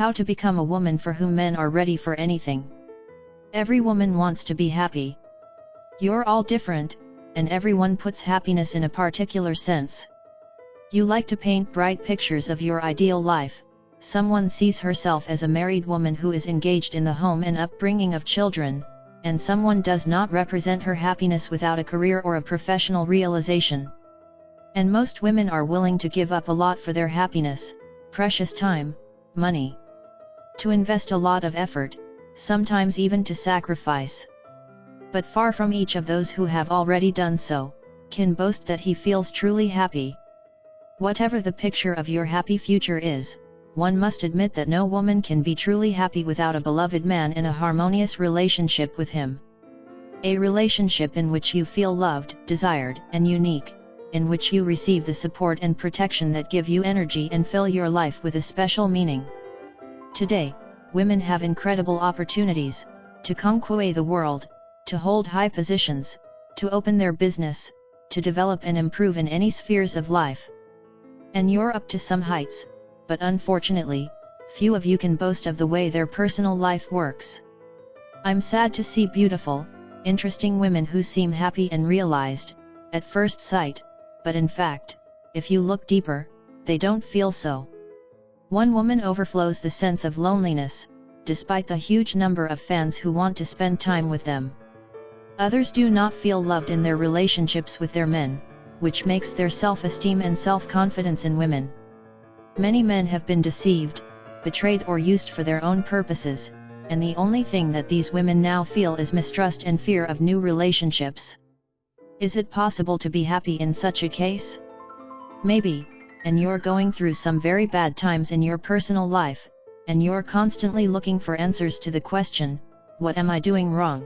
How to become a woman for whom men are ready for anything. Every woman wants to be happy. You're all different, and everyone puts happiness in a particular sense. You like to paint bright pictures of your ideal life. Someone sees herself as a married woman who is engaged in the home and upbringing of children, and someone does not represent her happiness without a career or a professional realization. And most women are willing to give up a lot for their happiness, precious time, money. To invest a lot of effort, sometimes even to sacrifice. But far from each of those who have already done so, can boast that he feels truly happy. Whatever the picture of your happy future is, one must admit that no woman can be truly happy without a beloved man in a harmonious relationship with him. A relationship in which you feel loved, desired, and unique, in which you receive the support and protection that give you energy and fill your life with a special meaning. Today, women have incredible opportunities to conquer the world, to hold high positions, to open their business, to develop and improve in any spheres of life. And you're up to some heights, but unfortunately, few of you can boast of the way their personal life works. I'm sad to see beautiful, interesting women who seem happy and realized, at first sight, but in fact, if you look deeper, they don't feel so. One woman overflows the sense of loneliness, despite the huge number of fans who want to spend time with them. Others do not feel loved in their relationships with their men, which makes their self-esteem and self-confidence in women. Many men have been deceived, betrayed or used for their own purposes, and the only thing that these women now feel is mistrust and fear of new relationships. Is it possible to be happy in such a case? Maybe, and you're going through some very bad times in your personal life, and you're constantly looking for answers to the question, what am I doing wrong?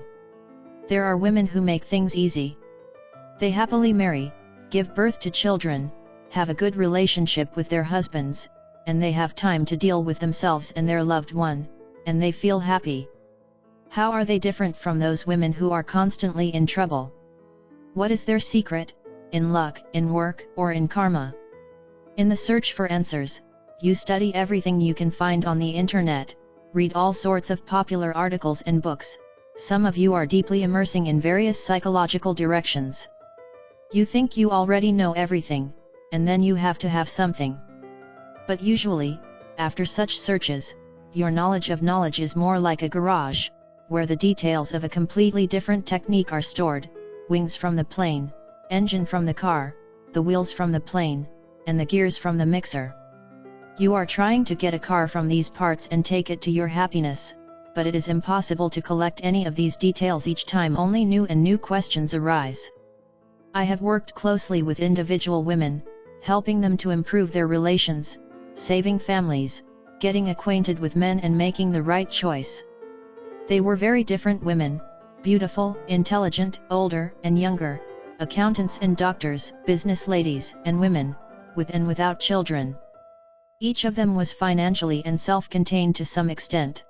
There are women who make things easy. They happily marry, give birth to children, have a good relationship with their husbands, and they have time to deal with themselves and their loved one, and they feel happy. How are they different from those women who are constantly in trouble? What is their secret, in luck, in work, or in karma? In the search for answers, you study everything you can find on the internet, read all sorts of popular articles and books. Some of you are deeply immersing in various psychological directions. You think you already know everything, and then you have to have something. But usually, after such searches, your knowledge of knowledge is more like a garage, where the details of a completely different technique are stored: wings from the plane, engine from the car, the wheels from the plane, and the gears from the mixer. You are trying to get a car from these parts and take it to your happiness, but it is impossible to collect any of these details each time only new questions arise. I have worked closely with individual women, helping them to improve their relations, saving families, getting acquainted with men and making the right choice. They were very different women, beautiful, intelligent, older and younger, accountants and doctors, business ladies and women, with and without children. Each of them was financially and self-contained to some extent.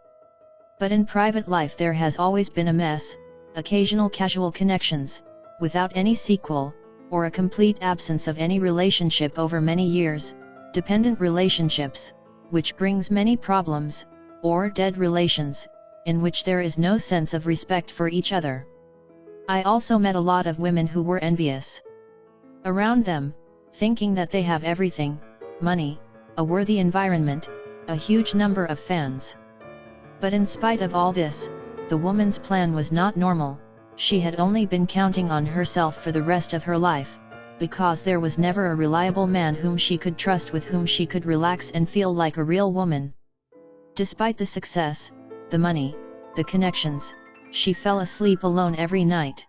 But in private life there has always been a mess, occasional casual connections, without any sequel, or a complete absence of any relationship over many years, dependent relationships, which brings many problems, or dead relations, in which there is no sense of respect for each other. I also met a lot of women who were envious around them, thinking that they have everything: money, a worthy environment, a huge number of fans. But in spite of all this, the woman's plan was not normal. She had only been counting on herself for the rest of her life, because there was never a reliable man whom she could trust, with whom she could relax and feel like a real woman. Despite the success, the money, the connections, she fell asleep alone every night.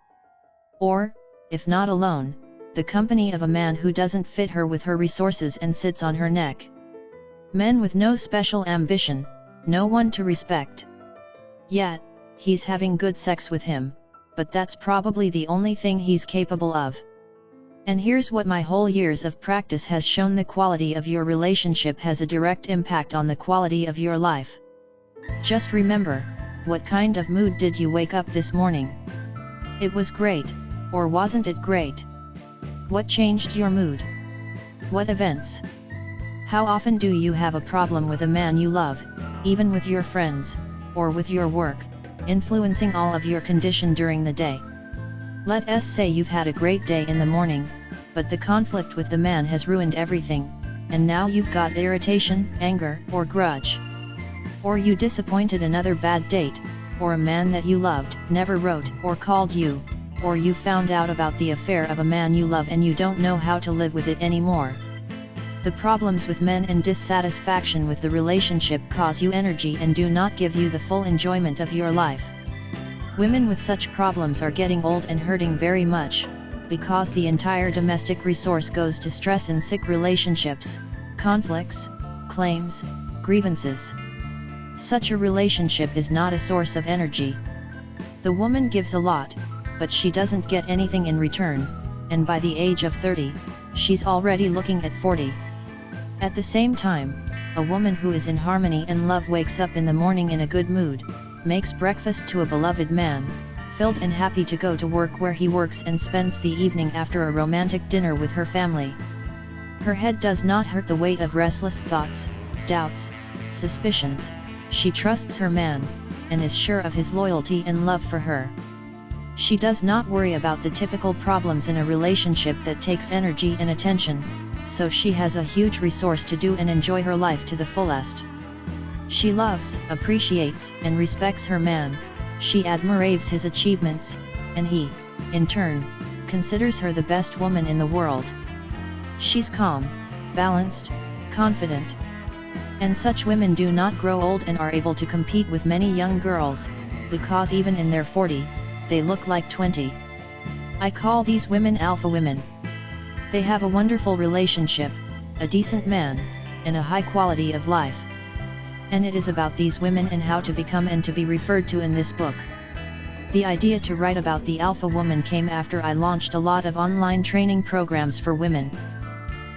Or, if not alone, the company of a man who doesn't fit her with her resources and sits on her neck. Men with no special ambition, no one to respect. Yet, he's having good sex with him, but that's probably the only thing he's capable of. And here's what my whole years of practice has shown: the quality of your relationship has a direct impact on the quality of your life. Just remember, what kind of mood did you wake up this morning? It was great, or wasn't it great? What changed your mood? What events? How often do you have a problem with a man you love, even with your friends, or with your work, influencing all of your condition during the day. Let us say you've had a great day in the morning, but the conflict with the man has ruined everything, and now you've got irritation, anger, or grudge. Or you disappointed another bad date, or a man that you loved never wrote or called you, or you found out about the affair of a man you love and you don't know how to live with it anymore. The problems with men and dissatisfaction with the relationship cause you energy and do not give you the full enjoyment of your life. Women with such problems are getting old and hurting very much, because the entire domestic resource goes to stress and sick relationships, conflicts, claims, grievances. Such a relationship is not a source of energy. The woman gives a lot, but she doesn't get anything in return, and by the age of 30, she's already looking at 40. At the same time, a woman who is in harmony and love wakes up in the morning in a good mood, makes breakfast to a beloved man, filled and happy to go to work where he works and spends the evening after a romantic dinner with her family. Her head does not hurt the weight of restless thoughts, doubts, suspicions. She trusts her man, and is sure of his loyalty and love for her. She does not worry about the typical problems in a relationship that takes energy and attention, so she has a huge resource to do and enjoy her life to the fullest. She loves, appreciates, and respects her man, she admires his achievements, and he, in turn, considers her the best woman in the world. She's calm, balanced, confident. And such women do not grow old and are able to compete with many young girls, because even in their 40, they look like 20. I call these women alpha women. They have a wonderful relationship, a decent man, and a high quality of life. And it is about these women and how to become and to be referred to in this book. The idea to write about the alpha woman came after I launched a lot of online training programs for women.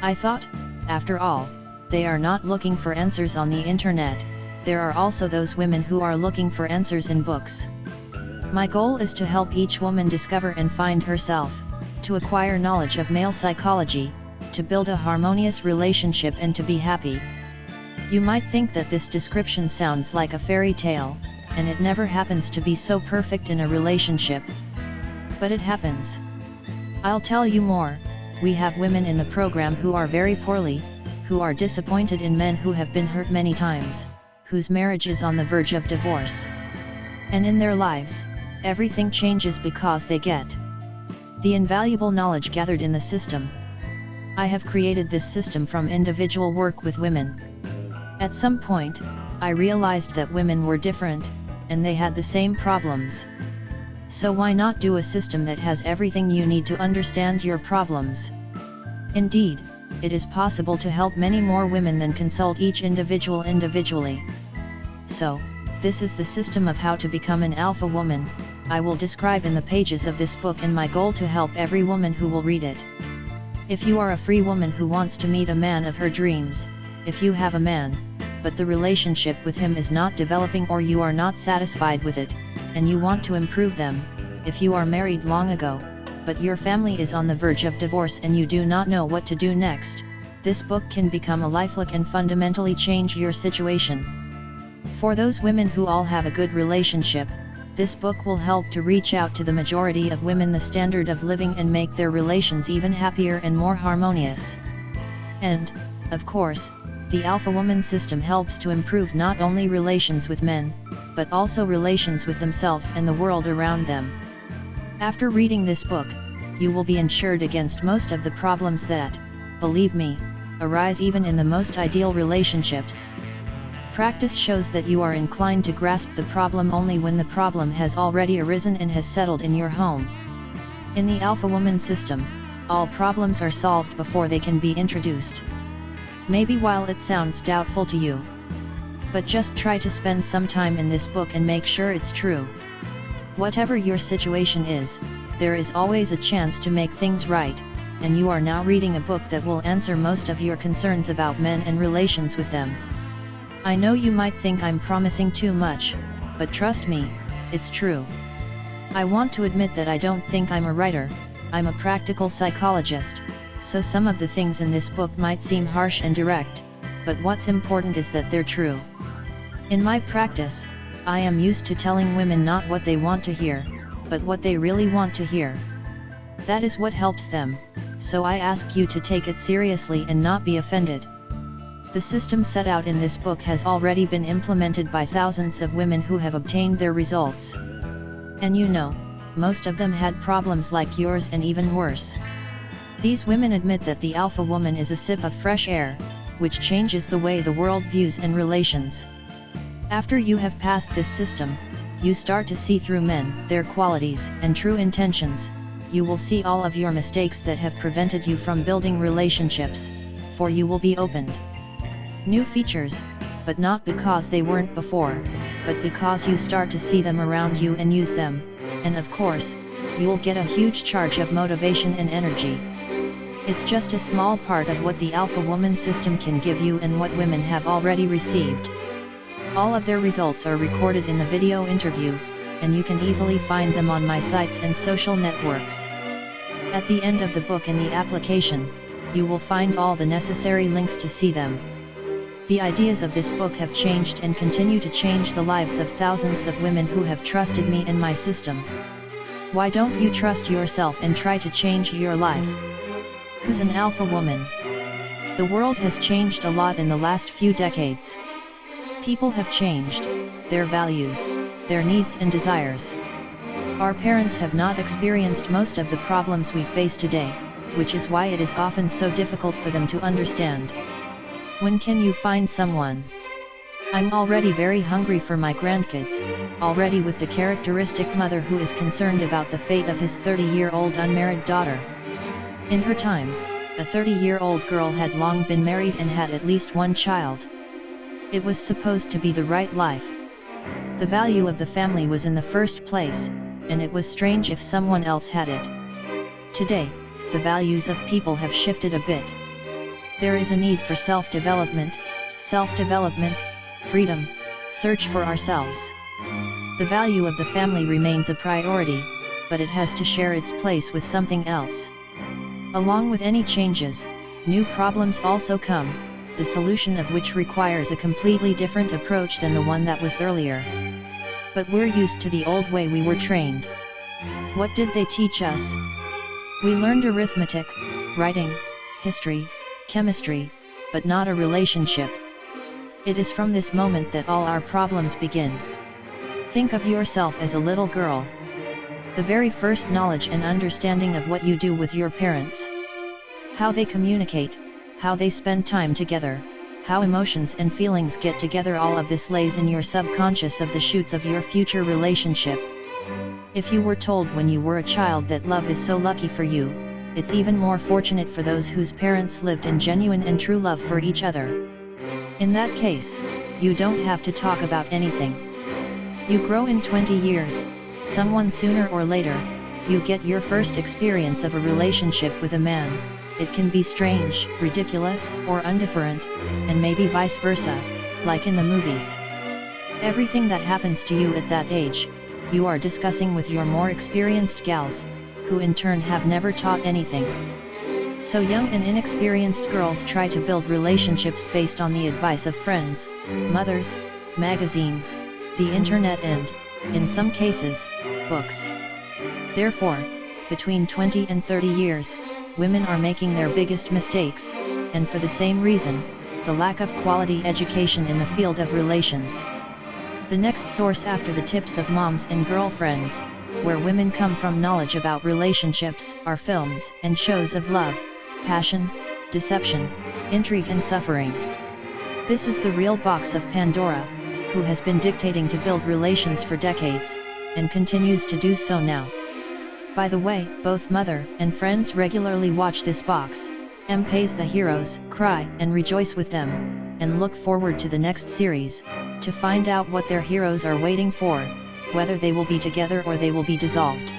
I thought, after all, they are not looking for answers on the internet, there are also those women who are looking for answers in books. My goal is to help each woman discover and find herself, to acquire knowledge of male psychology, to build a harmonious relationship and to be happy. You might think that this description sounds like a fairy tale, and it never happens to be so perfect in a relationship. But it happens. I'll tell you more. We have women in the program who are very poorly, who are disappointed in men who have been hurt many times, whose marriage is on the verge of divorce. And in their lives, everything changes because they get the invaluable knowledge gathered in the system. I have created this system from individual work with women. At some point, I realized that women were different, and they had the same problems. So why not do a system that has everything you need to understand your problems? Indeed, it is possible to help many more women than consult each individual individually. So, this is the system of how to become an alpha woman. I will describe in the pages of this book and my goal to help every woman who will read it. If you are a free woman who wants to meet a man of her dreams, if you have a man, but the relationship with him is not developing or you are not satisfied with it, and you want to improve them, if you are married long ago, but your family is on the verge of divorce and you do not know what to do next, this book can become a lifelike and fundamentally change your situation. For those women who all have a good relationship, this book will help to reach out to the majority of women the standard of living and make their relations even happier and more harmonious. And, of course, the Alpha Woman system helps to improve not only relations with men, but also relations with themselves and the world around them. After reading this book, you will be insured against most of the problems that, believe me, arise even in the most ideal relationships. Practice shows that you are inclined to grasp the problem only when the problem has already arisen and has settled in your home. In the Alpha Woman system, all problems are solved before they can be introduced. Maybe while it sounds doubtful to you, but just try to spend some time in this book and make sure it's true. Whatever your situation is, there is always a chance to make things right, and you are now reading a book that will answer most of your concerns about men and relations with them. I know you might think I'm promising too much, but trust me, it's true. I want to admit that I don't think I'm a writer, I'm a practical psychologist, so some of the things in this book might seem harsh and direct, but what's important is that they're true. In my practice, I am used to telling women not what they want to hear, but what they really want to hear. That is what helps them, so I ask you to take it seriously and not be offended. The system set out in this book has already been implemented by thousands of women who have obtained their results. And you know, most of them had problems like yours and even worse. These women admit that the alpha woman is a sip of fresh air, which changes the way the world views and relations. After you have passed this system, you start to see through men, their qualities, and true intentions. You will see all of your mistakes that have prevented you from building relationships, for you will be opened. New features, but not because they weren't before, but because you start to see them around you and use them, and of course, you'll get a huge charge of motivation and energy. It's just a small part of what the Alpha Woman system can give you and what women have already received. All of their results are recorded in the video interview, and you can easily find them on my sites and social networks. At the end of the book in the application, you will find all the necessary links to see them. The ideas of this book have changed and continue to change the lives of thousands of women who have trusted me and my system. Why don't you trust yourself and try to change your life? Who's an alpha woman? The world has changed a lot in the last few decades. People have changed, their values, their needs and desires. Our parents have not experienced most of the problems we face today, which is why it is often so difficult for them to understand. When can you find someone? I'm already very hungry for my grandkids, already with the characteristic mother who is concerned about the fate of his 30-year-old unmarried daughter. In her time, a 30-year-old girl had long been married and had at least one child. It was supposed to be the right life. The value of the family was in the first place, and it was strange if someone else had it. Today, the values of people have shifted a bit. There is a need for self-development, freedom, search for ourselves. The value of the family remains a priority, but it has to share its place with something else. Along with any changes, new problems also come, the solution of which requires a completely different approach than the one that was earlier. But we're used to the old way we were trained. What did they teach us? We learned arithmetic, writing, history, chemistry, but not a relationship. It is from this moment that all our problems begin. Think of yourself as a little girl. The very first knowledge and understanding of what you do with your parents. How they communicate, how they spend time together, how emotions and feelings get together, all of this lays in your subconscious of the shoots of your future relationship. If you were told when you were a child that love is so lucky for you, it's even more fortunate for those whose parents lived in genuine and true love for each other. In that case, you don't have to talk about anything. You grow in 20 years, someone sooner or later, you get your first experience of a relationship with a man. It can be strange, ridiculous, or indifferent, and maybe vice versa, like in the movies. Everything that happens to you at that age, you are discussing with your more experienced gals, who in turn have never taught anything. So young and inexperienced girls try to build relationships based on the advice of friends, mothers, magazines, the internet and, in some cases, books. Therefore, between 20 and 30 years, women are making their biggest mistakes, and for the same reason, the lack of quality education in the field of relations. The next source after the tips of moms and girlfriends, where women come from knowledge about relationships, are films and shows of love, passion, deception, intrigue and suffering. This is the real box of Pandora, who has been dictating to build relations for decades, and continues to do so now. By the way, both mother and friends regularly watch this box, pays the heroes, cry and rejoice with them, and look forward to the next series, to find out what their heroes are waiting for, whether they will be together or they will be dissolved.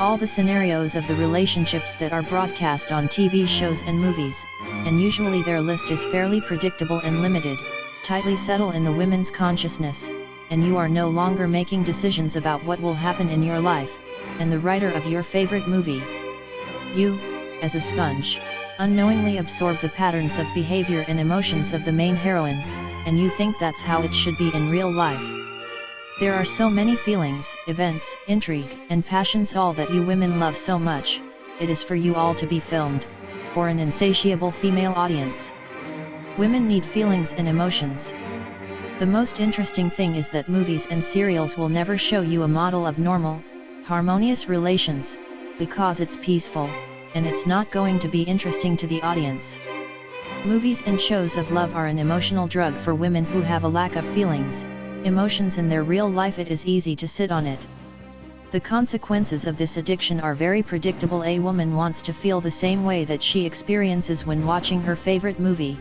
All the scenarios of the relationships that are broadcast on TV shows and movies, and usually their list is fairly predictable and limited, tightly settle in the women's consciousness, and you are no longer making decisions about what will happen in your life, and the writer of your favorite movie. You, as a sponge, unknowingly absorb the patterns of behavior and emotions of the main heroine, and you think that's how it should be in real life. There are so many feelings, events, intrigue, and passions, all that you women love so much. It is for you all to be filmed, for an insatiable female audience. Women need feelings and emotions. The most interesting thing is that movies and serials will never show you a model of normal, harmonious relations, because it's peaceful, and it's not going to be interesting to the audience. Movies and shows of love are an emotional drug for women who have a lack of feelings, emotions in their real life. It is easy to sit on it. The consequences of this addiction are very predictable. A woman wants to feel the same way that she experiences when watching her favorite movie.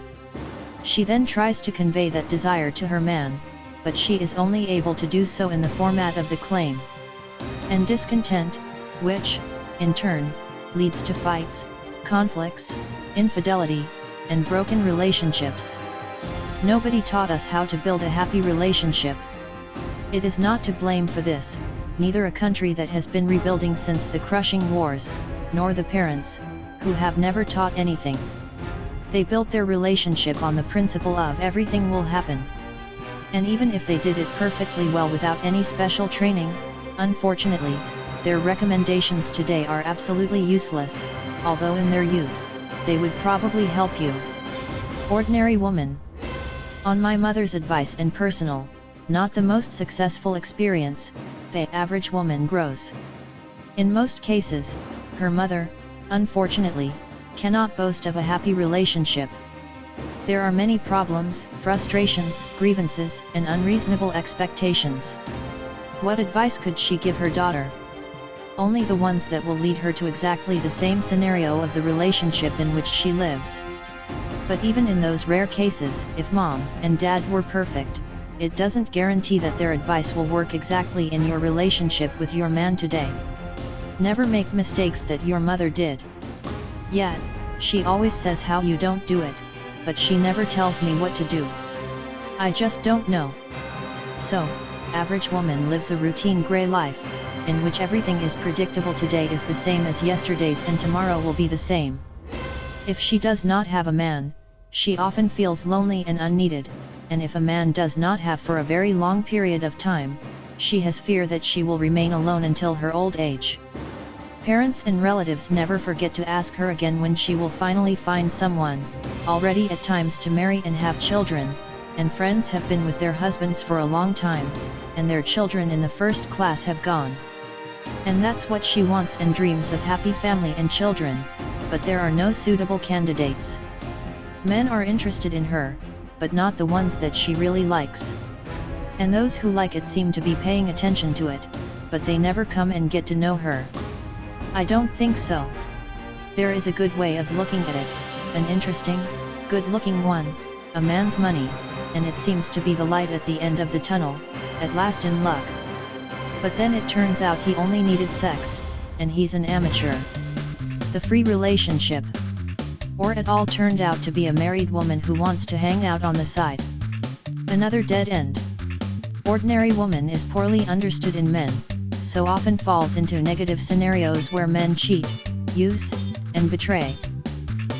She then tries to convey that desire to her man, but she is only able to do so in the format of the claim and discontent, which, in turn, leads to fights, conflicts, infidelity, and broken relationships. Nobody taught us how to build a happy relationship. It is not to blame for this, neither a country that has been rebuilding since the crushing wars, nor the parents, who have never taught anything. They built their relationship on the principle of everything will happen. And even if they did it perfectly well without any special training, unfortunately, their recommendations today are absolutely useless, although in their youth, they would probably help you. Ordinary woman. On my mother's advice and personal, not the most successful experience, the average woman grows. In most cases, her mother, unfortunately, cannot boast of a happy relationship. There are many problems, frustrations, grievances, and unreasonable expectations. What advice could she give her daughter? Only the ones that will lead her to exactly the same scenario of the relationship in which she lives. But even in those rare cases, if mom and dad were perfect, it doesn't guarantee that their advice will work exactly in your relationship with your man today. Never make mistakes that your mother did. Yeah, she always says how you don't do it, but she never tells me what to do. I just don't know. So, average woman lives a routine gray life, in which everything is predictable. Today is the same as yesterday's and tomorrow will be the same. If she does not have a man, she often feels lonely and unneeded, and if a man does not have for a very long period of time, she has fear that she will remain alone until her old age. Parents and relatives never forget to ask her again when she will finally find someone, already at times to marry and have children, and friends have been with their husbands for a long time, and their children in the first class have gone. And that's what she wants and dreams of, happy family and children, but there are no suitable candidates. Men are interested in her, but not the ones that she really likes. And those who like it seem to be paying attention to it, but they never come and get to know her. I don't think so. There is a good way of looking at it, an interesting, good-looking one, a man's money, and it seems to be the light at the end of the tunnel, at last in luck. But then it turns out he only needed sex, and he's an amateur. The free relationship. Or it all turned out to be a married woman who wants to hang out on the side. Another dead end. Ordinary woman is poorly understood in men, so often falls into negative scenarios where men cheat, use, and betray.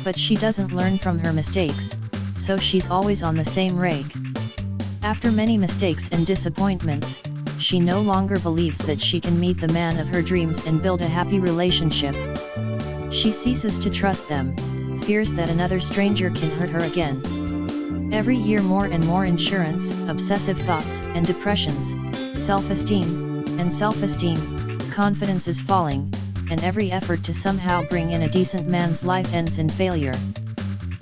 But she doesn't learn from her mistakes, so she's always on the same rake. After many mistakes and disappointments, she no longer believes that she can meet the man of her dreams and build a happy relationship. She ceases to trust them, fears that another stranger can hurt her again. Every year more and more insurance, obsessive thoughts and depressions, self-esteem, confidence is falling, and every effort to somehow bring in a decent man's life ends in failure.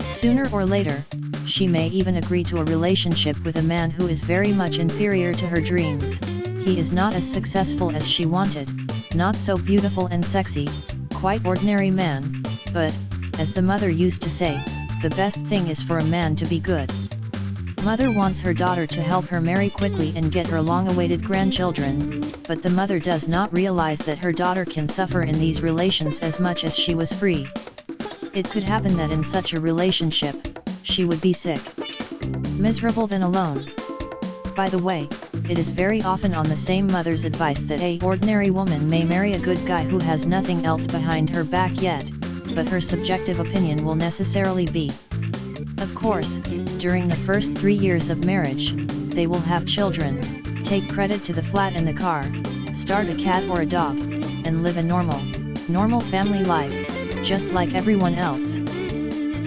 Sooner or later, she may even agree to a relationship with a man who is very much inferior to her dreams. He is not as successful as she wanted, not so beautiful and sexy, quite ordinary man, but, as the mother used to say, the best thing is for a man to be good. Mother wants her daughter to help her marry quickly and get her long-awaited grandchildren, but the mother does not realize that her daughter can suffer in these relations as much as she was free. It could happen that in such a relationship, she would be sick, miserable than alone. By the way, it is very often on the same mother's advice that a ordinary woman may marry a good guy who has nothing else behind her back yet, but her subjective opinion will necessarily be a Of course, during the first 3 years of marriage, they will have children, take credit to the flat and the car, start a cat or a dog, and live a normal family life, just like everyone else.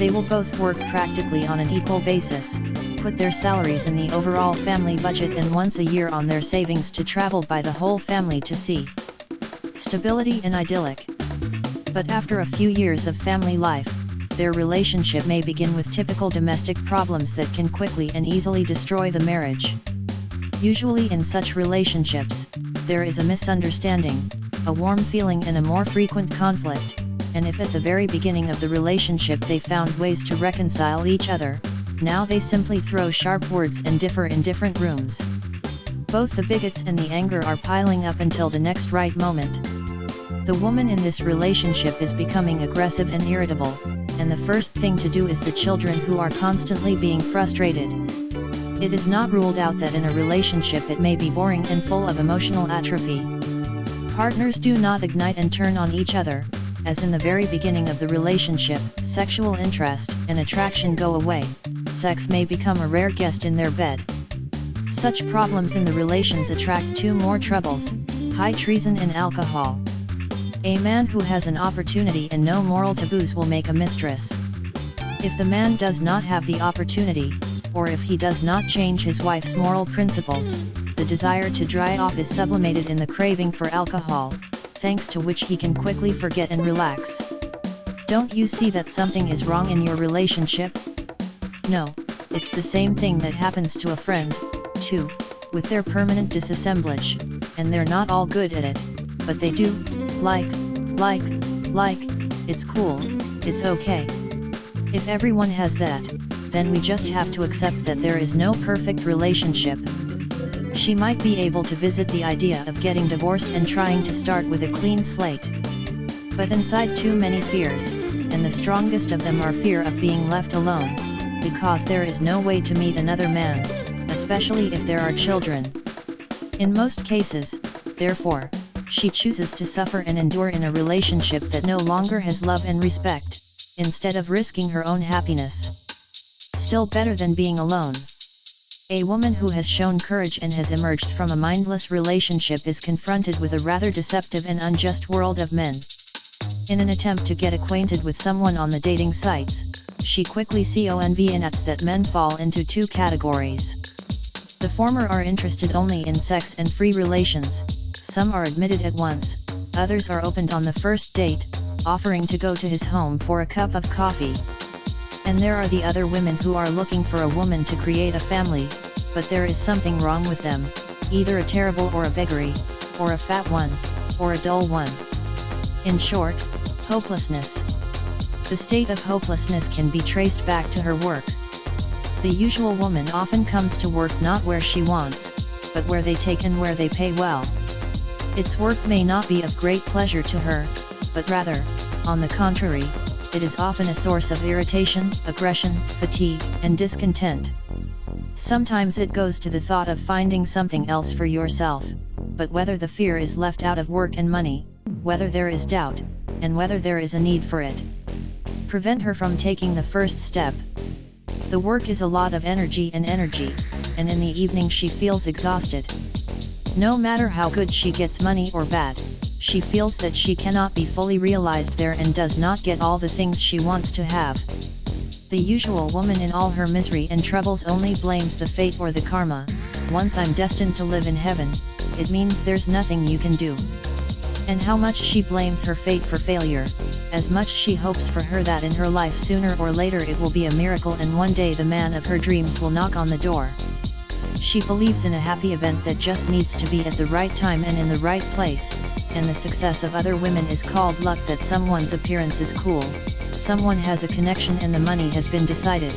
They will both work practically on an equal basis, put their salaries in the overall family budget and once a year on their savings to travel by the whole family to see. Stability and idyllic. But after a few years of family life, their relationship may begin with typical domestic problems that can quickly and easily destroy the marriage. Usually in such relationships, there is a misunderstanding, a warm feeling and a more frequent conflict, and if at the very beginning of the relationship they found ways to reconcile each other, now they simply throw sharp words and differ in different rooms. Both the bigots and the anger are piling up until the next right moment. The woman in this relationship is becoming aggressive and irritable, and the first thing to do is the children who are constantly being frustrated. It is not ruled out that in a relationship it may be boring and full of emotional atrophy. Partners do not ignite and turn on each other, as in the very beginning of the relationship, sexual interest and attraction go away, sex may become a rare guest in their bed. Such problems in the relations attract 2 more troubles, high treason and alcohol. A man who has an opportunity and no moral taboos will make a mistress. If the man does not have the opportunity, or if he does not change his wife's moral principles, the desire to dry off is sublimated in the craving for alcohol, thanks to which he can quickly forget and relax. Don't you see that something is wrong in your relationship? No, it's the same thing that happens to a friend, too, with their permanent disassemblage, and they're not all good at it, but they do, like, it's cool, it's okay. If everyone has that, then we just have to accept that there is no perfect relationship. She might be able to visit the idea of getting divorced and trying to start with a clean slate. But inside too many fears, and the strongest of them are fear of being left alone, because there is no way to meet another man, especially if there are children. In most cases, therefore, she chooses to suffer and endure in a relationship that no longer has love and respect, instead of risking her own happiness. Still better than being alone. A woman who has shown courage and has emerged from a mindless relationship is confronted with a rather deceptive and unjust world of men. In an attempt to get acquainted with someone on the dating sites, she quickly conveniences that men fall into 2 categories. The former are interested only in sex and free relations, some are admitted at once, others are opened on the first date, offering to go to his home for a cup of coffee. And there are the other women who are looking for a woman to create a family, but there is something wrong with them, either a terrible or a beggarly, or a fat one, or a dull one. In short, hopelessness. The state of hopelessness can be traced back to her work. The usual woman often comes to work not where she wants, but where they take and where they pay well. Its work may not be of great pleasure to her, but rather, on the contrary, it is often a source of irritation, aggression, fatigue, and discontent. Sometimes it goes to the thought of finding something else for yourself, but whether the fear is left out of work and money, whether there is doubt, and whether there is a need for it, prevent her from taking the first step. The work is a lot of energy, and in the evening she feels exhausted. No matter how good she gets money or bad, she feels that she cannot be fully realized there and does not get all the things she wants to have. The usual woman in all her misery and troubles only blames the fate or the karma. Once I'm destined to live in heaven, it means there's nothing you can do. And how much she blames her fate for failure, as much she hopes for her that in her life sooner or later it will be a miracle and one day the man of her dreams will knock on the door. She believes in a happy event that just needs to be at the right time and in the right place, and the success of other women is called luck, that someone's appearance is cool, someone has a connection and the money has been decided.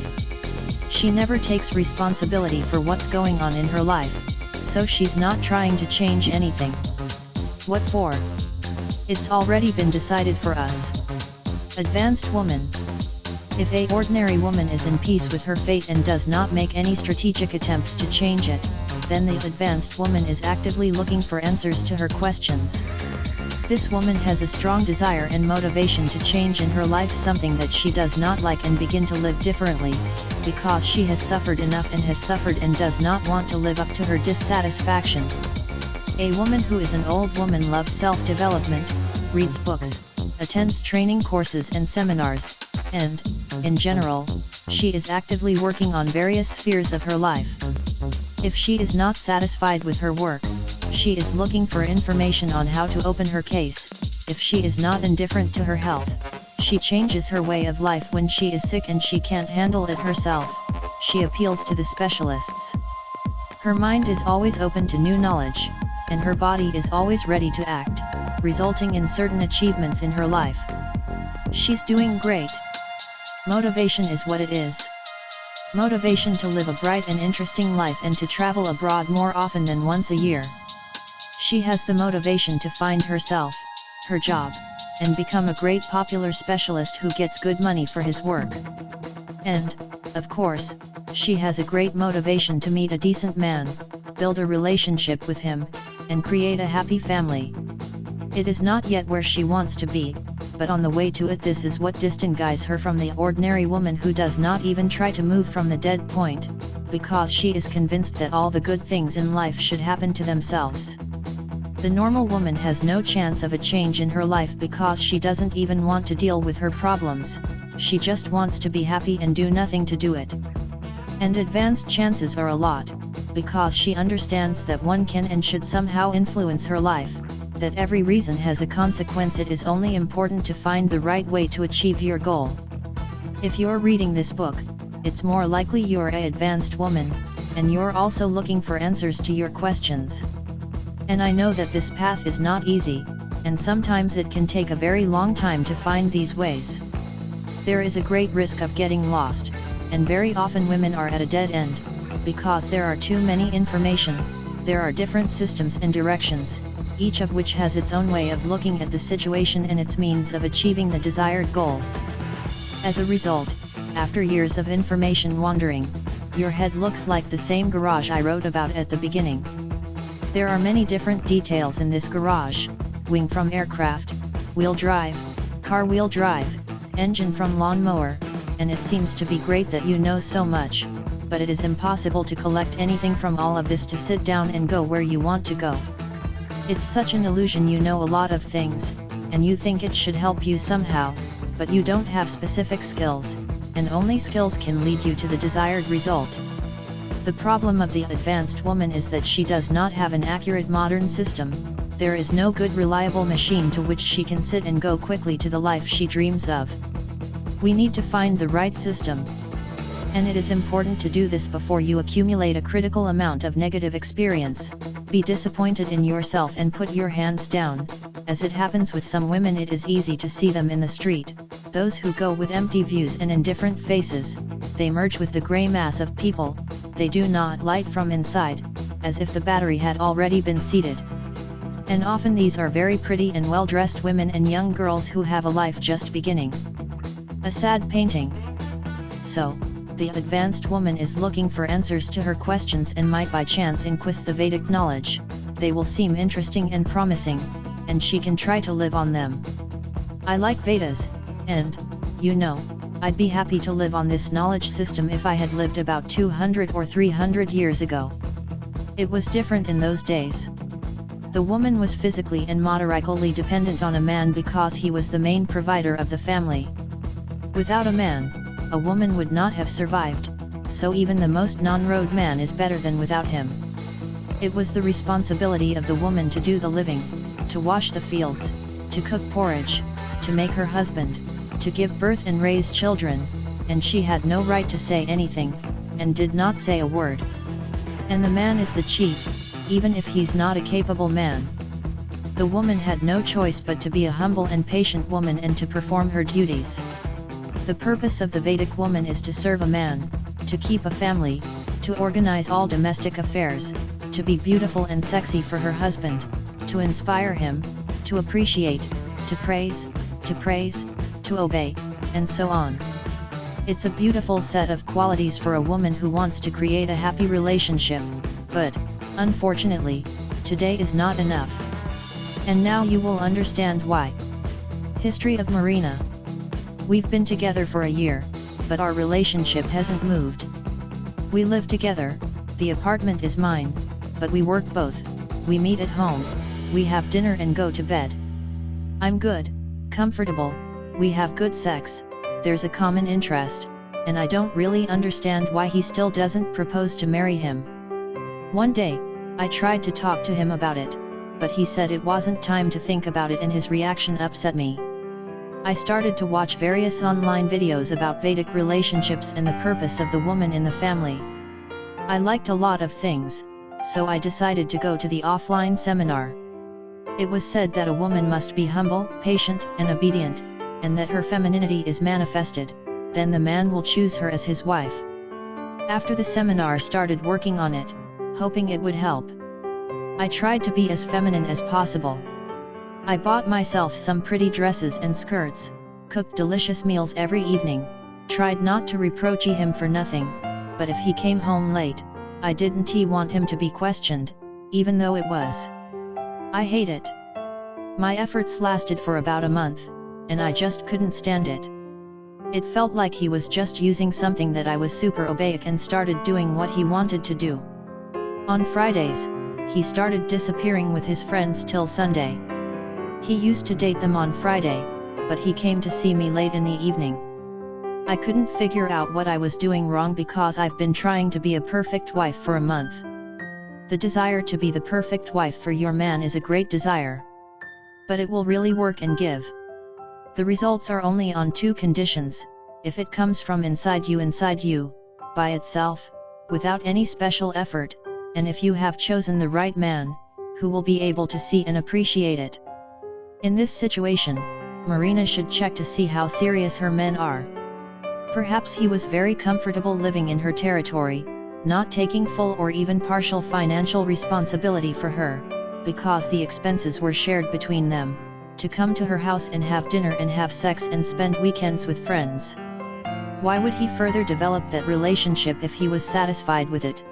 She never takes responsibility for what's going on in her life, so she's not trying to change anything. What for? It's already been decided for us. Advanced woman. If a ordinary woman is in peace with her fate and does not make any strategic attempts to change it, then the advanced woman is actively looking for answers to her questions. This woman has a strong desire and motivation to change in her life something that she does not like and begin to live differently, because she has suffered enough and has suffered and does not want to live up to her dissatisfaction. A woman who is an old woman loves self-development, reads books, attends training courses and seminars, and, in general, she is actively working on various spheres of her life. If she is not satisfied with her work, she is looking for information on how to open her case. If she is not indifferent to her health, she changes her way of life when she is sick and she can't handle it herself, she appeals to the specialists. Her mind is always open to new knowledge, and her body is always ready to act, resulting in certain achievements in her life. She's doing great. Motivation is what it is. Motivation to live a bright and interesting life and to travel abroad more often than once a year. She has the motivation to find herself, her job, and become a great popular specialist who gets good money for his work. And, of course, she has a great motivation to meet a decent man, build a relationship with him, and create a happy family. It is not yet where she wants to be, but on the way to it. This is what distinguishes her from the ordinary woman who does not even try to move from the dead point, because she is convinced that all the good things in life should happen to themselves. The normal woman has no chance of a change in her life because she doesn't even want to deal with her problems, she just wants to be happy and do nothing to do it. And advanced chances are a lot, because she understands that one can and should somehow influence her life, that every reason has a consequence. It is only important to find the right way to achieve your goal. If you're reading this book, it's more likely you're an advanced woman, and you're also looking for answers to your questions. And I know that this path is not easy, and sometimes it can take a very long time to find these ways. There is a great risk of getting lost, and very often women are at a dead end, because there are too many information, there are different systems and directions, each of which has its own way of looking at the situation and its means of achieving the desired goals. As a result, after years of information wandering, your head looks like the same garage I wrote about at the beginning. There are many different details in this garage: wing from aircraft, wheel drive, car wheel drive, engine from lawnmower, and it seems to be great that you know so much, but it is impossible to collect anything from all of this to sit down and go where you want to go. It's such an illusion. You know a lot of things, and you think it should help you somehow, but you don't have specific skills, and only skills can lead you to the desired result. The problem of the advanced woman is that she does not have an accurate modern system. There is no good reliable machine to which she can sit and go quickly to the life she dreams of. We need to find the right system. And it is important to do this before you accumulate a critical amount of negative experience, be disappointed in yourself and put your hands down. As it happens with some women, it is easy to see them in the street, those who go with empty views and indifferent faces. They merge with the grey mass of people, they do not light from inside, as if the battery had already been seated. And often these are very pretty and well-dressed women and young girls who have a life just beginning. A sad painting. So, the advanced woman is looking for answers to her questions and might by chance inquire the Vedic knowledge. They will seem interesting and promising, and she can try to live on them. I like Vedas, and, you know, I'd be happy to live on this knowledge system if I had lived about 200 or 300 years ago. It was different in those days. The woman was physically and materially dependent on a man because he was the main provider of the family. Without a man, a woman would not have survived, so even the most non-road man is better than without him. It was the responsibility of the woman to do the living, to wash the fields, to cook porridge, to make her husband, to give birth and raise children, and she had no right to say anything, and did not say a word. And the man is the chief, even if he's not a capable man. The woman had no choice but to be a humble and patient woman and to perform her duties. The purpose of the Vedic woman is to serve a man, to keep a family, to organize all domestic affairs, to be beautiful and sexy for her husband, to inspire him, to appreciate, to praise, to obey, and so on. It's a beautiful set of qualities for a woman who wants to create a happy relationship, but, unfortunately, today is not enough. And now you will understand why. History of Marina. We've been together for a year, but our relationship hasn't moved. We live together, the apartment is mine, but we work both, we meet at home, we have dinner and go to bed. I'm good, comfortable, we have good sex, there's a common interest, and I don't really understand why he still doesn't propose to marry him. One day, I tried to talk to him about it, but he said it wasn't time to think about it and his reaction upset me. I started to watch various online videos about Vedic relationships and the purpose of the woman in the family. I liked a lot of things, so I decided to go to the offline seminar. It was said that a woman must be humble, patient, and obedient, and that her femininity is manifested, then the man will choose her as his wife. After the seminar started working on it, hoping it would help. I tried to be as feminine as possible. I bought myself some pretty dresses and skirts, cooked delicious meals every evening, tried not to reproach him for nothing, but if he came home late, I didn't want him to be questioned, even though it was. I hate it. My efforts lasted for about a month, and I just couldn't stand it. It felt like he was just using something that I was super obeying and started doing what he wanted to do. On Fridays, he started disappearing with his friends till Sunday. He used to date them on Friday, but he came to see me late in the evening. I couldn't figure out what I was doing wrong because I've been trying to be a perfect wife for a month. The desire to be the perfect wife for your man is a great desire. But it will really work and give. The results are only on two conditions: if it comes from inside you, by itself, without any special effort, and if you have chosen the right man, who will be able to see and appreciate it. In this situation, Marina should check to see how serious her men are. Perhaps he was very comfortable living in her territory, not taking full or even partial financial responsibility for her, because the expenses were shared between them, to come to her house and have dinner and have sex and spend weekends with friends. Why would he further develop that relationship if he was satisfied with it?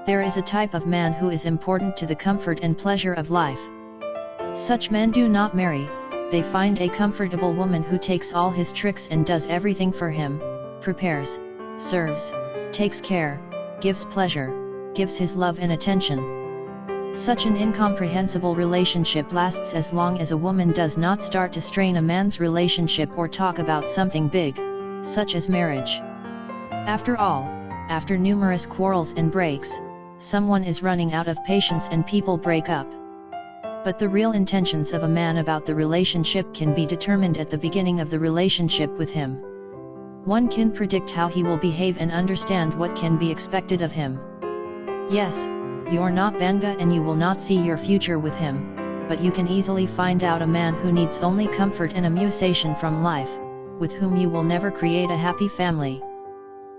There is a type of man who is important to the comfort and pleasure of life. Such men do not marry, they find a comfortable woman who takes all his tricks and does everything for him, prepares, serves, takes care, gives pleasure, gives his love and attention. Such an incomprehensible relationship lasts as long as a woman does not start to strain a man's relationship or talk about something big, such as marriage. After all, after numerous quarrels and breaks, someone is running out of patience and people break up. But the real intentions of a man about the relationship can be determined at the beginning of the relationship with him. One can predict how he will behave and understand what can be expected of him. Yes, you're not Vanga and you will not see your future with him, but you can easily find out a man who needs only comfort and amusation from life, with whom you will never create a happy family.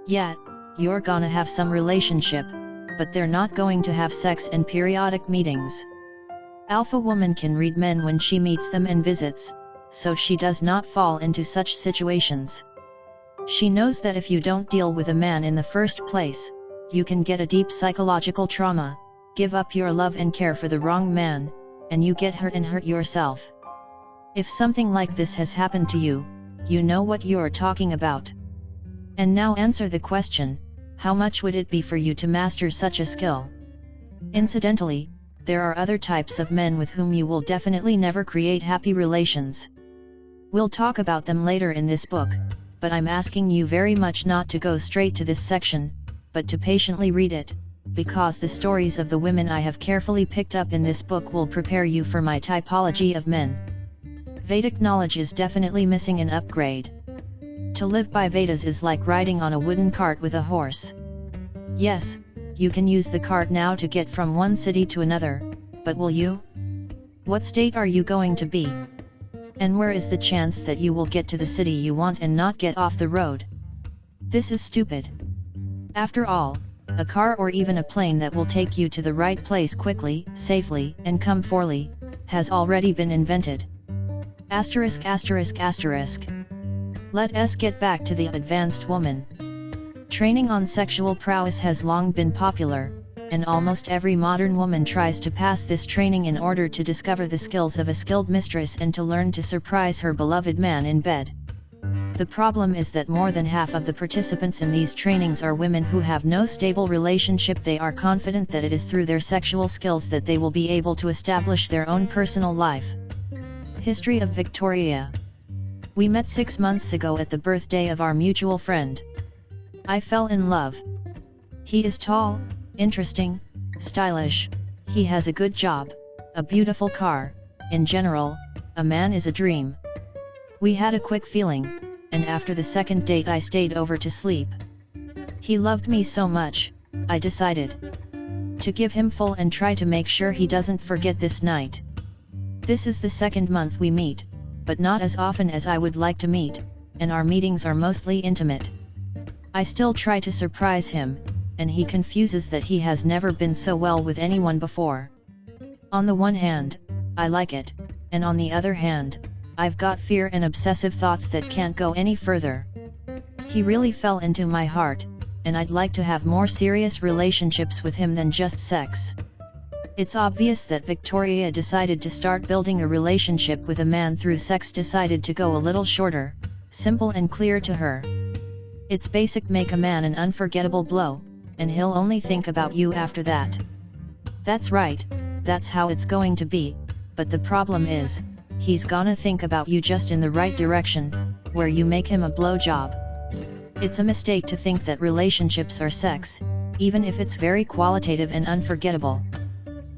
Yet, you're gonna have some relationship, but they're not going to have sex and periodic meetings. Alpha woman can read men when she meets them and visits, so she does not fall into such situations. She knows that if you don't deal with a man in the first place, you can get a deep psychological trauma, give up your love and care for the wrong man, and you get hurt and hurt yourself. If something like this has happened to you, you know what you're talking about. And now answer the question, how much would it be for you to master such a skill? Incidentally, there are other types of men with whom you will definitely never create happy relations. We'll talk about them later in this book, but I'm asking you very much not to go straight to this section, but to patiently read it, because the stories of the women I have carefully picked up in this book will prepare you for my typology of men. Vedic knowledge is definitely missing an upgrade. To live by Vedas is like riding on a wooden cart with a horse. Yes, you can use the cart now to get from one city to another, but will you? What state are you going to be? And where is the chance that you will get to the city you want and not get off the road? This is stupid. After all, a car or even a plane that will take you to the right place quickly, safely, and comfortably, has already been invented. Asterisk asterisk asterisk. Let us get back to the advanced woman. Training on sexual prowess has long been popular, and almost every modern woman tries to pass this training in order to discover the skills of a skilled mistress and to learn to surprise her beloved man in bed. The problem is that more than half of the participants in these trainings are women who have no stable relationship. They are confident that it is through their sexual skills that they will be able to establish their own personal life. History of Victoria. We met 6 months ago at the birthday of our mutual friend. I fell in love. He is tall, interesting, stylish, he has a good job, a beautiful car, in general, a man is a dream. We had a quick feeling, and after the second date I stayed over to sleep. He loved me so much, I decided to give him full and try to make sure he doesn't forget this night. This is the second month we meet, but not as often as I would like to meet, and our meetings are mostly intimate. I still try to surprise him, and he confuses that he has never been so well with anyone before. On the one hand, I like it, and on the other hand, I've got fear and obsessive thoughts that can't go any further. He really fell into my heart, and I'd like to have more serious relationships with him than just sex. It's obvious that Victoria decided to start building a relationship with a man through sex, decided to go a little shorter, simple and clear to her. It's basic: make a man an unforgettable blow, and he'll only think about you after that. That's right, that's how it's going to be, but the problem is, he's gonna think about you just in the right direction, where you make him a blowjob. It's a mistake to think that relationships are sex, even if it's very qualitative and unforgettable.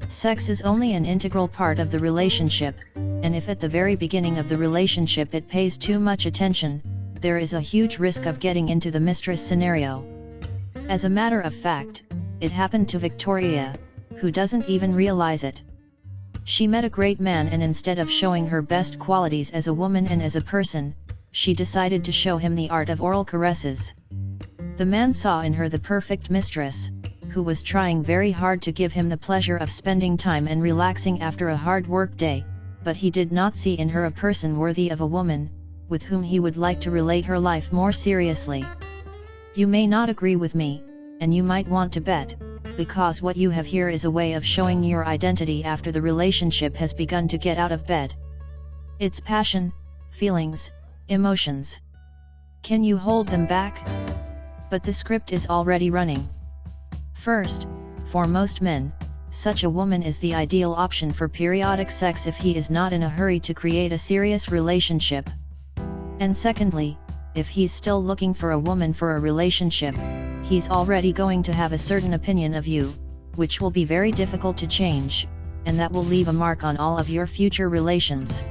Sex is only an integral part of the relationship, and if at the very beginning of the relationship it pays too much attention, there is a huge risk of getting into the mistress scenario. As a matter of fact, it happened to Victoria, who doesn't even realize it. She met a great man, and instead of showing her best qualities as a woman and as a person, she decided to show him the art of oral caresses. The man saw in her the perfect mistress, who was trying very hard to give him the pleasure of spending time and relaxing after a hard work day, but he did not see in her a person worthy of a woman, with whom he would like to relate her life more seriously. You may not agree with me, and you might want to bet, because what you have here is a way of showing your identity after the relationship has begun to get out of bed. It's passion, feelings, emotions. Can you hold them back? But the script is already running. First, for most men, such a woman is the ideal option for periodic sex if he is not in a hurry to create a serious relationship. And secondly, if he's still looking for a woman for a relationship, he's already going to have a certain opinion of you, which will be very difficult to change, and that will leave a mark on all of your future relations.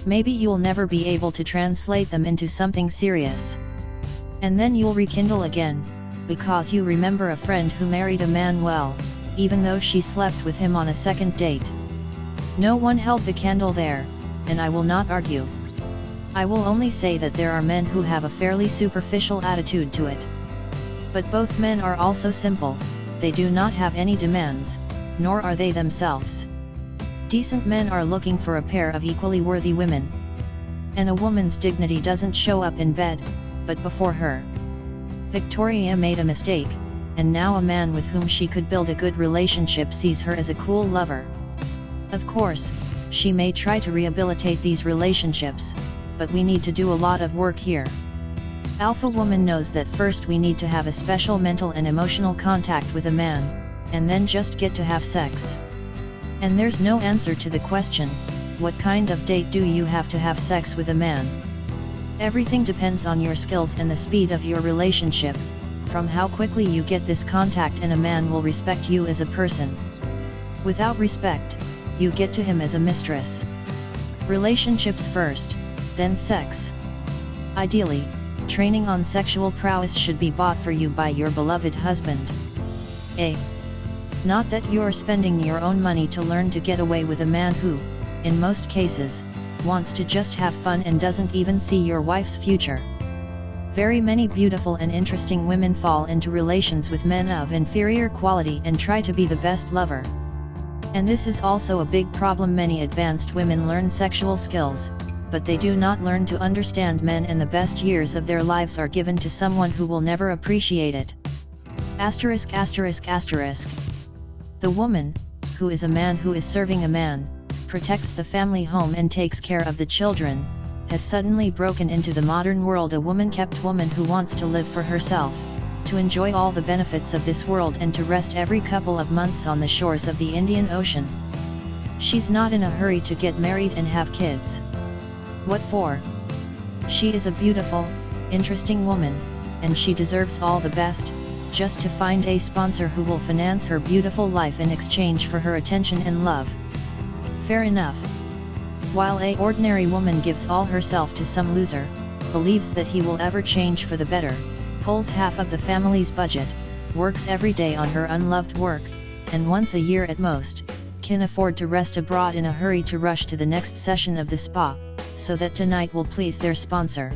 Maybe you'll never be able to translate them into something serious. And then you'll rekindle again, because you remember a friend who married a man well, even though she slept with him on a second date. No one held the candle there, and I will not argue. I will only say that there are men who have a fairly superficial attitude to it. But both men are also simple, they do not have any demands, nor are they themselves. Decent men are looking for a pair of equally worthy women. And a woman's dignity doesn't show up in bed, but before her. Victoria made a mistake, and now a man with whom she could build a good relationship sees her as a cool lover. Of course, she may try to rehabilitate these relationships, but we need to do a lot of work here. Alpha woman knows that first we need to have a special mental and emotional contact with a man, and then just get to have sex. And there's no answer to the question, what kind of date do you have to have sex with a man? Everything depends on your skills and the speed of your relationship, from how quickly you get this contact, and a man will respect you as a person. Without respect, you get to him as a mistress. Relationships first, then sex. Ideally, training on sexual prowess should be bought for you by your beloved husband. Not that you're spending your own money to learn to get away with a man who, in most cases, wants to just have fun and doesn't even see your wife's future. Very many beautiful and interesting women fall into relations with men of inferior quality and try to be the best lover. And this is also a big problem. Many advanced women learn sexual skills, but they do not learn to understand men, and the best years of their lives are given to someone who will never appreciate it. *****. The woman, who is a man who is serving a man, protects the family home and takes care of the children, has suddenly broken into the modern world, a woman-kept woman who wants to live for herself, to enjoy all the benefits of this world and to rest every couple of months on the shores of the Indian Ocean. She's not in a hurry to get married and have kids. What for? She is a beautiful, interesting woman, and she deserves all the best, just to find a sponsor who will finance her beautiful life in exchange for her attention and love. Fair enough. While a ordinary woman gives all herself to some loser, believes that he will ever change for the better, pulls half of the family's budget, works every day on her unloved work, and once a year at most, can afford to rest abroad in a hurry to rush to the next session of the spa, so that tonight will please their sponsor.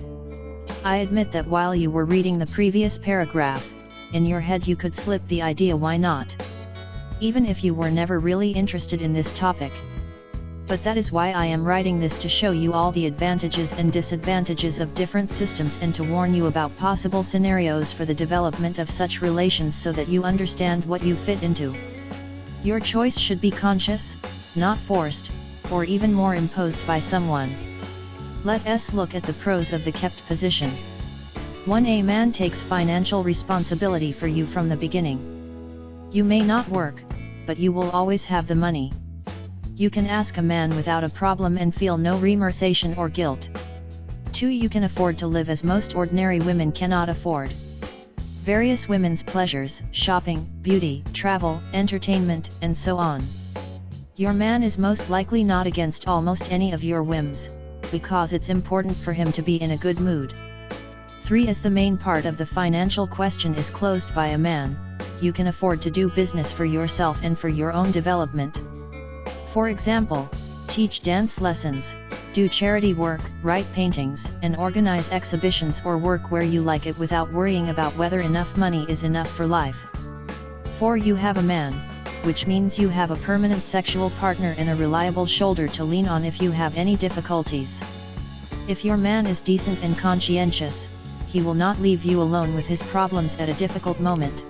I admit that while you were reading the previous paragraph, in your head you could slip the idea why not? Even if you were never really interested in this topic. But that is why I am writing this, to show you all the advantages and disadvantages of different systems and to warn you about possible scenarios for the development of such relations so that you understand what you fit into. Your choice should be conscious, not forced, or even more imposed by someone. Let us look at the pros of the kept position. 1. A man takes financial responsibility for you from the beginning. You may not work, but you will always have the money. You can ask a man without a problem and feel no remorse or guilt. 2. You can afford to live as most ordinary women cannot afford. Various women's pleasures, shopping, beauty, travel, entertainment, and so on. Your man is most likely not against almost any of your whims, because it's important for him to be in a good mood. 3. As the main part of the financial question is closed by a man, you can afford to do business for yourself and for your own development. For example, teach dance lessons, do charity work, write paintings, and organize exhibitions or work where you like it without worrying about whether enough money is enough for life. 4. You have a man, which means you have a permanent sexual partner and a reliable shoulder to lean on if you have any difficulties. If your man is decent and conscientious, he will not leave you alone with his problems at a difficult moment.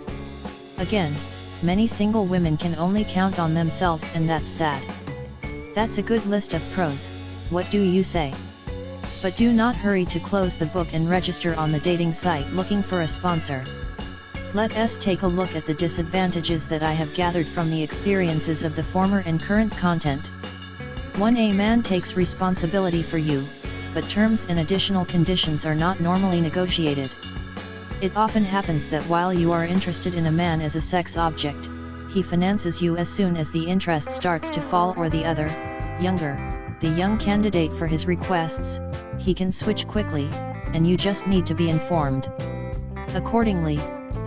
Again, many single women can only count on themselves, and that's sad. That's a good list of pros, what do you say? But do not hurry to close the book and register on the dating site looking for a sponsor. Let us take a look at the disadvantages that I have gathered from the experiences of the former and current content. 1. A man takes responsibility for you, but terms and additional conditions are not normally negotiated. It often happens that while you are interested in a man as a sex object, he finances you as soon as the interest starts to fall, or the other, younger, the young candidate for his requests, he can switch quickly, and you just need to be informed. Accordingly,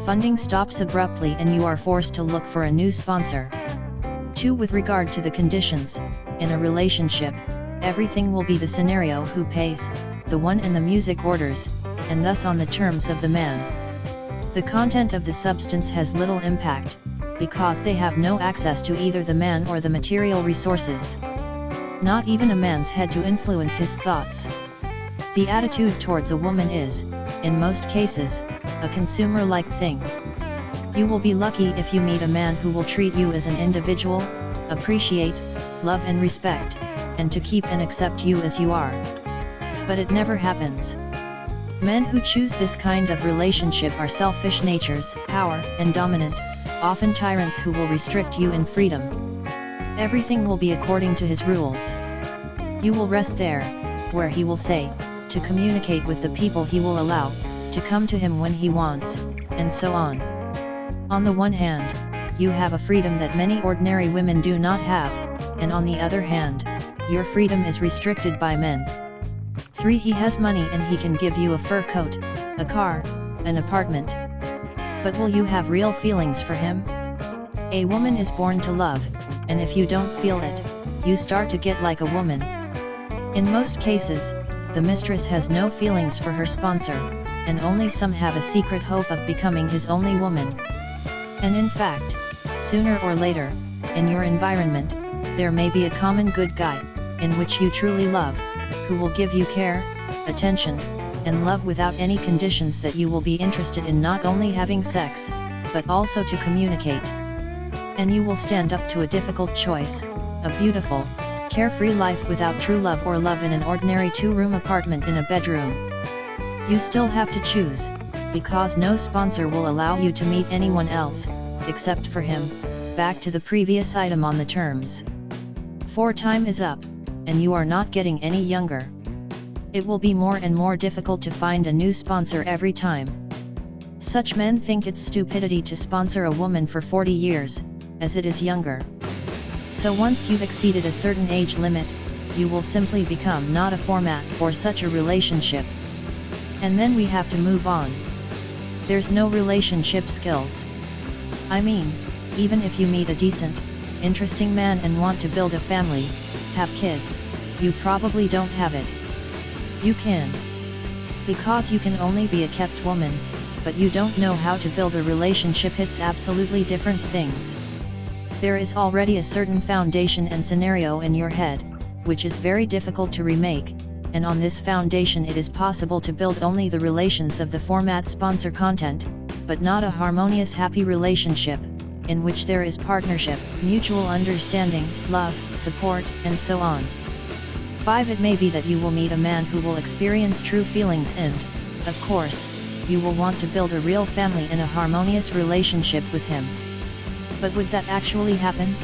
funding stops abruptly and you are forced to look for a new sponsor. 2. With regard to the conditions, in a relationship, everything will be the scenario who pays, the one and the music orders, and thus on the terms of the man. The content of the substance has little impact, because they have no access to either the man or the material resources. Not even a man's head to influence his thoughts. The attitude towards a woman is, in most cases, a consumer-like thing. You will be lucky if you meet a man who will treat you as an individual, appreciate, love and respect, and to keep and accept you as you are. But it never happens. Men who choose this kind of relationship are selfish natures, power and dominant, often tyrants who will restrict you in freedom. Everything will be according to his rules. You will rest there, where he will say, to communicate with the people he will allow, to come to him when he wants, and so on. On the one hand, you have a freedom that many ordinary women do not have, and on the other hand, your freedom is restricted by men. 3. He has money and he can give you a fur coat, a car, an apartment. But will you have real feelings for him? A woman is born to love, and if you don't feel it, you start to get like a woman. In most cases, the mistress has no feelings for her sponsor, and only some have a secret hope of becoming his only woman. And in fact, sooner or later, in your environment, there may be a common good guy, in which you truly love, who will give you care, attention, and love without any conditions, that you will be interested in not only having sex, but also to communicate. And you will stand up to a difficult choice, a beautiful, carefree life without true love or love in an ordinary 2-room apartment in a bedroom. You still have to choose, because no sponsor will allow you to meet anyone else, except for him. Back to the previous item on the terms. For time is up, and you are not getting any younger. It will be more and more difficult to find a new sponsor every time. Such men think it's stupidity to sponsor a woman for 40 years, as it is younger. So once you've exceeded a certain age limit, you will simply become not a format for such a relationship. And then we have to move on. There's no relationship skills. I mean, even if you meet a decent, interesting man and want to build a family, have kids, you probably don't have it. You can. Because you can only be a kept woman, but you don't know how to build a relationship. It's absolutely different things. There is already a certain foundation and scenario in your head, which is very difficult to remake, and on this foundation it is possible to build only the relations of the format sponsor content, but not a harmonious happy relationship, in which there is partnership, mutual understanding, love, support, and so on. 5. It may be that you will meet a man who will experience true feelings and, of course, you will want to build a real family in a harmonious relationship with him. But would that actually happen?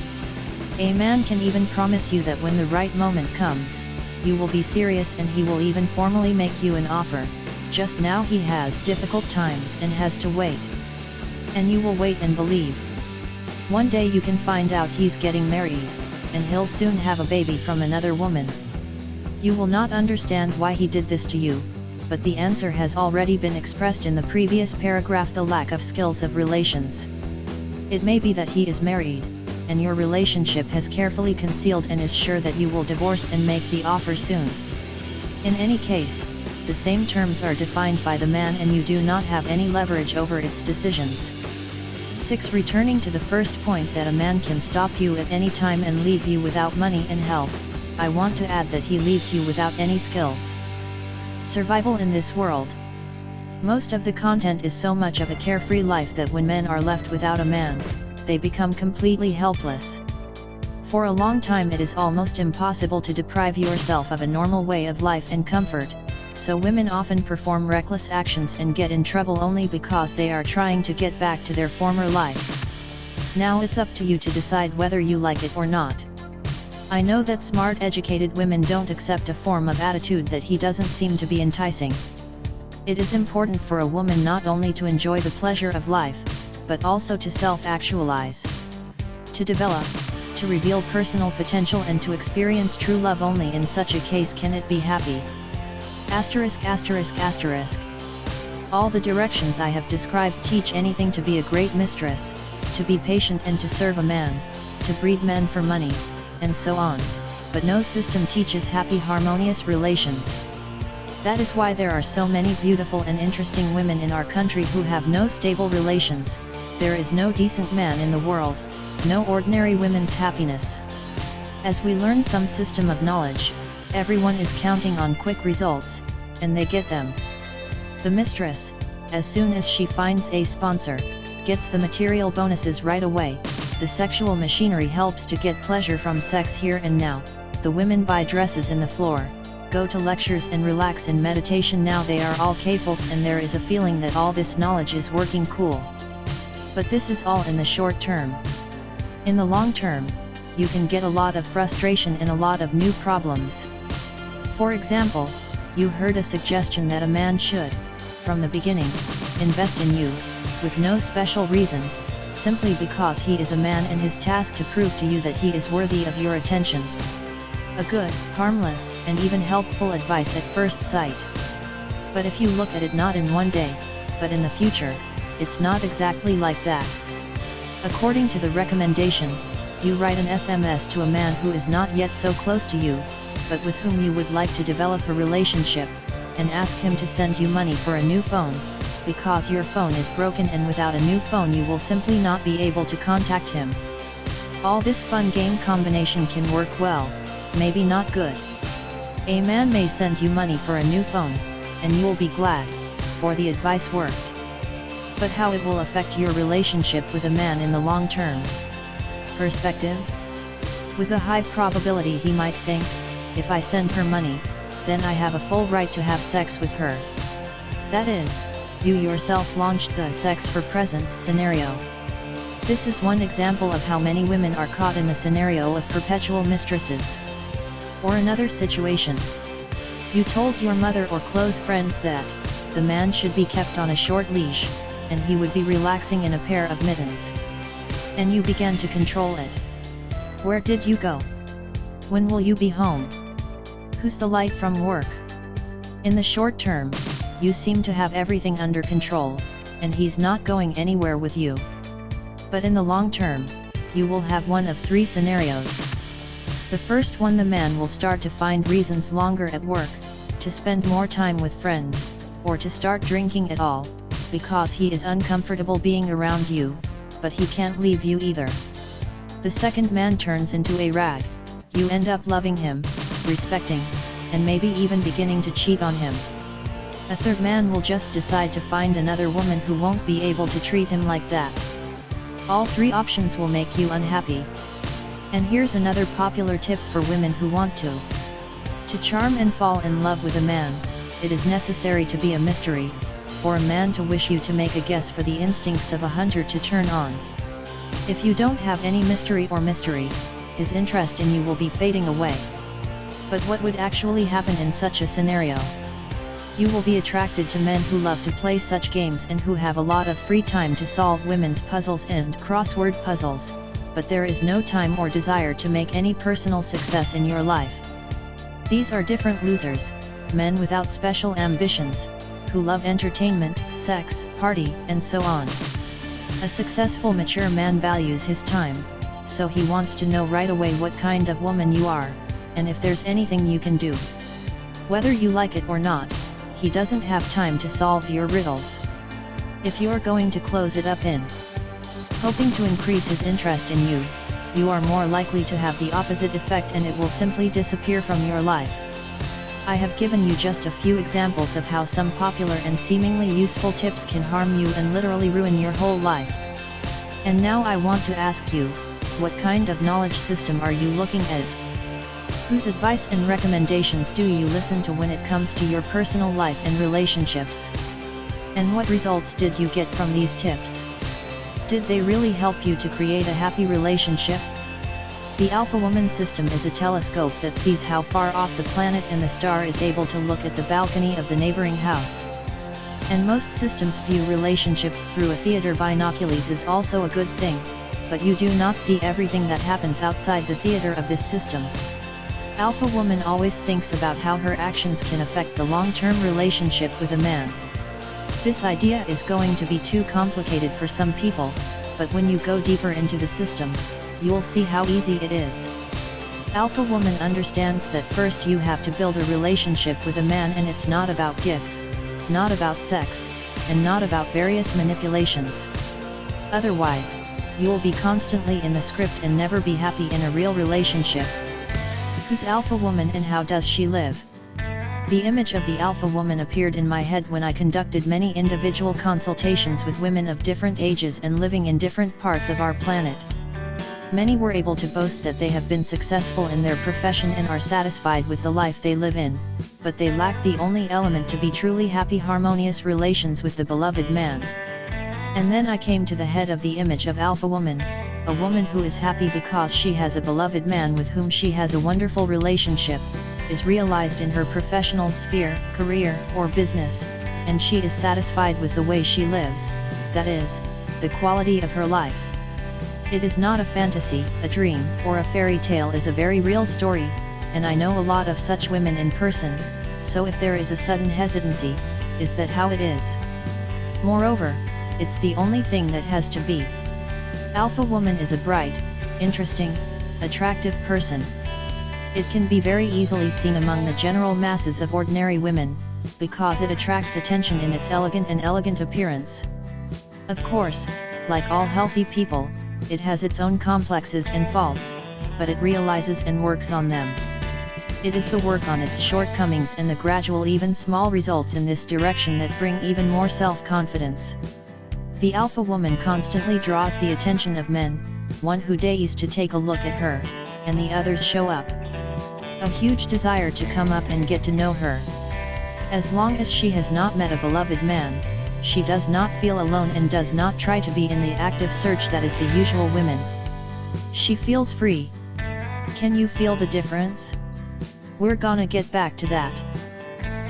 A man can even promise you that when the right moment comes, you will be serious and he will even formally make you an offer. Just now he has difficult times and has to wait. And you will wait and believe. One day you can find out he's getting married, and he'll soon have a baby from another woman. You will not understand why he did this to you, but the answer has already been expressed in the previous paragraph: the lack of skills of relations. It may be that he is married, and your relationship has carefully concealed and is sure that you will divorce and make the offer soon. In any case, the same terms are defined by the man and you do not have any leverage over its decisions. 6. Returning to the first point that a man can stop you at any time and leave you without money and health, I want to add that he leaves you without any skills. Survival in this world. Most of the content is so much of a carefree life that when men are left without a man, they become completely helpless. For a long time it is almost impossible to deprive yourself of a normal way of life and comfort, so women often perform reckless actions and get in trouble only because they are trying to get back to their former life. Now it's up to you to decide whether you like it or not. I know that smart educated women don't accept a form of attitude that he doesn't seem to be enticing. It is important for a woman not only to enjoy the pleasure of life, but also to self-actualize, to develop, to reveal personal potential and to experience true love. Only in such a case can it be happy. ******. All the directions I have described teach anything to be a great mistress, to be patient and to serve a man, to breed men for money, and so on, but no system teaches happy harmonious relations. That is why there are so many beautiful and interesting women in our country who have no stable relations. There is no decent man in the world, no ordinary women's happiness. As we learn some system of knowledge, everyone is counting on quick results, and they get them. The mistress, as soon as she finds a sponsor, gets the material bonuses right away. The sexual machinery helps to get pleasure from sex here and now. The women buy dresses in the floor, go to lectures and relax in meditation. Now they are all cafuls and there is a feeling that all this knowledge is working cool. But this is all in the short term. In the long term, you can get a lot of frustration and a lot of new problems. For example, you heard a suggestion that a man should, from the beginning, invest in you, with no special reason, simply because he is a man and his task to prove to you that he is worthy of your attention. A good, harmless, and even helpful advice at first sight. But if you look at it not in one day, but in the future, it's not exactly like that. According to the recommendation, you write an SMS to a man who is not yet so close to you, but with whom you would like to develop a relationship, and ask him to send you money for a new phone, because your phone is broken and without a new phone you will simply not be able to contact him. All this fun game combination can work well, maybe not good. A man may send you money for a new phone, and you will be glad, for the advice worked. But how it will affect your relationship with a man in the long term? perspective? With a high probability he might think, if I send her money, then I have a full right to have sex with her. That is, you yourself launched the sex for presents scenario. This is one example of how many women are caught in the scenario of perpetual mistresses. Or another situation. You told your mother or close friends that the man should be kept on a short leash, and he would be relaxing in a pair of mittens. And you began to control it. Where did you go? When will you be home? Who's the light from work? In the short term, you seem to have everything under control, and he's not going anywhere with you. But in the long term, you will have one of three scenarios. The first one, the man will start to find reasons longer at work, to spend more time with friends, or to start drinking at all, because he is uncomfortable being around you, but he can't leave you either. The second man turns into a rag. You end up loving him, respecting, and maybe even beginning to cheat on him. A third man will just decide to find another woman who won't be able to treat him like that. All three options will make you unhappy. And here's another popular tip for women who want to charm and fall in love with a man. It is necessary to be a mystery, for a man to wish you to make a guess, for the instincts of a hunter to turn on. If you don't have any mystery, his interest in you will be fading away. But what would actually happen in such a scenario? You will be attracted to men who love to play such games and who have a lot of free time to solve women's puzzles and crossword puzzles, but there is no time or desire to make any personal success in your life. These are different losers, men without special ambitions, who love entertainment, sex, party, and so on. A successful mature man values his time, so he wants to know right away what kind of woman you are, and if there's anything you can do. Whether you like it or not, he doesn't have time to solve your riddles. If you're going to close it up in hoping to increase his interest in you, you are more likely to have the opposite effect, and it will simply disappear from your life. I have given you just a few examples of how some popular and seemingly useful tips can harm you and literally ruin your whole life. And now I want to ask you, what kind of knowledge system are you looking at? Whose advice and recommendations do you listen to when it comes to your personal life and relationships? And what results did you get from these tips? Did they really help you to create a happy relationship? The Alpha Woman system is a telescope that sees how far off the planet and the star is able to look at the balcony of the neighboring house. And most systems view relationships through a theater binoculars is also a good thing, but you do not see everything that happens outside the theater of this system. Alpha Woman always thinks about how her actions can affect the long-term relationship with a man. This idea is going to be too complicated for some people, but when you go deeper into the system, you'll see how easy it is. Alpha Woman understands that first you have to build a relationship with a man, and it's not about gifts, not about sex, and not about various manipulations. Otherwise, you'll be constantly in the script and never be happy in a real relationship. Who's Alpha Woman and how does she live? The image of the Alpha Woman appeared in my head when I conducted many individual consultations with women of different ages and living in different parts of our planet. Many were able to boast that they have been successful in their profession and are satisfied with the life they live in, but they lack the only element to be truly happy, harmonious relations with the beloved man. And then I came to the head of the image of Alpha Woman, a woman who is happy because she has a beloved man with whom she has a wonderful relationship, is realized in her professional sphere, career, or business, and she is satisfied with the way she lives, that is, the quality of her life. It is not a fantasy, a dream, or a fairy tale. Is a very real story, and I know a lot of such women in person, so if there is a sudden hesitancy, is that how it is? Moreover, it's the only thing that has to be. Alpha Woman is a bright, interesting, attractive person. It can be very easily seen among the general masses of ordinary women, because it attracts attention in its elegant appearance. Of course, like all healthy people, it has its own complexes and faults, but it realizes and works on them. It is the work on its shortcomings and the gradual, even small results in this direction that bring even more self-confidence. The Alpha Woman constantly draws the attention of men, one who days to take a look at her, and the others show up. A huge desire to come up and get to know her. As long as she has not met a beloved man, she does not feel alone and does not try to be in the active search that is the usual women. She feels free. Can you feel the difference? We're gonna get back to that.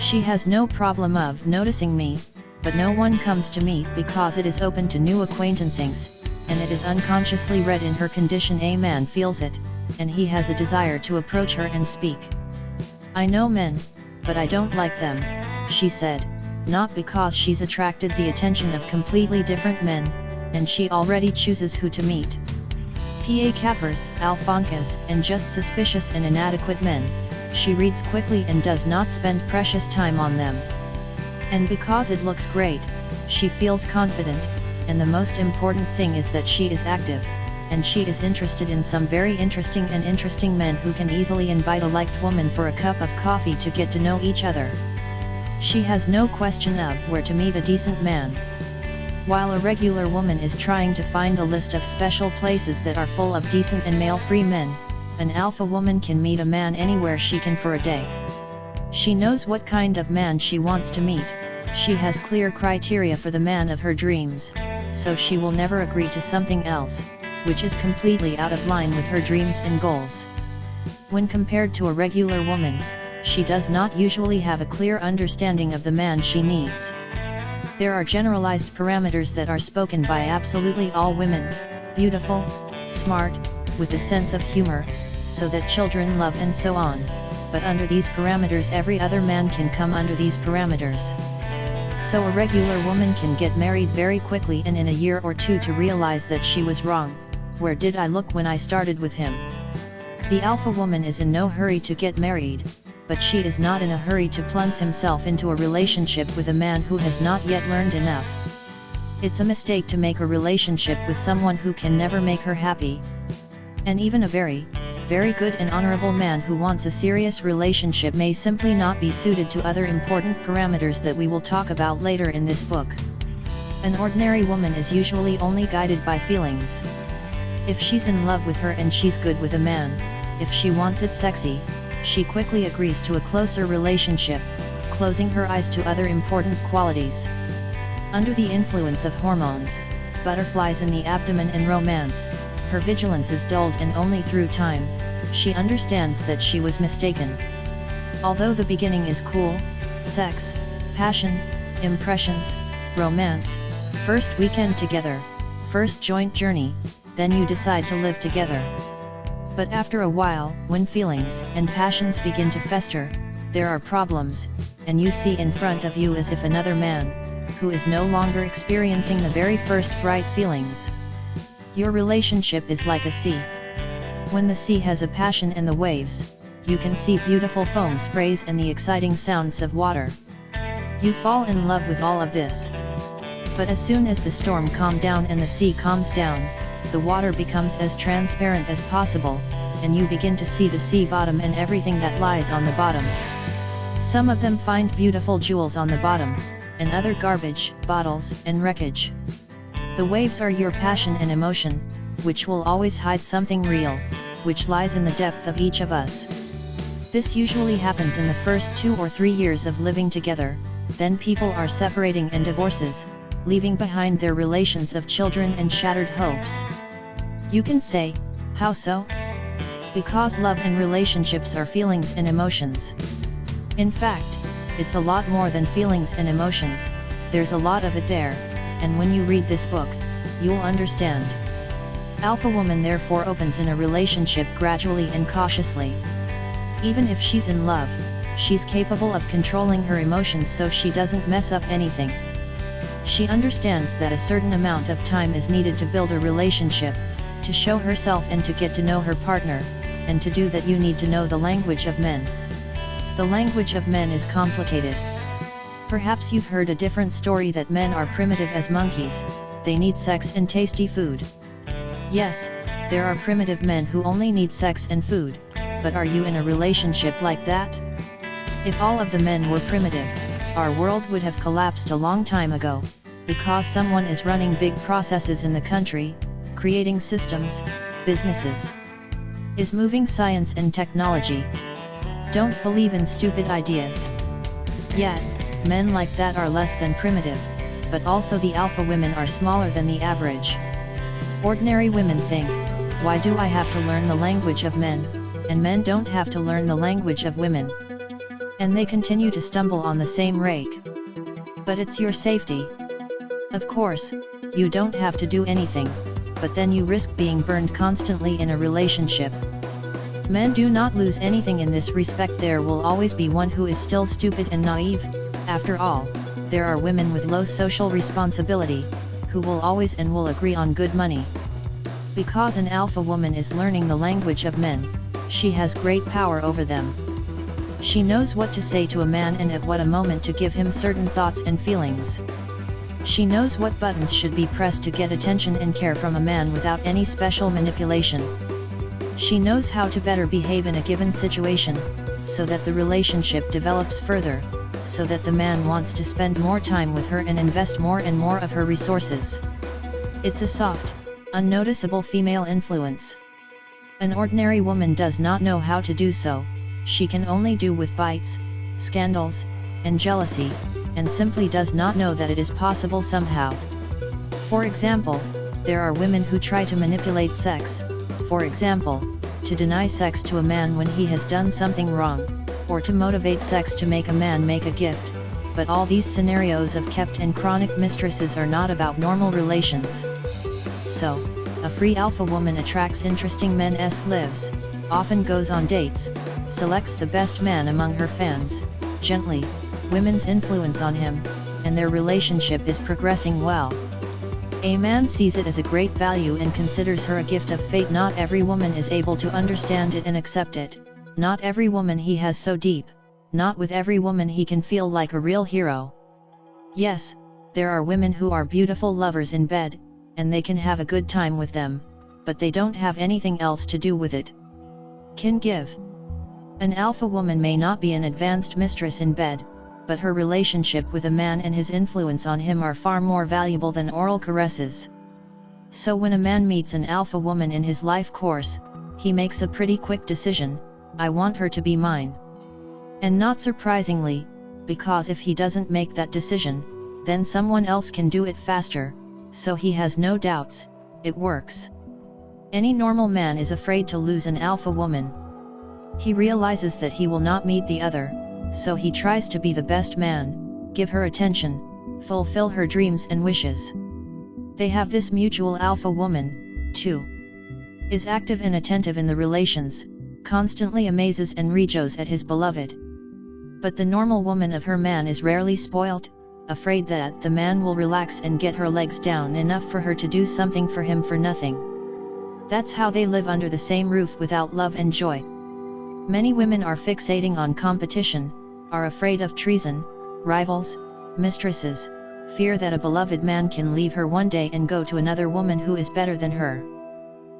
She has no problem of noticing me, but no one comes to me because it is open to new acquaintances, and it is unconsciously read in her condition. A man feels it, and he has a desire to approach her and speak. I know men, but I don't like them, she said, not because she's attracted the attention of completely different men, and she already chooses who to meet. Pa cappers, alfoncas, and just suspicious and inadequate men, she reads quickly and does not spend precious time on them. And because it looks great, she feels confident, and the most important thing is that she is active, and she is interested in some very interesting men who can easily invite a liked woman for a cup of coffee to get to know each other. She has no question of where to meet a decent man. While a regular woman is trying to find a list of special places that are full of decent and male-free men, an alpha woman can meet a man anywhere she can for a day. She knows what kind of man she wants to meet, she has clear criteria for the man of her dreams, so she will never agree to something else, which is completely out of line with her dreams and goals. When compared to a regular woman, she does not usually have a clear understanding of the man she needs. There are generalized parameters that are spoken by absolutely all women: beautiful, smart, with a sense of humor, so that children love, and so on. But under these parameters, every other man can come under these parameters. So a regular woman can get married very quickly and in a year or two to realize that she was wrong. Where did I look when I started with him? The alpha woman is in no hurry to get married, but she is not in a hurry to plunge himself into a relationship with a man who has not yet learned enough. It's a mistake to make a relationship with someone who can never make her happy. And even a very good and honorable man who wants a serious relationship may simply not be suited to other important parameters that we will talk about later in this book. An ordinary woman is usually only guided by feelings. If she's in love with her and she's good with a man, if she wants it sexy, she quickly agrees to a closer relationship, closing her eyes to other important qualities. Under the influence of hormones, butterflies in the abdomen and romance, her vigilance is dulled, and only through time, she understands that she was mistaken. Although the beginning is cool: sex, passion, impressions, romance, first weekend together, first joint journey, then you decide to live together. But after a while, when feelings and passions begin to fester, there are problems, and you see in front of you as if another man, who is no longer experiencing the very first bright feelings. Your relationship is like a sea. When the sea has a passion and the waves, you can see beautiful foam sprays and the exciting sounds of water. You fall in love with all of this. But as soon as the storm calms down and the sea calms down, the water becomes as transparent as possible, and you begin to see the sea bottom and everything that lies on the bottom. Some of them find beautiful jewels on the bottom, and other garbage, bottles, and wreckage. The waves are your passion and emotion, which will always hide something real, which lies in the depth of each of us. This usually happens in the first 2 or 3 years of living together, then people are separating and divorces, leaving behind their relations of children and shattered hopes. You can say, how so? Because love and relationships are feelings and emotions. In fact, it's a lot more than feelings and emotions, there's a lot of it there, and when you read this book, you'll understand. Alpha woman therefore opens in a relationship gradually and cautiously. Even if she's in love, she's capable of controlling her emotions so she doesn't mess up anything. She understands that a certain amount of time is needed to build a relationship, to show herself and to get to know her partner, and to do that you need to know the language of men. The language of men is complicated. Perhaps you've heard a different story that men are primitive as monkeys, they need sex and tasty food. Yes, there are primitive men who only need sex and food, but are you in a relationship like that? If all of the men were primitive, our world would have collapsed a long time ago, because someone is running big processes in the country, creating systems, businesses, is moving science and technology. Don't believe in stupid ideas. Yet, men like that are less than primitive, but also the alpha women are smaller than the average. Ordinary women think, why do I have to learn the language of men, and men don't have to learn the language of women? And they continue to stumble on the same rake. But it's your safety. Of course, you don't have to do anything, but then you risk being burned constantly in a relationship. Men do not lose anything in this respect. There will always be one who is still stupid and naive. After all, there are women with low social responsibility, who will always and will agree on good money. Because an alpha woman is learning the language of men, she has great power over them. She knows what to say to a man and at what a moment to give him certain thoughts and feelings. She knows what buttons should be pressed to get attention and care from a man without any special manipulation. She knows how to better behave in a given situation, so that the relationship develops further, so that the man wants to spend more time with her and invest more and more of her resources. It's a soft, unnoticeable female influence. An ordinary woman does not know how to do so. She can only do with bites, scandals, and jealousy, and simply does not know that it is possible somehow. For example, there are women who try to manipulate sex, for example, to deny sex to a man when he has done something wrong, or to motivate sex to make a man make a gift, but all these scenarios of kept and chronic mistresses are not about normal relations. So, a free alpha woman attracts interesting men, lives, often goes on dates, selects the best man among her fans, gently, women's influence on him, and their relationship is progressing well. A man sees it as a great value and considers her a gift of fate. Not every woman is able to understand it and accept it. Not every woman he has so deep. Not with every woman he can feel like a real hero. Yes, there are women who are beautiful lovers in bed, and they can have a good time with them, but they don't have anything else to do with it. Can give. An alpha woman may not be an advanced mistress in bed, but her relationship with a man and his influence on him are far more valuable than oral caresses. So when a man meets an alpha woman in his life course, he makes a pretty quick decision: I want her to be mine. And not surprisingly, because if he doesn't make that decision, then someone else can do it faster, so he has no doubts, it works. Any normal man is afraid to lose an alpha woman. He realizes that he will not meet the other, so he tries to be the best man, give her attention, fulfill her dreams and wishes. They have this mutual. Alpha woman, too, is active and attentive in the relations, constantly amazes and rejoices at his beloved. But the normal woman of her man is rarely spoilt, afraid that the man will relax and get her legs down enough for her to do something for him for nothing. That's how they live under the same roof without love and joy. Many women are fixating on competition, are afraid of treason, rivals, mistresses, fear that a beloved man can leave her one day and go to another woman who is better than her.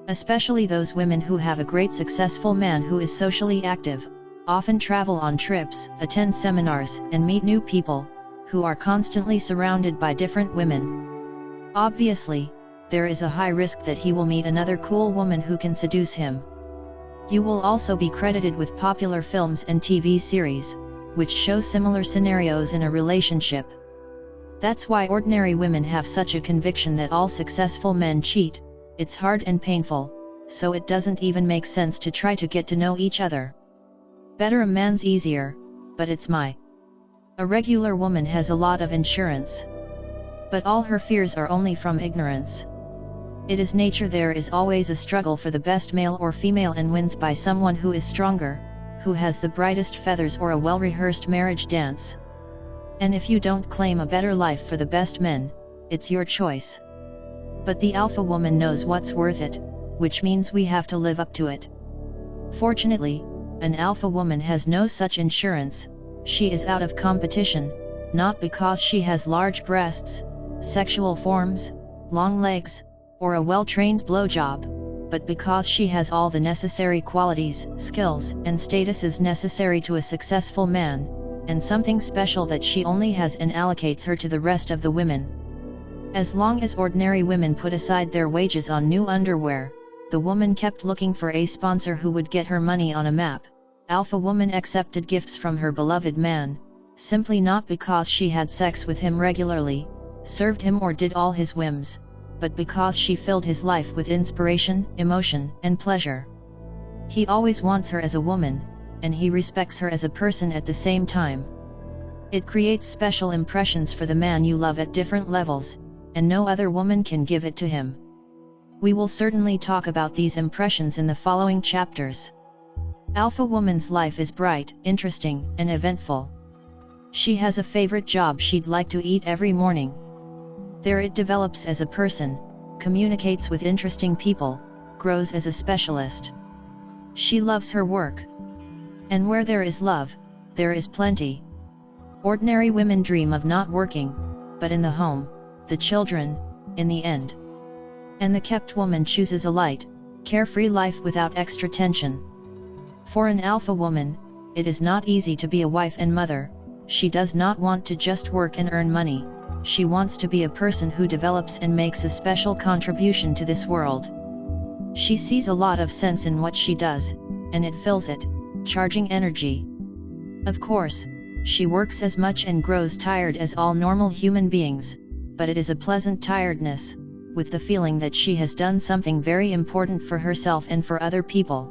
Especially those women who have a great successful man who is socially active, often travel on trips, attend seminars, and meet new people, who are constantly surrounded by different women. Obviously, there is a high risk that he will meet another cool woman who can seduce him. You will also be credited with popular films and TV series, which show similar scenarios in a relationship. That's why ordinary women have such a conviction that all successful men cheat. It's hard and painful, so it doesn't even make sense to try to get to know each other. Better a man's easier, but it's my. A regular woman has a lot of insurance. But all her fears are only from ignorance. It is nature. There is always a struggle for the best male or female and wins by someone who is stronger, who has the brightest feathers or a well-rehearsed marriage dance. And if you don't claim a better life for the best men, it's your choice. But the alpha woman knows what's worth it, which means we have to live up to it. Fortunately, an alpha woman has no such insurance. She is out of competition, not because she has large breasts, sexual forms, long legs, or a well-trained blowjob, but because she has all the necessary qualities, skills, and statuses necessary to a successful man, and something special that she only has and allocates her to the rest of the women. As long as ordinary women put aside their wages on new underwear, the woman kept looking for a sponsor who would get her money on a map. Alpha woman accepted gifts from her beloved man, simply not because she had sex with him regularly, served him or did all his whims, but because she filled his life with inspiration, emotion, and pleasure. He always wants her as a woman, and he respects her as a person at the same time. It creates special impressions for the man you love at different levels, and no other woman can give it to him. We will certainly talk about these impressions in the following chapters. Alpha woman's life is bright, interesting, and eventful. She has a favorite job she'd like to eat every morning. There it develops as a person, communicates with interesting people, grows as a specialist. She loves her work. And where there is love, there is plenty. Ordinary women dream of not working, but in the home, the children, in the end. And the kept woman chooses a light, carefree life without extra tension. For an alpha woman, it is not easy to be a wife and mother. She does not want to just work and earn money. She wants to be a person who develops and makes a special contribution to this world. She sees a lot of sense in what she does, and it fills it, charging energy. Of course, she works as much and grows tired as all normal human beings, but it is a pleasant tiredness, with the feeling that she has done something very important for herself and for other people.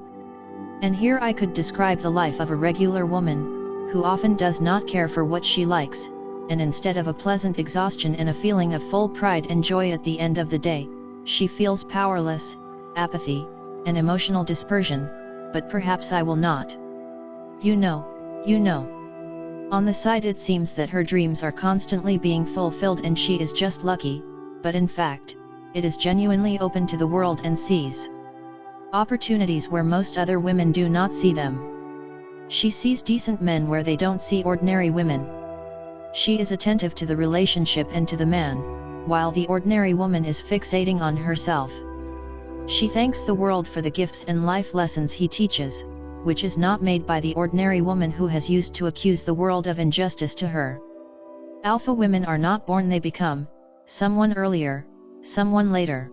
And here I could describe the life of a regular woman, who often does not care for what she likes, and instead of a pleasant exhaustion and a feeling of full pride and joy at the end of the day, she feels powerless, apathy, and emotional dispersion, but perhaps I will not. You know. On the side it seems that her dreams are constantly being fulfilled and she is just lucky, but in fact, it is genuinely open to the world and sees opportunities where most other women do not see them. She sees decent men where they don't see ordinary women. She is attentive to the relationship and to the man, while the ordinary woman is fixating on herself. She thanks the world for the gifts and life lessons he teaches, which is not made by the ordinary woman who has used to accuse the world of injustice to her. Alpha women are not born, they become someone earlier, someone later.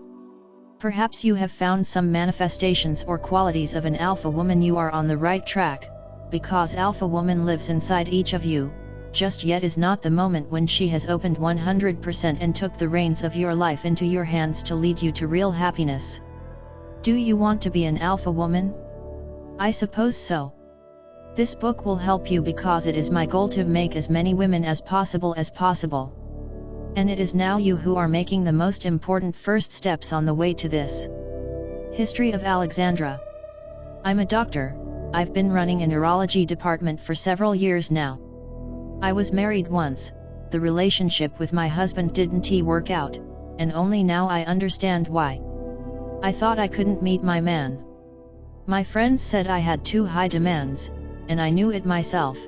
Perhaps you have found some manifestations or qualities of an alpha woman. You are on the right track, because alpha woman lives inside each of you, just yet is not the moment when she has opened 100% and took the reins of your life into your hands to lead you to real happiness. Do you want to be an alpha woman? I suppose so. This book will help you because it is my goal to make as many women as possible. And it is now you who are making the most important first steps on the way to this. History of Alexandra. I'm a doctor. I've been running a neurology department for several years now. I was married once. The relationship with my husband didn't work out, and only now I understand why. I thought I couldn't meet my man. My friends said I had too high demands, and I knew it myself.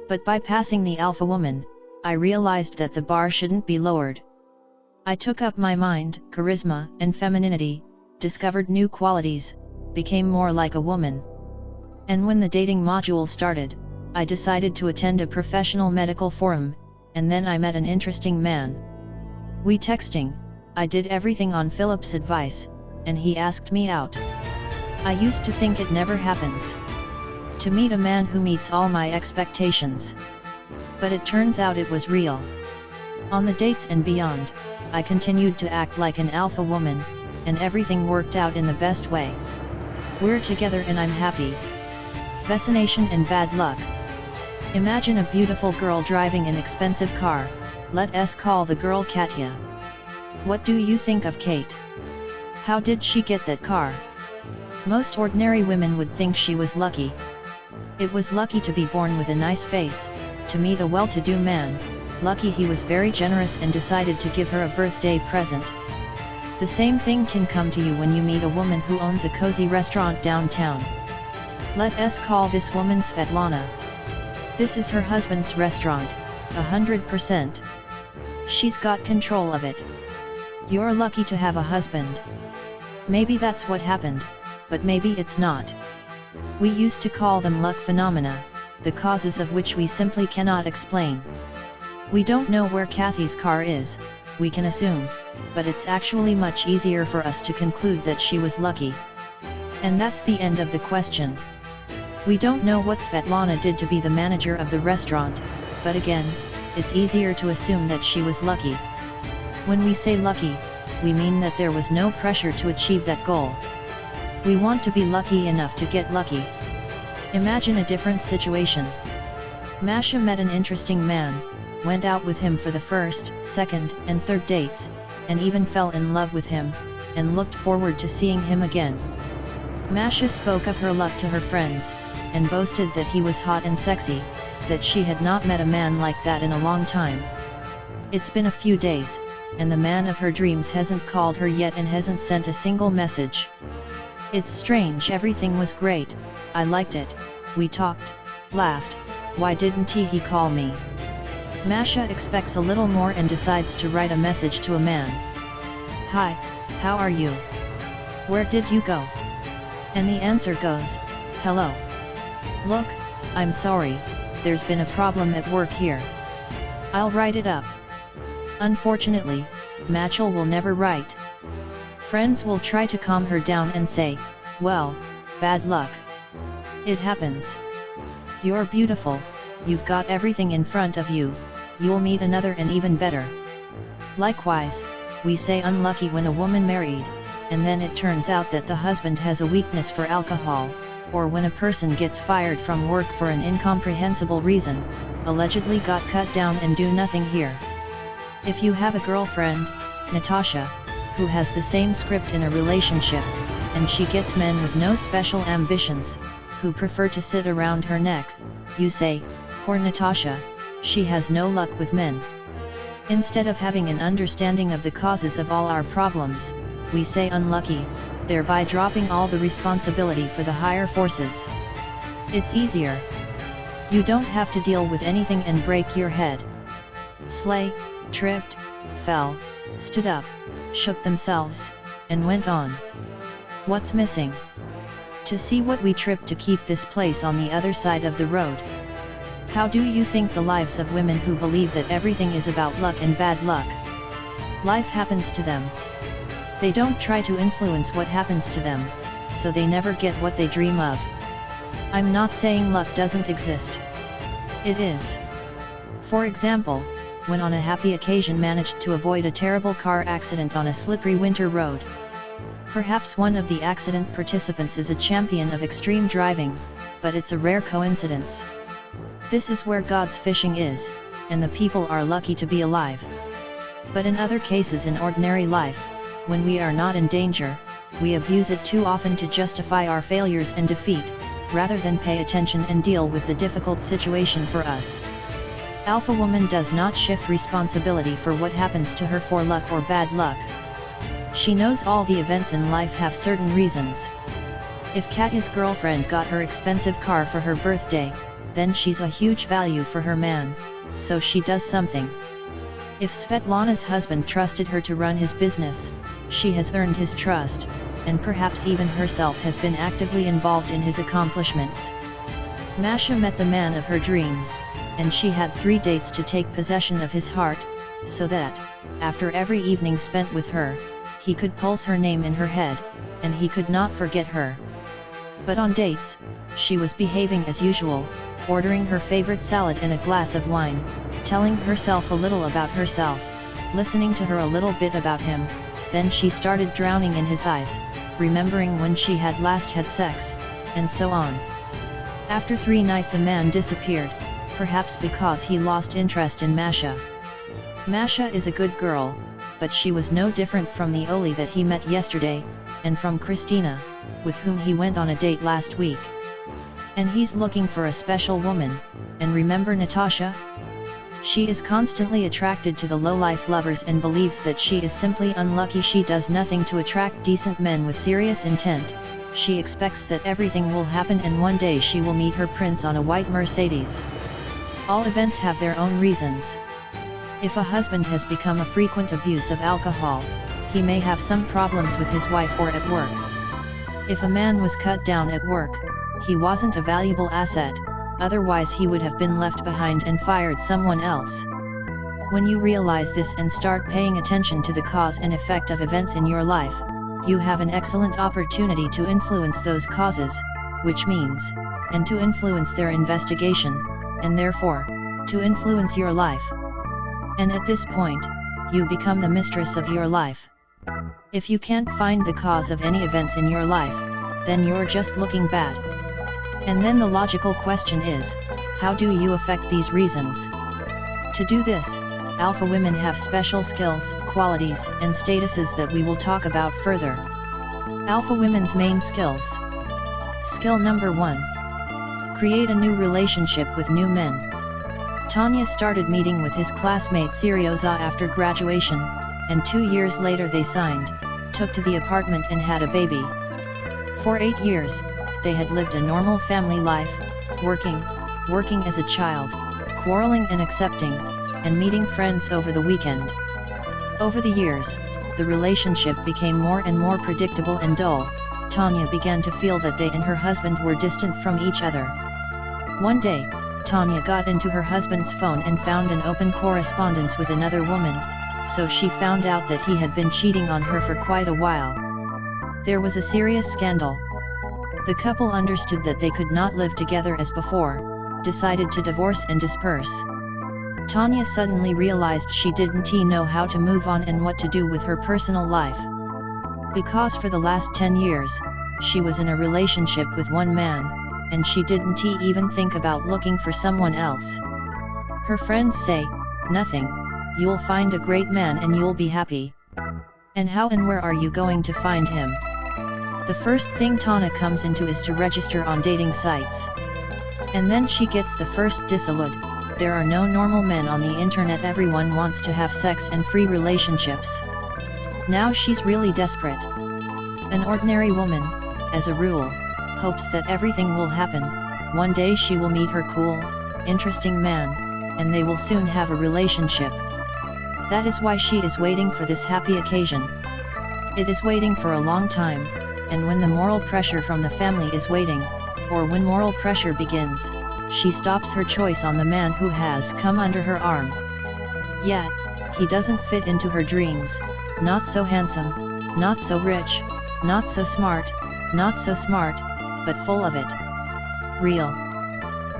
But by passing the alpha woman, I realized that the bar shouldn't be lowered. I took up my mind, charisma, and femininity, discovered new qualities, became more like a woman. And when the dating module started, I decided to attend a professional medical forum, and then I met an interesting man. We texting, I did everything on Philip's advice, and he asked me out. I used to think it never happens to meet a man who meets all my expectations. But it turns out it was real. On the dates and beyond, I continued to act like an alpha woman, and everything worked out in the best way. We're together and I'm happy. Fascination and bad luck. Imagine a beautiful girl driving an expensive car. Let us call the girl Katya. What do you think of Kate? How did she get that car? Most ordinary women would think she was lucky. It was lucky to be born with a nice face, to meet a well-to-do man, lucky he was very generous and decided to give her a birthday present. The same thing can come to you when you meet a woman who owns a cozy restaurant downtown. Let us call this woman Svetlana. This is her husband's restaurant, 100%. She's got control of it. You're lucky to have a husband. Maybe that's what happened, but maybe it's not. We used to call them luck phenomena, the causes of which we simply cannot explain. We don't know where Kathy's car is, we can assume, but it's actually much easier for us to conclude that she was lucky. And that's the end of the question. We don't know what Svetlana did to be the manager of the restaurant, but again, it's easier to assume that she was lucky. When we say lucky, we mean that there was no pressure to achieve that goal. We want to be lucky enough to get lucky. Imagine a different situation. Masha met an interesting man, went out with him for the first, second, and third dates, and even fell in love with him, and looked forward to seeing him again. Masha spoke of her luck to her friends, and boasted that he was hot and sexy, that she had not met a man like that in a long time. It's been a few days, and the man of her dreams hasn't called her yet and hasn't sent a single message. It's strange. Everything was great, I liked it, we talked, laughed, why didn't he call me? Masha expects a little more and decides to write a message to a man. Hi, how are you? Where did you go? And the answer goes, hello. Look, I'm sorry, there's been a problem at work here. I'll write it up. Unfortunately, Machel will never write. Friends will try to calm her down and say, well, bad luck. It happens. You're beautiful, you've got everything in front of you, you'll meet another and even better. Likewise, we say unlucky when a woman married, and then it turns out that the husband has a weakness for alcohol, or when a person gets fired from work for an incomprehensible reason, allegedly got cut down and do nothing here. If you have a girlfriend, Natasha, who has the same script in a relationship, and she gets men with no special ambitions, who prefer to sit around her neck, you say, poor Natasha, she has no luck with men. Instead of having an understanding of the causes of all our problems, we say unlucky, thereby dropping all the responsibility for the higher forces. It's easier. You don't have to deal with anything and break your head. Slay, tripped, fell, stood up, shook themselves, and went on. What's missing? To see what we tripped to keep this place on the other side of the road. How do you think the lives of women who believe that everything is about luck and bad luck? Life happens to them. They don't try to influence what happens to them, so they never get what they dream of. I'm not saying luck doesn't exist. It is. For example, when on a happy occasion managed to avoid a terrible car accident on a slippery winter road. Perhaps one of the accident participants is a champion of extreme driving, but it's a rare coincidence. This is where God's fishing is, and the people are lucky to be alive. But in other cases in ordinary life, when we are not in danger, we abuse it too often to justify our failures and defeat, rather than pay attention and deal with the difficult situation for us. Alpha woman does not shift responsibility for what happens to her for luck or bad luck. She knows all the events in life have certain reasons. If Katya's girlfriend got her expensive car for her birthday, then she's a huge value for her man, so she does something. If Svetlana's husband trusted her to run his business, she has earned his trust, and perhaps even herself has been actively involved in his accomplishments. Masha met the man of her dreams, and she had 3 dates to take possession of his heart, so that, after every evening spent with her, he could pulse her name in her head, and he could not forget her. But on dates, she was behaving as usual, ordering her favorite salad and a glass of wine, telling herself a little about herself, listening to her a little bit about him, then she started drowning in his eyes, remembering when she had last had sex, and so on. After 3 nights a man disappeared, perhaps because he lost interest in Masha. Masha is a good girl, but she was no different from the Oli that he met yesterday, and from Christina, with whom he went on a date last week. And he's looking for a special woman, and remember Natasha? She is constantly attracted to the low-life lovers and believes that she is simply unlucky. She does nothing to attract decent men with serious intent. She expects that everything will happen and one day she will meet her prince on a white Mercedes. All events have their own reasons. If a husband has become a frequent abuse of alcohol, he may have some problems with his wife or at work. If a man was cut down at work, he wasn't a valuable asset, otherwise he would have been left behind and fired someone else. When you realize this and start paying attention to the cause and effect of events in your life, you have an excellent opportunity to influence those causes, which means, and to influence their investigation, and therefore, to influence your life. And at this point, you become the mistress of your life. If you can't find the cause of any events in your life, then you're just looking bad. And then the logical question is, how do you affect these reasons? To do this, alpha women have special skills, qualities, and statuses that we will talk about further. Alpha women's main skills. Skill number 1. Create a new relationship with new men. Tanya started meeting with his classmate Serioza after graduation, and 2 years later they signed, took to the apartment and had a baby. For 8 years, they had lived a normal family life, working as a child, quarreling and accepting, and meeting friends over the weekend. Over the years, the relationship became more and more predictable and dull. Tanya began to feel that they and her husband were distant from each other. One day, Tanya got into her husband's phone and found an open correspondence with another woman, so she found out that he had been cheating on her for quite a while. There was a serious scandal. The couple understood that they could not live together as before, decided to divorce and disperse. Tanya suddenly realized she didn't know how to move on and what to do with her personal life. Because for the last 10 years, she was in a relationship with one man, and she didn't even think about looking for someone else. Her friends say, "Nothing, you'll find a great man and you'll be happy." And how and where are you going to find him? The first thing Tana comes into is to register on dating sites. And then she gets the first disillude. There are no normal men on the internet, everyone wants to have sex and free relationships. Now she's really desperate. An ordinary woman, as a rule, hopes that everything will happen. One day she will meet her cool, interesting man, and they will soon have a relationship. That is why she is waiting for this happy occasion. It is waiting for a long time, and when the moral pressure from the family is waiting, or when moral pressure begins, she stops her choice on the man who has come under her arm. Yet, he doesn't fit into her dreams, not so handsome, not so rich, not so smart, but full of it. Real.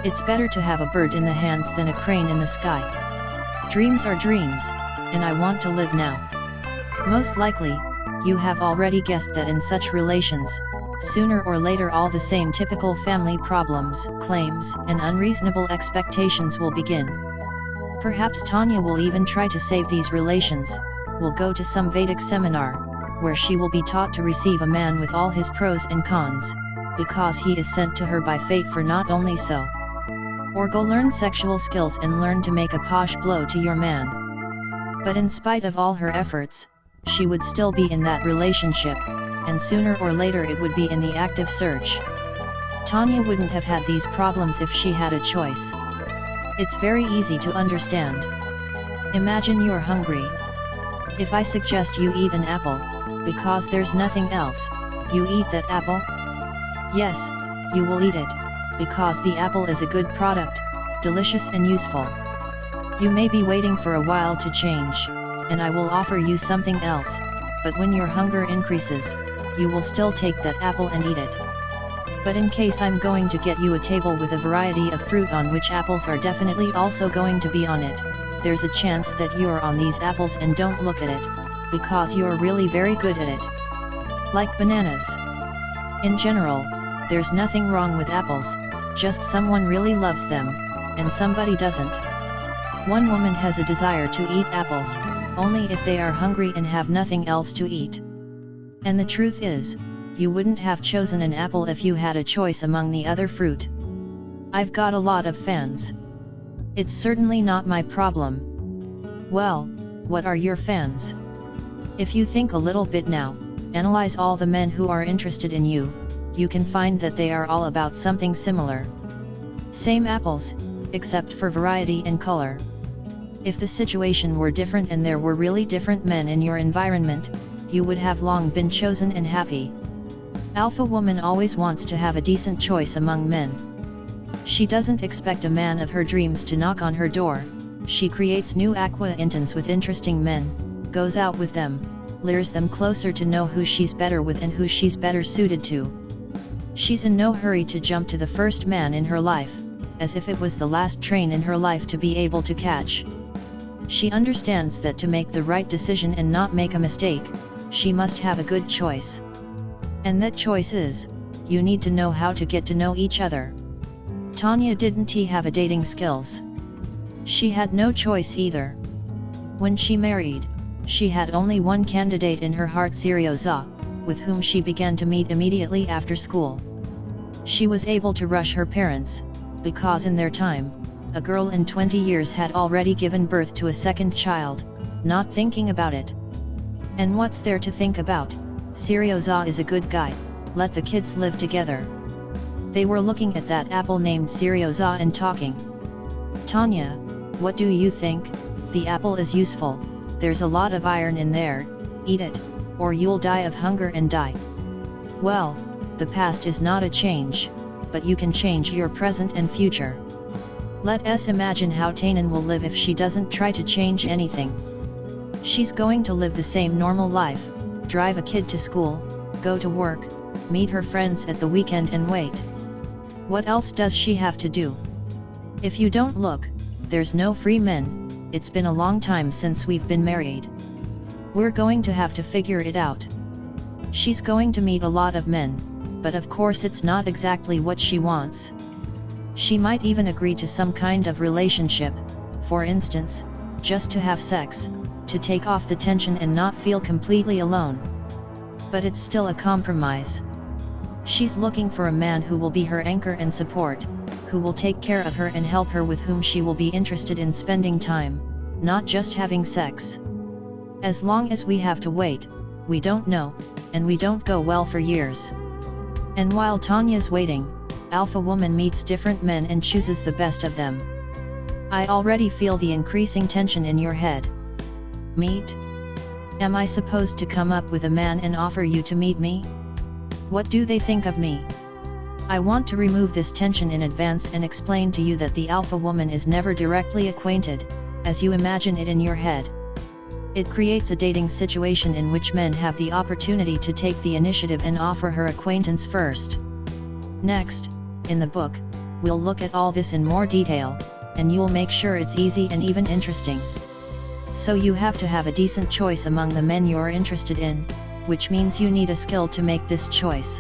It's better to have a bird in the hands than a crane in the sky. Dreams are dreams, and I want to live now. Most likely, you have already guessed that in such relations, sooner or later all the same typical family problems, claims, and unreasonable expectations will begin. Perhaps Tanya will even try to save these relations, will go to some Vedic seminar, where she will be taught to receive a man with all his pros and cons, because he is sent to her by fate for not only so. Or go learn sexual skills and learn to make a posh blow to your man. But in spite of all her efforts, she would still be in that relationship, and sooner or later it would be in the active search. Tanya wouldn't have had these problems if she had a choice. It's very easy to understand. Imagine you're hungry. If I suggest you eat an apple, because there's nothing else, you eat that apple? Yes, you will eat it, because the apple is a good product, delicious and useful. You may be waiting for a while to change, and I will offer you something else, but when your hunger increases, you will still take that apple and eat it. But in case I'm going to get you a table with a variety of fruit on which apples are definitely also going to be on it, there's a chance that you're on these apples and don't look at it, because you're really very good at it. Like bananas. In general, there's nothing wrong with apples, just someone really loves them, and somebody doesn't. One woman has a desire to eat apples, only if they are hungry and have nothing else to eat. And the truth is, you wouldn't have chosen an apple if you had a choice among the other fruit. I've got a lot of fans. It's certainly not my problem. Well, what are your fans? If you think a little bit now, analyze all the men who are interested in you, you can find that they are all about something similar. Same apples, except for variety and color. If the situation were different and there were really different men in your environment, you would have long been chosen and happy. Alpha woman always wants to have a decent choice among men. She doesn't expect a man of her dreams to knock on her door, she creates new acquaintances with interesting men, goes out with them, lures them closer to know who she's better with and who she's better suited to. She's in no hurry to jump to the first man in her life, as if it was the last train in her life to be able to catch. She understands that to make the right decision and not make a mistake, she must have a good choice. And that choice is, you need to know how to get to know each other. Tanya didn't have a dating skills. She had no choice either. When she married, she had only one candidate in her heart, Serioza, with whom she began to meet immediately after school. She was able to rush her parents, because in their time, a girl in 20 years had already given birth to a second child, not thinking about it. And what's there to think about? Serioza is a good guy, let the kids live together. They were looking at that apple named Serioza and talking. Tanya, what do you think? The apple is useful, there's a lot of iron in there, eat it, or you'll die of hunger and die. Well, the past is not a change, but you can change your present and future. Let us imagine how Tanan will live if she doesn't try to change anything. She's going to live the same normal life, drive a kid to school, go to work, meet her friends at the weekend and wait. What else does she have to do? If you don't look, there's no free men. It's been a long time since we've been married. We're going to have to figure it out. She's going to meet a lot of men, but of course it's not exactly what she wants. She might even agree to some kind of relationship, for instance, just to have sex, to take off the tension and not feel completely alone. But it's still a compromise. She's looking for a man who will be her anchor and support, who will take care of her and help her, with whom she will be interested in spending time, not just having sex. As long as we have to wait, we don't know, and we don't go well for years. And while Tanya's waiting, Alpha Woman meets different men and chooses the best of them. I already feel the increasing tension in your head. Meet? Am I supposed to come up with a man and offer you to meet me? What do they think of me? I want to remove this tension in advance and explain to you that the Alpha Woman is never directly acquainted, as you imagine it in your head. It creates a dating situation in which men have the opportunity to take the initiative and offer her acquaintance first. Next, in the book, we'll look at all this in more detail, and you'll make sure it's easy and even interesting. So you have to have a decent choice among the men you're interested in, which means you need a skill to make this choice.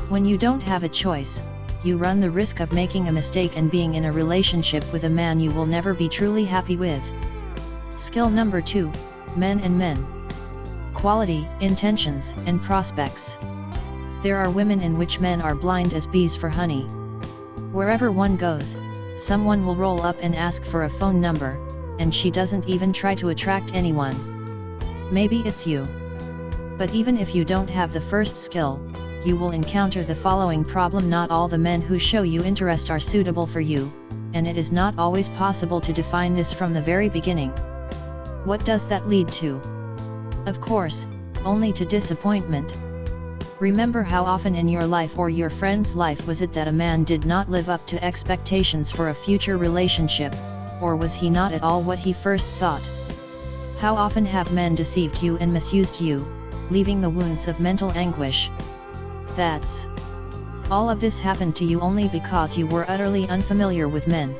When you don't have a choice, you run the risk of making a mistake and being in a relationship with a man you will never be truly happy with. Skill number 2, men and men. Quality, intentions, and prospects. There are women in which men are blind as bees for honey. Wherever one goes, someone will roll up and ask for a phone number, and she doesn't even try to attract anyone. Maybe it's you. But even if you don't have the first skill, you will encounter the following problem: not all the men who show you interest are suitable for you, and it is not always possible to define this from the very beginning. What does that lead to? Of course, only to disappointment. Remember how often in your life or your friend's life was it that a man did not live up to expectations for a future relationship, or was he not at all what he first thought? How often have men deceived you and misused you, leaving the wounds of mental anguish? All of this happened to you only because you were utterly unfamiliar with men.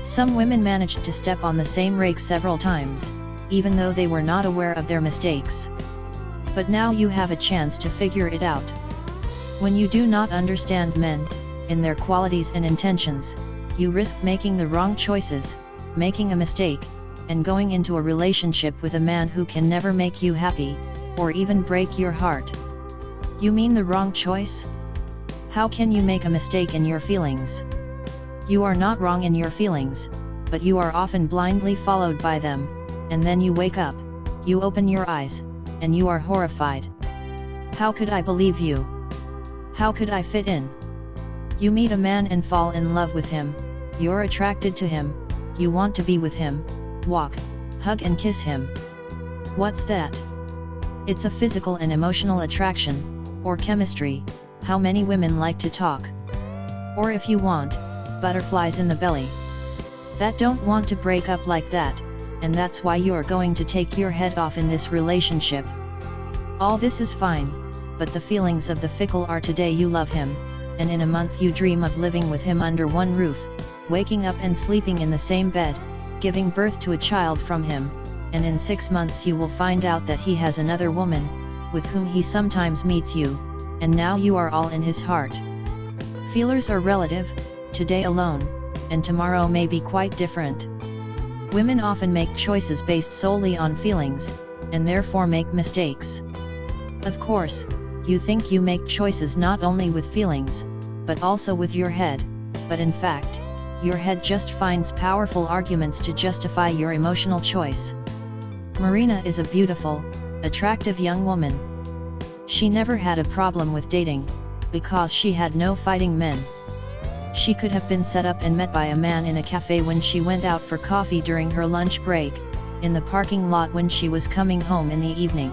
Some women managed to step on the same rake several times, even though they were not aware of their mistakes. But now you have a chance to figure it out. When you do not understand men, in their qualities and intentions, you risk making the wrong choices, making a mistake, and going into a relationship with a man who can never make you happy, or even break your heart. You mean the wrong choice? How can you make a mistake in your feelings? You are not wrong in your feelings, but you are often blindly followed by them, and then you wake up, you open your eyes, and you are horrified. How could I believe you? How could I fit in? You meet a man and fall in love with him, you're attracted to him, you want to be with him, walk, hug and kiss him. What's that? It's a physical and emotional attraction, or chemistry, how many women like to talk. Or if you want, butterflies in the belly. that don't want to break up like that, and that's why you're going to take your head off in this relationship. All this is fine, but the feelings of the fickle are today you love him, and in a month you dream of living with him under one roof, waking up and sleeping in the same bed, giving birth to a child from him, and in 6 months you will find out that he has another woman, with whom he sometimes meets you, and now you are all in his heart. Feelers are relative, today alone, and tomorrow may be quite different. Women often make choices based solely on feelings, and therefore make mistakes. Of course, you think you make choices not only with feelings, but also with your head, but in fact, your head just finds powerful arguments to justify your emotional choice. Marina is a beautiful, attractive young woman. She never had a problem with dating, because she had no fighting men. She could have been set up and met by a man in a cafe when she went out for coffee during her lunch break, in the parking lot when she was coming home in the evening.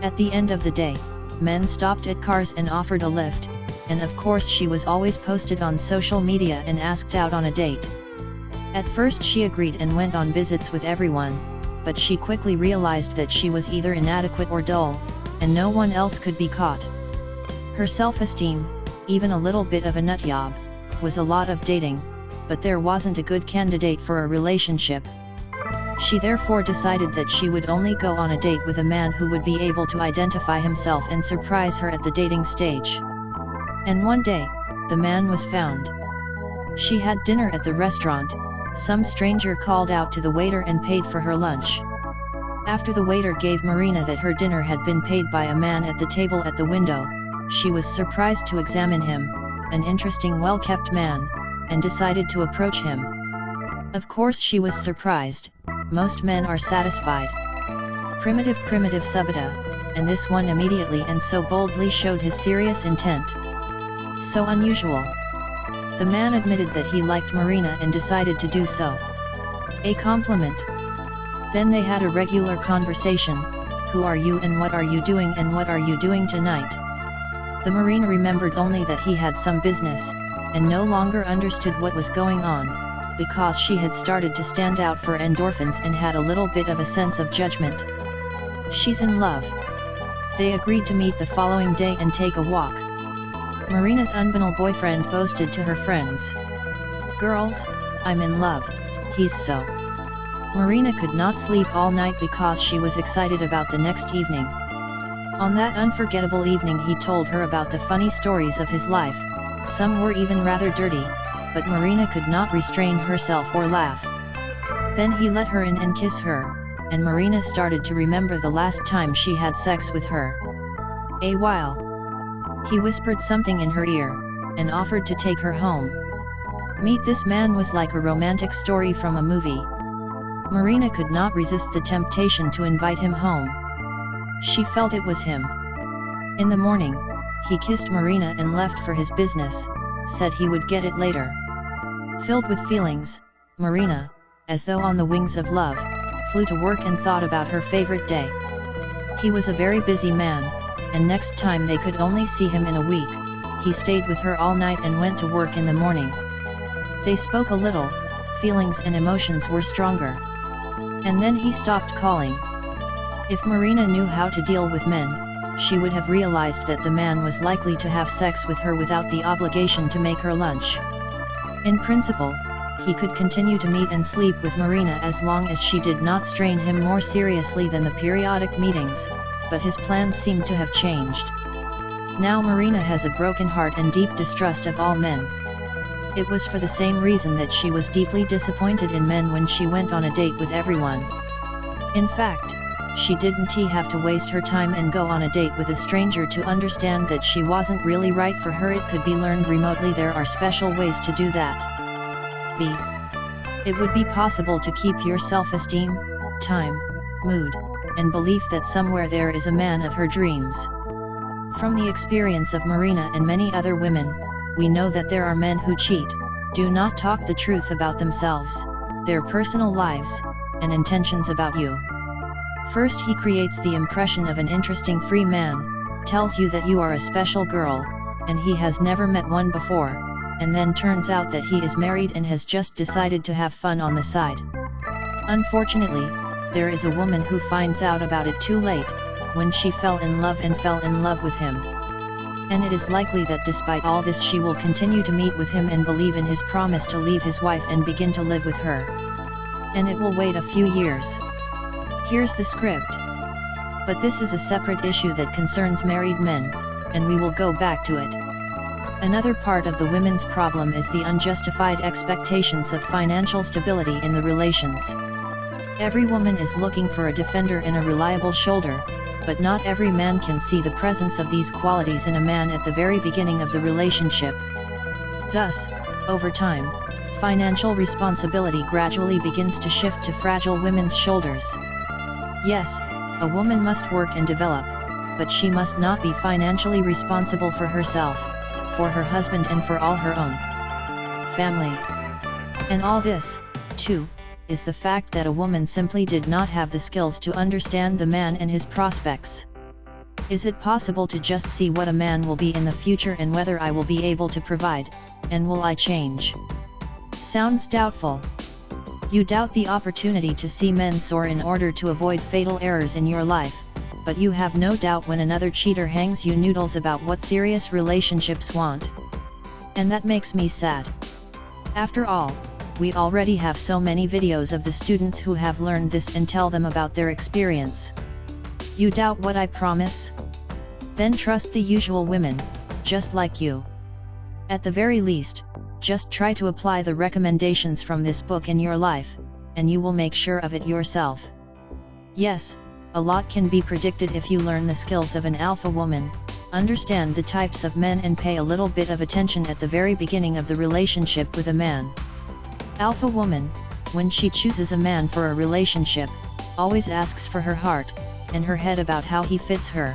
At the end of the day, men stopped at cars and offered a lift, and of course she was always posted on social media and asked out on a date. At first she agreed and went on visits with everyone, but she quickly realized that she was either inadequate or dull, and no one else could be caught. Her self-esteem, even a little bit of a nut job, was a lot of dating, but there wasn't a good candidate for a relationship. She therefore decided that she would only go on a date with a man who would be able to identify himself and surprise her at the dating stage. And one day, the man was found. She had dinner at the restaurant. Some stranger called out to the waiter and paid for her lunch. After the waiter gave Marina that her dinner had been paid by a man at the table at the window, she was surprised to examine him, an interesting well-kept man, and decided to approach him. Of course she was surprised. Most men are satisfied. Primitive subita, and this one immediately and so boldly showed his serious intent. So unusual. The man admitted that he liked Marina and decided to do so. A compliment. Then they had a regular conversation. Who are you and what are you doing and what are you doing tonight? The Marine remembered only that he had some business, and no longer understood what was going on, because she had started to stand out for endorphins and had a little bit of a sense of judgment. She's in love. They agreed to meet the following day and take a walk. Marina's unbeknown boyfriend boasted to her friends. "Girls, I'm in love, he's so." Marina could not sleep all night because she was excited about the next evening. On that unforgettable evening he told her about the funny stories of his life. Some were even rather dirty, but Marina could not restrain herself or laugh. Then he let her in and kiss her, and Marina started to remember the last time she had sex with her. A while. He whispered something in her ear, and offered to take her home. Meet this man was like a romantic story from a movie. Marina could not resist the temptation to invite him home. She felt it was him. In the morning, he kissed Marina and left for his business, said he would get it later. Filled with feelings, Marina, as though on the wings of love, flew to work and thought about her favorite day. He was a very busy man, and next time they could only see him in a week. He stayed with her all night and went to work in the morning. They spoke a little, feelings and emotions were stronger. And then he stopped calling. If Marina knew how to deal with men, she would have realized that the man was likely to have sex with her without the obligation to make her lunch. In principle, he could continue to meet and sleep with Marina as long as she did not strain him more seriously than the periodic meetings, but his plans seemed to have changed. Now Marina has a broken heart and deep distrust of all men. It was for the same reason that she was deeply disappointed in men when she went on a date with everyone. In fact, she didn't have to waste her time and go on a date with a stranger to understand that she wasn't really right for her. It could be learned remotely. There are special ways to do that. B. It would be possible to keep your self-esteem, time, mood, and belief that somewhere there is a man of her dreams. From the experience of Marina and many other women, we know that there are men who cheat, do not talk the truth about themselves, their personal lives, and intentions about you. First he creates the impression of an interesting free man, tells you that you are a special girl, and he has never met one before, and then turns out that he is married and has just decided to have fun on the side. Unfortunately, there is a woman who finds out about it too late, when she fell in love with him. And it is likely that despite all this she will continue to meet with him and believe in his promise to leave his wife and begin to live with her. And it will wait a few years. Here's the script. But this is a separate issue that concerns married men, and we will go back to it. Another part of the women's problem is the unjustified expectations of financial stability in the relations. Every woman is looking for a defender and a reliable shoulder, but not every man can see the presence of these qualities in a man at the very beginning of the relationship. Thus, over time, financial responsibility gradually begins to shift to fragile women's shoulders. Yes, a woman must work and develop, but she must not be financially responsible for herself, for her husband and for all her own family. And all this, too, is the fact that a woman simply did not have the skills to understand the man and his prospects. Is it possible to just see what a man will be in the future and whether I will be able to provide, and will I change? Sounds doubtful. You doubt the opportunity to see men soar in order to avoid fatal errors in your life, but you have no doubt when another cheater hangs you noodles about what serious relationships want. And that makes me sad. After all, we already have so many videos of the students who have learned this and tell them about their experience. You doubt what I promise? Then trust the usual women, just like you. At the very least, just try to apply the recommendations from this book in your life, and you will make sure of it yourself. Yes, a lot can be predicted if you learn the skills of an alpha woman, understand the types of men and pay a little bit of attention at the very beginning of the relationship with a man. Alpha woman, when she chooses a man for a relationship, always asks for her heart and her head about how he fits her.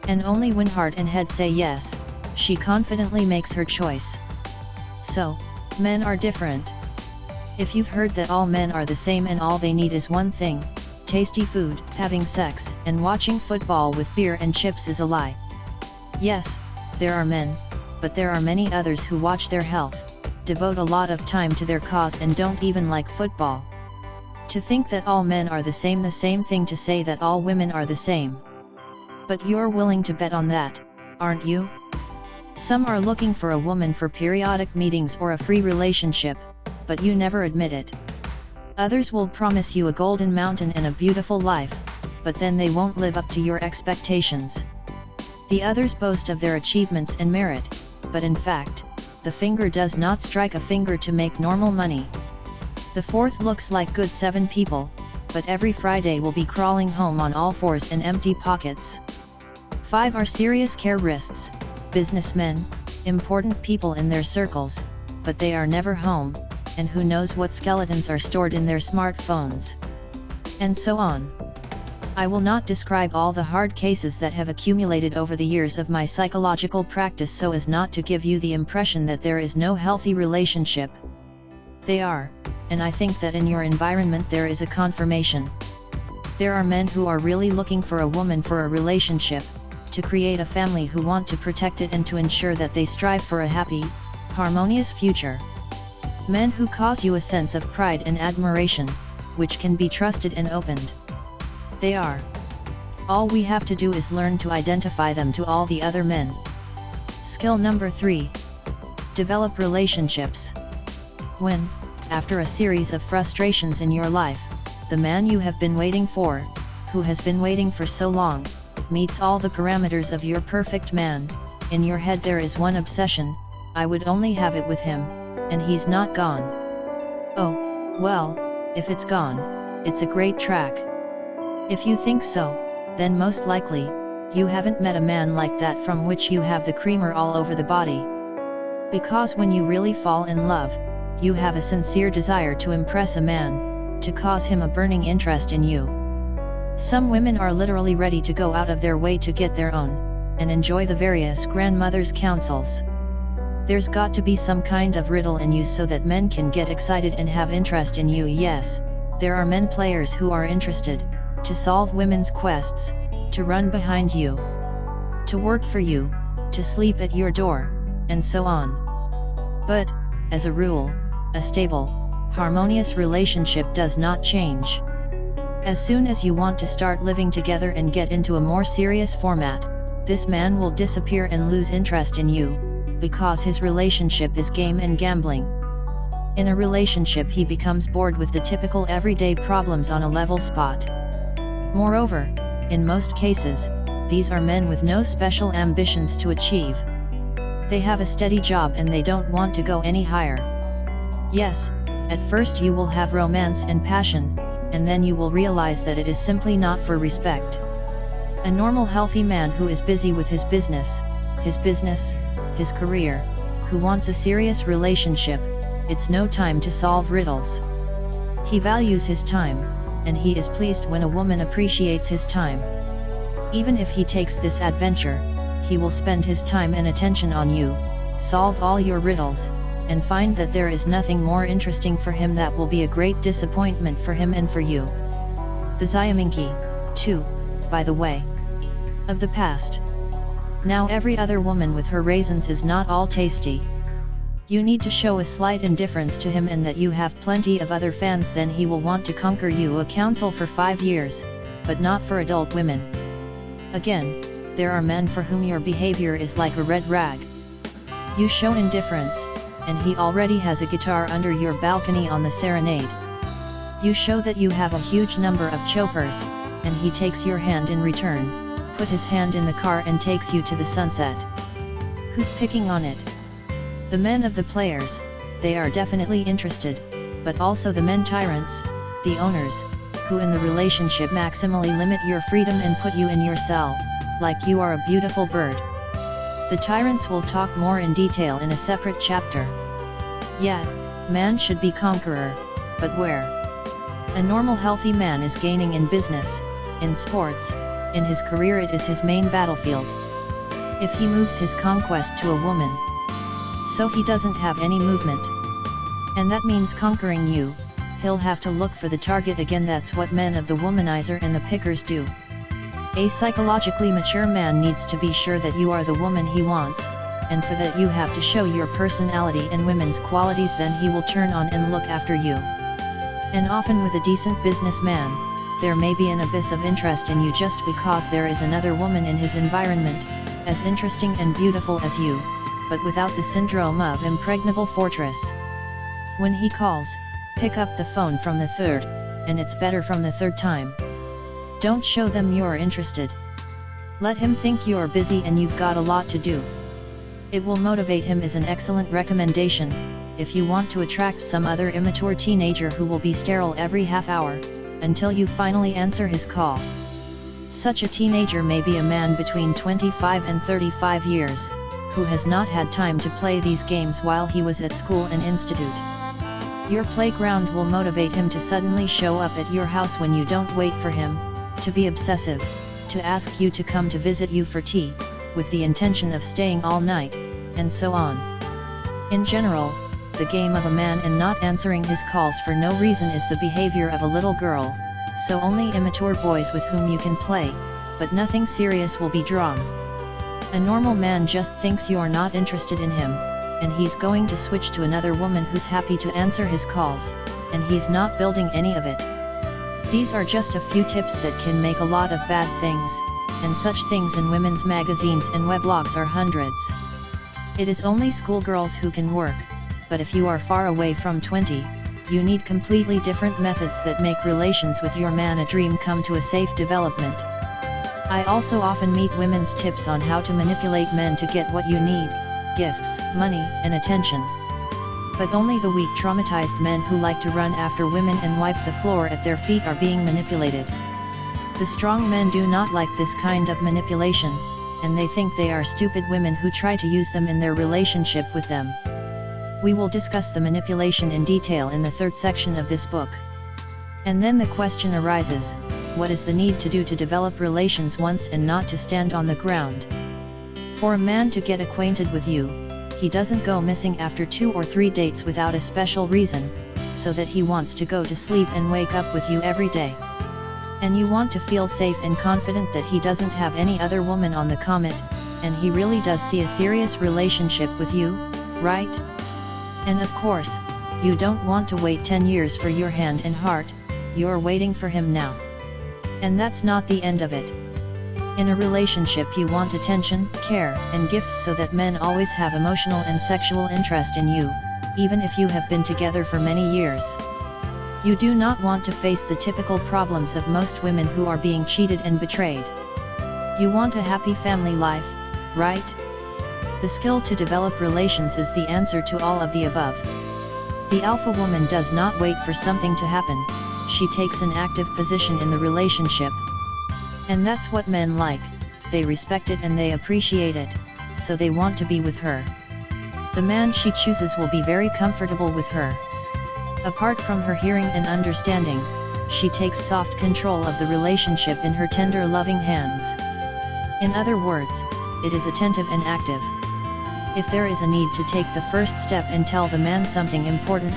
And only when heart and head say yes, she confidently makes her choice. So, men are different. If you've heard that all men are the same and all they need is one thing, tasty food, having sex, and watching football with beer and chips is a lie. Yes, there are men, but there are many others who watch their health, devote a lot of time to their cause and don't even like football. To think that all men are the same thing to say that all women are the same. But you're willing to bet on that, aren't you? Some are looking for a woman for periodic meetings or a free relationship, but you never admit it. Others will promise you a golden mountain and a beautiful life, but then they won't live up to your expectations. The others boast of their achievements and merit, but in fact, the finger does not strike a finger to make normal money. The fourth looks like good 7 people, but every Friday will be crawling home on all fours and empty pockets. 5 are serious careerists, businessmen, important people in their circles, but they are never home, and who knows what skeletons are stored in their smartphones. And so on. I will not describe all the hard cases that have accumulated over the years of my psychological practice so as not to give you the impression that there is no healthy relationship. They are, and I think that in your environment there is a confirmation. There are men who are really looking for a woman for a relationship, to create a family, who want to protect it and to ensure that they strive for a happy, harmonious future. Men who cause you a sense of pride and admiration, which can be trusted and opened. They are. All we have to do is learn to identify them to all the other men. Skill number 3. Develop relationships. When, after a series of frustrations in your life, the man you have been waiting for, who has been waiting for so long, meets all the parameters of your perfect man, in your head there is one obsession: I would only have it with him, and he's not gone. Oh, well, if it's gone, it's a great track. If you think so, then most likely, you haven't met a man like that from which you have the creamer all over the body. Because when you really fall in love, you have a sincere desire to impress a man, to cause him a burning interest in you. Some women are literally ready to go out of their way to get their own, and enjoy the various grandmothers' counsels. There's got to be some kind of riddle in you so that men can get excited and have interest in you. Yes, there are men players who are interested, to solve women's quests, to run behind you, to work for you, to sleep at your door, and so on. But, as a rule, a stable, harmonious relationship does not change. As soon as you want to start living together and get into a more serious format, this man will disappear and lose interest in you, because his relationship is game and gambling. In a relationship he becomes bored with the typical everyday problems on a level spot. Moreover, in most cases, these are men with no special ambitions to achieve. They have a steady job and they don't want to go any higher. Yes, at first you will have romance and passion, and then you will realize that it is simply not for respect. A normal healthy man who is busy with his business, his career, who wants a serious relationship, it's no time to solve riddles. He values his time, and he is pleased when a woman appreciates his time. Even if he takes this adventure, he will spend his time and attention on you, solve all your riddles, and find that there is nothing more interesting for him that will be a great disappointment for him and for you. The Xiamingi, too, by the way, of the past. Now every other woman with her raisins is not all tasty. You need to show a slight indifference to him and that you have plenty of other fans, then he will want to conquer you. A counsel for 5 years, but not for adult women. Again, there are men for whom your behavior is like a red rag. You show indifference, and he already has a guitar under your balcony on the serenade. You show that you have a huge number of chopers, and he takes your hand in return, put his hand in the car and takes you to the sunset. Who's picking on it? The men of the players, they are definitely interested, but also the men tyrants, the owners, who in the relationship maximally limit your freedom and put you in your cell, like you are a beautiful bird. The tyrants will talk more in detail in a separate chapter. Yeah, man should be conqueror, but where? A normal healthy man is gaining in business, in sports, in his career it is his main battlefield. If he moves his conquest to a woman, so he doesn't have any movement. And that means conquering you, he'll have to look for the target again. That's what men of the womanizer and the pickers do. A psychologically mature man needs to be sure that you are the woman he wants, and for that you have to show your personality and women's qualities, then he will turn on and look after you. And often with a decent businessman, there may be an abyss of interest in you just because there is another woman in his environment, as interesting and beautiful as you, but without the syndrome of impregnable fortress. When he calls, pick up the phone from the third, and it's better from the third time. Don't show them you're interested. Let him think you're busy and you've got a lot to do. It will motivate him as an excellent recommendation, if you want to attract some other immature teenager who will be sterile every half hour, until you finally answer his call. Such a teenager may be a man between 25 and 35 years, who has not had time to play these games while he was at school and institute. Your playground will motivate him to suddenly show up at your house when you don't wait for him, to be obsessive, to ask you to come to visit you for tea, with the intention of staying all night, and so on. In general, the game of a man and not answering his calls for no reason is the behavior of a little girl, so only immature boys with whom you can play, but nothing serious will be drawn. A normal man just thinks you're not interested in him, and he's going to switch to another woman who's happy to answer his calls, and he's not building any of it. These are just a few tips that can make a lot of bad things, and such things in women's magazines and weblogs are hundreds. It is only schoolgirls who can work, but if you are far away from 20, you need completely different methods that make relations with your man a dream come to a safe development. I also often meet women's tips on how to manipulate men to get what you need, gifts, money, and attention. But only the weak traumatized men who like to run after women and wipe the floor at their feet are being manipulated. The strong men do not like this kind of manipulation, and they think they are stupid women who try to use them in their relationship with them. We will discuss the manipulation in detail in the third section of this book. And then the question arises, what is the need to do to develop relations once and not to stand on the ground? For a man to get acquainted with you, he doesn't go missing after 2 or 3 dates without a special reason, so that he wants to go to sleep and wake up with you every day. And you want to feel safe and confident that he doesn't have any other woman on the comet, and he really does see a serious relationship with you, right? And of course, you don't want to wait 10 years for your hand and heart, you're waiting for him now. And that's not the end of it. In a relationship you want attention, care, and gifts so that men always have emotional and sexual interest in you, even if you have been together for many years. You do not want to face the typical problems of most women who are being cheated and betrayed. You want a happy family life, right? The skill to develop relations is the answer to all of the above. The alpha woman does not wait for something to happen, she takes an active position in the relationship. And that's what men like, they respect it and they appreciate it, so they want to be with her. The man she chooses will be very comfortable with her. Apart from her hearing and understanding, she takes soft control of the relationship in her tender loving hands. In other words, it is attentive and active. If there is a need to take the first step and tell the man something important,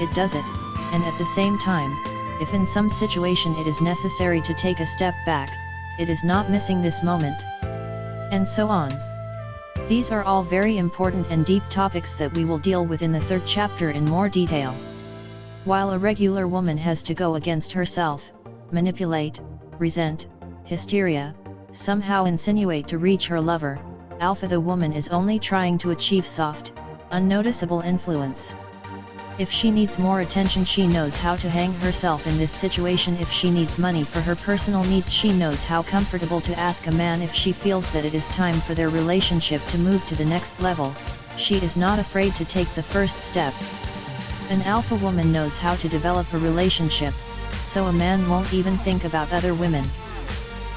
it does it, and at the same time, if in some situation it is necessary to take a step back, it is not missing this moment. And so on. These are all very important and deep topics that we will deal with in the third chapter in more detail. While a regular woman has to go against herself, manipulate, resent, hysteria, somehow insinuate to reach her lover, alpha the woman is only trying to achieve soft, unnoticeable influence. If she needs more attention she knows how to hang herself in this situation. If she needs money for her personal needs she knows how comfortable to ask a man. If she feels that it is time for their relationship to move to the next level, she is not afraid to take the first step. An alpha woman knows how to develop a relationship, so a man won't even think about other women.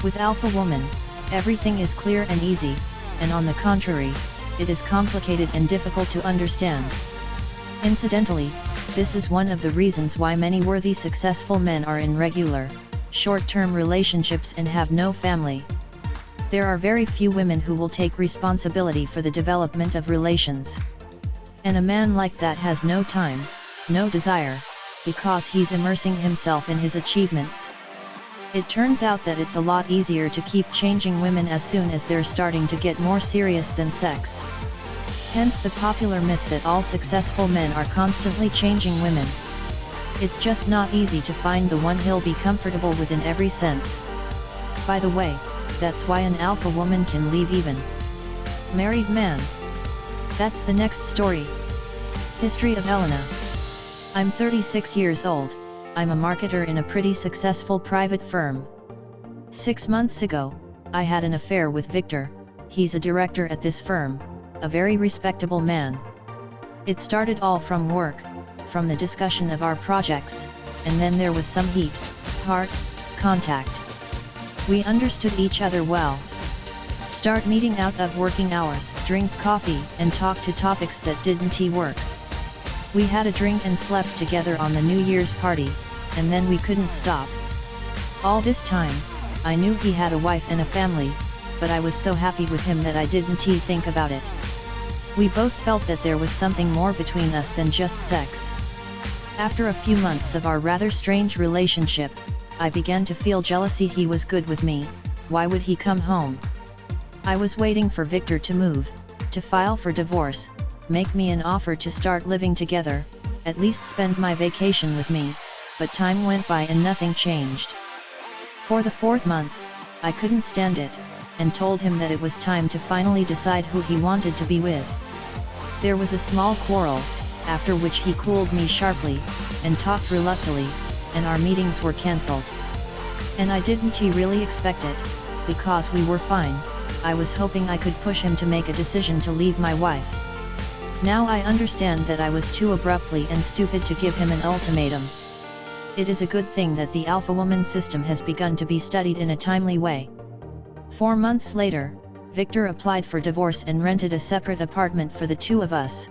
With alpha woman, everything is clear and easy, and on the contrary, it is complicated and difficult to understand. Incidentally, this is one of the reasons why many worthy successful men are in regular, short-term relationships and have no family. There are very few women who will take responsibility for the development of relations. And a man like that has no time, no desire, because he's immersing himself in his achievements. It turns out that it's a lot easier to keep changing women as soon as they're starting to get more serious than sex. Hence the popular myth that all successful men are constantly changing women. It's just not easy to find the one he'll be comfortable with in every sense. By the way, that's why an alpha woman can leave even married man. That's the next story. History of Elena. I'm 36 years old, I'm a marketer in a pretty successful private firm. 6 months ago, I had an affair with Victor, he's a director at this firm, a very respectable man. It started all from work, from the discussion of our projects, and then there was some heat, heart, contact. We understood each other well. Start meeting out of working hours, drink coffee, and talk to topics that didn't work. We had a drink and slept together on the New Year's party, and then we couldn't stop. All this time, I knew he had a wife and a family, but I was so happy with him that I didn't think about it. We both felt that there was something more between us than just sex. After a few months of our rather strange relationship, I began to feel jealousy. He was good with me, why would he come home? I was waiting for Victor to move, to file for divorce, make me an offer to start living together, at least spend my vacation with me, but time went by and nothing changed. For the 4th month, I couldn't stand it, and told him that it was time to finally decide who he wanted to be with. There was a small quarrel, after which he cooled me sharply, and talked reluctantly, and our meetings were cancelled. And I didn't really expect it, because we were fine. I was hoping I could push him to make a decision to leave my wife. Now I understand that I was too abruptly and stupid to give him an ultimatum. It is a good thing that the alpha woman system has begun to be studied in a timely way. 4 months later, Victor applied for divorce and rented a separate apartment for the two of us.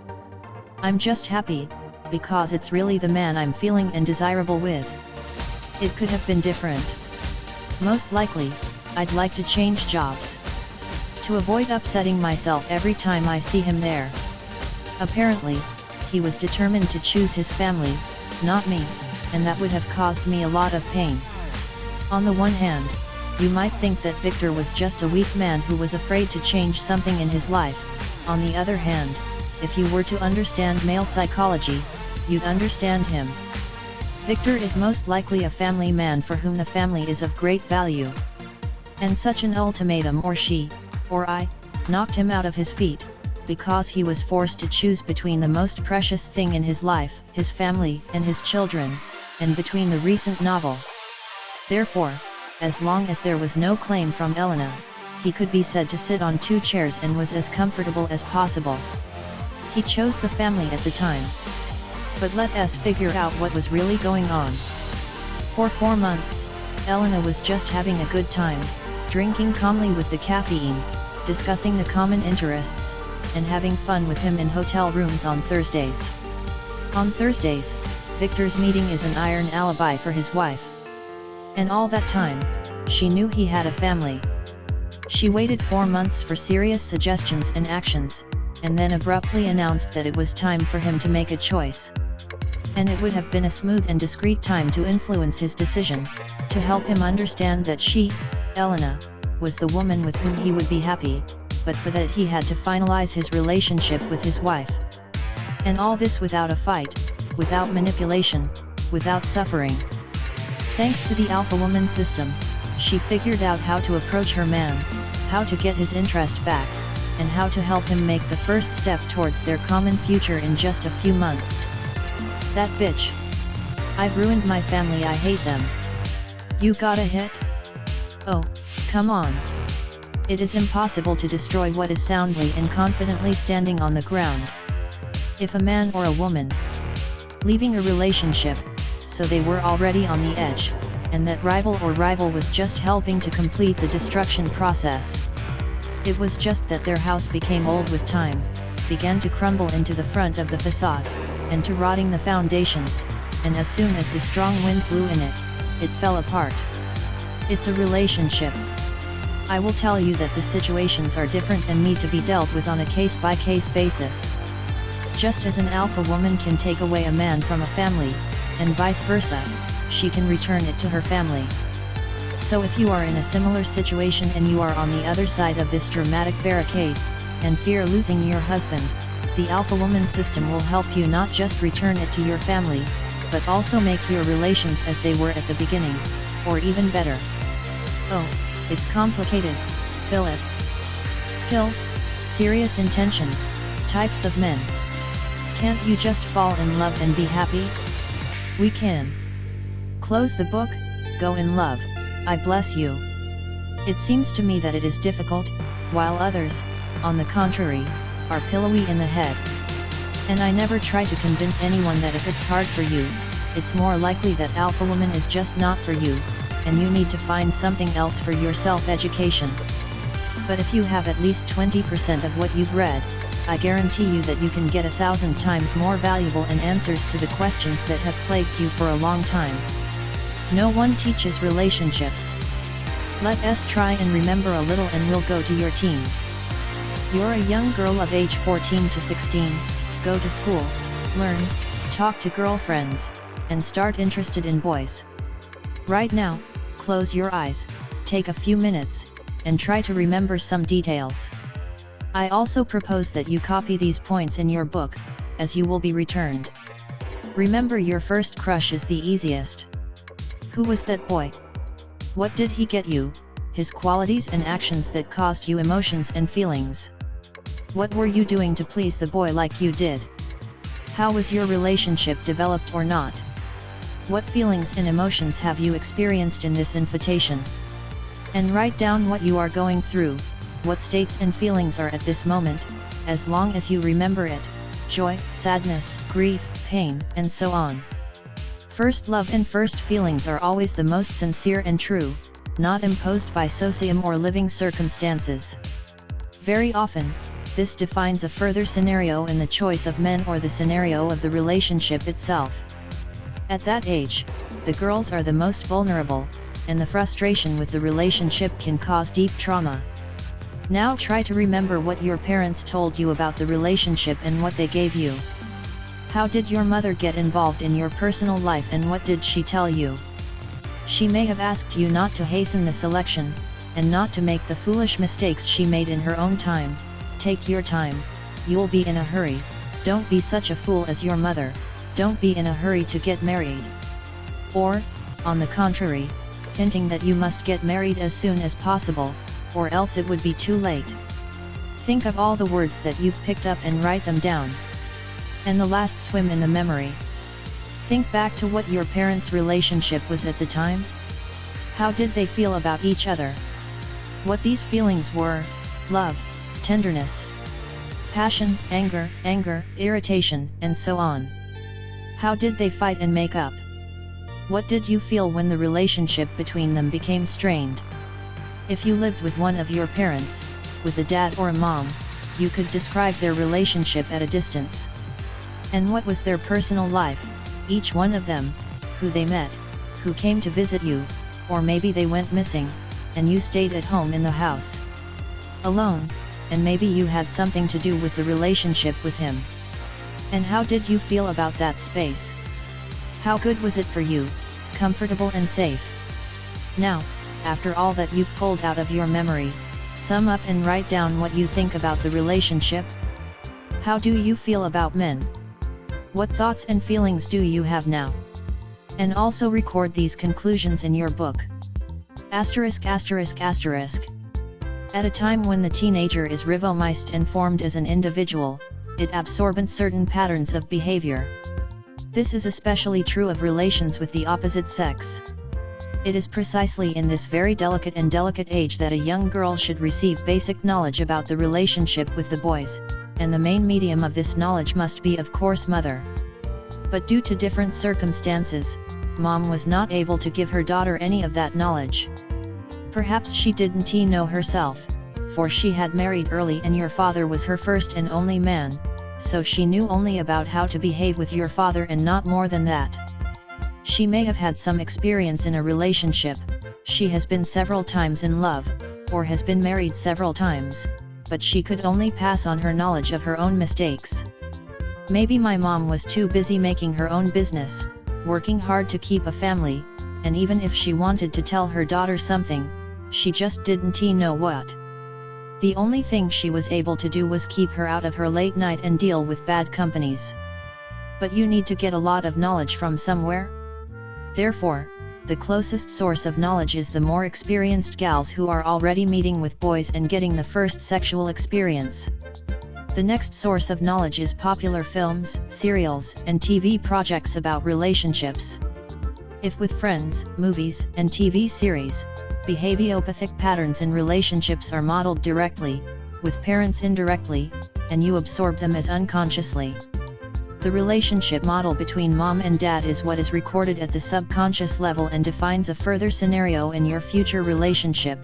I'm just happy, because it's really the man I'm feeling and desirable with. It could have been different. Most likely, I'd like to change jobs. To avoid upsetting myself every time I see him there. Apparently, he was determined to choose his family, not me, and that would have caused me a lot of pain. On the one hand, you might think that Victor was just a weak man who was afraid to change something in his life. On the other hand, if you were to understand male psychology, you'd understand him. Victor is most likely a family man for whom the family is of great value. And such an ultimatum, or she, or I, knocked him out of his feet, because he was forced to choose between the most precious thing in his life, his family and his children, and between the recent novel. Therefore, as long as there was no claim from Elena, he could be said to sit on 2 chairs and was as comfortable as possible. He chose the family at the time. But let us figure out what was really going on. For 4 months, Elena was just having a good time, drinking calmly with the caffeine, discussing the common interests, and having fun with him in hotel rooms on Thursdays. On Thursdays, Victor's meeting is an iron alibi for his wife. And all that time, she knew he had a family. She waited 4 months for serious suggestions and actions, and then abruptly announced that it was time for him to make a choice. And it would have been a smooth and discreet time to influence his decision, to help him understand that she, Elena, was the woman with whom he would be happy, but for that he had to finalize his relationship with his wife. And all this without a fight, without manipulation, without suffering. Thanks to the alpha woman system, she figured out how to approach her man, how to get his interest back, and how to help him make the first step towards their common future in just a few months. That bitch. I've ruined my family, I hate them. You got a hit? Oh, come on. It is impossible to destroy what is soundly and confidently standing on the ground. If a man or a woman leaving a relationship, so they were already on the edge, and that rival was just helping to complete the destruction process. It was just that their house became old with time, began to crumble into the front of the facade, and to rotting the foundations, and as soon as the strong wind blew in it, it fell apart. It's a relationship. I will tell you that the situations are different and need to be dealt with on a case-by-case basis. Just as an alpha woman can take away a man from a family, and vice versa, she can return it to her family. So if you are in a similar situation and you are on the other side of this dramatic barricade, and fear losing your husband, the alpha woman system will help you not just return it to your family, but also make your relations as they were at the beginning, or even better. Oh, it's complicated, Philip. Skills, serious intentions, types of men. Can't you just fall in love and be happy? We can. Close the book, go in love, I bless you. It seems to me that it is difficult, while others, on the contrary, are pillowy in the head. And I never try to convince anyone that if it's hard for you, it's more likely that alpha woman is just not for you, and you need to find something else for your self-education. But if you have at least 20% of what you've read, I guarantee you that you can get 1,000 times more valuable and answers to the questions that have plagued you for a long time. No one teaches relationships. Let us try and remember a little and we'll go to your teens. You're a young girl of age 14 to 16, go to school, learn, talk to girlfriends, and start interested in boys. Right now, close your eyes, take a few minutes, and try to remember some details. I also propose that you copy these points in your book, as you will be returned. Remember your first crush is the easiest. Who was that boy? What did he get you, his qualities and actions that caused you emotions and feelings? What were you doing to please the boy like you did? How was your relationship developed or not? What feelings and emotions have you experienced in this invitation? And write down what you are going through, what states and feelings are at this moment, as long as you remember it, joy, sadness, grief, pain, and so on. First love and first feelings are always the most sincere and true, not imposed by socium or living circumstances. Very often, this defines a further scenario in the choice of men or the scenario of the relationship itself. At that age, the girls are the most vulnerable, and the frustration with the relationship can cause deep trauma. Now try to remember what your parents told you about the relationship and what they gave you. How did your mother get involved in your personal life and what did she tell you? She may have asked you not to hasten the selection, and not to make the foolish mistakes she made in her own time. Take your time, you'll be in a hurry, don't be such a fool as your mother, don't be in a hurry to get married. Or, on the contrary, hinting that you must get married as soon as possible, or else it would be too late. Think of all the words that you've picked up and write them down. And the last, swim in the memory. Think back to what your parents' relationship was at the time. How did they feel about each other? What these feelings were: love, tenderness, passion, anger, irritation, and so on. How did they fight and make up? What did you feel when the relationship between them became strained? If you lived with one of your parents, with a dad or a mom, you could describe their relationship at a distance. And what was their personal life, each one of them, who they met, who came to visit you, or maybe they went missing, and you stayed at home in the house, alone, and maybe you had something to do with the relationship with him. And how did you feel about that space? How good was it for you, comfortable and safe? Now, after all that you've pulled out of your memory, sum up and write down what you think about the relationship. How do you feel about men? What thoughts and feelings do you have now? And also record these conclusions in your book. Asterisk asterisk asterisk. At a time when the teenager is revolutionized and formed as an individual, it absorbs certain patterns of behavior. This is especially true of relations with the opposite sex. It is precisely in this very delicate age that a young girl should receive basic knowledge about the relationship with the boys, and the main medium of this knowledge must be, of course, mother. But due to different circumstances, mom was not able to give her daughter any of that knowledge. Perhaps she didn't know herself, for she had married early and your father was her first and only man, so she knew only about how to behave with your father and not more than that. She may have had some experience in a relationship, she has been several times in love, or has been married several times, but she could only pass on her knowledge of her own mistakes. Maybe my mom was too busy making her own business, working hard to keep a family, and even if she wanted to tell her daughter something, she just didn't know what. The only thing she was able to do was keep her out of her late night and deal with bad companies. But you need to get a lot of knowledge from somewhere. Therefore, the closest source of knowledge is the more experienced gals who are already meeting with boys and getting the first sexual experience. The next source of knowledge is popular films, serials, and TV projects about relationships. If with friends, movies, and TV series, behaviopathic patterns in relationships are modeled directly, with parents indirectly, and you absorb them as unconsciously. The relationship model between mom and dad is what is recorded at the subconscious level and defines a further scenario in your future relationship.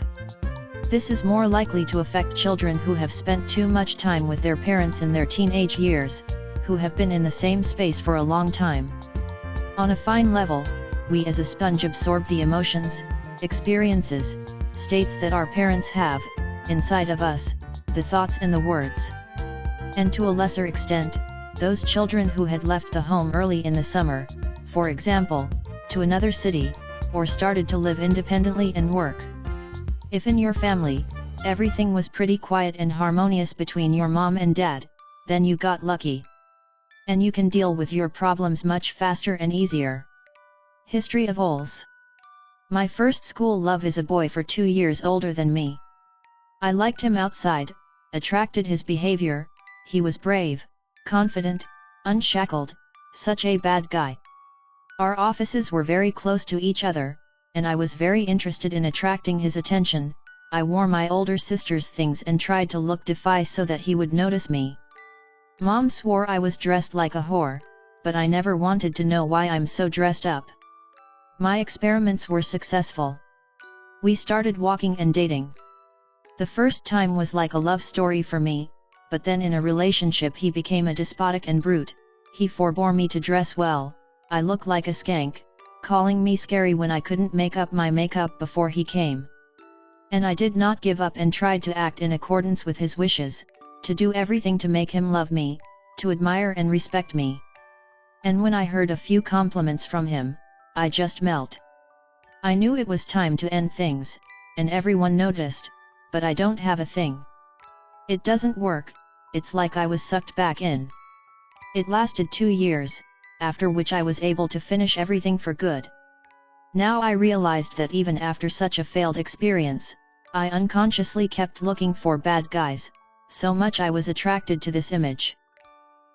This is more likely to affect children who have spent too much time with their parents in their teenage years, who have been in the same space for a long time. On a fine level, we as a sponge absorb the emotions, experiences, states that our parents have, inside of us, the thoughts and the words. And to a lesser extent, those children who had left the home early in the summer, for example, to another city, or started to live independently and work. If in your family, everything was pretty quiet and harmonious between your mom and dad, then you got lucky. And you can deal with your problems much faster and easier. History of Ols. My first school love is a boy for 2 years older than me. I liked him outside, attracted his behavior, he was brave, confident, unshackled, such a bad guy. Our offices were very close to each other, and I was very interested in attracting his attention. I wore my older sister's things and tried to look defy so that he would notice me. Mom swore I was dressed like a whore, but I never wanted to know why I'm so dressed up. My experiments were successful. We started walking and dating. The first time was like a love story for me, but then in a relationship he became a despotic and brute. He forbore me to dress well, I look like a skank, calling me scary when I couldn't make up my makeup before he came. And I did not give up and tried to act in accordance with his wishes, to do everything to make him love me, to admire and respect me. And when I heard a few compliments from him, I just melt. I knew it was time to end things, and everyone noticed, but I don't have a thing. It doesn't work, it's like I was sucked back in. It lasted 2 years, after which I was able to finish everything for good. Now I realized that even after such a failed experience, I unconsciously kept looking for bad guys, so much I was attracted to this image.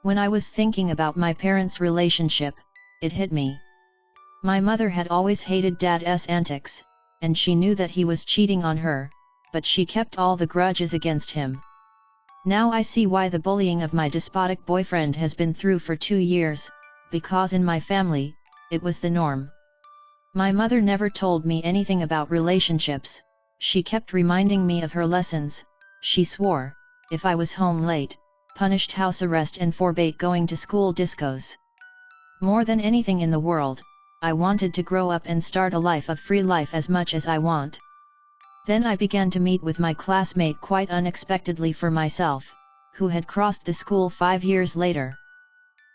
When I was thinking about my parents' relationship, it hit me. My mother had always hated Dad's antics, and she knew that he was cheating on her, but she kept all the grudges against him. Now I see why the bullying of my despotic boyfriend has been through for 2 years, because in my family, it was the norm. My mother never told me anything about relationships. She kept reminding me of her lessons. She swore, if I was home late, punished house arrest and forbade going to school discos. More than anything in the world, I wanted to grow up and start a life of free life as much as I want. Then I began to meet with my classmate quite unexpectedly for myself, who had crossed the school 5 years later.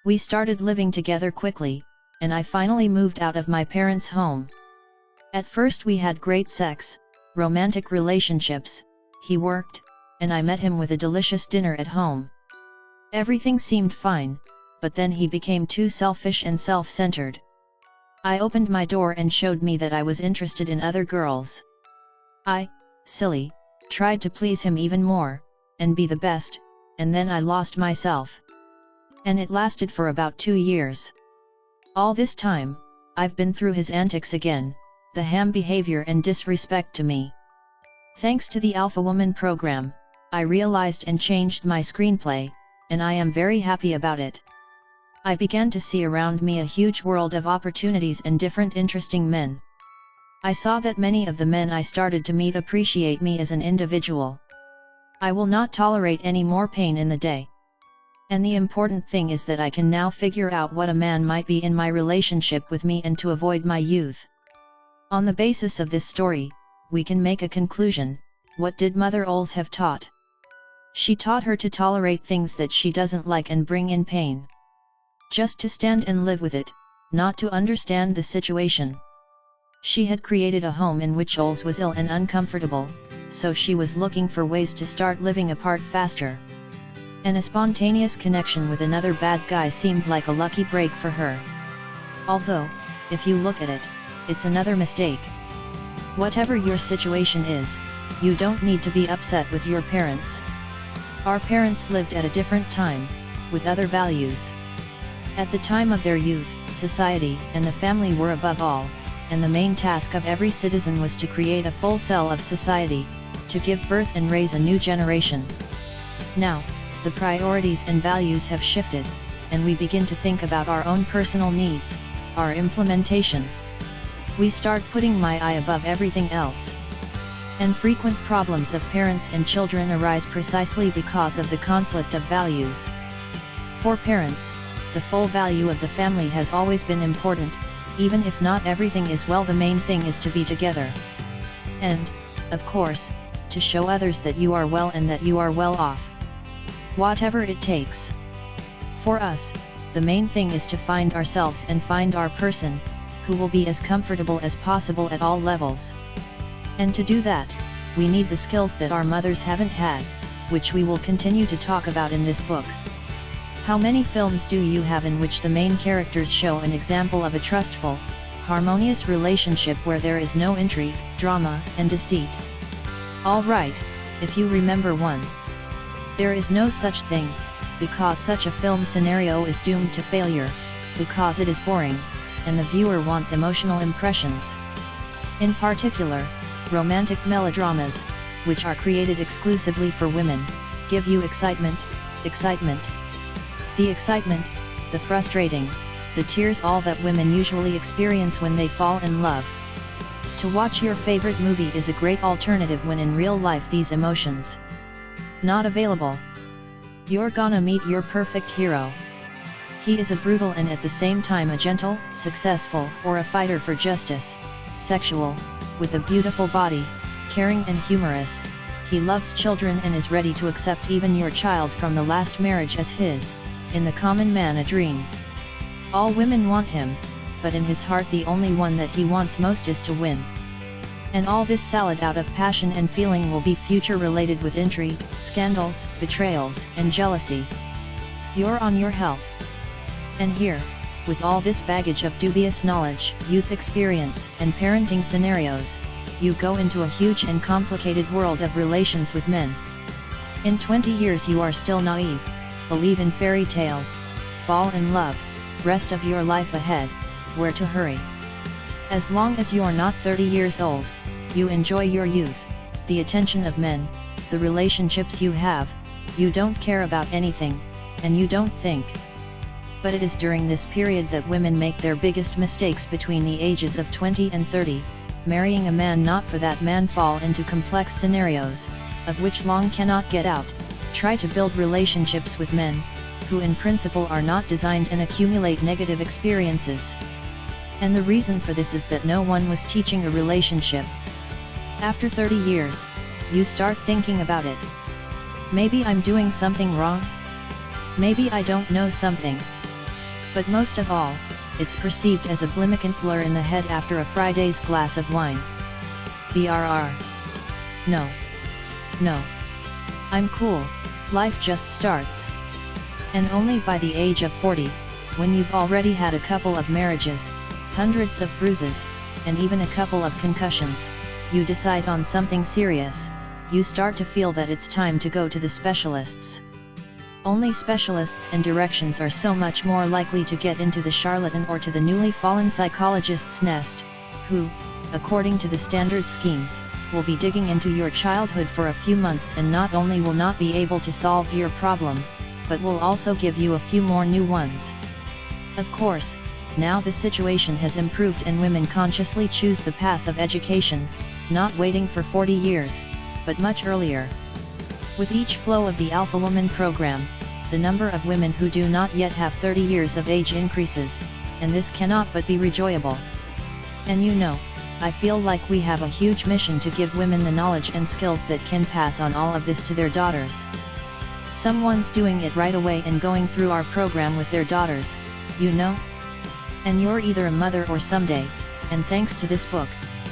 We started living together quickly, and I finally moved out of my parents' home. At first we had great sex, romantic relationships, he worked, and I met him with a delicious dinner at home. Everything seemed fine, but then he became too selfish and self-centered. I opened my door and showed me that I was interested in other girls. I, silly, tried to please him even more, and be the best, and then I lost myself. And it lasted for about 2 years. All this time, I've been through his antics again, the ham behavior and disrespect to me. Thanks to the Alpha Woman program, I realized and changed my screenplay, and I am very happy about it. I began to see around me a huge world of opportunities and different interesting men. I saw that many of the men I started to meet appreciate me as an individual. I will not tolerate any more pain in the day. And the important thing is that I can now figure out what a man might be in my relationship with me and to avoid my youth. On the basis of this story, we can make a conclusion. What did Mother Ols have taught? She taught her to tolerate things that she doesn't like and bring in pain. Just to stand and live with it, not to understand the situation. She had created a home in which Ols was ill and uncomfortable, so she was looking for ways to start living apart faster. And a spontaneous connection with another bad guy seemed like a lucky break for her. Although, if you look at it, it's another mistake. Whatever your situation is, you don't need to be upset with your parents. Our parents lived at a different time, with other values. At the time of their youth, society and the family were above all, and the main task of every citizen was to create a full cell of society, to give birth and raise a new generation. Now, the priorities and values have shifted, and we begin to think about our own personal needs, our implementation. We start putting my I above everything else. And frequent problems of parents and children arise precisely because of the conflict of values. For parents, the full value of the family has always been important, even if not everything is well. The main thing is to be together. And, of course, to show others that you are well and that you are well off. Whatever it takes. For us, the main thing is to find ourselves and find our person, who will be as comfortable as possible at all levels. And to do that, we need the skills that our mothers haven't had, which we will continue to talk about in this book. How many films do you have in which the main characters show an example of a trustful, harmonious relationship where there is no intrigue, drama, and deceit? All right, if you remember one. There is no such thing, because such a film scenario is doomed to failure, because it is boring, and the viewer wants emotional impressions. In particular, romantic melodramas, which are created exclusively for women, give you excitement. The excitement, the frustrating, the tears, all that women usually experience when they fall in love. To watch your favorite movie is a great alternative when in real life these emotions not available. You're gonna meet your perfect hero. He is a brutal and at the same time a gentle, successful, or a fighter for justice, sexual, with a beautiful body, caring and humorous. He loves children and is ready to accept even your child from the last marriage as his, in the common man a dream. All women want him, but in his heart the only one that he wants most is to win. And all this salad out of passion and feeling will be future related with intrigue, scandals, betrayals, and jealousy. You're on your health. And here, with all this baggage of dubious knowledge, youth experience, and parenting scenarios, you go into a huge and complicated world of relations with men. In 20 years you are still naive, believe in fairy tales, fall in love, rest of your life ahead, where to hurry? As long as you're not 30 years old, you enjoy your youth, the attention of men, the relationships you have, you don't care about anything, and you don't think. But it is during this period that women make their biggest mistakes between the ages of 20 and 30, marrying a man not for that man, fall into complex scenarios, of which long cannot get out, try to build relationships with men, who in principle are not designed, and accumulate negative experiences. And the reason for this is that no one was teaching a relationship. After 30 years, you start thinking about it. Maybe I'm doing something wrong? Maybe I don't know something. But most of all, it's perceived as a blimicant blur in the head after a Friday's glass of wine. BRR. No. No. I'm cool, life just starts. And only by the age of 40, when you've already had a couple of marriages, hundreds of bruises, and even a couple of concussions, you decide on something serious, you start to feel that it's time to go to the specialists. Only specialists and directions are so much more likely to get into the charlatan or to the newly fallen psychologist's nest, who, according to the standard scheme, will be digging into your childhood for a few months and not only will not be able to solve your problem, but will also give you a few more new ones. Of course, now the situation has improved and women consciously choose the path of education, not waiting for 40 years, but much earlier. With each flow of the Alpha Woman program, the number of women who do not yet have 30 years of age increases, and this cannot but be enjoyable. And you know, I feel like we have a huge mission to give women the knowledge and skills that can pass on all of this to their daughters. Someone's doing it right away and going through our program with their daughters, you know? And you're either a mother or someday, and thanks to this book,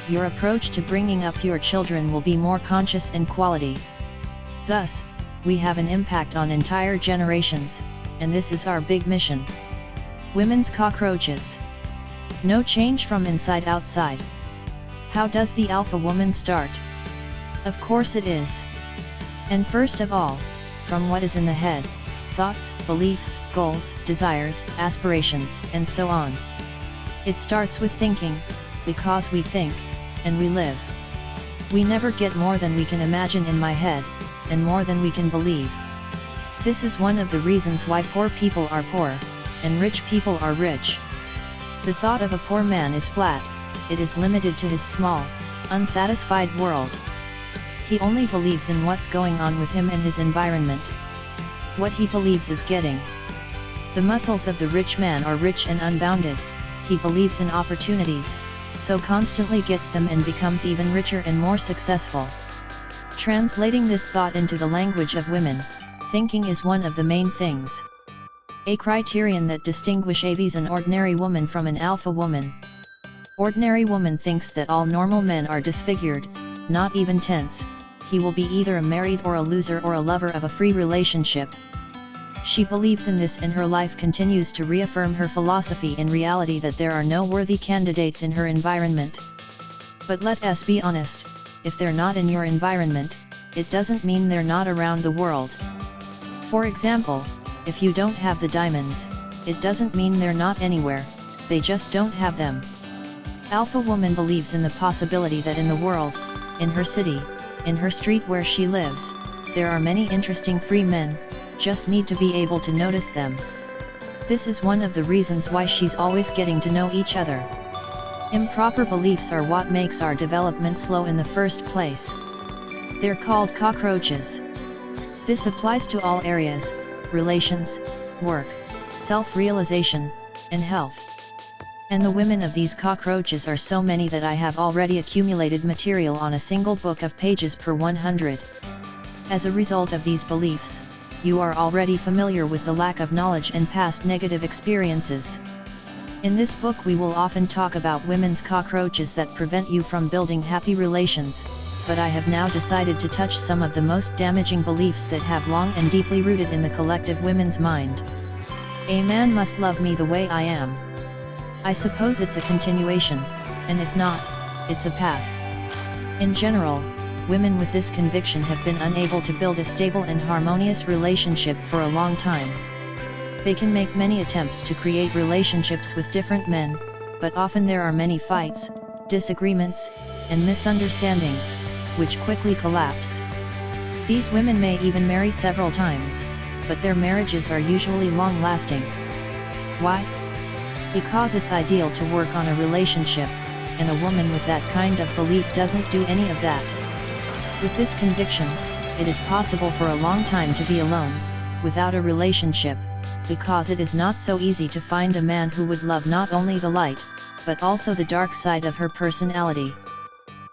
your approach to bringing up your children will be more conscious and quality. Thus, we have an impact on entire generations, and this is our big mission. Women's cockroaches. No change from inside outside. How does the Alpha Woman start? Of course it is. And first of all, from what is in the head, thoughts, beliefs, goals, desires, aspirations, and so on. It starts with thinking, because we think, and we live. We never get more than we can imagine in my head, and more than we can believe. This is one of the reasons why poor people are poor, and rich people are rich. The thought of a poor man is flat, it is limited to his small, unsatisfied world. He only believes in what's going on with him and his environment. What he believes is getting. The muscles of the rich man are rich and unbounded, he believes in opportunities, so constantly gets them and becomes even richer and more successful. Translating this thought into the language of women, thinking is one of the main things. A criterion that distinguishes an ordinary woman from an alpha woman. Ordinary woman thinks that all normal men are disfigured, not even tense. He will be either a married or a loser or a lover of a free relationship. She believes in this and her life continues to reaffirm her philosophy in reality that there are no worthy candidates in her environment. But let us be honest, if they're not in your environment, it doesn't mean they're not around the world. For example, if you don't have the diamonds, it doesn't mean they're not anywhere, they just don't have them. Alpha woman believes in the possibility that in the world, in her city, in her street where she lives, there are many interesting free men, just need to be able to notice them. This is one of the reasons why she's always getting to know each other. Improper beliefs are what makes our development slow in the first place. They're called cockroaches. This applies to all areas, relations, work, self-realization, and health. And the women of these cockroaches are so many that I have already accumulated material on a single book of pages per 100. As a result of these beliefs, you are already familiar with the lack of knowledge and past negative experiences. In this book we will often talk about women's cockroaches that prevent you from building happy relations, but I have now decided to touch some of the most damaging beliefs that have long and deeply rooted in the collective women's mind. A man must love me the way I am. I suppose it's a continuation, and if not, it's a path. In general, women with this conviction have been unable to build a stable and harmonious relationship for a long time. They can make many attempts to create relationships with different men, but often there are many fights, disagreements, and misunderstandings, which quickly collapse. These women may even marry several times, but their marriages are usually long-lasting. Why? Because it's ideal to work on a relationship, and a woman with that kind of belief doesn't do any of that. With this conviction, it is possible for a long time to be alone, without a relationship, because it is not so easy to find a man who would love not only the light, but also the dark side of her personality.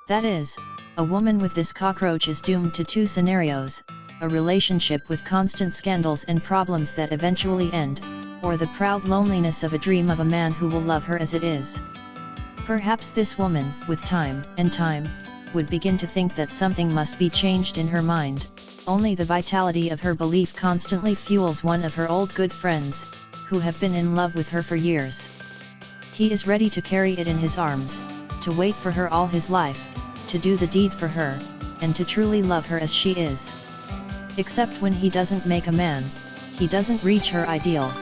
That is, a woman with this cockroach is doomed to two scenarios: a relationship with constant scandals and problems that eventually end, or the proud loneliness of a dream of a man who will love her as it is. Perhaps this woman, with time, would begin to think that something must be changed in her mind. Only the vitality of her belief constantly fuels one of her old good friends, who have been in love with her for years. He is ready to carry it in his arms, to wait for her all his life, to do the deed for her, and to truly love her as she is. Except when he doesn't make a man, he doesn't reach her ideal.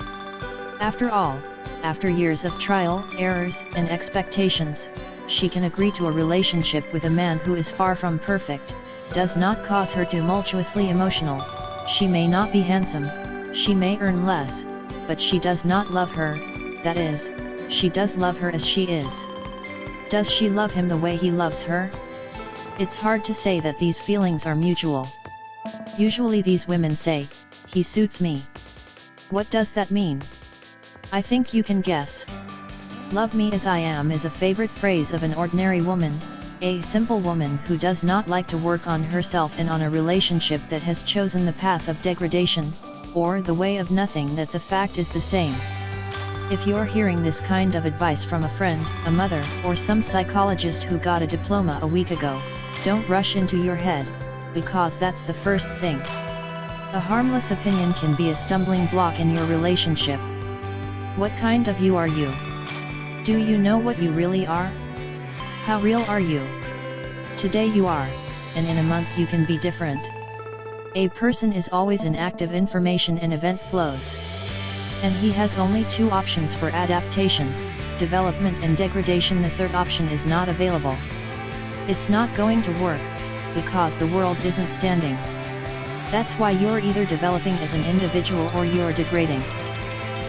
After all, after years of trial, errors, and expectations, she can agree to a relationship with a man who is far from perfect, does not cause her tumultuously emotional. She may not be handsome, she may earn less, but she does not love her, that is, she does love her as she is. Does she love him the way he loves her? It's hard to say that these feelings are mutual. Usually these women say, "He suits me." What does that mean? I think you can guess. "Love me as I am" is a favorite phrase of an ordinary woman, a simple woman who does not like to work on herself and on a relationship that has chosen the path of degradation, or the way of nothing. That the fact is the same. If you're hearing this kind of advice from a friend, a mother, or some psychologist who got a diploma a week ago, don't rush into your head, because that's the first thing. A harmless opinion can be a stumbling block in your relationship. What kind of you are you? Do you know what you really are? How real are you? Today you are, and in a month you can be different. A person is always in active information and event flows. And he has only two options for adaptation: development and degradation. The third option is not available. It's not going to work, because the world isn't standing. That's why you're either developing as an individual or you're degrading.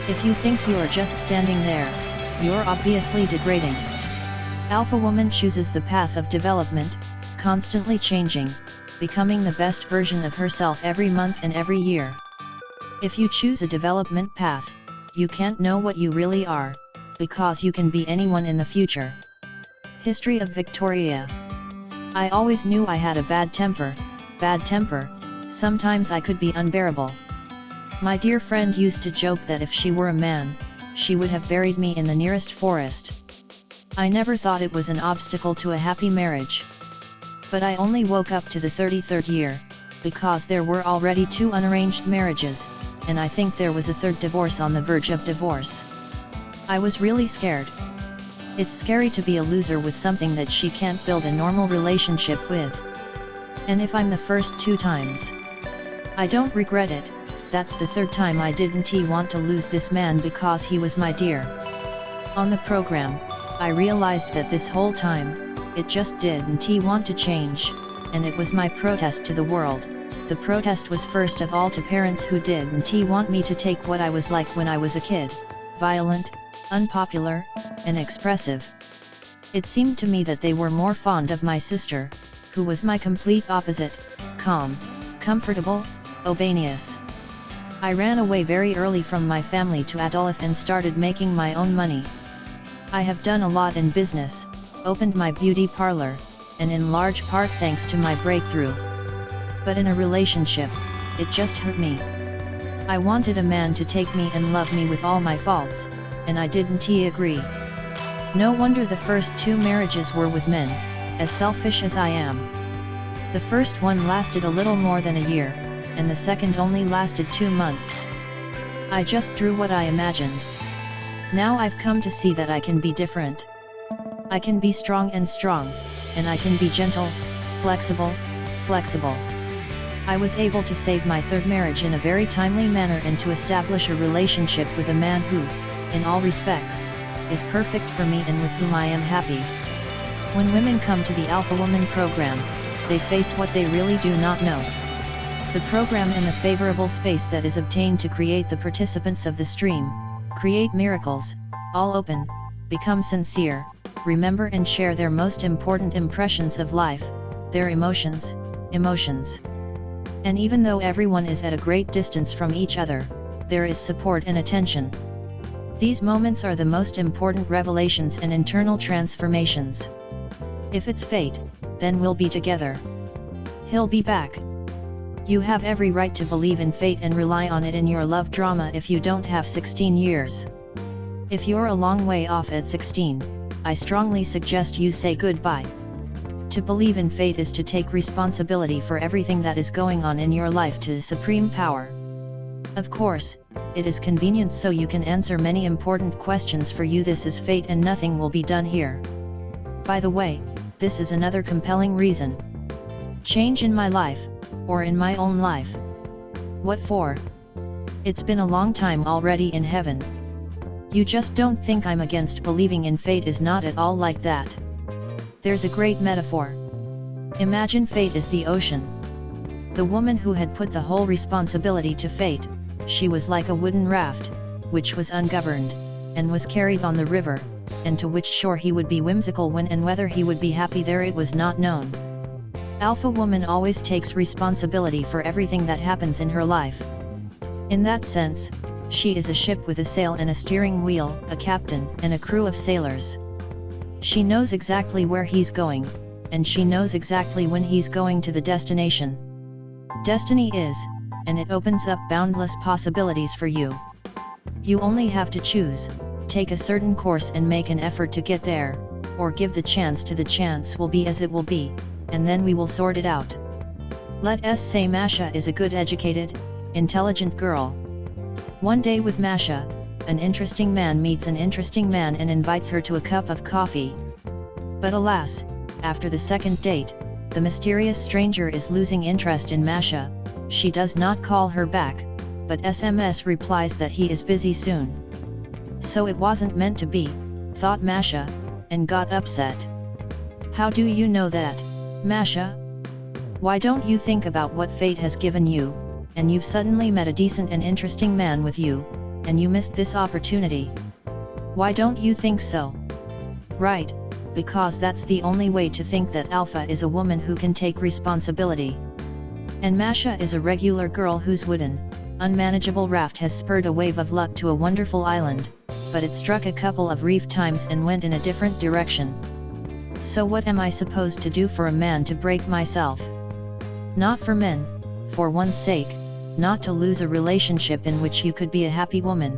If you think you're just standing there, you're obviously degrading. Alpha woman chooses the path of development, constantly changing, becoming the best version of herself every month and every year. If you choose a development path, you can't know what you really are, because you can be anyone in the future. History of Victoria. I always knew I had a bad temper, sometimes I could be unbearable. My dear friend used to joke that if she were a man, she would have buried me in the nearest forest. I never thought it was an obstacle to a happy marriage. But I only woke up to the 33rd year, because there were already 2 unarranged marriages, and I think there was a 3rd divorce on the verge of divorce. I was really scared. It's scary to be a loser with something that she can't build a normal relationship with. And if I'm the first 2 times, I don't regret it. That's the 3rd time I didn't want to lose this man because he was my dear. On the program, I realized that this whole time, it just didn't want to change, and it was my protest to the world. The protest was first of all to parents who didn't want me to take what I was like when I was a kid: violent, unpopular, and expressive. It seemed to me that they were more fond of my sister, who was my complete opposite: calm, comfortable, oblivious. I ran away very early from my family to Adolf and started making my own money. I have done a lot in business, opened my beauty parlor, and in large part thanks to my breakthrough. But in a relationship, it just hurt me. I wanted a man to take me and love me with all my faults, and I didn't agree. No wonder the first 2 marriages were with men, as selfish as I am. The first one lasted a little more than a year, and the second only lasted 2 months. I just drew what I imagined. Now I've come to see that I can be different. I can be strong, and I can be gentle, flexible. I was able to save my 3rd marriage in a very timely manner and to establish a relationship with a man who, in all respects, is perfect for me and with whom I am happy. When women come to the Alpha Woman program, they face what they really do not know. The program and the favorable space that is obtained to create the participants of the stream, create miracles, all open, become sincere, remember and share their most important impressions of life, their emotions. And even though everyone is at a great distance from each other, there is support and attention. These moments are the most important revelations and internal transformations. If it's fate, then we'll be together. He'll be back. You have every right to believe in fate and rely on it in your love drama if you don't have 16 years. If you're a long way off at 16, I strongly suggest you say goodbye. To believe in fate is to take responsibility for everything that is going on in your life to the supreme power. Of course, it is convenient so you can answer many important questions for you. This is fate and nothing will be done here. By the way, this is another compelling reason. Change in my life, or in my own life. What for? It's been a long time already in heaven. You just don't think I'm against believing in fate. Is not at all like that. There's a great metaphor. Imagine fate is the ocean. The woman who had put the whole responsibility to fate, she was like a wooden raft, which was ungoverned, and was carried on the river, and to which shore he would be whimsical when and whether he would be happy there it was not known. Alpha woman always takes responsibility for everything that happens in her life. In that sense, she is a ship with a sail and a steering wheel, a captain, and a crew of sailors. She knows exactly where he's going, and she knows exactly when he's going to the destination. Destiny is, and it opens up boundless possibilities for you. You only have to choose, take a certain course and make an effort to get there, or give the chance to the chance will be as it will be, and then we will sort it out. Let us say Masha is a good educated, intelligent girl. One day with Masha, an interesting man meets an interesting man and invites her to a cup of coffee. But alas, after the second date, the mysterious stranger is losing interest in Masha. She does not call her back, but SMS replies that he is busy soon. So it wasn't meant to be, thought Masha, and got upset. How do you know that, Masha? Why don't you think about what fate has given you, and you've suddenly met a decent and interesting man with you, and you missed this opportunity? Why don't you think so? Right, because that's the only way to think that Alpha is a woman who can take responsibility. And Masha is a regular girl whose wooden, unmanageable raft has spurred a wave of luck to a wonderful island, but it struck a couple of reef times and went in a different direction. So what am I supposed to do for a man to break myself? Not for men, for one's sake, not to lose a relationship in which you could be a happy woman.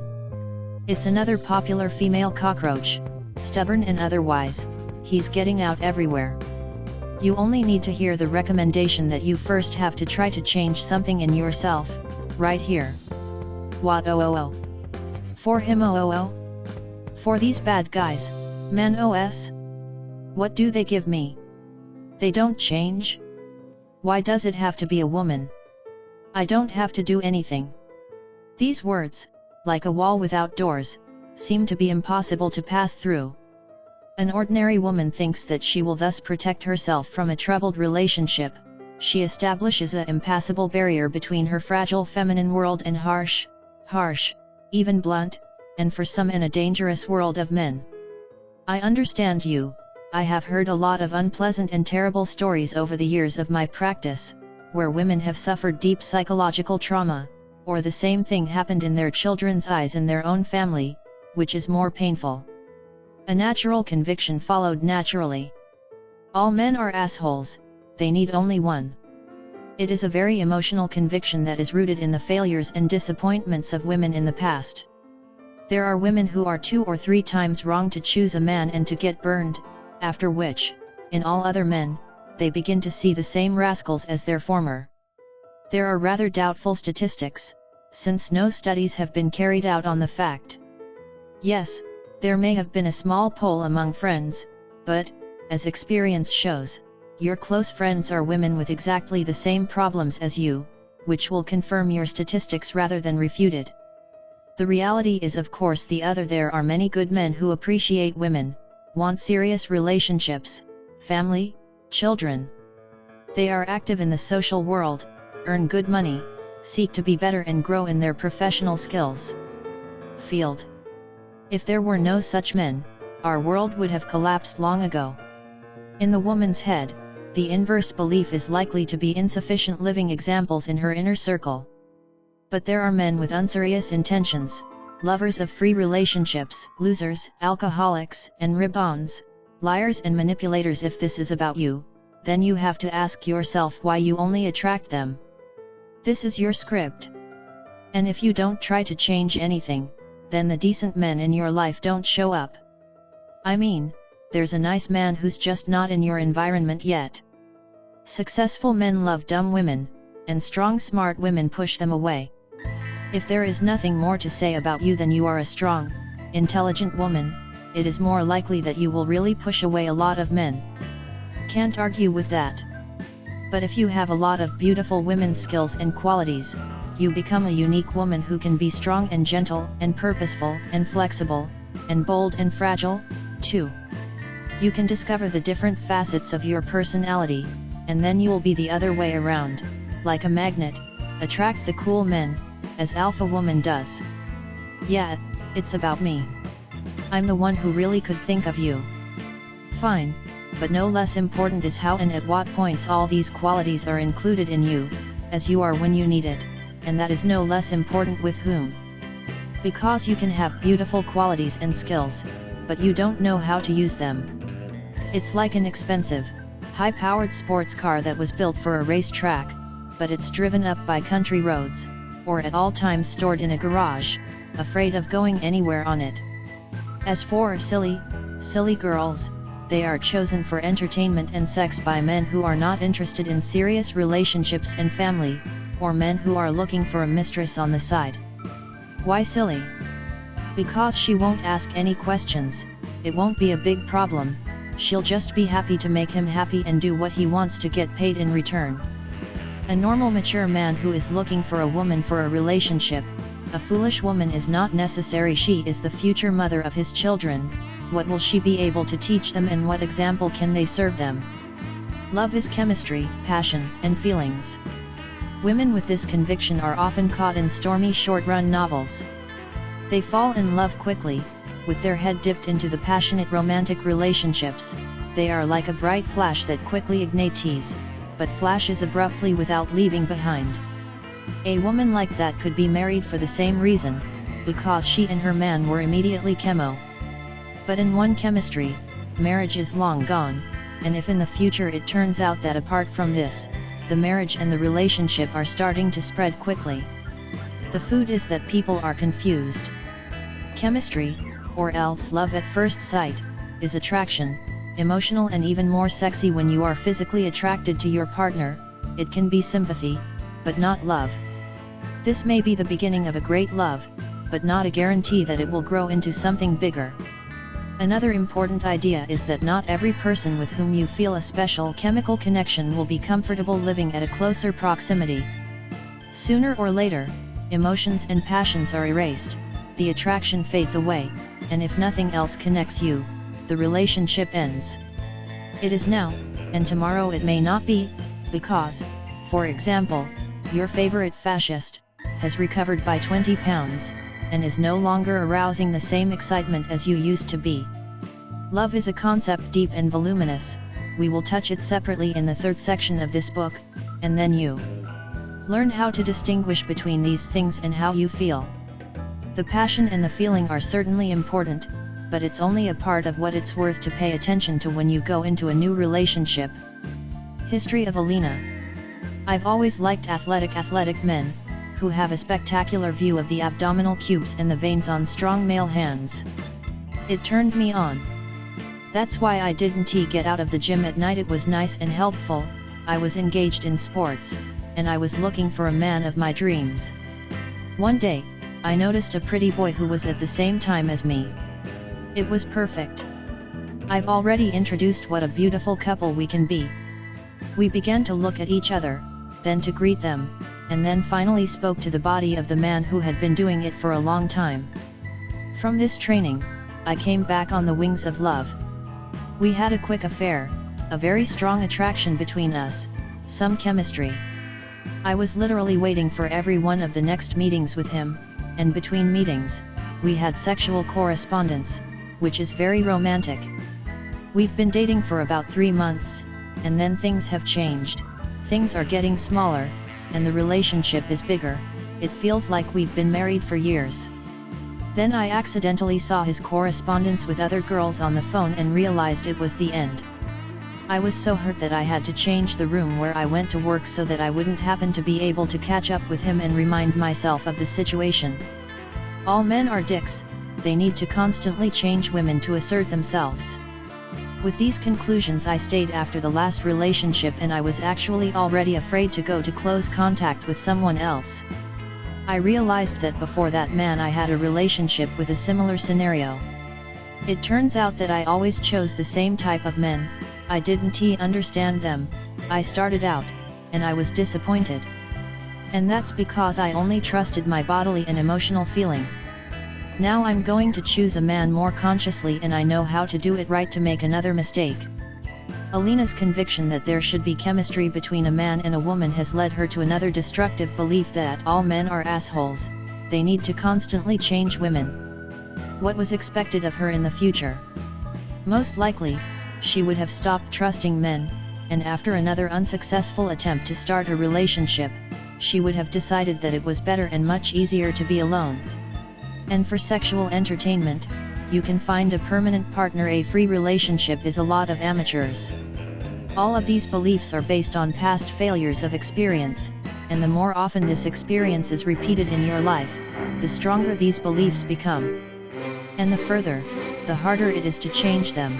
It's another popular female cockroach, stubborn and otherwise, he's getting out everywhere. You only need to hear the recommendation that you first have to try to change something in yourself, right here. What For him For these bad guys, men os? What do they give me? They don't change? Why does it have to be a woman? I don't have to do anything. These words, like a wall without doors, seem to be impossible to pass through. An ordinary woman thinks that she will thus protect herself from a troubled relationship. She establishes an impassable barrier between her fragile feminine world and harsh, even blunt, and for some a dangerous world of men. I understand you. I have heard a lot of unpleasant and terrible stories over the years of my practice, where women have suffered deep psychological trauma, or the same thing happened in their children's eyes in their own family, which is more painful. A natural conviction followed naturally. All men are assholes, they need only one. It is a very emotional conviction that is rooted in the failures and disappointments of women in the past. There are women who are 2 or 3 times wrong to choose a man and to get burned, after which, in all other men, they begin to see the same rascals as their former. There are rather doubtful statistics, since no studies have been carried out on the fact. Yes, there may have been a small poll among friends, but, as experience shows, your close friends are women with exactly the same problems as you, which will confirm your statistics rather than refute it. The reality is of course the other. There are many good men who appreciate women, want serious relationships, family, children. They are active in the social world, earn good money, seek to be better and grow in their professional skills. Field. If there were no such men, our world would have collapsed long ago. In the woman's head, the inverse belief is likely to be insufficient living examples in her inner circle. But there are men with unserious intentions, lovers of free relationships, losers, alcoholics, and rib-ons, liars and manipulators. If this is about you, then you have to ask yourself why you only attract them. This is your script. And if you don't try to change anything, then the decent men in your life don't show up. I mean, there's a nice man who's just not in your environment yet. Successful men love dumb women, and strong smart women push them away. If there is nothing more to say about you than you are a strong, intelligent woman, it is more likely that you will really push away a lot of men. Can't argue with that. But if you have a lot of beautiful women's skills and qualities, you become a unique woman who can be strong and gentle and purposeful and flexible, and bold and fragile, too. You can discover the different facets of your personality, and then you'll be the other way around, like a magnet, attract the cool men, as Alpha Woman does. Yeah, it's about me. I'm the one who really could think of you. Fine, but no less important is how and at what points all these qualities are included in you, as you are when you need it, and that is no less important with whom. Because you can have beautiful qualities and skills, but you don't know how to use them. It's like an expensive, high-powered sports car that was built for a racetrack, but it's driven up by country roads, or at all times stored in a garage, afraid of going anywhere on it. As for silly girls, they are chosen for entertainment and sex by men who are not interested in serious relationships and family, or men who are looking for a mistress on the side. Why silly? Because she won't ask any questions, it won't be a big problem, she'll just be happy to make him happy and do what he wants to get paid in return. A normal mature man who is looking for a woman for a relationship, a foolish woman is not necessary. She is the future mother of his children. What will she be able to teach them and what example can they serve them? Love is chemistry, passion, and feelings. Women with this conviction are often caught in stormy short-run novels. They fall in love quickly, with their head dipped into the passionate romantic relationships. They are like a bright flash that quickly ignites, but flashes abruptly without leaving behind. A woman like that could be married for the same reason, because she and her man were immediately chemo. But in one chemistry, marriage is long gone, and if in the future it turns out that apart from this, the marriage and the relationship are starting to spread quickly, the food is that people are confused. Chemistry, or else love at first sight, is attraction, emotional and even more sexy when you are physically attracted to your partner. It can be sympathy, but not love. This may be the beginning of a great love, but not a guarantee that it will grow into something bigger. Another important idea is that not every person with whom you feel a special chemical connection will be comfortable living at a closer proximity. Sooner or later, emotions and passions are erased, the attraction fades away, and if nothing else connects you, the relationship ends. It is now, and tomorrow it may not be, because, for example, your favorite fascist has recovered by 20 pounds, and is no longer arousing the same excitement as you used to be. Love is a concept deep and voluminous. We will touch it separately in the third section of this book, and then you learn how to distinguish between these things and how you feel. The passion and the feeling are certainly important, but it's only a part of what it's worth to pay attention to when you go into a new relationship. History of Alina. I've always liked athletic men, who have a spectacular view of the abdominal cubes and the veins on strong male hands. It turned me on. That's why I didn't get out of the gym at night. It was nice and helpful. I was engaged in sports, and I was looking for a man of my dreams. One day, I noticed a pretty boy who was at the same time as me. It was perfect. I've already introduced what a beautiful couple we can be. We began to look at each other, then to greet them, and then finally spoke to the body of the man who had been doing it for a long time. From this training, I came back on the wings of love. We had a quick affair, a very strong attraction between us, some chemistry. I was literally waiting for every one of the next meetings with him, and between meetings, we had sexual correspondence, which is very romantic. We've been dating for about 3 months, and then things have changed. Things are getting smaller, and the relationship is bigger. It feels like we've been married for years. Then I accidentally saw his correspondence with other girls on the phone and realized it was the end. I was so hurt that I had to change the room where I went to work so that I wouldn't happen to be able to catch up with him and remind myself of the situation. All men are dicks, they need to constantly change women to assert themselves. With these conclusions I stayed after the last relationship, and I was actually already afraid to go to close contact with someone else. I realized that before that man I had a relationship with a similar scenario. It turns out that I always chose the same type of men. I didn't understand them. I started out, and I was disappointed. And that's because I only trusted my bodily and emotional feeling. Now I'm going to choose a man more consciously, and I know how to do it right to make another mistake. Alina's conviction that there should be chemistry between a man and a woman has led her to another destructive belief that all men are assholes, they need to constantly change women. What was expected of her in the future? Most likely, she would have stopped trusting men, and after another unsuccessful attempt to start a relationship, she would have decided that it was better and much easier to be alone. And for sexual entertainment, you can find a permanent partner. A free relationship is a lot of amateurs. All of these beliefs are based on past failures of experience, and the more often this experience is repeated in your life, the stronger these beliefs become. And the further, the harder it is to change them.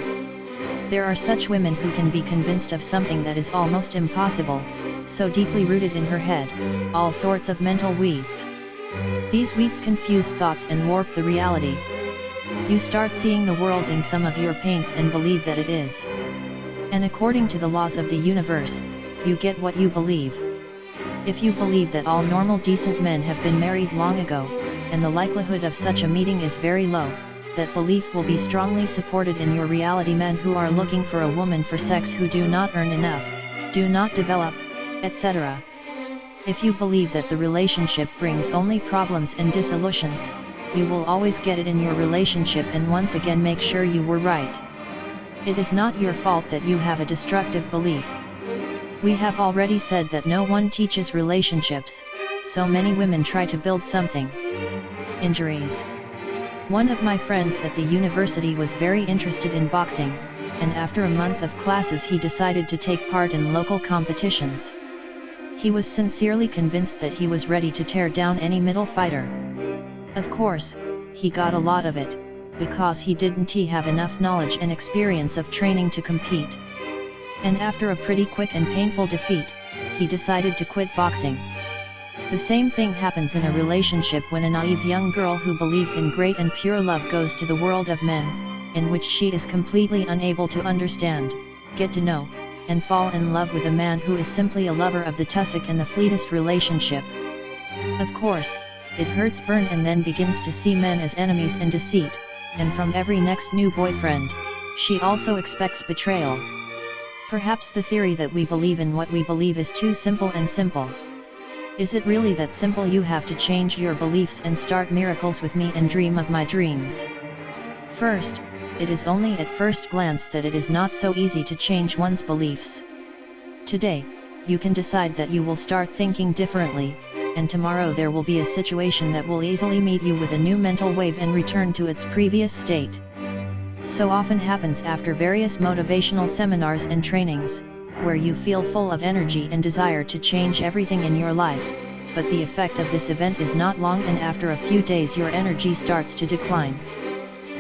There are such women who can be convinced of something that is almost impossible, so deeply rooted in her head, all sorts of mental weeds. These weeds confuse thoughts and warp the reality. You start seeing the world in some of your paints and believe that it is. And according to the laws of the universe, you get what you believe. If you believe that all normal decent men have been married long ago, and the likelihood of such a meeting is very low, that belief will be strongly supported in your reality. Men who are looking for a woman for sex who do not earn enough, do not develop, etc. If you believe that the relationship brings only problems and disillusions, you will always get it in your relationship, and once again make sure you were right. It is not your fault that you have a destructive belief. We have already said that no one teaches relationships, so many women try to build something. Injuries. One of my friends at the university was very interested in boxing, and after a month of classes he decided to take part in local competitions. He was sincerely convinced that he was ready to tear down any middle fighter. Of course, he got a lot of it, because he didn't have enough knowledge and experience of training to compete. And after a pretty quick and painful defeat, he decided to quit boxing. The same thing happens in a relationship when a naive young girl who believes in great and pure love goes to the world of men, in which she is completely unable to understand, get to know, and fall in love with a man who is simply a lover of the tussock and the fleetest relationship. Of course, it hurts burn and then begins to see men as enemies and deceit, and from every next new boyfriend, she also expects betrayal. Perhaps the theory that we believe in what we believe is too simple and simple. Is it really that simple? You have to change your beliefs and start miracles with me and dream of my dreams. First, it is only at first glance that it is not so easy to change one's beliefs. Today, you can decide that you will start thinking differently, and tomorrow there will be a situation that will easily meet you with a new mental wave and return to its previous state. So often happens after various motivational seminars and trainings, where you feel full of energy and desire to change everything in your life, but the effect of this event is not long, and after a few days your energy starts to decline.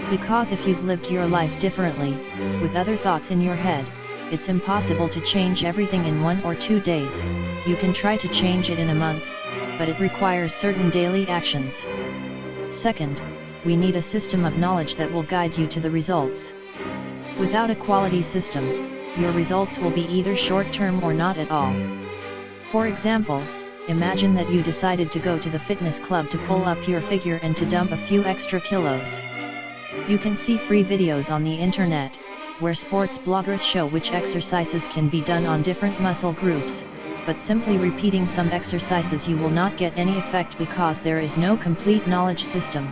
Because if you've lived your life differently, with other thoughts in your head, it's impossible to change everything in 1 or 2 days. You can try to change it in a month, but it requires certain daily actions. Second, we need a system of knowledge that will guide you to the results. Without a quality system, your results will be either short-term or not at all. For example, imagine that you decided to go to the fitness club to pull up your figure and to dump a few extra kilos. You can see free videos on the internet, where sports bloggers show which exercises can be done on different muscle groups, but simply repeating some exercises you will not get any effect because there is no complete knowledge system.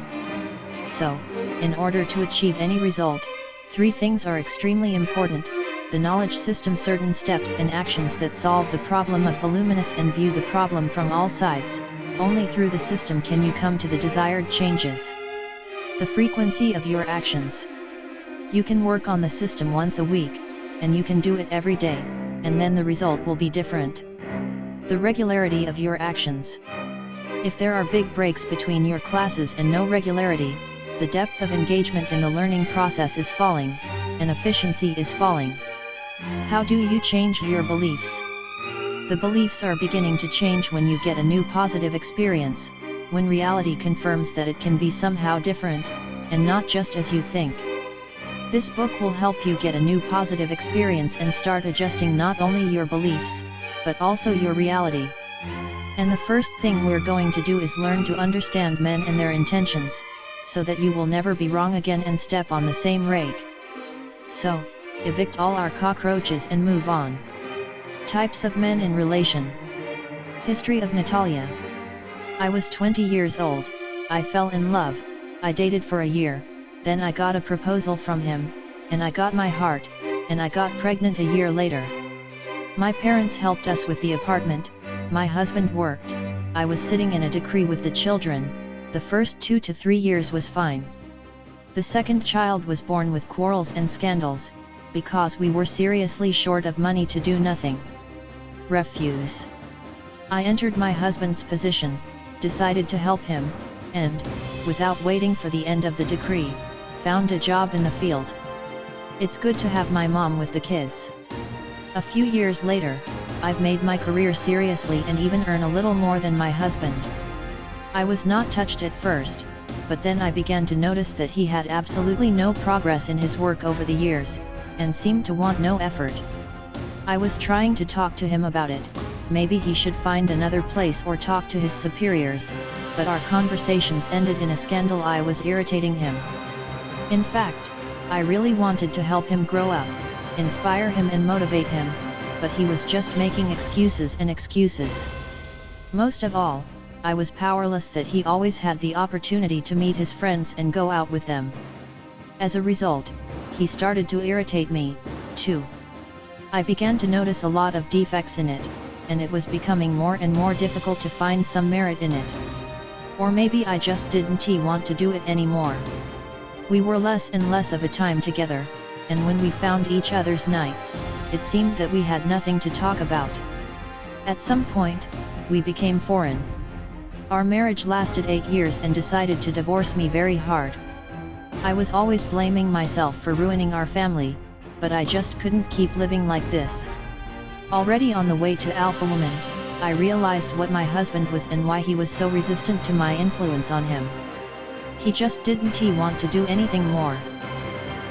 So, in order to achieve any result, 3 things are extremely important: the knowledge system, certain steps and actions that solve the problem of voluminous and view the problem from all sides. Only through the system can you come to the desired changes. The frequency of your actions. You can work on the system once a week, and you can do it every day, and then the result will be different. The regularity of your actions. If there are big breaks between your classes and no regularity, the depth of engagement in the learning process is falling, and efficiency is falling. How do you change your beliefs? The beliefs are beginning to change when you get a new positive experience, when reality confirms that it can be somehow different, and not just as you think. This book will help you get a new positive experience and start adjusting not only your beliefs, but also your reality. And the first thing we're going to do is learn to understand men and their intentions, so that you will never be wrong again and step on the same rake. So, evict all our cockroaches and move on. Types of men in relation. History of Natalia. I was 20 years old, I fell in love, I dated for a year, then I got a proposal from him, and I got my heart, and I got pregnant a year later. My parents helped us with the apartment, my husband worked, I was sitting in a decree with the children. The first 2 to 3 years was fine. The second child was born with quarrels and scandals, because we were seriously short of money to do nothing. Refuse. I entered my husband's position, decided to help him, and, without waiting for the end of the decree, found a job in the field. It's good to have my mom with the kids. A few years later, I've made my career seriously and even earn a little more than my husband. I was not touched at first, but then I began to notice that he had absolutely no progress in his work over the years, and seemed to want no effort. I was trying to talk to him about it, maybe he should find another place or talk to his superiors, but our conversations ended in a scandal. I was irritating him. In fact, I really wanted to help him grow up, inspire him and motivate him, but he was just making excuses and excuses. Most of all, I was powerless that he always had the opportunity to meet his friends and go out with them. As a result, he started to irritate me, too. I began to notice a lot of defects in it, and it was becoming more and more difficult to find some merit in it. Or maybe I just didn't want to do it anymore. We were less and less of a time together, and when we found each other's nights, it seemed that we had nothing to talk about. At some point, we became foreign. Our marriage lasted 8 years and decided to divorce me very hard. I was always blaming myself for ruining our family, but I just couldn't keep living like this. Already on the way to Alpha Woman, I realized what my husband was and why he was so resistant to my influence on him. He just didn't want to do anything more.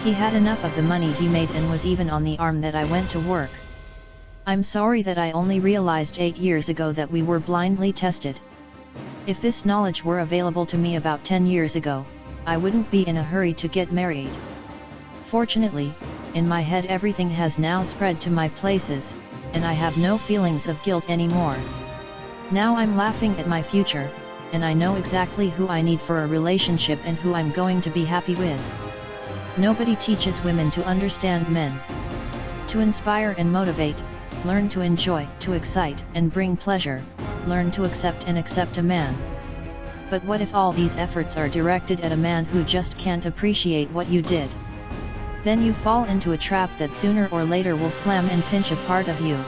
He had enough of the money he made and was even on the arm that I went to work. I'm sorry that I only realized 8 years ago that we were blindly tested. If this knowledge were available to me about 10 years ago, I wouldn't be in a hurry to get married. Fortunately, in my head everything has now spread to my places, and I have no feelings of guilt anymore. Now I'm laughing at my future, and I know exactly who I need for a relationship and who I'm going to be happy with. Nobody teaches women to understand men. To inspire and motivate, learn to enjoy, to excite and bring pleasure, learn to accept and accept a man. But what if all these efforts are directed at a man who just can't appreciate what you did? Then you fall into a trap that sooner or later will slam and pinch a part of you.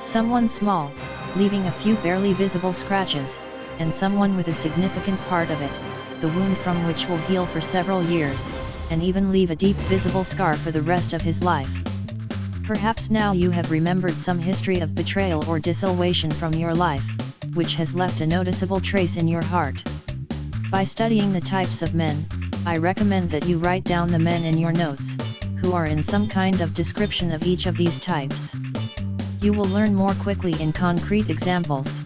Someone small, leaving a few barely visible scratches, and someone with a significant part of it, the wound from which will heal for several years, and even leave a deep visible scar for the rest of his life. Perhaps now you have remembered some history of betrayal or disillusion from your life, which has left a noticeable trace in your heart. By studying the types of men, I recommend that you write down the men in your notes, who are in some kind of description of each of these types. You will learn more quickly in concrete examples.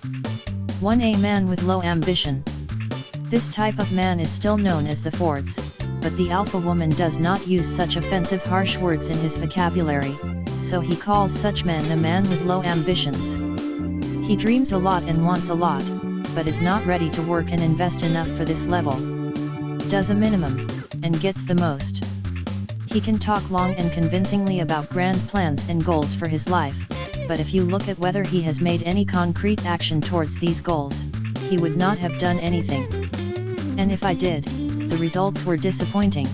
1. A man with low ambition. This type of man is still known as the Fords, but the alpha woman does not use such offensive harsh words in his vocabulary, so he calls such men a man with low ambitions. He dreams a lot and wants a lot, but is not ready to work and invest enough for this level. Does a minimum, and gets the most. He can talk long and convincingly about grand plans and goals for his life, but if you look at whether he has made any concrete action towards these goals, he would not have done anything. And if I did, the results were disappointing.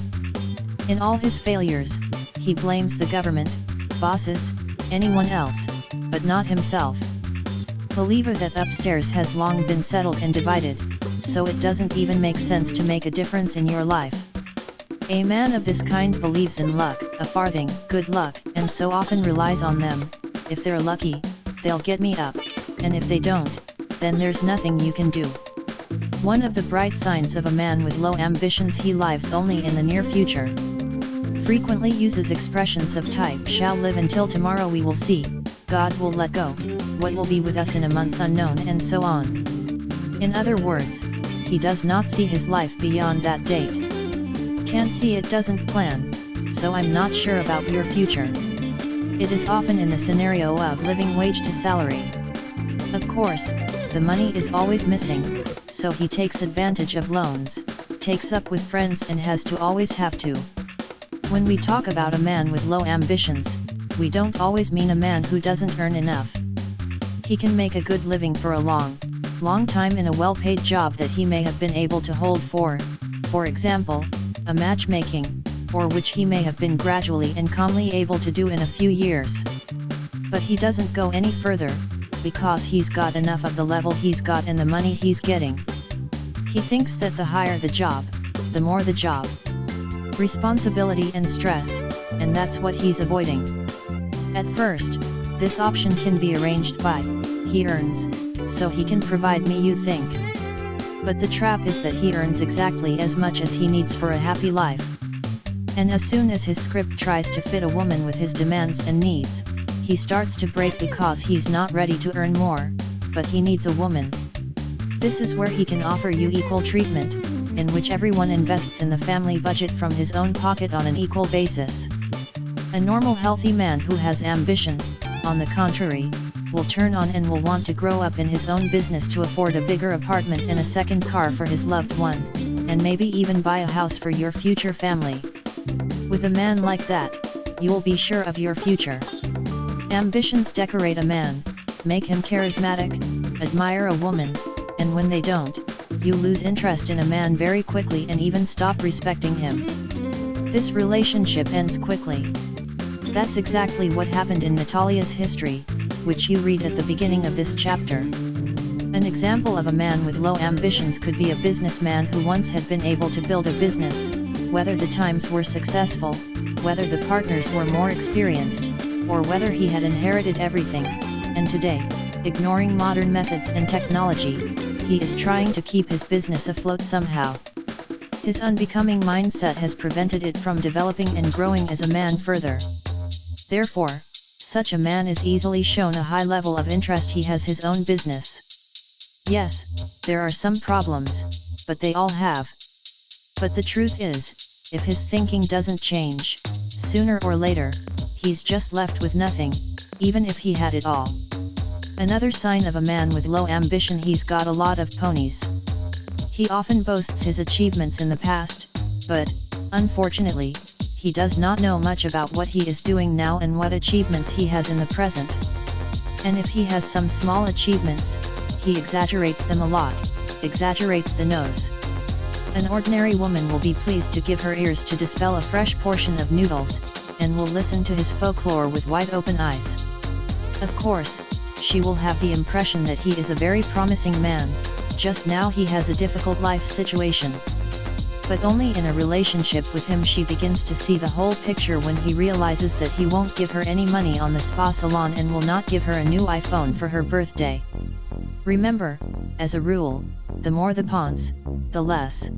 In all his failures, he blames the government, bosses, anyone else, but not himself. Believer that upstairs has long been settled and divided, so it doesn't even make sense to make a difference in your life. A man of this kind believes in luck, a farthing, good luck, and so often relies on them. If they're lucky, they'll get me up, and if they don't, then there's nothing you can do. One of the bright signs of a man with low ambitions: he lives only in the near future. Frequently uses expressions of type "shall live until tomorrow we will see," "God will let go," "what will be with us in a month unknown," and so on. In other words, he does not see his life beyond that date. Can't see it, doesn't plan, so I'm not sure about your future. It is often in the scenario of living wage to salary. Of course, the money is always missing, so he takes advantage of loans, takes up with friends, and has to always have to. When we talk about a man with low ambitions, we don't always mean a man who doesn't earn enough. He can make a good living for a long time in a well-paid job that he may have been able to hold for example, a matchmaking, or which he may have been gradually and calmly able to do in a few years. But he doesn't go any further, because he's got enough of the level he's got and the money he's getting. He thinks that the higher the job, the more the job, responsibility and stress, and that's what he's avoiding. At first, this option can be arranged by, he earns, so he can provide me, you think. But the trap is that he earns exactly as much as he needs for a happy life. And as soon as his script tries to fit a woman with his demands and needs, he starts to break because he's not ready to earn more, but he needs a woman. This is where he can offer you equal treatment, in which everyone invests in the family budget from his own pocket on an equal basis. A normal healthy man who has ambition, on the contrary, will turn on and will want to grow up in his own business to afford a bigger apartment and a second car for his loved one, and maybe even buy a house for your future family. With a man like that, you'll be sure of your future. Ambitions decorate a man, make him charismatic, admire a woman, and when they don't, you lose interest in a man very quickly and even stop respecting him. This relationship ends quickly. That's exactly what happened in Natalia's history, which you read at the beginning of this chapter. An example of a man with low ambitions could be a businessman who once had been able to build a business, whether the times were successful, whether the partners were more experienced, or whether he had inherited everything, and today, ignoring modern methods and technology, he is trying to keep his business afloat somehow. His unbecoming mindset has prevented it from developing and growing as a man further. Therefore, such a man is easily shown a high level of interest. He has his own business. Yes, there are some problems, but they all have. But the truth is, if his thinking doesn't change, sooner or later, he's just left with nothing, even if he had it all. Another sign of a man with low ambition: he's got a lot of ponies. He often boasts his achievements in the past, but, unfortunately, he does not know much about what he is doing now and what achievements he has in the present. And if he has some small achievements, he exaggerates them a lot, exaggerates the nose. An ordinary woman will be pleased to give her ears to dispel a fresh portion of noodles, and will listen to his folklore with wide open eyes. Of course, she will have the impression that he is a very promising man, just now he has a difficult life situation. But only in a relationship with him she begins to see the whole picture when he realizes that he won't give her any money on the spa salon and will not give her a new iPhone for her birthday. Remember, as a rule, the more the pawns, the less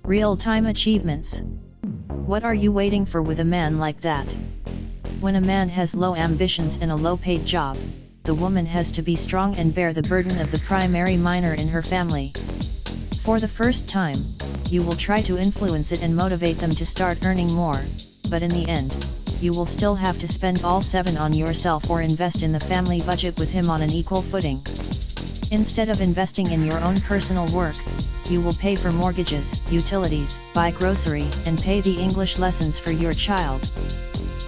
real-time achievements. What are you waiting for with a man like that? When a man has low ambitions and a low-paid job, the woman has to be strong and bear the burden of the primary minor in her family. For the first time, you will try to influence it and motivate them to start earning more, but in the end, you will still have to spend all 7 on yourself or invest in the family budget with him on an equal footing. Instead of investing in your own personal work, you will pay for mortgages, utilities, buy grocery, and pay the English lessons for your child.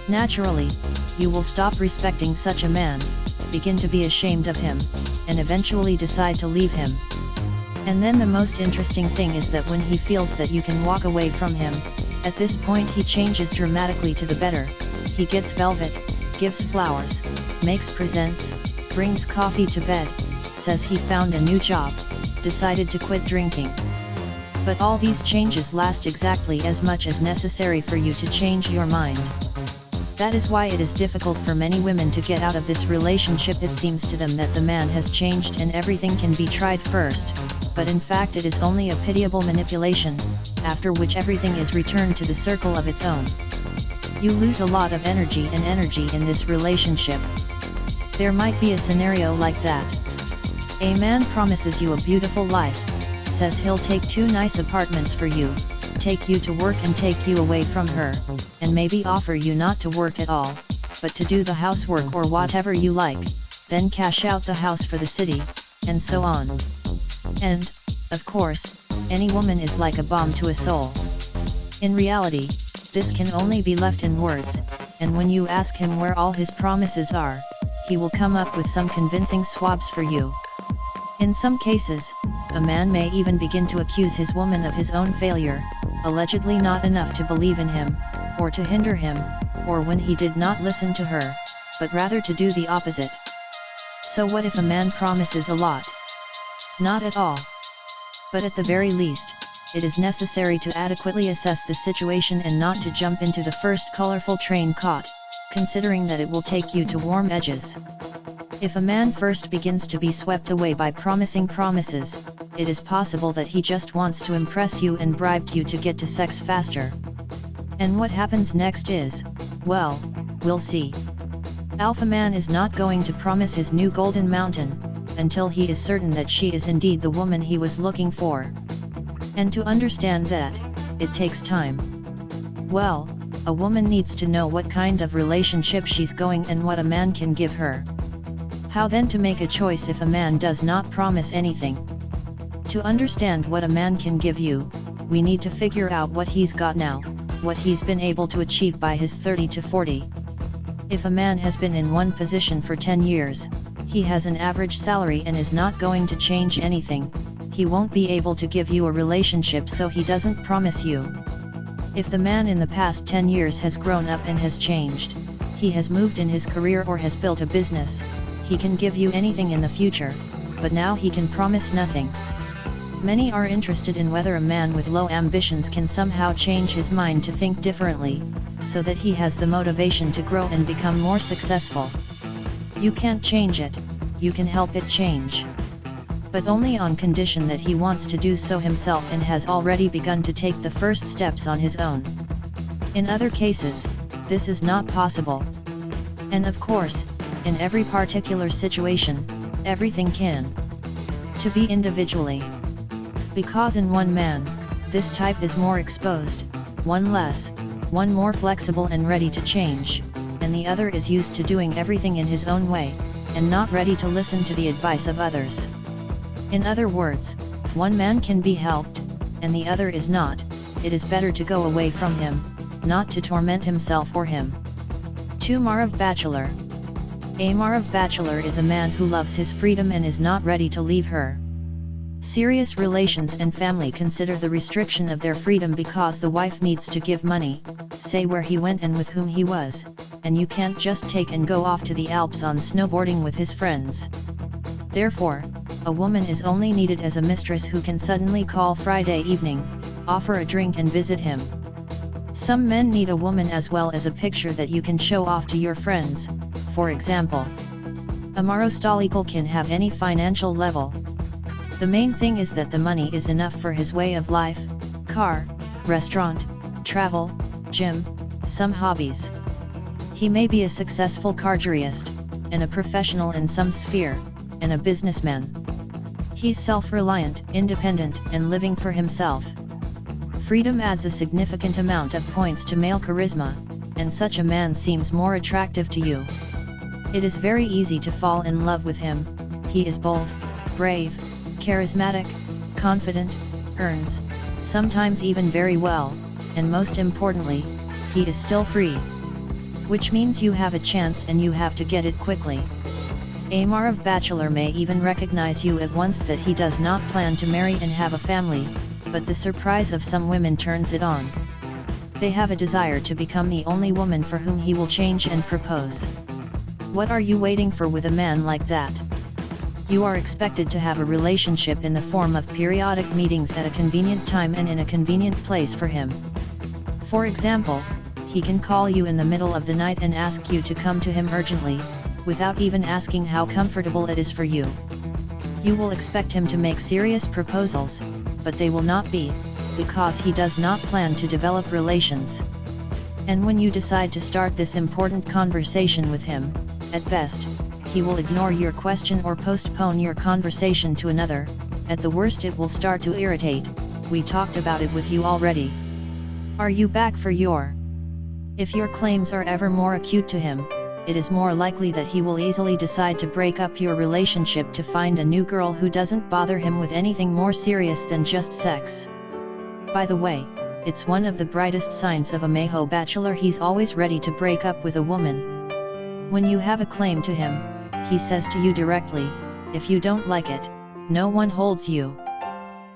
Naturally, you will stop respecting such a man, begin to be ashamed of him, and eventually decide to leave him. And then the most interesting thing is that when he feels that you can walk away from him, at this point he changes dramatically to the better. He gets velvet, gives flowers, makes presents, brings coffee to bed, says he found a new job, decided to quit drinking. But all these changes last exactly as much as necessary for you to change your mind. That is why it is difficult for many women to get out of this relationship. It seems to them that the man has changed and everything can be tried first, but in fact it is only a pitiable manipulation, after which everything is returned to the circle of its own. You lose a lot of energy in this relationship. There might be a scenario like that. A man promises you a beautiful life, says he'll take 2 nice apartments for you, take you to work and take you away from her, and maybe offer you not to work at all, but to do the housework or whatever you like, then cash out the house for the city, and so on. And, of course, any woman is like a bomb to a soul. In reality, this can only be left in words, and when you ask him where all his promises are, he will come up with some convincing swabs for you. In some cases, a man may even begin to accuse his woman of his own failure, allegedly not enough to believe in him, or to hinder him, or when he did not listen to her, but rather to do the opposite. So what if a man promises a lot? Not at all. But at the very least, it is necessary to adequately assess the situation and not to jump into the first colorful train caught, considering that it will take you to warm edges. If a man first begins to be swept away by promising promises, it is possible that he just wants to impress you and bribed you to get to sex faster. And what happens next is, well, we'll see. Alpha man is not going to promise his new golden mountain, until he is certain that she is indeed the woman he was looking for. And to understand that, it takes time. Well, a woman needs to know what kind of relationship she's going and what a man can give her. How then to make a choice if a man does not promise anything? To understand what a man can give you, we need to figure out what he's got now, what he's been able to achieve by his 30 to 40. If a man has been in one position for 10 years, he has an average salary and is not going to change anything, he won't be able to give you a relationship, so he doesn't promise you. If the man in the past 10 years has grown up and has changed, he has moved in his career or has built a business, he can give you anything in the future, but now he can promise nothing. Many are interested in whether a man with low ambitions can somehow change his mind to think differently, so that he has the motivation to grow and become more successful. You can't change it, you can help it change. But only on condition that he wants to do so himself and has already begun to take the first steps on his own. In other cases, this is not possible. And of course, in every particular situation, everything can to be individually. Because in one man, this type is more exposed, one less, one more flexible and ready to change, and the other is used to doing everything in his own way, and not ready to listen to the advice of others. In other words, one man can be helped, and the other is not. It is better to go away from him, not to torment himself or him. 2. Marav Bachelor. A Marav Bachelor is a man who loves his freedom and is not ready to leave her. Serious relations and family consider the restriction of their freedom because the wife needs to give money, say where he went and with whom he was, and you can't just take and go off to the Alps on snowboarding with his friends. Therefore, a woman is only needed as a mistress who can suddenly call Friday evening, offer a drink and visit him. Some men need a woman as well as a picture that you can show off to your friends. For example, a Marostolical can have any financial level. The main thing is that the money is enough for his way of life, car, restaurant, travel, gym, some hobbies. He may be a successful cartourist, and a professional in some sphere, and a businessman. He's self-reliant, independent, and living for himself. Freedom adds a significant amount of points to male charisma, and such a man seems more attractive to you. It is very easy to fall in love with him. He is bold, brave, charismatic, confident, earns, sometimes even very well, and most importantly, he is still free. Which means you have a chance and you have to get it quickly. A Marav bachelor may even recognize you at once that he does not plan to marry and have a family, but the surprise of some women turns it on. They have a desire to become the only woman for whom he will change and propose. What are you waiting for with a man like that? You are expected to have a relationship in the form of periodic meetings at a convenient time and in a convenient place for him. For example, he can call you in the middle of the night and ask you to come to him urgently, without even asking how comfortable it is for you. You will expect him to make serious proposals, but they will not be, because he does not plan to develop relations. And when you decide to start this important conversation with him, at best, he will ignore your question or postpone your conversation to another. At the worst it will start to irritate. We talked about it with you already. Are you back for your? If your claims are ever more acute to him, it is more likely that he will easily decide to break up your relationship to find a new girl who doesn't bother him with anything more serious than just sex. By the way, it's one of the brightest signs of a Maho bachelor he's always ready to break up with a woman. When you have a claim to him, he says to you directly, if you don't like it, no one holds you.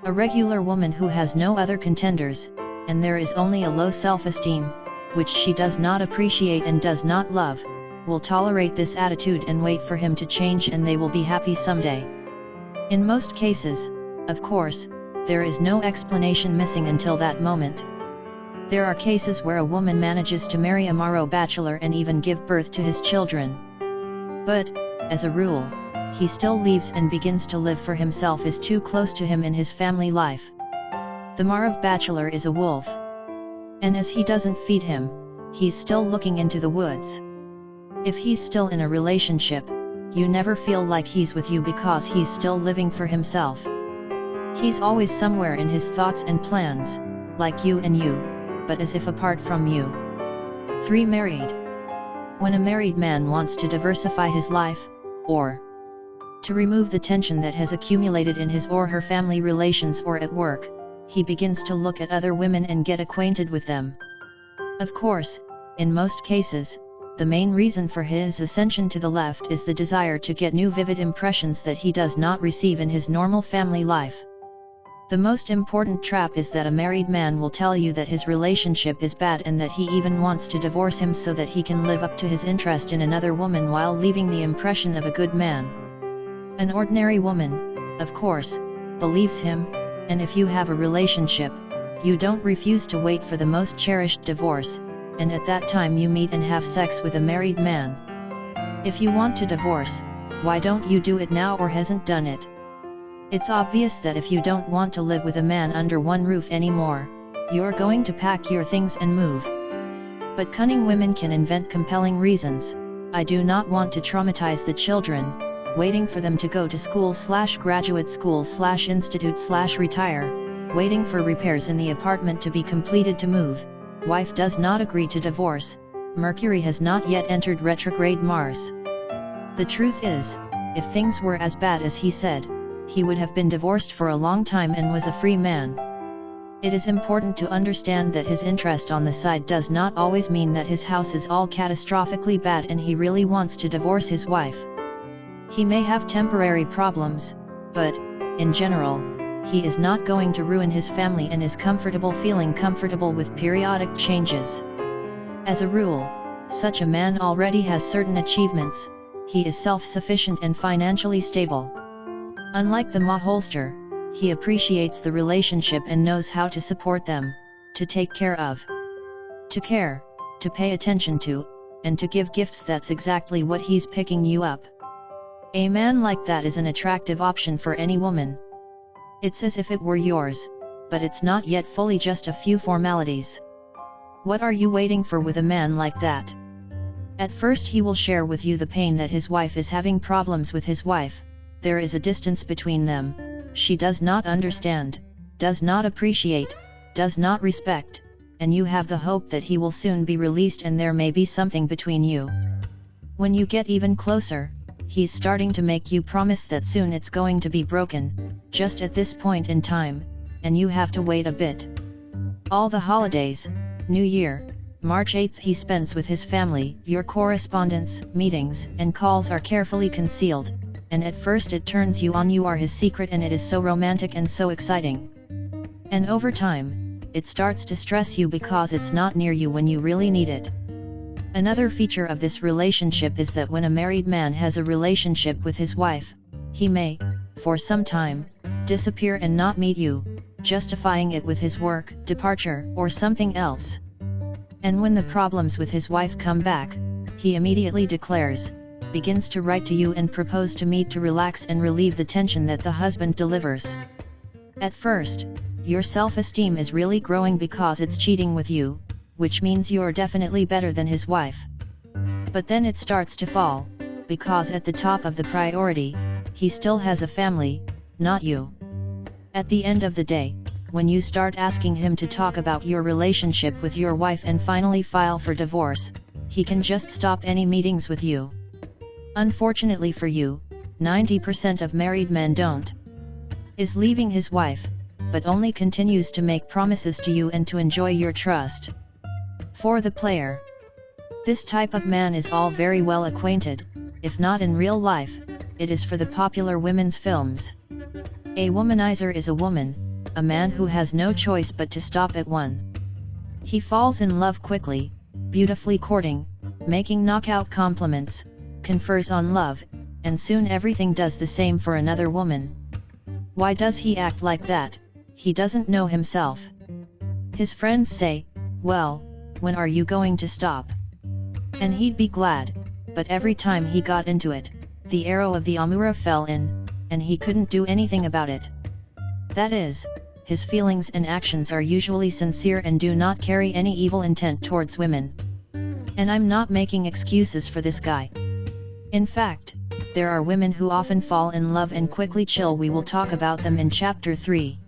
A regular woman who has no other contenders, and there is only a low self-esteem, which she does not appreciate and does not love, will tolerate this attitude and wait for him to change and they will be happy someday. In most cases, of course, there is no explanation missing until that moment. There are cases where a woman manages to marry a Maro bachelor and even give birth to his children. But, as a rule, he still leaves and begins to live for himself, is too close to him in his family life. The Marav bachelor is a wolf. And as he doesn't feed him, he's still looking into the woods. If he's still in a relationship, you never feel like he's with you because he's still living for himself. He's always somewhere in his thoughts and plans, like you and you, but as if apart from you. 3. Married. When a married man wants to diversify his life, or to remove the tension that has accumulated in his or her family relations or at work, he begins to look at other women and get acquainted with them. Of course, in most cases, the main reason for his ascension to the left is the desire to get new vivid impressions that he does not receive in his normal family life. The most important trap is that a married man will tell you that his relationship is bad and that he even wants to divorce him so that he can live up to his interest in another woman while leaving the impression of a good man. An ordinary woman, of course, believes him, and if you have a relationship, you don't refuse to wait for the most cherished divorce, and at that time you meet and have sex with a married man. If you want to divorce, why don't you do it now or hasn't done it? It's obvious that if you don't want to live with a man under one roof anymore, you're going to pack your things and move. But cunning women can invent compelling reasons. I do not want to traumatize the children, waiting for them to go to school/graduate school/institute/retire, waiting for repairs in the apartment to be completed to move. Wife does not agree to divorce, Mercury has not yet entered retrograde Mars. The truth is, if things were as bad as he said, he would have been divorced for a long time and was a free man. It is important to understand that his interest on the side does not always mean that his house is all catastrophically bad and he really wants to divorce his wife. He may have temporary problems, but, in general, he is not going to ruin his family and is feeling comfortable with periodic changes. As a rule, such a man already has certain achievements, he is self-sufficient and financially stable. Unlike the maholster, he appreciates the relationship and knows how to support them, to take care of, to care, to pay attention to, and to give gifts. That's exactly what he's picking you up. A man like that is an attractive option for any woman. It's as if it were yours, but it's not yet fully, just a few formalities. What are you waiting for with a man like that? At first he will share with you the pain that his wife is having problems with his wife. There is a distance between them, she does not understand, does not appreciate, does not respect, and you have the hope that he will soon be released and there may be something between you. When you get even closer, he's starting to make you promise that soon it's going to be broken, just at this point in time, and you have to wait a bit. All the holidays, New Year, March 8th he spends with his family. Your correspondence, meetings, and calls are carefully concealed, and at first it turns you on. You are his secret and it is so romantic and so exciting. And over time, it starts to stress you because it's not near you when you really need it. Another feature of this relationship is that when a married man has a relationship with his wife, he may, for some time, disappear and not meet you, justifying it with his work, departure, or something else. And when the problems with his wife come back, he immediately begins to write to you and propose to meet to relax and relieve the tension that the husband delivers. At first, your self-esteem is really growing because it's cheating with you, which means you're definitely better than his wife. But then it starts to fall, because at the top of the priority, he still has a family, not you. At the end of the day, when you start asking him to talk about your relationship with your wife and finally file for divorce, he can just stop any meetings with you. Unfortunately for you, 90% of married men is leaving his wife, but only continues to make promises to you and to enjoy your trust. For the player, this type of man is all very well acquainted, if not in real life, it is for the popular women's films. A womanizer is a woman, a man who has no choice but to stop at one. He falls in love quickly, beautifully courting, making knockout compliments, confers on love, and soon everything does the same for another woman. Why does he act like that? He doesn't know himself. His friends say, "Well, when are you going to stop?" And he'd be glad, but every time he got into it, the arrow of the Amura fell in, and he couldn't do anything about it. That is, his feelings and actions are usually sincere and do not carry any evil intent towards women. And I'm not making excuses for this guy. In fact, there are women who often fall in love and quickly chill. We will talk about them in Chapter 3.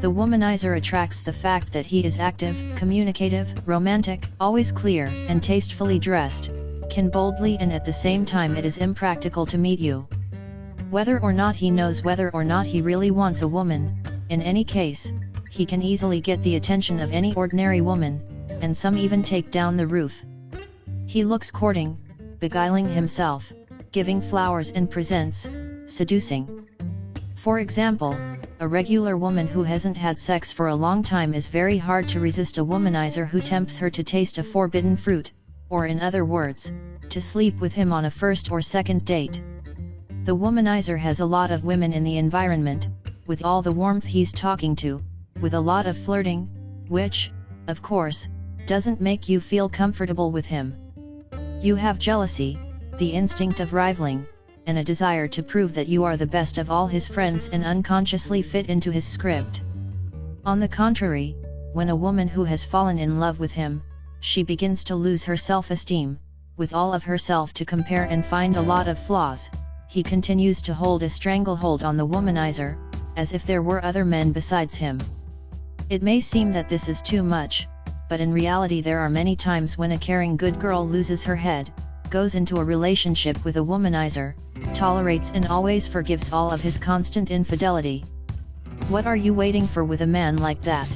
The womanizer attracts the fact that he is active, communicative, romantic, always clear, and tastefully dressed, can boldly, and at the same time it is impractical to meet you. Whether or not he knows whether or not he really wants a woman, in any case, he can easily get the attention of any ordinary woman, and some even take down the roof. He looks courting, beguiling himself, giving flowers and presents, seducing. For example, a regular woman who hasn't had sex for a long time is very hard to resist a womanizer who tempts her to taste a forbidden fruit, or in other words, to sleep with him on a first or second date. The womanizer has a lot of women in the environment, with all the warmth he's talking to, with a lot of flirting, which, of course, doesn't make you feel comfortable with him. You have jealousy, the instinct of rivaling, and a desire to prove that you are the best of all his friends and unconsciously fit into his script. On the contrary, when a woman who has fallen in love with him, she begins to lose her self-esteem, with all of herself to compare and find a lot of flaws, he continues to hold a stranglehold on the womanizer, as if there were other men besides him. It may seem that this is too much, but in reality there are many times when a caring good girl loses her head, goes into a relationship with a womanizer, tolerates and always forgives all of his constant infidelity. What are you waiting for with a man like that?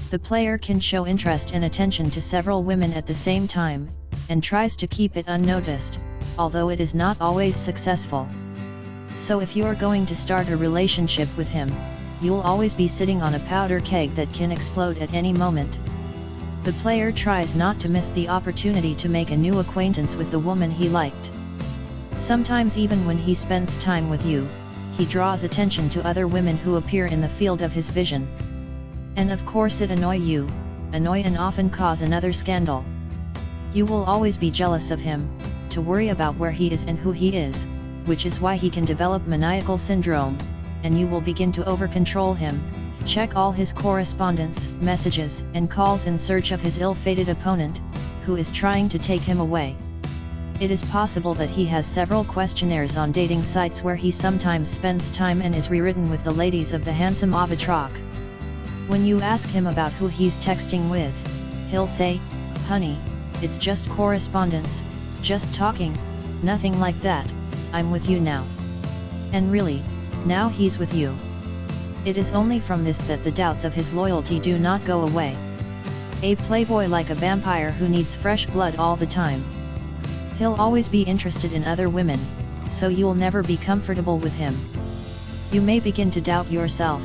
The player can show interest and attention to several women at the same time, and tries to keep it unnoticed, although it is not always successful. So if you're going to start a relationship with him, you'll always be sitting on a powder keg that can explode at any moment. The player tries not to miss the opportunity to make a new acquaintance with the woman he liked. Sometimes even when he spends time with you, he draws attention to other women who appear in the field of his vision. And of course it annoy and often cause another scandal. You will always be jealous of him, to worry about where he is and who he is, which is why he can develop maniacal syndrome, and you will begin to over-control him, check all his correspondence, messages, and calls in search of his ill-fated opponent, who is trying to take him away. It is possible that he has several questionnaires on dating sites where he sometimes spends time and is rewritten with the ladies of the handsome avatar. When you ask him about who he's texting with, he'll say, "Honey, it's just correspondence, just talking, nothing like that, I'm with you now." And really, now he's with you. It is only from this that the doubts of his loyalty do not go away. A playboy like a vampire who needs fresh blood all the time. He'll always be interested in other women, so you'll never be comfortable with him. You may begin to doubt yourself,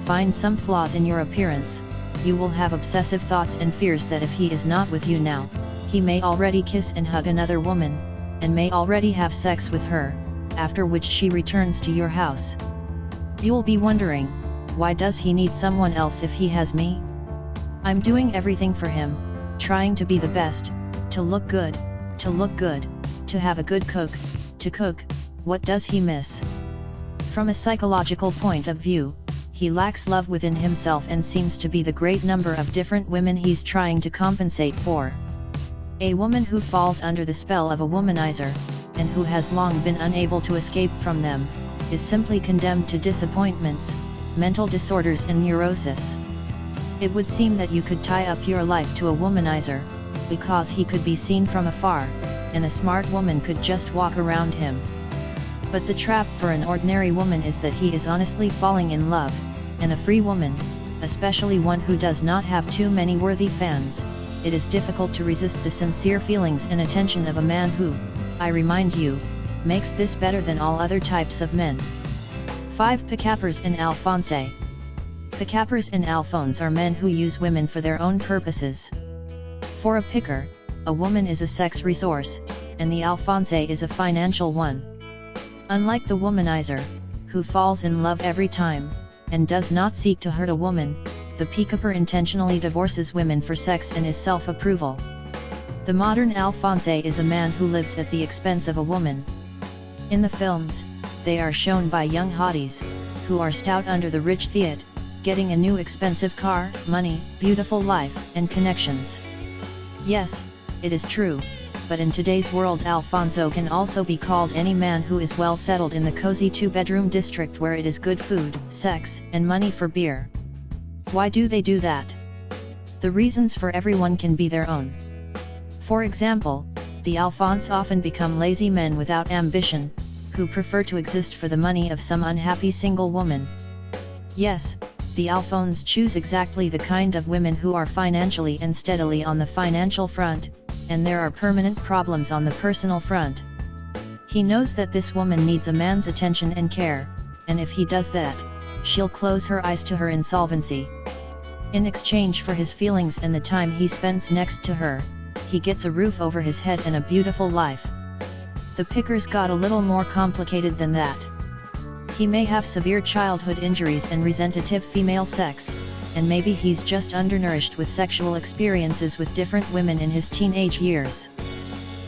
find some flaws in your appearance, you will have obsessive thoughts and fears that if he is not with you now, he may already kiss and hug another woman, and may already have sex with her, after which she returns to your house. You'll be wondering, why does he need someone else if he has me? I'm doing everything for him, trying to be the best, to look good, to have a good cook, to cook, what does he miss? From a psychological point of view, he lacks love within himself and seems to be the great number of different women he's trying to compensate for. A woman who falls under the spell of a womanizer, and who has long been unable to escape from them, is simply condemned to disappointments, mental disorders and neurosis. It would seem that you could tie up your life to a womanizer, because he could be seen from afar, and a smart woman could just walk around him. But the trap for an ordinary woman is that he is honestly falling in love, and a free woman, especially one who does not have too many worthy fans, it is difficult to resist the sincere feelings and attention of a man who, I remind you, makes this better than all other types of men. 5 Pickers and Alphonse. Pickers and Alphonse are men who use women for their own purposes. For a picker, a woman is a sex resource, and the Alphonse is a financial one. Unlike the womanizer, who falls in love every time, and does not seek to hurt a woman, the picker intentionally divorces women for sex and is self-approval. The modern Alphonse is a man who lives at the expense of a woman. In the films, they are shown by young hotties, who are stout under the rich fiat, getting a new expensive car, money, beautiful life, and connections. Yes, it is true, but in today's world Alfonso can also be called any man who is well settled in the cozy 2-bedroom district where it is good food, sex, and money for beer. Why do they do that? The reasons for everyone can be their own. For example, the Alphonse often become lazy men without ambition, who prefer to exist for the money of some unhappy single woman. Yes, the Alphonse choose exactly the kind of women who are financially and steadily on the financial front, and there are permanent problems on the personal front. He knows that this woman needs a man's attention and care, and if he does that, she'll close her eyes to her insolvency. In exchange for his feelings and the time he spends next to her, he gets a roof over his head and a beautiful life. The pickers got a little more complicated than that. He may have severe childhood injuries and resentative female sex, and maybe he's just undernourished with sexual experiences with different women in his teenage years.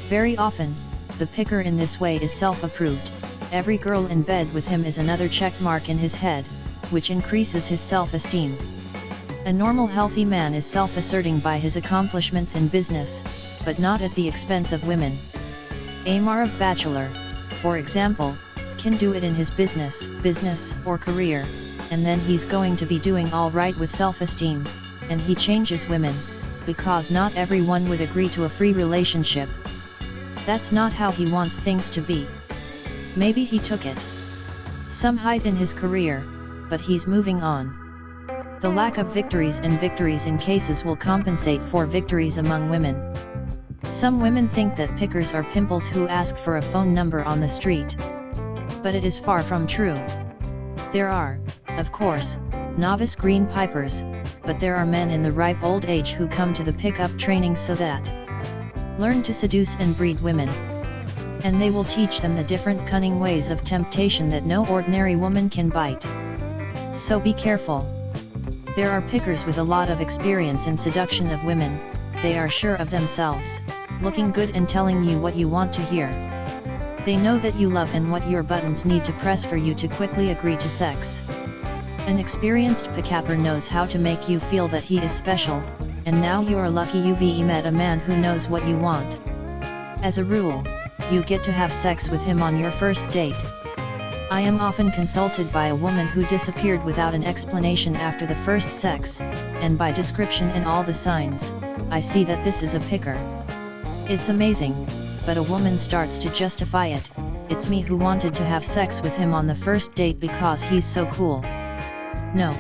Very often, the picker in this way is self-approved. Every girl in bed with him is another check mark in his head, which increases his self-esteem. A normal healthy man is self-asserting by his accomplishments in business, but not at the expense of women. A married bachelor, for example, can do it in his business or career, and then he's going to be doing all right with self-esteem, and he changes women, because not everyone would agree to a free relationship. That's not how he wants things to be. Maybe he took it some height in his career, but he's moving on. The lack of victories in cases will compensate for victories among women. Some women think that pickers are pimples who ask for a phone number on the street. But it is far from true. There are, of course, novice green pipers, but there are men in the ripe old age who come to the pickup training so that learn to seduce and breed women. And they will teach them the different cunning ways of temptation that no ordinary woman can bite. So be careful. There are pickers with a lot of experience in seduction of women. They are sure of themselves, looking good and telling you what you want to hear. They know that you love and what your buttons need to press for you to quickly agree to sex. An experienced pickupper knows how to make you feel that he is special, and now you are lucky you've met a man who knows what you want. As a rule, you get to have sex with him on your first date. I am often consulted by a woman who disappeared without an explanation after the first sex, and by description and all the signs, I see that this is a picker. It's amazing, but a woman starts to justify it. It's me who wanted to have sex with him on the first date because he's so cool. No,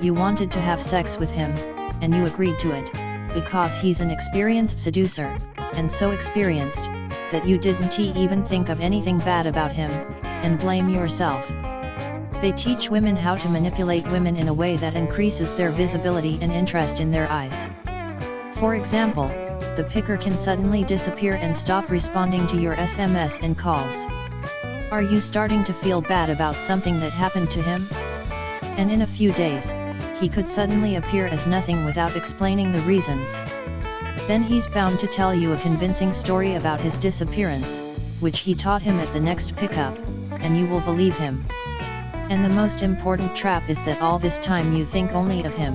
you wanted to have sex with him, and you agreed to it, because he's an experienced seducer, and so experienced, that you didn't even think of anything bad about him, and blame yourself. They teach women how to manipulate women in a way that increases their visibility and interest in their eyes. For example, the picker can suddenly disappear and stop responding to your SMS and calls. Are you starting to feel bad about something that happened to him? And in a few days, he could suddenly appear as nothing without explaining the reasons. Then he's bound to tell you a convincing story about his disappearance, which he taught him at the next pickup, and you will believe him. And the most important trap is that all this time you think only of him.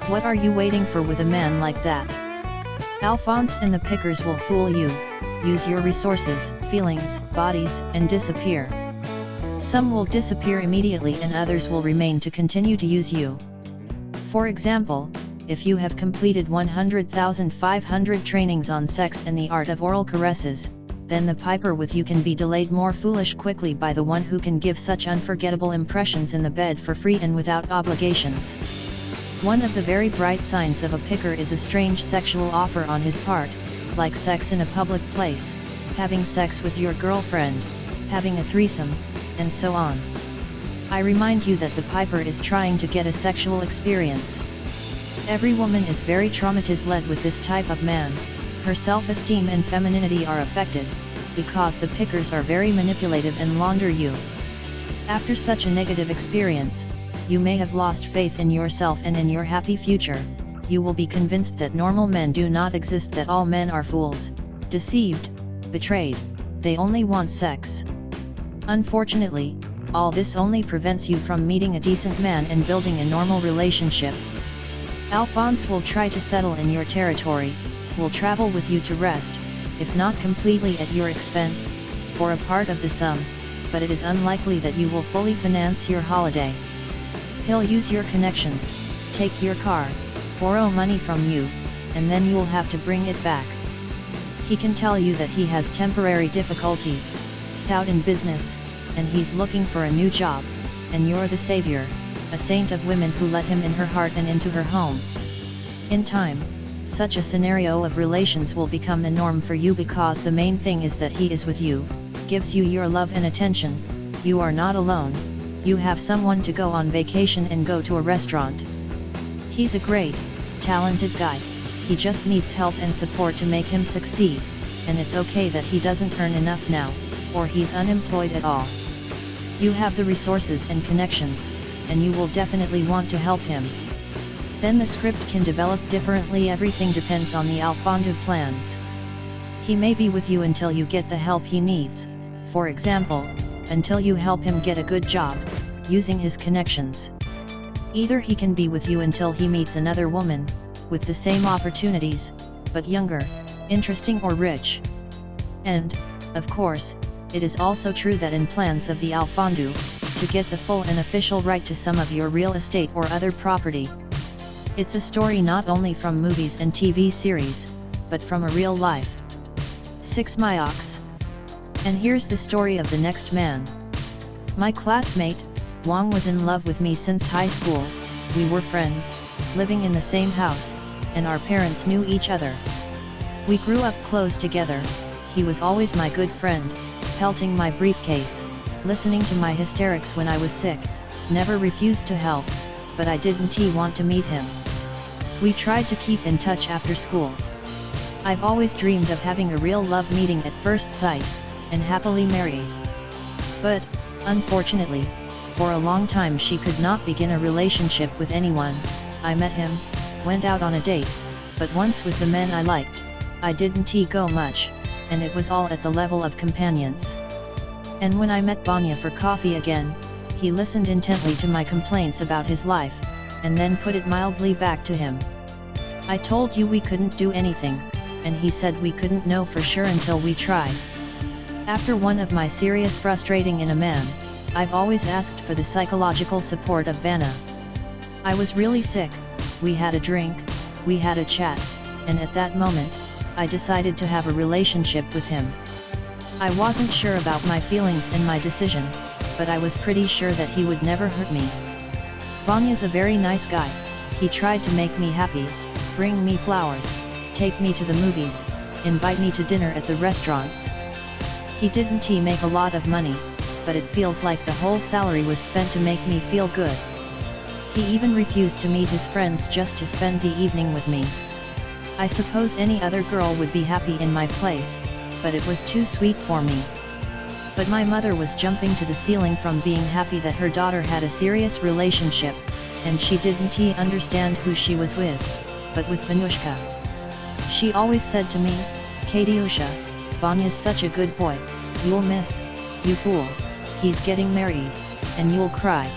What are you waiting for with a man like that? Alphonse and the pickers will fool you, use your resources, feelings, bodies, and disappear. Some will disappear immediately and others will remain to continue to use you. For example, if you have completed 100,500 trainings on sex and the art of oral caresses, then the piper with you can be delayed more foolish quickly by the one who can give such unforgettable impressions in the bed for free and without obligations. One of the very bright signs of a picker is a strange sexual offer on his part, like sex in a public place, having sex with your girlfriend, having a threesome, and so on. I remind you that the piper is trying to get a sexual experience. Every woman is very traumatized with this type of man. Her self-esteem and femininity are affected, because the pickers are very manipulative and launder you. After such a negative experience, you may have lost faith in yourself and in your happy future. You will be convinced that normal men do not exist, that all men are fools, deceived, betrayed, they only want sex. Unfortunately, all this only prevents you from meeting a decent man and building a normal relationship. Alphonse will try to settle in your territory, will travel with you to rest, if not completely at your expense, for a part of the sum, but it is unlikely that you will fully finance your holiday. He'll use your connections, take your car, borrow money from you, and then you'll have to bring it back. He can tell you that he has temporary difficulties, stout in business, and he's looking for a new job, and you're the savior, a saint of women who let him in her heart and into her home. In time, such a scenario of relations will become the norm for you, because the main thing is that he is with you, gives you your love and attention. You are not alone, you have someone to go on vacation and go to a restaurant. He's a great, talented guy, he just needs help and support to make him succeed, and it's okay that he doesn't earn enough now, or he's unemployed at all. You have the resources and connections, and you will definitely want to help him. Then the script can develop differently. Everything depends on the Alphonse plans. He may be with you until you get the help he needs, for example, until you help him get a good job, using his connections. Either he can be with you until he meets another woman, with the same opportunities, but younger, interesting or rich. And, of course, it is also true that in plans of the Alphonse, to get the full and official right to some of your real estate or other property. It's a story not only from movies and TV series, but from a real life. 6 Myox. And here's the story of the next man. My classmate, Wang, was in love with me since high school. We were friends, living in the same house, and our parents knew each other. We grew up close together. He was always my good friend, pelting my briefcase, listening to my hysterics when I was sick, never refused to help, but I didn't want to meet him. We tried to keep in touch after school. I've always dreamed of having a real love meeting at first sight, and happily married. But, unfortunately, for a long time she could not begin a relationship with anyone. I met him, went out on a date, but once with the men I liked, I didn't go much, and it was all at the level of companions. And when I met Vanya for coffee again, he listened intently to my complaints about his life, and then put it mildly back to him. I told you we couldn't do anything, and he said we couldn't know for sure until we tried. After one of my serious frustrating in a man, I've always asked for the psychological support of Vanna. I was really sick, we had a drink, we had a chat, and at that moment, I decided to have a relationship with him. I wasn't sure about my feelings and my decision, but I was pretty sure that he would never hurt me. Vanya's a very nice guy. He tried to make me happy, bring me flowers, take me to the movies, invite me to dinner at the restaurants. He didn't make a lot of money, but it feels like the whole salary was spent to make me feel good. He even refused to meet his friends just to spend the evening with me. I suppose any other girl would be happy in my place, but it was too sweet for me. But my mother was jumping to the ceiling from being happy that her daughter had a serious relationship, and she didn't understand who she was with, but with Vanushka. She always said to me, "Katyusha, Vanya's such a good boy, you'll miss, you fool, he's getting married, and you'll cry.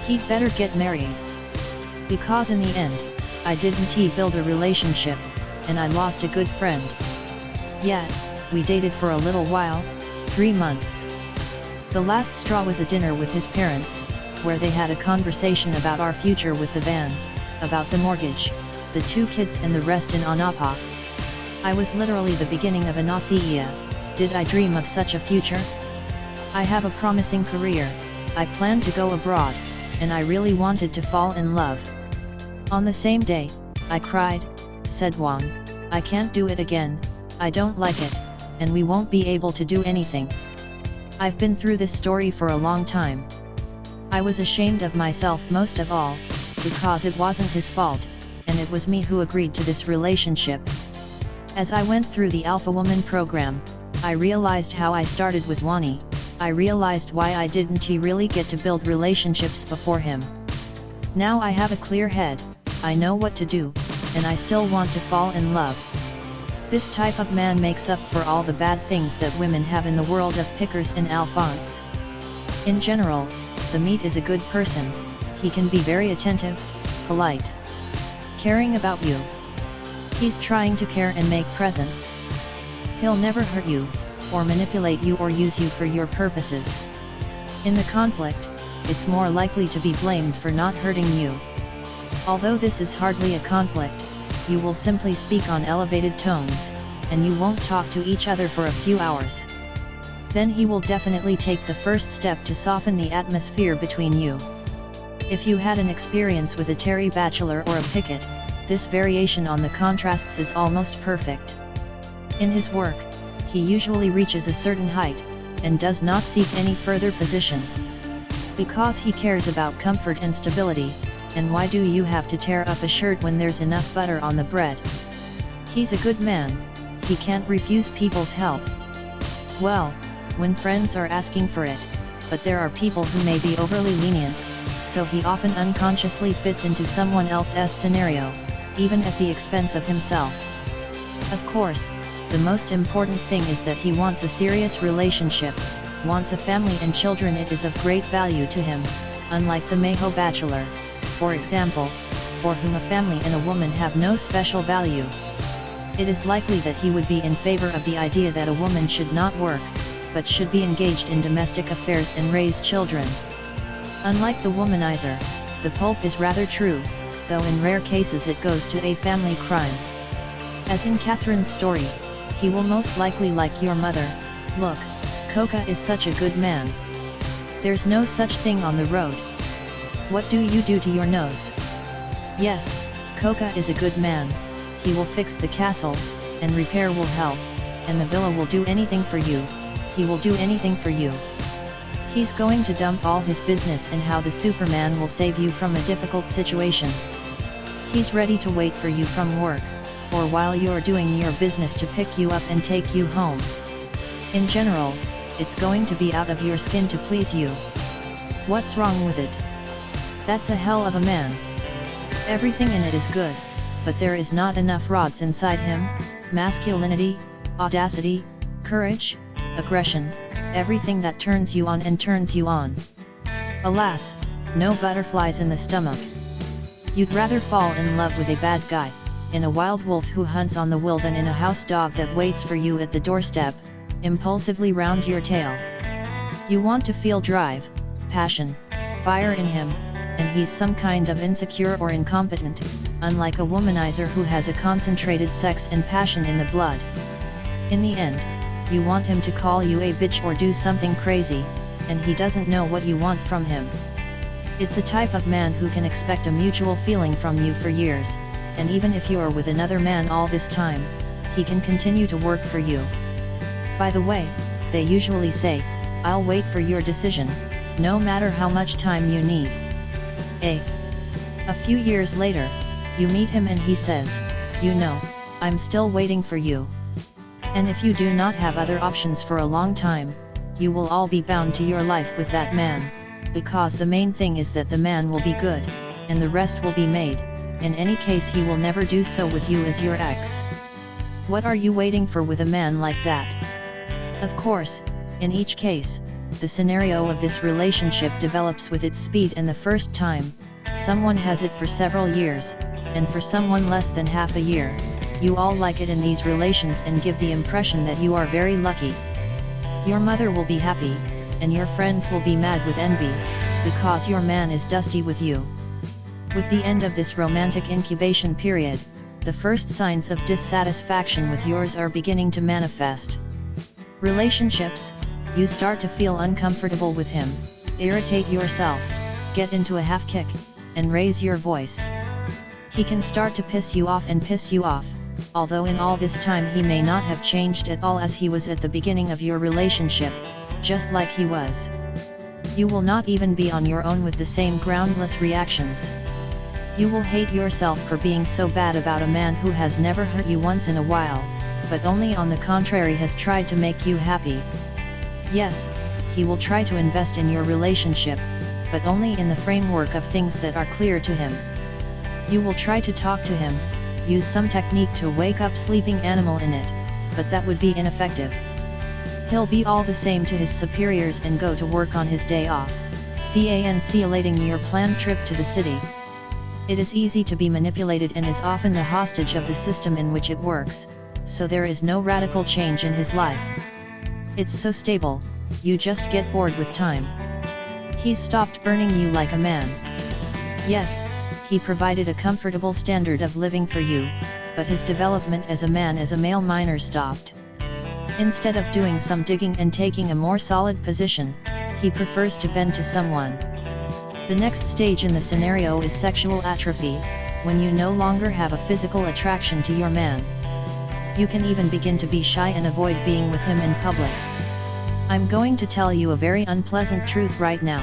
He'd better get married." Because in the end, I didn't build a relationship, and I lost a good friend. Yet, we dated for a little while, 3 months. The last straw was a dinner with his parents, where they had a conversation about our future with the van, about the mortgage, the 2 kids and the rest in Anapa. I was literally the beginning of an Asiya. Did I dream of such a future? I have a promising career, I planned to go abroad, and I really wanted to fall in love. On the same day, I cried, said Wang, "I can't do it again, I don't like it, and we won't be able to do anything." I've been through this story for a long time. I was ashamed of myself most of all, because it wasn't his fault, and it was me who agreed to this relationship. As I went through the Alpha Woman program, I realized how I started with Wani. I realized why I didn't really get to build relationships before him. Now I have a clear head, I know what to do, and I still want to fall in love. This type of man makes up for all the bad things that women have in the world of pickers and Alphonse. In general, the meat is a good person. He can be very attentive, polite, caring about you. He's trying to care and make presents. He'll never hurt you, or manipulate you or use you for your purposes. In the conflict, it's more likely to be blamed for not hurting you. Although this is hardly a conflict, you will simply speak on elevated tones, and you won't talk to each other for a few hours. Then he will definitely take the first step to soften the atmosphere between you. If you had an experience with a Terry Bachelor or a Pickett, this variation on the contrasts is almost perfect. In his work, he usually reaches a certain height, and does not seek any further position. Because he cares about comfort and stability, and why do you have to tear up a shirt when there's enough butter on the bread? He's a good man, he can't refuse people's help. Well, when friends are asking for it, but there are people who may be overly lenient, so he often unconsciously fits into someone else's scenario, even at the expense of himself. Of course, the most important thing is that he wants a serious relationship, wants a family and children. It is of great value to him, unlike the Maho Bachelor, for example, for whom a family and a woman have no special value. It is likely that he would be in favor of the idea that a woman should not work, but should be engaged in domestic affairs and raise children. Unlike the womanizer, the pulp is rather true, though in rare cases it goes to a family crime. As in Catherine's story, he will most likely like your mother. Look, Coca is such a good man. There's no such thing on the road. What do you do to your nose? Yes, Coca is a good man. He will fix the castle, and repair will help, and the villa will do anything for you. He will do anything for you. He's going to dump all his business and how the Superman will save you from a difficult situation. He's ready to wait for you from work, or while you're doing your business to pick you up and take you home. In general, it's going to be out of your skin to please you. What's wrong with it? That's a hell of a man. Everything in it is good, but there is not enough rods inside him: masculinity, audacity, courage, aggression, everything that turns you on and turns you on. Alas, no butterflies in the stomach. You'd rather fall in love with a bad guy, in a wild wolf who hunts on the will, than in a house dog that waits for you at the doorstep, impulsively round your tail. You want to feel drive, passion, fire in him, and he's some kind of insecure or incompetent, unlike a womanizer who has a concentrated sex and passion in the blood. In the end, you want him to call you a bitch or do something crazy, and he doesn't know what you want from him. It's a type of man who can expect a mutual feeling from you for years, and even if you're with another man all this time, he can continue to work for you. By the way, they usually say, "I'll wait for your decision, no matter how much time you need." A few years later, you meet him and he says, "You know, I'm still waiting for you." And if you do not have other options for a long time, you will all be bound to your life with that man, because the main thing is that the man will be good, and the rest will be made. In any case, he will never do so with you as your ex. What are you waiting for with a man like that? Of course, in each case, the scenario of this relationship develops with its speed, and the first time, someone has it for several years, and for someone less than half a year, you all like it in these relations and give the impression that you are very lucky. Your mother will be happy, and your friends will be mad with envy, because your man is dusty with you. With the end of this romantic incubation period, the first signs of dissatisfaction with yours are beginning to manifest. Relationships: you start to feel uncomfortable with him, irritate yourself, get into a half kick, and raise your voice. He can start to piss you off, although in all this time he may not have changed at all as he was at the beginning of your relationship, just like he was. You will not even be on your own with the same groundless reactions. You will hate yourself for being so bad about a man who has never hurt you once in a while, but only on the contrary has tried to make you happy. Yes, he will try to invest in your relationship, but only in the framework of things that are clear to him. You will try to talk to him, use some technique to wake up sleeping animal in it, but that would be ineffective. He'll be all the same to his superiors and go to work on his day off, cancellating your planned trip to the city. It is easy to be manipulated and is often the hostage of the system in which it works, so there is no radical change in his life. It's so stable, you just get bored with time. He's stopped burning you like a man. Yes, he provided a comfortable standard of living for you, but his development as a man, as a male minor, stopped. Instead of doing some digging and taking a more solid position, he prefers to bend to someone. The next stage in the scenario is sexual atrophy, when you no longer have a physical attraction to your man. You can even begin to be shy and avoid being with him in public. I'm going to tell you a very unpleasant truth right now.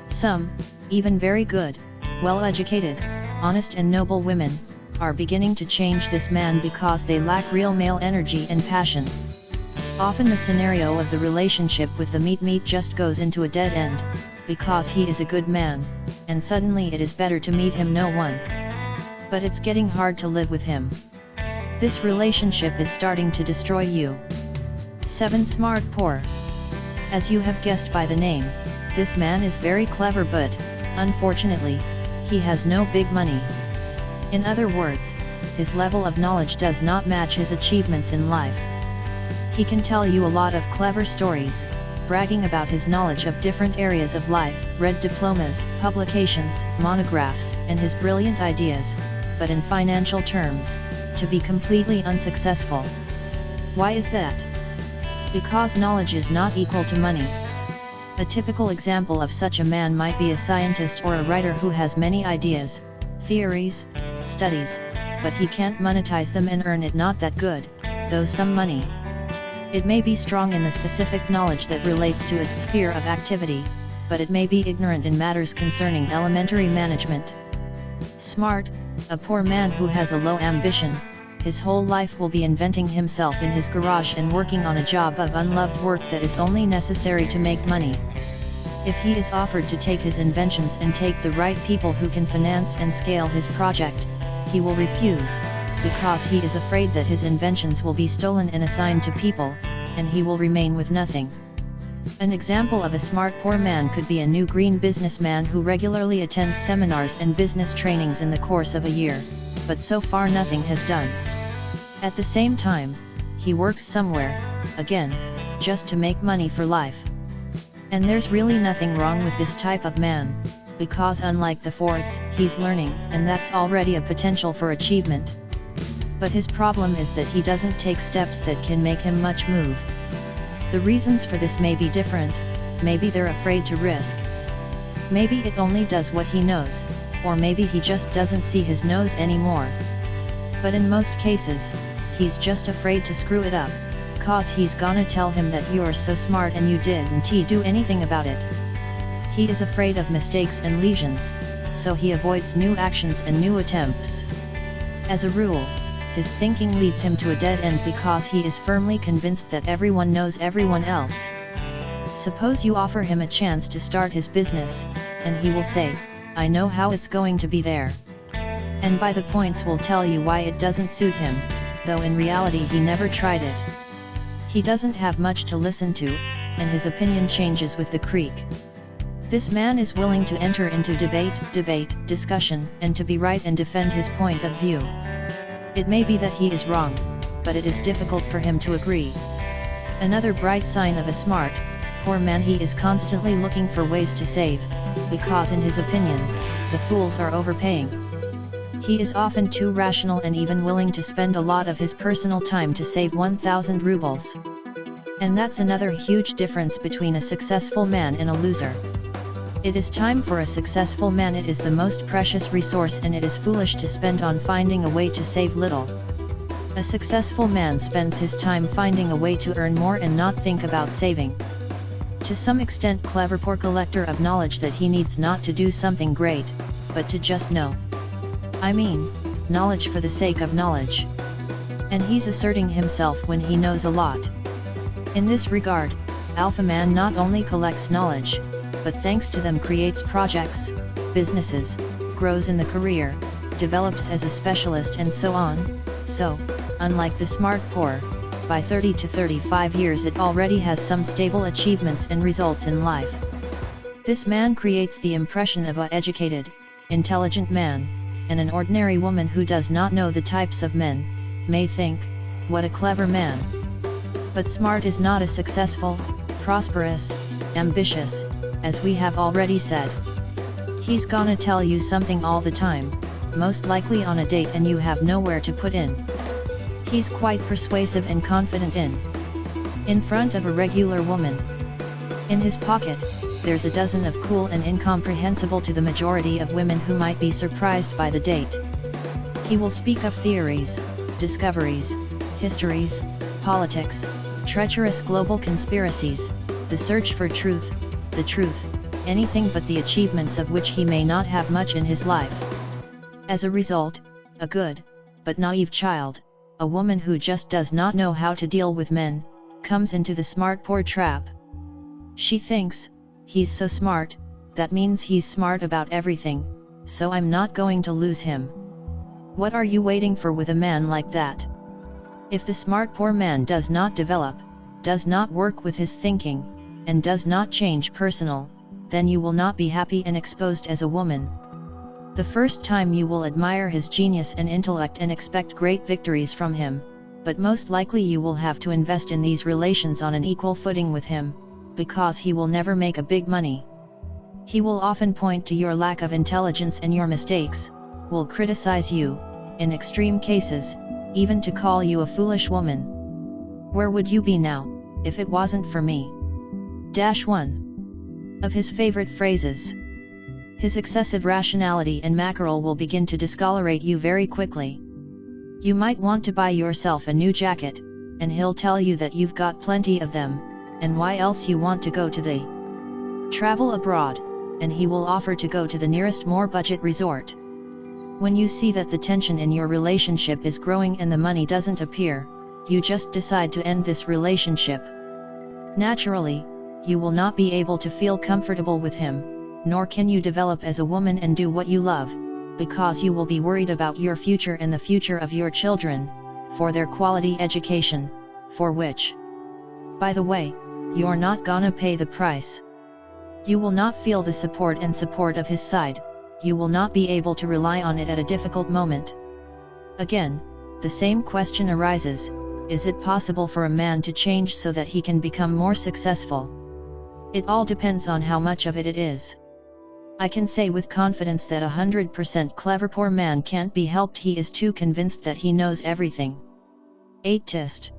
Some, even very good, well-educated, honest and noble women, are beginning to change this man because they lack real male energy and passion. Often the scenario of the relationship with the meet just goes into a dead end, because he is a good man, and suddenly it is better to meet him no one. But it's getting hard to live with him. This relationship is starting to destroy you. 7 Smart Poor. As you have guessed by the name, this man is very clever, but, unfortunately, he has no big money. In other words, his level of knowledge does not match his achievements in life. He can tell you a lot of clever stories, bragging about his knowledge of different areas of life, read diplomas, publications, monographs, and his brilliant ideas, but in financial terms, to be completely unsuccessful. Why is that? Because knowledge is not equal to money. A typical example of such a man might be a scientist or a writer who has many ideas, theories, studies, but he can't monetize them and earn it not that good, though some money. It may be strong in the specific knowledge that relates to its sphere of activity, but it may be ignorant in matters concerning elementary management. Smart, a poor man who has a low ambition, his whole life will be inventing himself in his garage and working on a job of unloved work that is only necessary to make money. If he is offered to take his inventions and take the right people who can finance and scale his project, he will refuse, because he is afraid that his inventions will be stolen and assigned to people, and he will remain with nothing. An example of a smart poor man could be a new green businessman who regularly attends seminars and business trainings in the course of a year, but so far nothing has done. At the same time, he works somewhere, again, just to make money for life. And there's really nothing wrong with this type of man, because unlike the Fords, he's learning, and that's already a potential for achievement. But his problem is that he doesn't take steps that can make him much move. The reasons for this may be different, maybe they're afraid to risk. Maybe it only does what he knows, or maybe he just doesn't see his nose anymore. But in most cases, he's just afraid to screw it up, cause he's gonna tell him that you're so smart and you didn't do anything about it. He is afraid of mistakes and lesions, so he avoids new actions and new attempts. As a rule, his thinking leads him to a dead end because he is firmly convinced that everyone knows everyone else. Suppose you offer him a chance to start his business, and he will say, "I know how it's going to be there." And by the points will tell you why it doesn't suit him, though in reality he never tried it. He doesn't have much to listen to, and his opinion changes with the creek. This man is willing to enter into debate, discussion, and to be right and defend his point of view. It may be that he is wrong, but it is difficult for him to agree. Another bright sign of a smart, poor man: he is constantly looking for ways to save, because in his opinion, the fools are overpaying. He is often too rational and even willing to spend a lot of his personal time to save 1,000 rubles. And that's another huge difference between a successful man and a loser. It is time for a successful man. It is the most precious resource, and it is foolish to spend on finding a way to save little. A successful man spends his time finding a way to earn more and not think about saving. To some extent clever poor collector of knowledge that he needs not to do something great, but to just know. I mean, knowledge for the sake of knowledge. And he's asserting himself when he knows a lot. In this regard, alpha man not only collects knowledge, but thanks to them creates projects, businesses, grows in the career, develops as a specialist, and so on. So, unlike the smart poor, by 30 to 35 years it already has some stable achievements and results in life. This man creates the impression of an educated, intelligent man, and an ordinary woman who does not know the types of men, may think, "What a clever man." But smart is not as successful, prosperous, ambitious, as we have already said. He's gonna tell you something all the time, most likely on a date, and you have nowhere to put in. He's quite persuasive and confident in front of a regular woman. In his pocket, there's a dozen of cool and incomprehensible to the majority of women who might be surprised by the date. He will speak of theories, discoveries, histories, politics, treacherous global conspiracies, the search for truth, the truth, anything but the achievements of which he may not have much in his life. As a result, a good, but naive child, a woman who just does not know how to deal with men, comes into the smart poor trap. She thinks, "He's so smart, that means he's smart about everything, so I'm not going to lose him." What are you waiting for with a man like that? If the smart poor man does not develop, does not work with his thinking, and does not change personal, then you will not be happy and exposed as a woman. The first time you will admire his genius and intellect and expect great victories from him, but most likely you will have to invest in these relations on an equal footing with him, because he will never make a big money. He will often point to your lack of intelligence and your mistakes, will criticize you, in extreme cases, even to call you a foolish woman. Where would you be now, if it wasn't for me? 1 of his favorite phrases. His excessive rationality and mackerel will begin to discolorate you very quickly. You might want to buy yourself a new jacket, and he'll tell you that you've got plenty of them, and why else you want to go to the travel abroad, and he will offer to go to the nearest more budget resort. When you see that the tension in your relationship is growing and the money doesn't appear, you just decide to end this relationship. Naturally, you will not be able to feel comfortable with him, nor can you develop as a woman and do what you love, because you will be worried about your future and the future of your children, for their quality education, for which, by the way, you're not gonna pay the price. You will not feel the support of his side, you will not be able to rely on it at a difficult moment. Again, the same question arises: is it possible for a man to change so that he can become more successful? It all depends on how much of it is. I can say with confidence that 100% clever poor man can't be helped, he is too convinced that he knows everything. 8 Test.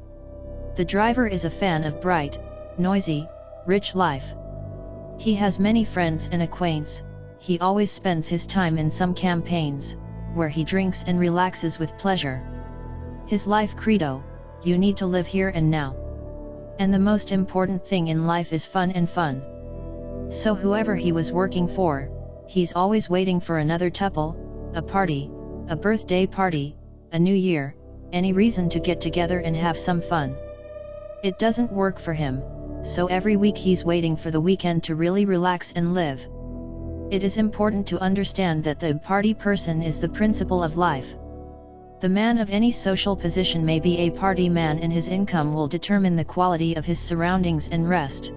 The driver is a fan of bright, noisy, rich life. He has many friends and acquaintances. He always spends his time in some campaigns, where he drinks and relaxes with pleasure. His life credo: you need to live here and now. And the most important thing in life is fun and fun. So whoever he was working for, he's always waiting for another tuple, a party, a birthday party, a new year, any reason to get together and have some fun. It doesn't work for him, so every week he's waiting for the weekend to really relax and live. It is important to understand that the party person is the principle of life. The man of any social position may be a party man, and his income will determine the quality of his surroundings and rest.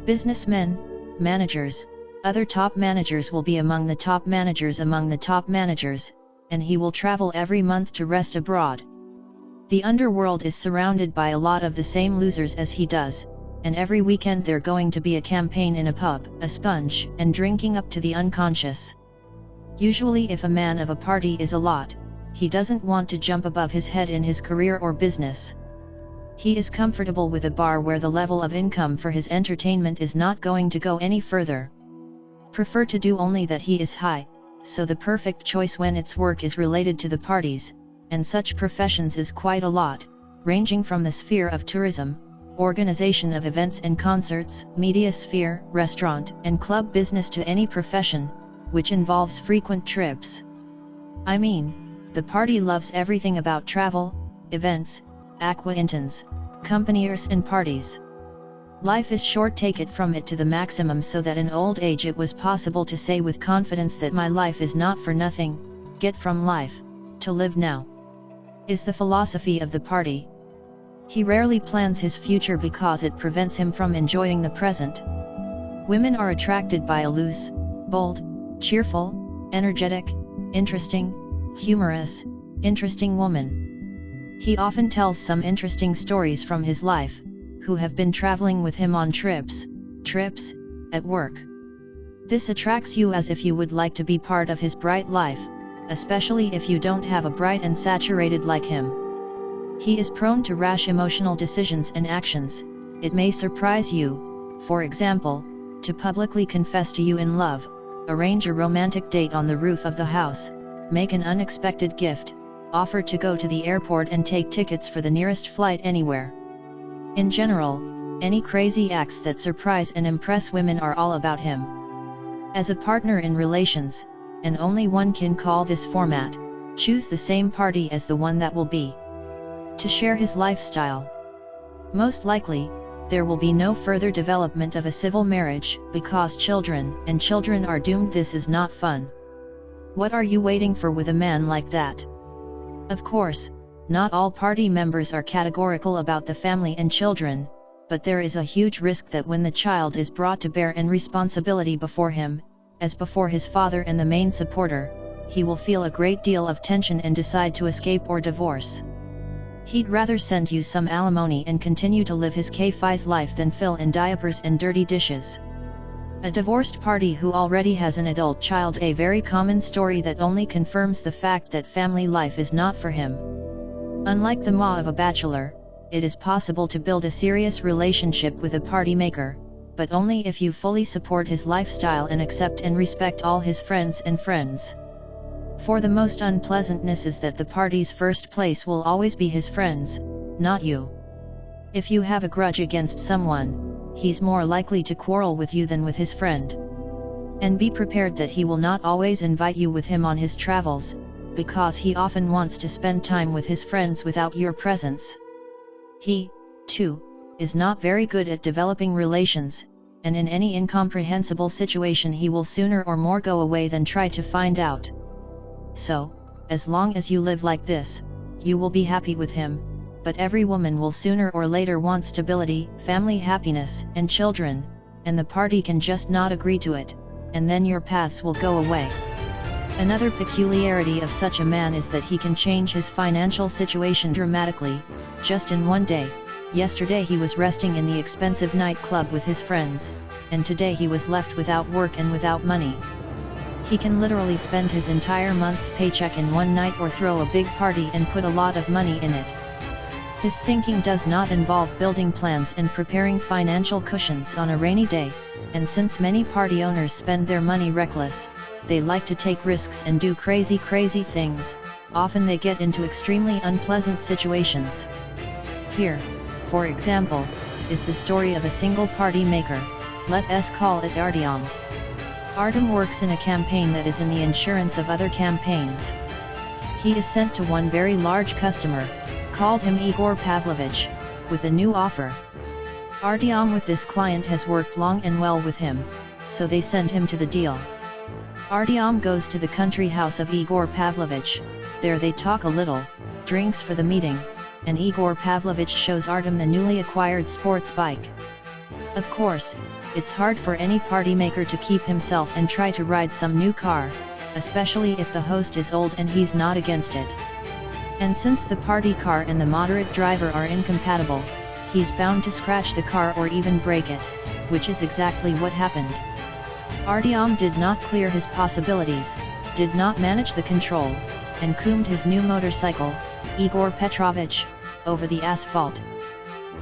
Businessmen, managers, other top managers will be among the top managers, and he will travel every month to rest abroad. The underworld is surrounded by a lot of the same losers as he does, and every weekend they're going to be a campaign in a pub, a sponge, and drinking up to the unconscious. Usually if a man of a party is a lot, he doesn't want to jump above his head in his career or business. He is comfortable with a bar where the level of income for his entertainment is not going to go any further. Prefer to do only that he is high, so the perfect choice when its work is related to the parties, and such professions is quite a lot, ranging from the sphere of tourism, organization of events and concerts, media sphere, restaurant and club business, to any profession, which involves frequent trips. I mean, the party loves everything about travel, events, acquaintance, companies and parties. Life is short, take it from it to the maximum so that in old age it was possible to say with confidence that my life is not for nothing, get from life, to live now, is the philosophy of the party. He rarely plans his future because it prevents him from enjoying the present. Women are attracted by a loose, bold, cheerful, energetic, interesting, humorous, interesting woman. He often tells some interesting stories from his life, who have been traveling with him on trips, at work. This attracts you as if you would like to be part of his bright life, especially if you don't have a bright and saturated like him. He is prone to rash emotional decisions and actions. It may surprise you, for example, to publicly confess to you in love, arrange a romantic date on the roof of the house, make an unexpected gift, offer to go to the airport and take tickets for the nearest flight anywhere. In general, any crazy acts that surprise and impress women are all about him. As a partner in relations, and only one can call this format, choose the same party as the one that will be to share his lifestyle. Most likely, there will be no further development of a civil marriage, because children are doomed. This is not fun. What are you waiting for with a man like that? Of course, not all party members are categorical about the family and children, but there is a huge risk that when the child is brought to bear and responsibility before him, as before his father and the main supporter, he will feel a great deal of tension and decide to escape or divorce. He'd rather send you some alimony and continue to live his K-Fi's life than fill in diapers and dirty dishes. A divorced party who already has an adult child, a very common story that only confirms the fact that family life is not for him. Unlike the ma of a bachelor, it is possible to build a serious relationship with a party maker, but only if you fully support his lifestyle and accept and respect all his friends. For the most unpleasantness is that the party's first place will always be his friends, not you. If you have a grudge against someone, he's more likely to quarrel with you than with his friend. And be prepared that he will not always invite you with him on his travels, because he often wants to spend time with his friends without your presence. He, too, is not very good at developing relations, and in any incomprehensible situation he will sooner or more go away than try to find out. So, as long as you live like this, you will be happy with him, but every woman will sooner or later want stability, family happiness, and children, and the party can just not agree to it, and then your paths will go away. Another peculiarity of such a man is that he can change his financial situation dramatically, just in one day. Yesterday he was resting in the expensive nightclub with his friends, and today he was left without work and without money. He can literally spend his entire month's paycheck in one night or throw a big party and put a lot of money in it. His thinking does not involve building plans and preparing financial cushions on a rainy day, and since many party owners spend their money reckless, they like to take risks and do crazy things. Often they get into extremely unpleasant situations. Here, for example, is the story of a single party maker. Let us call it Artyom. Artyom works in a campaign that is in the insurance of other campaigns. He is sent to one very large customer, called him Igor Pavlovich, with a new offer. Artyom with this client has worked long and well with him, so they send him to the deal. Artyom goes to the country house of Igor Pavlovich. There they talk a little, drinks for the meeting, and Igor Pavlovich shows Artyom the newly acquired sports bike. Of course, it's hard for any party maker to keep himself and try to ride some new car, especially if the host is old and he's not against it. And since the party car and the moderate driver are incompatible, he's bound to scratch the car or even break it, which is exactly what happened. Artyom did not clear his possibilities, did not manage the control, and coomed his new motorcycle, Igor Petrovich, over the asphalt.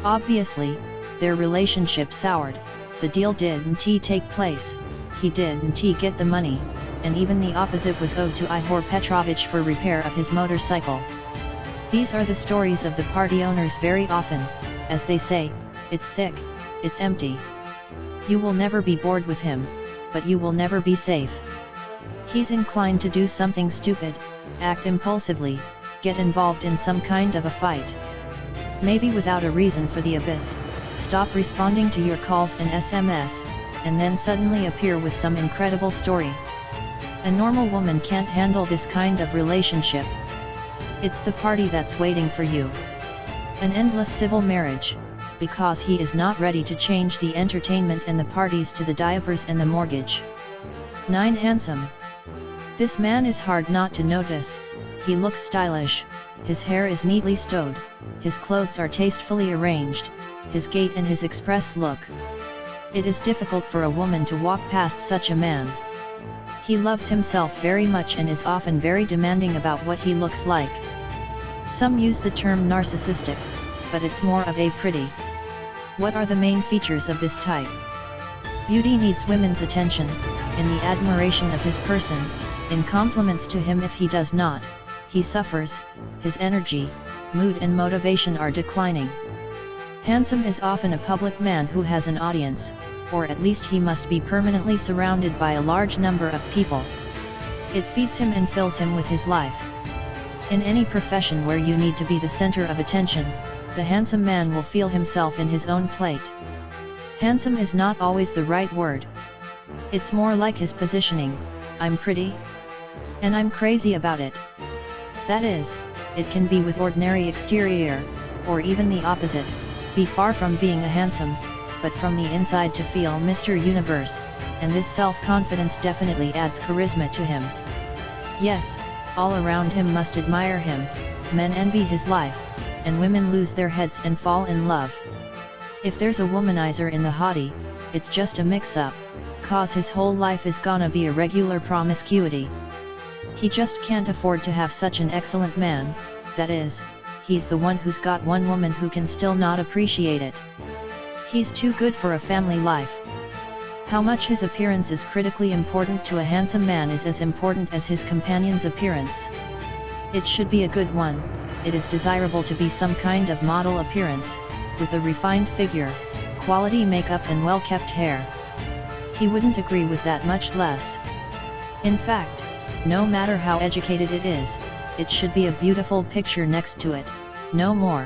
Obviously, their relationship soured. The deal didn't take place, he didn't get the money, and even the opposite was owed to Igor Petrovich for repair of his motorcycle. These are the stories of the party owners very often. As they say, it's thick, it's empty. You will never be bored with him, but you will never be safe. He's inclined to do something stupid, act impulsively, get involved in some kind of a fight. Maybe without a reason for the abyss, stop responding to your calls and SMS, and then suddenly appear with some incredible story. A normal woman can't handle this kind of relationship. It's the party that's waiting for you. An endless civil marriage, because he is not ready to change the entertainment and the parties to the diapers and the mortgage. 9. Handsome. This man is hard not to notice. He looks stylish, his hair is neatly stowed, his clothes are tastefully arranged, his gait and his express look. It is difficult for a woman to walk past such a man. He loves himself very much and is often very demanding about what he looks like. Some use the term narcissistic, but it's more of a pretty. What are the main features of this type? Beauty needs women's attention, in the admiration of his person, in compliments to him if he does not, he suffers, his energy, mood and motivation are declining. Handsome is often a public man who has an audience, or at least he must be permanently surrounded by a large number of people. It feeds him and fills him with his life. In any profession where you need to be the center of attention, the handsome man will feel himself in his own plate. Handsome is not always the right word. It's more like his positioning, I'm pretty, and I'm crazy about it. That is, it can be with ordinary exterior, or even the opposite, be far from being a handsome, but from the inside to feel Mr. Universe, and this self-confidence definitely adds charisma to him. Yes, all around him must admire him, men envy his life, and women lose their heads and fall in love. If there's a womanizer in the hottie, it's just a mix-up, cause his whole life is gonna be a regular promiscuity. He just can't afford to have such an excellent man, that is, he's the one who's got one woman who can still not appreciate it. He's too good for a family life. How much his appearance is critically important to a handsome man is as important as his companion's appearance. It should be a good one. It is desirable to be some kind of model appearance, with a refined figure, quality makeup and well-kept hair. He wouldn't agree with that, much less. In fact, no matter how educated it is, it should be a beautiful picture next to it, no more.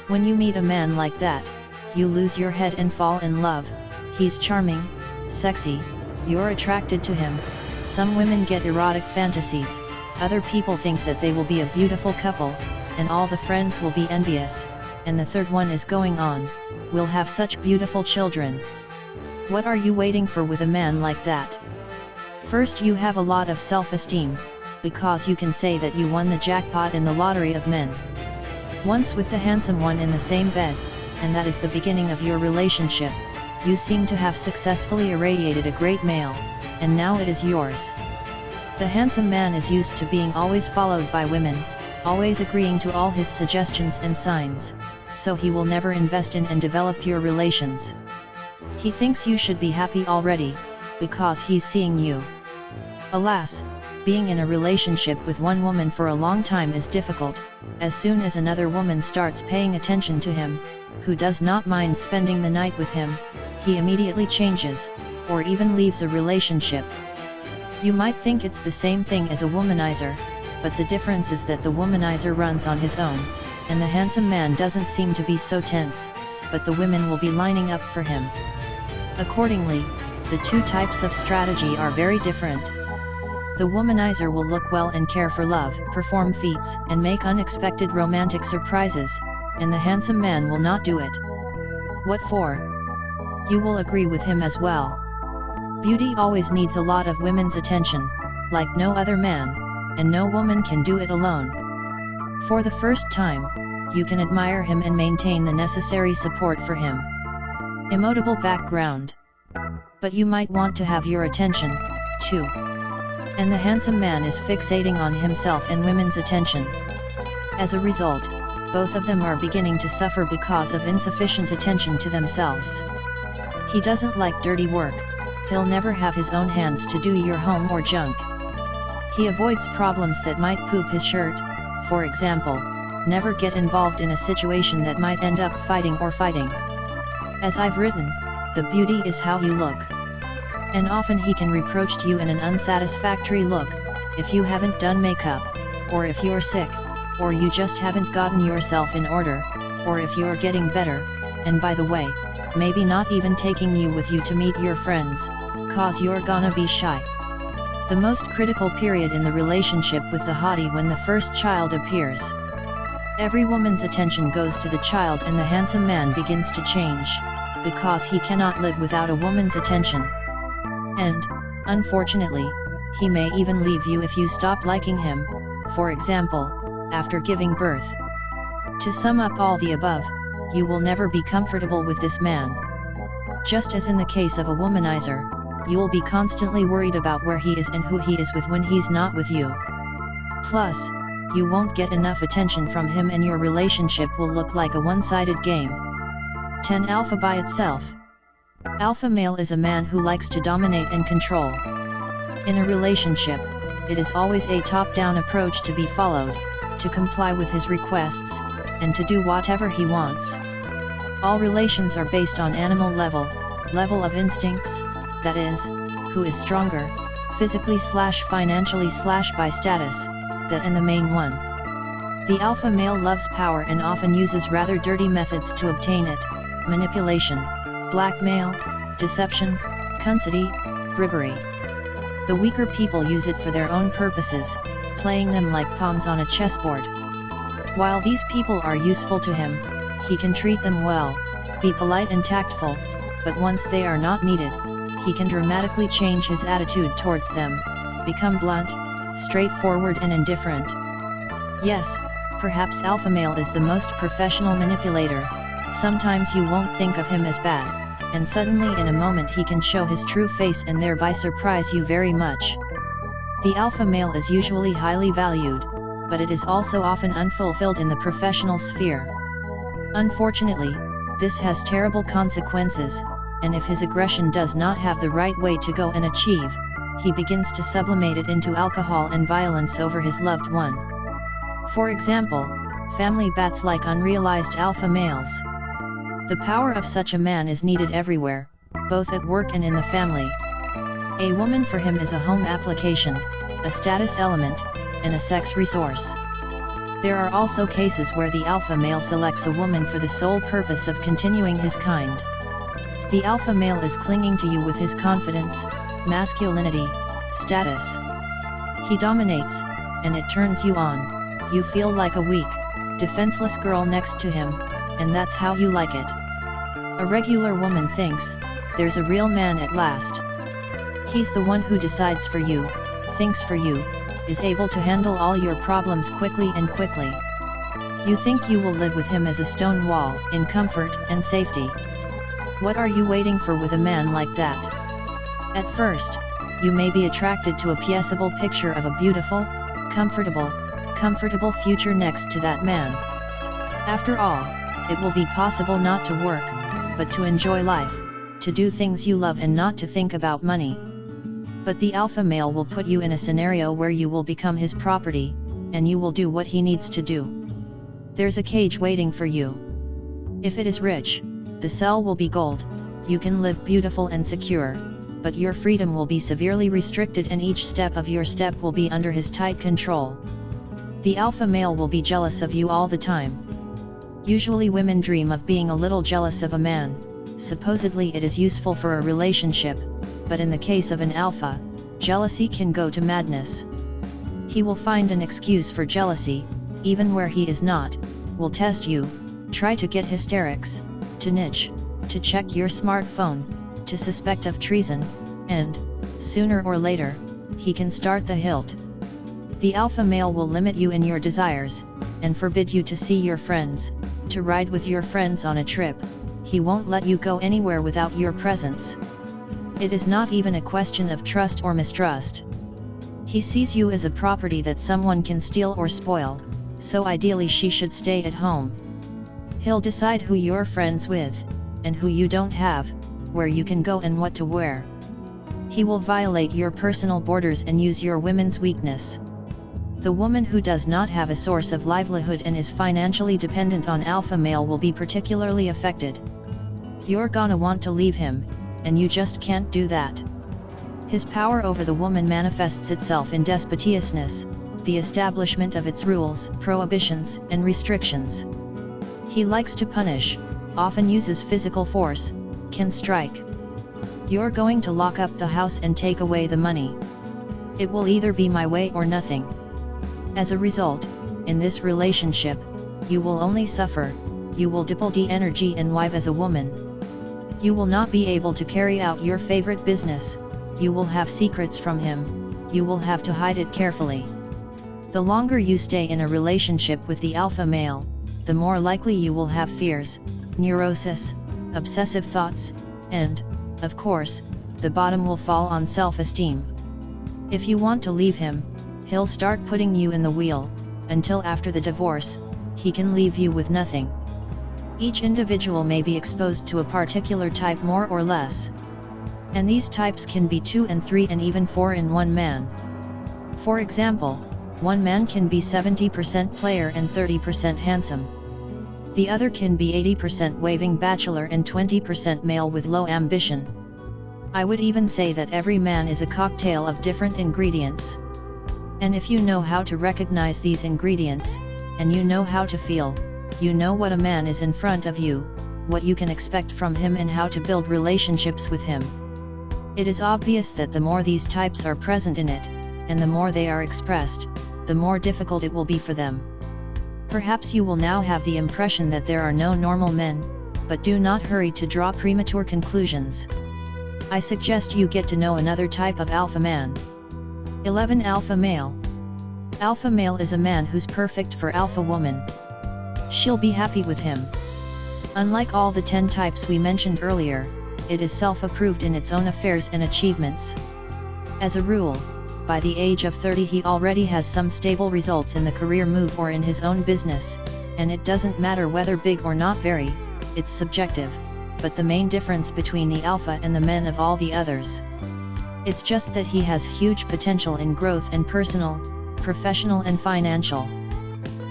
When you meet a man like that, you lose your head and fall in love. He's charming, sexy, you're attracted to him. Some women get erotic fantasies, other people think that they will be a beautiful couple, and all the friends will be envious, and the third one is going on, we'll have such beautiful children. What are you waiting for with a man like that? First, you have a lot of self-esteem, because you can say that you won the jackpot in the lottery of men. Once with the handsome one in the same bed, and that is the beginning of your relationship. You seem to have successfully irradiated a great male, and now it is yours. The handsome man is used to being always followed by women, always agreeing to all his suggestions and signs, so he will never invest in and develop your relations. He thinks you should be happy already, because he's seeing you. Alas, being in a relationship with one woman for a long time is difficult. As soon as another woman starts paying attention to him, who does not mind spending the night with him, he immediately changes, or even leaves a relationship. You might think it's the same thing as a womanizer, but the difference is that the womanizer runs on his own, and the handsome man doesn't seem to be so tense, but the women will be lining up for him. Accordingly, the two types of strategy are very different. The womanizer will look well and care for love, perform feats, and make unexpected romantic surprises, and the handsome man will not do it. What for? You will agree with him as well. Beauty always needs a lot of women's attention, like no other man, and no woman can do it alone. For the first time, you can admire him and maintain the necessary support for him. Immutable background. But you might want to have your attention, too. And the handsome man is fixating on himself and women's attention. As a result, both of them are beginning to suffer because of insufficient attention to themselves. He doesn't like dirty work, he'll never have his own hands to do your home or junk. He avoids problems that might poop his shirt, for example, never get involved in a situation that might end up fighting. As I've written, the beauty is how you look. And often he can reproach to you in an unsatisfactory look, if you haven't done makeup, or if you're sick, or you just haven't gotten yourself in order, or if you're getting better, and by the way, maybe not even taking you with you to meet your friends, cause you're gonna be shy. The most critical period in the relationship with the hottie when the first child appears. Every woman's attention goes to the child and the handsome man begins to change, because he cannot live without a woman's attention. And, unfortunately, he may even leave you if you stop liking him, for example, after giving birth. To sum up all the above, you will never be comfortable with this man. Just as in the case of a womanizer, you'll be constantly worried about where he is and who he is with when he's not with you. Plus, you won't get enough attention from him and your relationship will look like a one-sided game. 10 Alpha by itself. Alpha male is a man who likes to dominate and control. In a relationship, it is always a top-down approach to be followed, to comply with his requests, and to do whatever he wants. All relations are based on animal level of instincts, that is, who is stronger, physically/financially/by status, that and the main one. The alpha male loves power and often uses rather dirty methods to obtain it: manipulation, blackmail, deception, conceit, bribery. The weaker people use it for their own purposes, playing them like pawns on a chessboard. While these people are useful to him, he can treat them well, be polite and tactful, but once they are not needed, he can dramatically change his attitude towards them, become blunt, straightforward and indifferent. Yes, perhaps alpha male is the most professional manipulator. Sometimes you won't think of him as bad, and suddenly in a moment he can show his true face and thereby surprise you very much. The alpha male is usually highly valued, but it is also often unfulfilled in the professional sphere. Unfortunately, this has terrible consequences, and if his aggression does not have the right way to go and achieve, he begins to sublimate it into alcohol and violence over his loved one. For example, family bats like unrealized alpha males. The power of such a man is needed everywhere, both at work and in the family. A woman for him is a home application, a status element, and a sex resource. There are also cases where the alpha male selects a woman for the sole purpose of continuing his kind. The alpha male is clinging to you with his confidence, masculinity, status. He dominates, and it turns you on. You feel like a weak, defenseless girl next to him, and that's how you like it. A regular woman thinks, there's a real man at last. He's the one who decides for you, thinks for you, is able to handle all your problems quickly. You think you will live with him as a stone wall, in comfort and safety. What are you waiting for with a man like that? At first, you may be attracted to a pierceable picture of a beautiful, comfortable future next to that man. After all, it will be possible not to work, but to enjoy life, to do things you love and not to think about money. But the alpha male will put you in a scenario where you will become his property, and you will do what he needs to do. There's a cage waiting for you. If it is rich, the cell will be gold, you can live beautiful and secure, but your freedom will be severely restricted and each step of your step will be under his tight control. The alpha male will be jealous of you all the time. Usually women dream of being a little jealous of a man, supposedly it is useful for a relationship, but in the case of an alpha, jealousy can go to madness. He will find an excuse for jealousy, even where he is not, will test you, try to get hysterics, to niche, to check your smartphone, to suspect of treason, and, sooner or later, he can start the hilt. The alpha male will limit you in your desires, and forbid you to see your friends, to ride with your friends on a trip. He won't let you go anywhere without your presence. It is not even a question of trust or mistrust. He sees you as a property that someone can steal or spoil, so ideally she should stay at home. He'll decide who you're friends with, and who you don't have, where you can go and what to wear. He will violate your personal borders and use your women's weakness. The woman who does not have a source of livelihood and is financially dependent on alpha male will be particularly affected. You're gonna want to leave him, and you just can't do that. His power over the woman manifests itself in despotiousness, the establishment of its rules, prohibitions, and restrictions. He likes to punish, often uses physical force, can strike. You're going to lock up the house and take away the money. It will either be my way or nothing. As a result, in this relationship, you will only suffer, you will dipple the energy and wive as a woman. You will not be able to carry out your favorite business, you will have secrets from him, you will have to hide it carefully. The longer you stay in a relationship with the alpha male, the more likely you will have fears, neurosis, obsessive thoughts, and, of course, the bottom will fall on self-esteem. If you want to leave him, he'll start putting you in the wheel, until after the divorce, he can leave you with nothing. Each individual may be exposed to a particular type more or less. And these types can be 2 and 3 and even 4 in one man. For example, one man can be 70% player and 30% handsome. The other can be 80% waving bachelor and 20% male with low ambition. I would even say that every man is a cocktail of different ingredients. And if you know how to recognize these ingredients, and you know how to feel, you know what a man is in front of you, what you can expect from him and how to build relationships with him. It is obvious that the more these types are present in it, and the more they are expressed, the more difficult it will be for them. Perhaps you will now have the impression that there are no normal men, but do not hurry to draw premature conclusions. I suggest you get to know another type of alpha man. 11. Alpha male. Alpha male is a man who's perfect for alpha woman. She'll be happy with him. Unlike all the 10 types we mentioned earlier, it is self-approved in its own affairs and achievements. As a rule, by the age of 30 he already has some stable results in the career move or in his own business, and it doesn't matter whether big or not very, it's subjective, but the main difference between the alpha and the men of all the others. It's just that he has huge potential in growth and personal, professional and financial.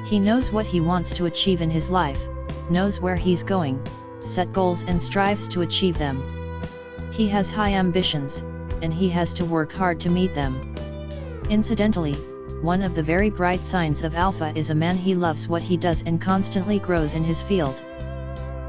He knows what he wants to achieve in his life, knows where he's going, set goals and strives to achieve them. He has high ambitions, and he has to work hard to meet them. Incidentally, one of the very bright signs of alpha is a man he loves what he does and constantly grows in his field.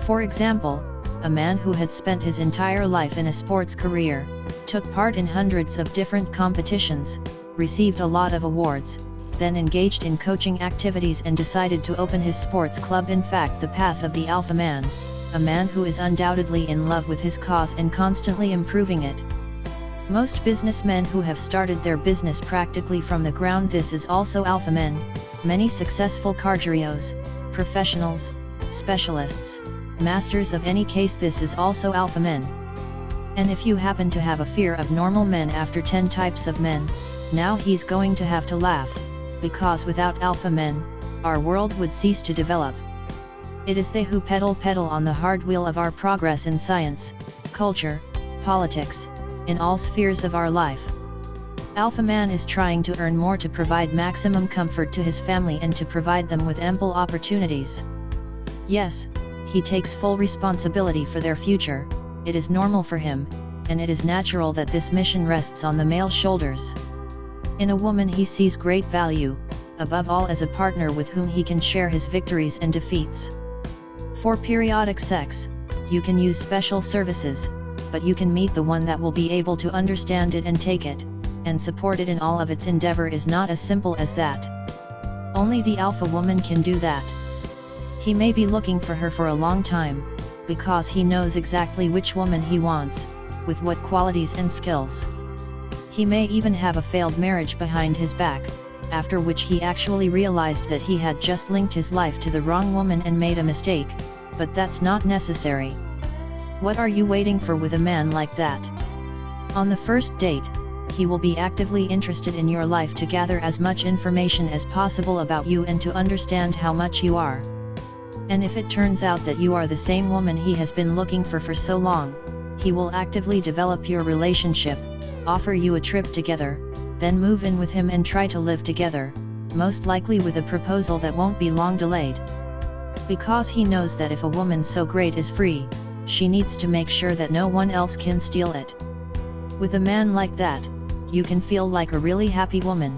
For example, a man who had spent his entire life in a sports career, took part in hundreds of different competitions, received a lot of awards, then engaged in coaching activities and decided to open his sports club. In fact, the path of the alpha man, a man who is undoubtedly in love with his cause and constantly improving it. Most businessmen who have started their business practically from the ground, this is also alpha men. Many successful cargurios, professionals, specialists, masters of any case, this is also alpha men. And if you happen to have a fear of normal men after 10 types of men, now he's going to have to laugh, because without alpha men, our world would cease to develop. It is they who pedal on the hard wheel of our progress in science, culture, politics, in all spheres of our life. Alpha man is trying to earn more to provide maximum comfort to his family and to provide them with ample opportunities. Yes, he takes full responsibility for their future. It is normal for him, and it is natural that this mission rests on the male's shoulders. In a woman he sees great value, above all as a partner with whom he can share his victories and defeats. For periodic sex, you can use special services, but you can meet the one that will be able to understand it and take it, and support it in all of its endeavor is not as simple as that. Only the alpha woman can do that. He may be looking for her for a long time, because he knows exactly which woman he wants, with what qualities and skills. He may even have a failed marriage behind his back, after which he actually realized that he had just linked his life to the wrong woman and made a mistake, but that's not necessary. What are you waiting for with a man like that? On the first date, he will be actively interested in your life to gather as much information as possible about you and to understand how much you are. And if it turns out that you are the same woman he has been looking for so long, he will actively develop your relationship, offer you a trip together, then move in with him and try to live together, most likely with a proposal that won't be long delayed. Because he knows that if a woman so great is free, she needs to make sure that no one else can steal it. With a man like that, you can feel like a really happy woman.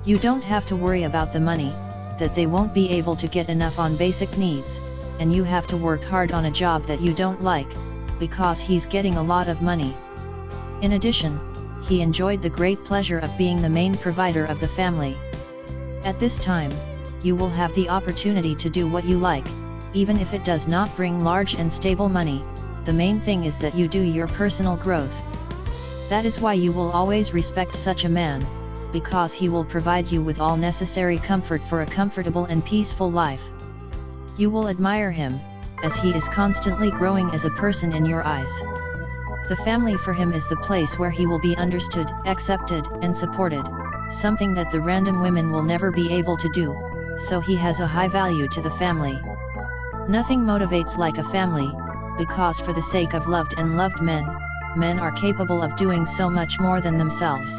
You don't have to worry about the money, that they won't be able to get enough on basic needs, and you have to work hard on a job that you don't like, because he's getting a lot of money. In addition, he enjoyed the great pleasure of being the main provider of the family. At this time, you will have the opportunity to do what you like, even if it does not bring large and stable money. The main thing is that you do your personal growth. That is why you will always respect such a man, because he will provide you with all necessary comfort for a comfortable and peaceful life. You will admire him, as he is constantly growing as a person in your eyes. The family for him is the place where he will be understood, accepted, and supported, something that the random women will never be able to do, so he has a high value to the family. Nothing motivates like a family, because for the sake of loved and loved men, men are capable of doing so much more than themselves.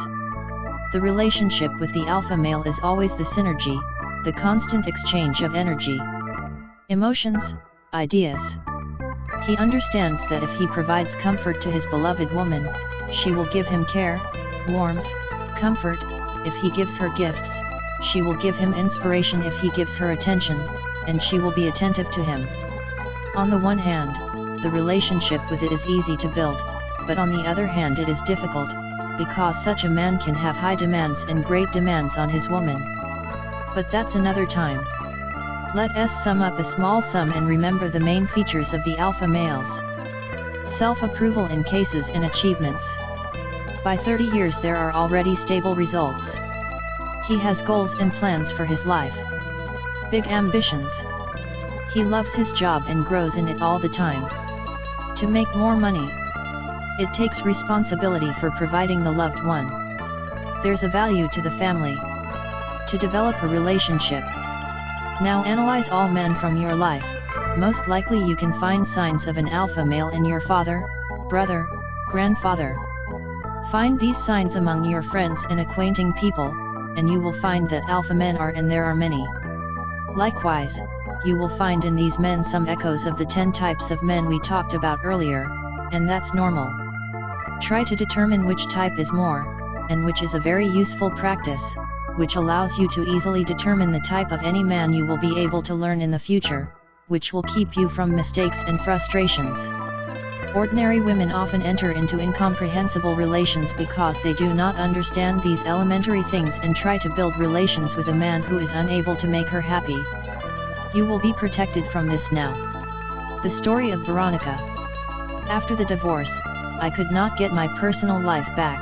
The relationship with the alpha male is always the synergy, the constant exchange of energy, emotions, ideas. He understands that if he provides comfort to his beloved woman, she will give him care, warmth, comfort. If he gives her gifts, she will give him inspiration. If he gives her attention, and she will be attentive to him. On the one hand, the relationship with it is easy to build, but on the other hand it is difficult, because such a man can have high demands and great demands on his woman. But that's another time. Let us sum up a small sum and remember the main features of the alpha males. Self-approval in cases and achievements. By 30 years there are already stable results. He has goals and plans for his life. Big ambitions. He loves his job and grows in it all the time. To make more money. It takes responsibility for providing the loved one. There's a value to the family. To develop a relationship. Now analyze all men from your life. Most likely you can find signs of an alpha male in your father, brother, grandfather. Find these signs among your friends and acquainting people, and you will find that alpha men are, and there are many. Likewise, you will find in these men some echoes of the 10 types of men we talked about earlier, and that's normal. Try to determine which type is more, and which is a very useful practice, which allows you to easily determine the type of any man you will be able to learn in the future, which will keep you from mistakes and frustrations. Ordinary women often enter into incomprehensible relations because they do not understand these elementary things and try to build relations with a man who is unable to make her happy. You will be protected from this now. The story of Veronica. After the divorce, I could not get my personal life back.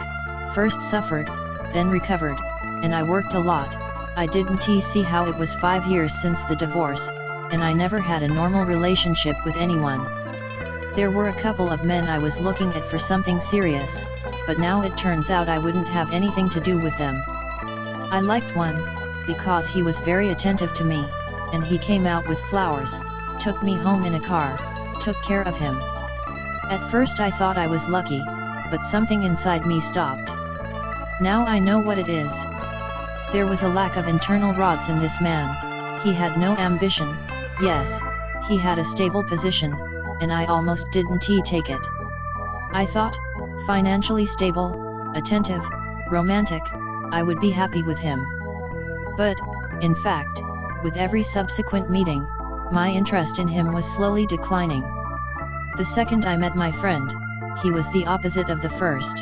First suffered, then recovered, and I worked a lot. I didn't see how it was 5 years since the divorce, and I never had a normal relationship with anyone. There were a couple of men I was looking at for something serious, but now it turns out I wouldn't have anything to do with them. I liked one, because he was very attentive to me, and he came out with flowers, took me home in a car, took care of him. At first I thought I was lucky, but something inside me stopped. Now I know what it is. There was a lack of internal rods in this man. He had no ambition. Yes, he had a stable position, and I almost didn't take it. I thought, financially stable, attentive, romantic, I would be happy with him. But, in fact, with every subsequent meeting, my interest in him was slowly declining. The second I met my friend, he was the opposite of the first.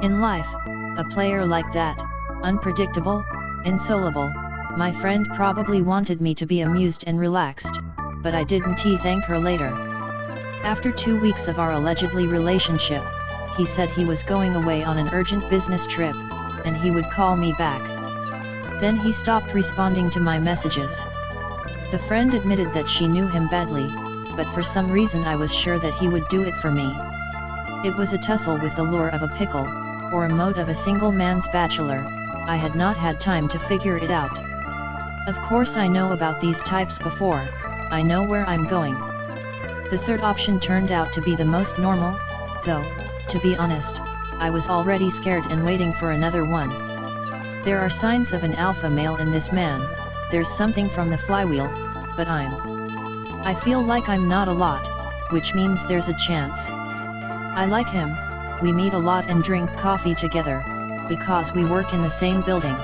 In life, a player like that, unpredictable, insoluble, my friend probably wanted me to be amused and relaxed, but I didn't thank her later. After 2 weeks of our allegedly relationship, he said he was going away on an urgent business trip, and he would call me back. Then he stopped responding to my messages. The friend admitted that she knew him badly, but for some reason I was sure that he would do it for me. It was a tussle with the lure of a pickle, or a mode of a single man's bachelor. I had not had time to figure it out. Of course I know about these types before, I know where I'm going. The third option turned out to be the most normal, though, to be honest, I was already scared and waiting for another one. There are signs of an alpha male in this man, there's something from the flywheel, but I feel like I'm not a lot, which means there's a chance. I like him, we meet a lot and drink coffee together, because we work in the same building.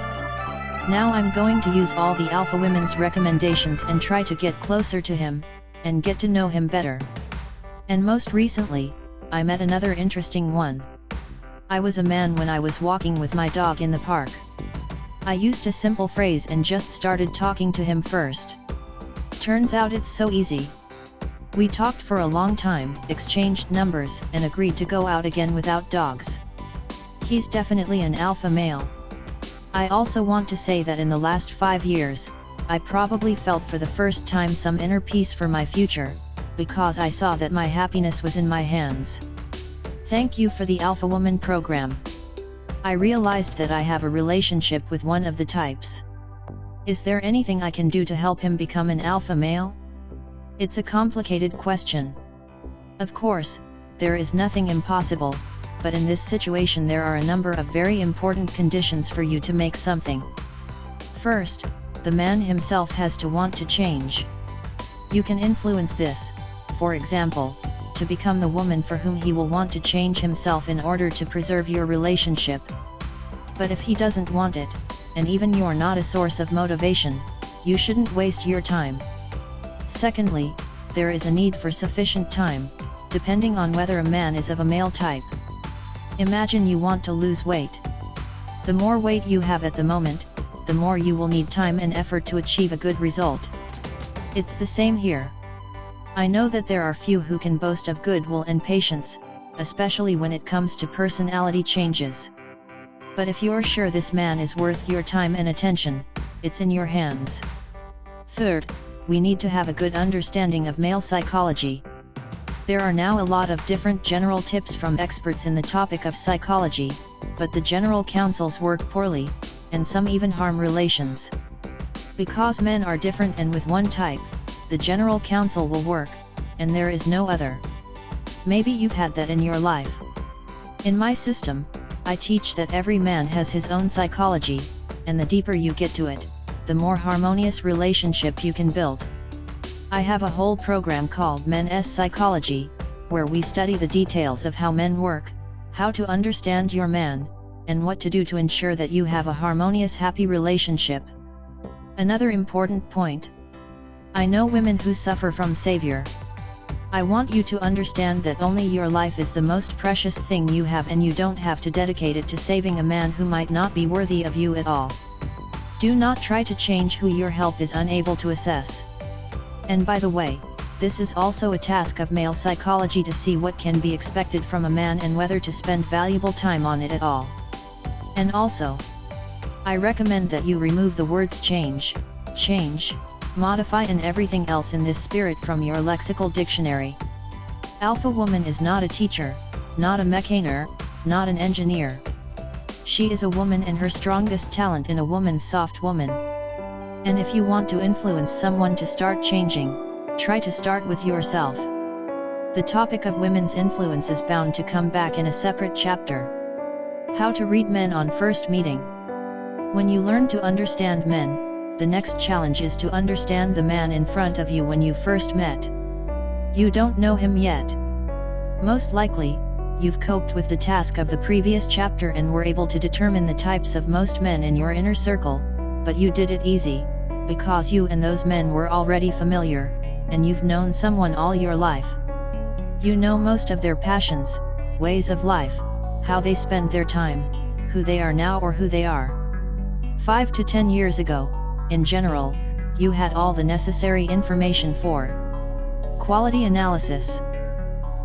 Now I'm going to use all the alpha women's recommendations and try to get closer to him, and get to know him better. And most recently, I met another interesting one. I was a man when I was walking with my dog in the park. I used a simple phrase and just started talking to him first. Turns out it's so easy. We talked for a long time, exchanged numbers, and agreed to go out again without dogs. He's definitely an alpha male. I also want to say that in the last 5 years, I probably felt for the first time some inner peace for my future, because I saw that my happiness was in my hands. Thank you for the Alpha Woman program. I realized that I have a relationship with one of the types. Is there anything I can do to help him become an alpha male? It's a complicated question. Of course, there is nothing impossible, but in this situation there are a number of very important conditions for you to make something. First, the man himself has to want to change. You can influence this, for example, to become the woman for whom he will want to change himself in order to preserve your relationship. But if he doesn't want it, and even you're not a source of motivation, you shouldn't waste your time. Secondly, there is a need for sufficient time, depending on whether a man is of a male type. Imagine you want to lose weight. The more weight you have at the moment, the more you will need time and effort to achieve a good result. It's the same here. I know that there are few who can boast of goodwill and patience, especially when it comes to personality changes. But if you're sure this man is worth your time and attention, it's in your hands. Third, we need to have a good understanding of male psychology. There are now a lot of different general tips from experts in the topic of psychology, but the general counsels work poorly, and some even harm relations. Because men are different and with one type, the general counsel will work, and there is no other. Maybe you've had that in your life. In my system, I teach that every man has his own psychology, and the deeper you get to it, the more harmonious relationship you can build. I have a whole program called Men's Psychology, where we study the details of how men work, how to understand your man, and what to do to ensure that you have a harmonious, happy relationship. Another important point. I know women who suffer from savior. I want you to understand that only your life is the most precious thing you have, and you don't have to dedicate it to saving a man who might not be worthy of you at all. Do not try to change who your help is unable to assess. And by the way, this is also a task of male psychology to see what can be expected from a man and whether to spend valuable time on it at all. And also, I recommend that you remove the words change, modify and everything else in this spirit from your lexical dictionary. Alpha woman is not a teacher, not a mechanic, not an engineer. She is a woman, and her strongest talent in a woman's soft woman. And if you want to influence someone to start changing, try to start with yourself. The topic of women's influence is bound to come back in a separate chapter. How to read men on first meeting. When you learn to understand men, the next challenge is to understand the man in front of you when you first met. You don't know him yet. Most likely, you've coped with the task of the previous chapter and were able to determine the types of most men in your inner circle, but you did it easy, because you and those men were already familiar, and you've known someone all your life. You know most of their passions, ways of life, how they spend their time, who they are now or who they are 5 to 10 years ago. In general, you had all the necessary information for quality analysis.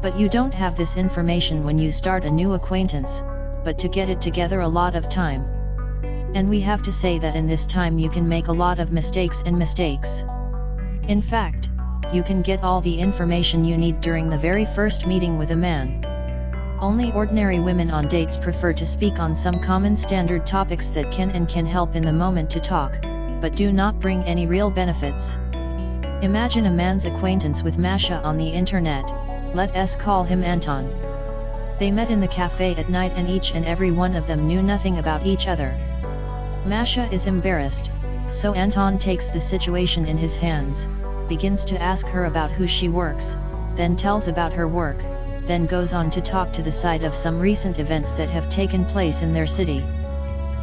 But you don't have this information when you start a new acquaintance, but to get it together a lot of time. And we have to say that in this time you can make a lot of mistakes. In fact, you can get all the information you need during the very first meeting with a man. Only ordinary women on dates prefer to speak on some common standard topics that can help in the moment to talk, but do not bring any real benefits. Imagine a man's acquaintance with Masha on the internet, let us call him Anton. They met in the cafe at night and each and every one of them knew nothing about each other. Masha is embarrassed, so Anton takes the situation in his hands, begins to ask her about who she works, then tells about her work, then goes on to talk to the side of some recent events that have taken place in their city.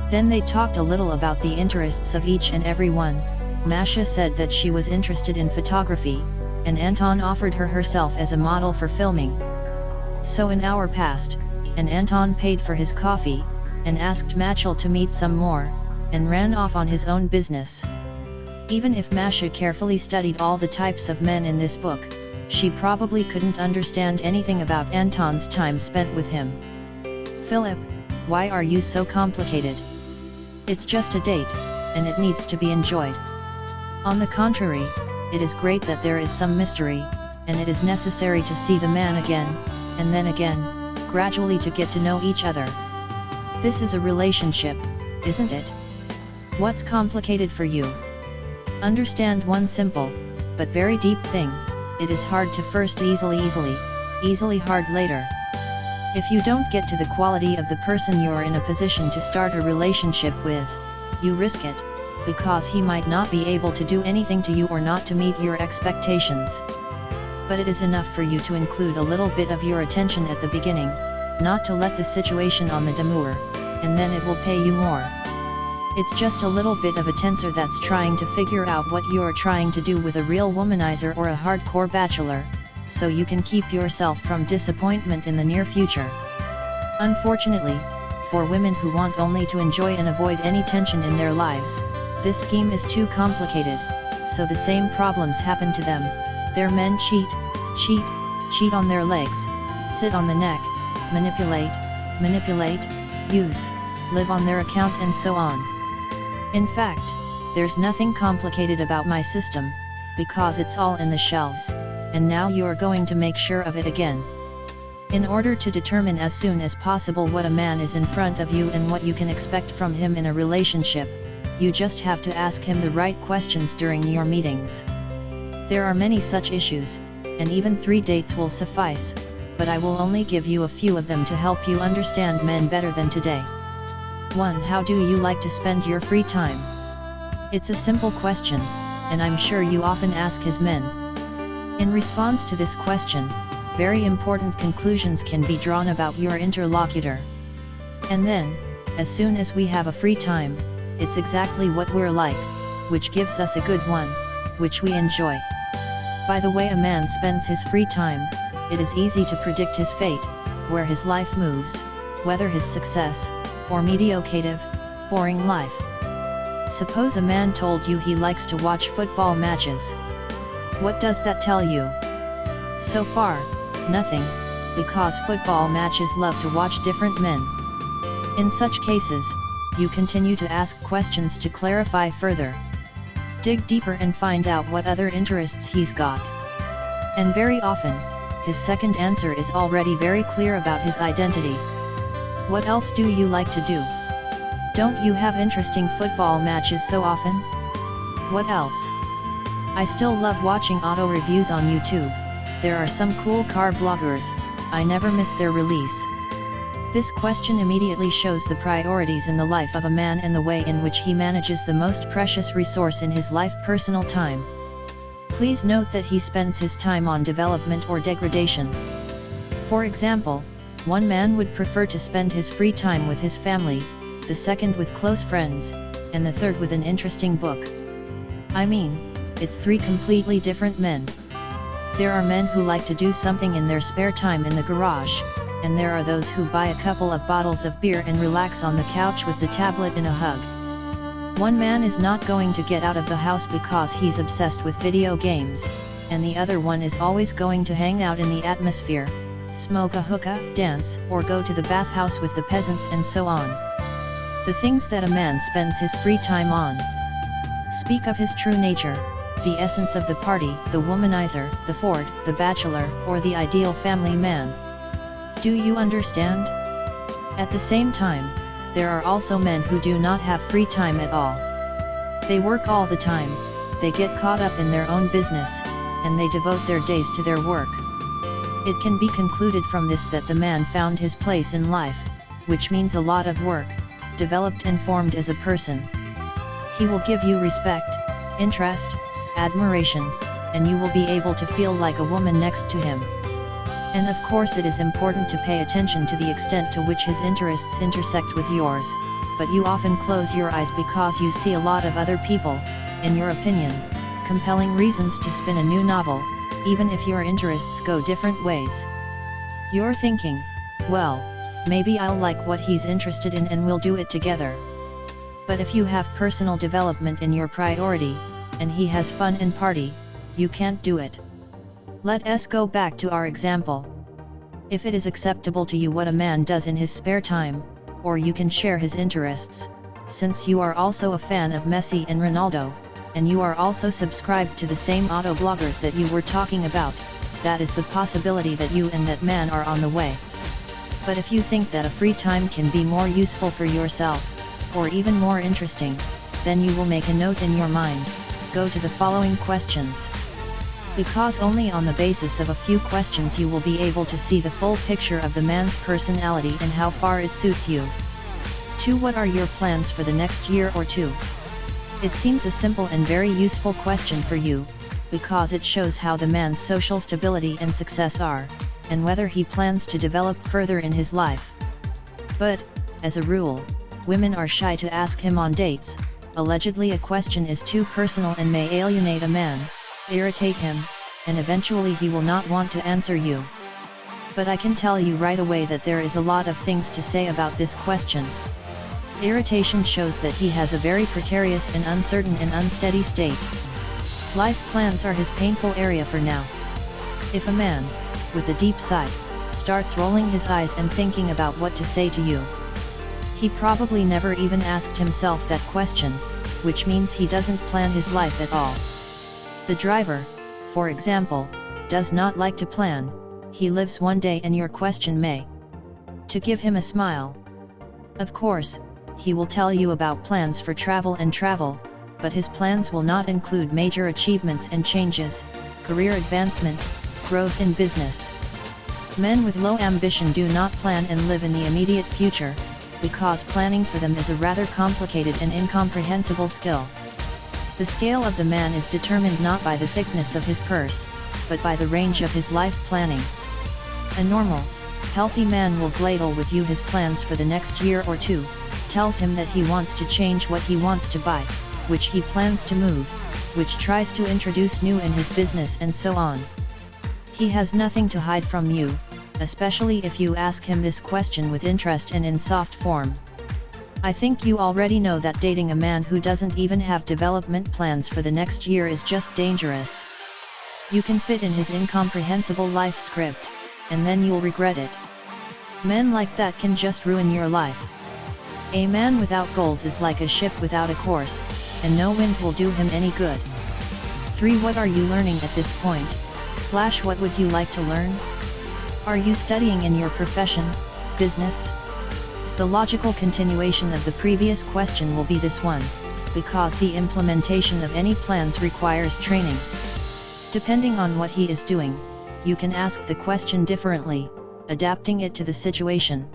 Then they talked a little about the interests of each and every one. Masha said that she was interested in photography, and Anton offered her herself as a model for filming. So an hour passed, and Anton paid for his coffee, and asked Masha to meet some more, and ran off on his own business. Even if Masha carefully studied all the types of men in this book, she probably couldn't understand anything about Anton's time spent with him. Philip, why are you so complicated? It's just a date, and it needs to be enjoyed. On the contrary, it is great that there is some mystery, and it is necessary to see the man again, and then again, gradually to get to know each other. This is a relationship, isn't it? What's complicated for you? Understand one simple, but very deep thing. It is hard to first, easily hard later. If you don't get to the quality of the person you're in a position to start a relationship with, you risk it, because he might not be able to do anything to you or not to meet your expectations. But it is enough for you to include a little bit of your attention at the beginning, not to let the situation on the demur, and then it will pay you more. It's just a little bit of a tensor that's trying to figure out what you're trying to do with a real womanizer or a hardcore bachelor, so you can keep yourself from disappointment in the near future. Unfortunately, for women who want only to enjoy and avoid any tension in their lives, this scheme is too complicated, so the same problems happen to them. Their men cheat on their legs, sit on the neck, manipulate, use, live on their account and so on. In fact, there's nothing complicated about my system, because it's all in the shelves, and now you're going to make sure of it again. In order to determine as soon as possible what a man is in front of you and what you can expect from him in a relationship, you just have to ask him the right questions during your meetings. There are many such issues, and even 3 dates will suffice, but I will only give you a few of them to help you understand men better than today. 1. How do you like to spend your free time? It's a simple question, and I'm sure you often ask his men, In response to this question, very important conclusions can be drawn about your interlocutor. And then, as soon as we have a free time, it's exactly what we're like, which gives us a good one, which we enjoy. By the way a man spends his free time, it is easy to predict his fate, where his life moves, whether his success, or mediocre, boring life. Suppose a man told you he likes to watch football matches. What does that tell you? So far, nothing, because football matches love to watch different men. In such cases, you continue to ask questions to clarify further. Dig deeper and find out what other interests he's got. And very often, his second answer is already very clear about his identity. What else do you like to do? Don't you have interesting football matches so often? What else? I still love watching auto reviews on YouTube. There are some cool car bloggers, I never miss their release. This question immediately shows the priorities in the life of a man and the way in which he manages the most precious resource in his life, personal time. Please note that he spends his time on development or degradation. For example, one man would prefer to spend his free time with his family, the second with close friends, and the third with an interesting book. I mean, it's three completely different men. There are men who like to do something in their spare time in the garage, and there are those who buy a couple of bottles of beer and relax on the couch with the tablet in a hug. One man is not going to get out of the house because he's obsessed with video games, and the other one is always going to hang out in the atmosphere, smoke a hookah, dance, or go to the bathhouse with the peasants and so on. The things that a man spends his free time on speak of his true nature, the essence of the party, the womanizer, the Ford, the bachelor, or the ideal family man. Do you understand? At the same time, there are also men who do not have free time at all. They work all the time, they get caught up in their own business, and they devote their days to their work. It can be concluded from this that the man found his place in life, which means a lot of work, developed and formed as a person. He will give you respect, interest, admiration, and you will be able to feel like a woman next to him. And of course it is important to pay attention to the extent to which his interests intersect with yours, but you often close your eyes because you see a lot of other people, in your opinion, compelling reasons to spin a new novel, even if your interests go different ways. You're thinking, well, maybe I'll like what he's interested in and we'll do it together. But if you have personal development in your priority, and he has fun and party, you can't do it. Let us go back to our example. If it is acceptable to you what a man does in his spare time, or you can share his interests, since you are also a fan of Messi and Ronaldo, and you are also subscribed to the same auto bloggers that you were talking about, that is the possibility that you and that man are on the way. But if you think that a free time can be more useful for yourself, or even more interesting, then you will make a note in your mind, go to the following questions. Because only on the basis of a few questions you will be able to see the full picture of the man's personality and how far it suits you. 2. What are your plans for the next year or two? It seems a simple and very useful question for you, because it shows how the man's social stability and success are, and whether he plans to develop further in his life. But, as a rule, women are shy to ask him on dates. Allegedly a question is too personal and may alienate a man, irritate him, and eventually he will not want to answer you. But I can tell you right away that there is a lot of things to say about this question. Irritation shows that he has a very precarious and uncertain and unsteady state. Life plans are his painful area for now. If a man, with a deep sigh, starts rolling his eyes and thinking about what to say to you, he probably never even asked himself that question, which means he doesn't plan his life at all. The driver, for example, does not like to plan, he lives one day and your question may to give him a smile. Of course, he will tell you about plans for travel, but his plans will not include major achievements and changes, career advancement, growth in business. Men with low ambition do not plan and live in the immediate future, because planning for them is a rather complicated and incomprehensible skill. The scale of the man is determined not by the thickness of his purse, but by the range of his life planning. A normal, healthy man will ladle with you his plans for the next year or two, tells him that he wants to change what he wants to buy, which he plans to move, which tries to introduce new in his business and so on. He has nothing to hide from you, especially if you ask him this question with interest and in soft form. I think you already know that dating a man who doesn't even have development plans for the next year is just dangerous. You can fit in his incomprehensible life script, and then you'll regret it. Men like that can just ruin your life. A man without goals is like a ship without a course, and no wind will do him any good. 3. What are you learning at this point? / What would you like to learn? Are you studying in your profession, business? The logical continuation of the previous question will be this one, because the implementation of any plans requires training. Depending on what he is doing, you can ask the question differently, adapting it to the situation.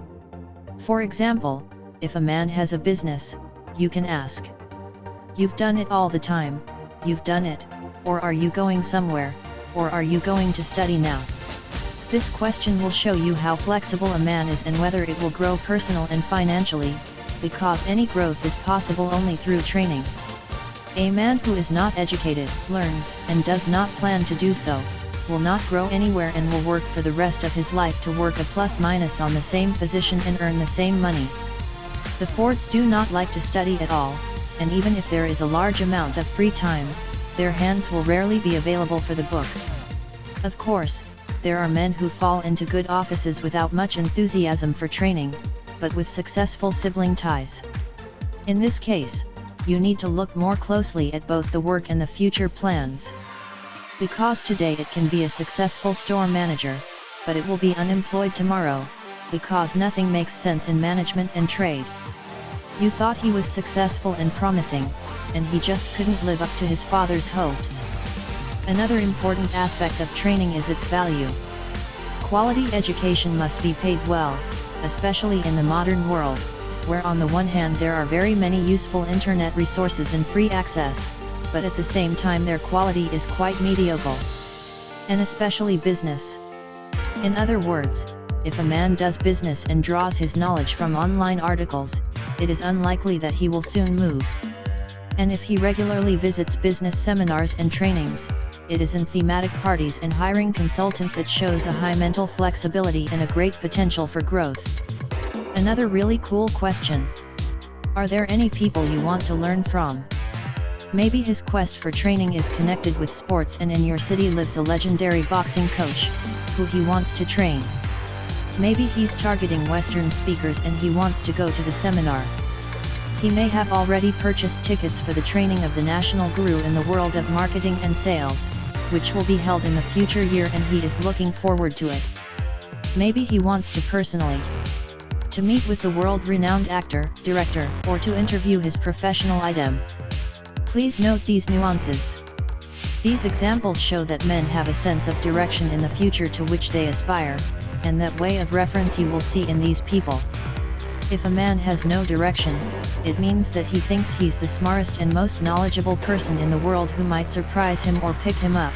For example, if a man has a business, you can ask, "You've done it all the time, you've done it, or are you going somewhere, or are you going to study now?" This question will show you how flexible a man is and whether it will grow personal and financially, because any growth is possible only through training. A man who is not educated, learns, and does not plan to do so, will not grow anywhere and will work for the rest of his life to work a plus-minus on the same position and earn the same money. The Fords do not like to study at all, and even if there is a large amount of free time, their hands will rarely be available for the book. Of course, there are men who fall into good offices without much enthusiasm for training, but with successful sibling ties. In this case, you need to look more closely at both the work and the future plans. Because today it can be a successful store manager, but it will be unemployed tomorrow, because nothing makes sense in management and trade. You thought he was successful and promising, and he just couldn't live up to his father's hopes. Another important aspect of training is its value. Quality education must be paid well, especially in the modern world, where on the one hand there are very many useful internet resources and free access, but at the same time their quality is quite mediocre. And especially business. In other words, if a man does business and draws his knowledge from online articles, it is unlikely that he will soon move. And if he regularly visits business seminars and trainings, it is in thematic parties and hiring consultants, it shows a high mental flexibility and a great potential for growth. Another really cool question. Are there any people you want to learn from? Maybe his quest for training is connected with sports and in your city lives a legendary boxing coach, who he wants to train. Maybe he's targeting Western speakers and he wants to go to the seminar. He may have already purchased tickets for the training of the national guru in the world of marketing and sales, which will be held in the future year and he is looking forward to it. Maybe he wants to personally to meet with the world-renowned actor, director, or to interview his professional idol. Please note these nuances. These examples show that men have a sense of direction in the future to which they aspire, and that way of reference you will see in these people. If a man has no direction, it means that he thinks he's the smartest and most knowledgeable person in the world who might surprise him or pick him up.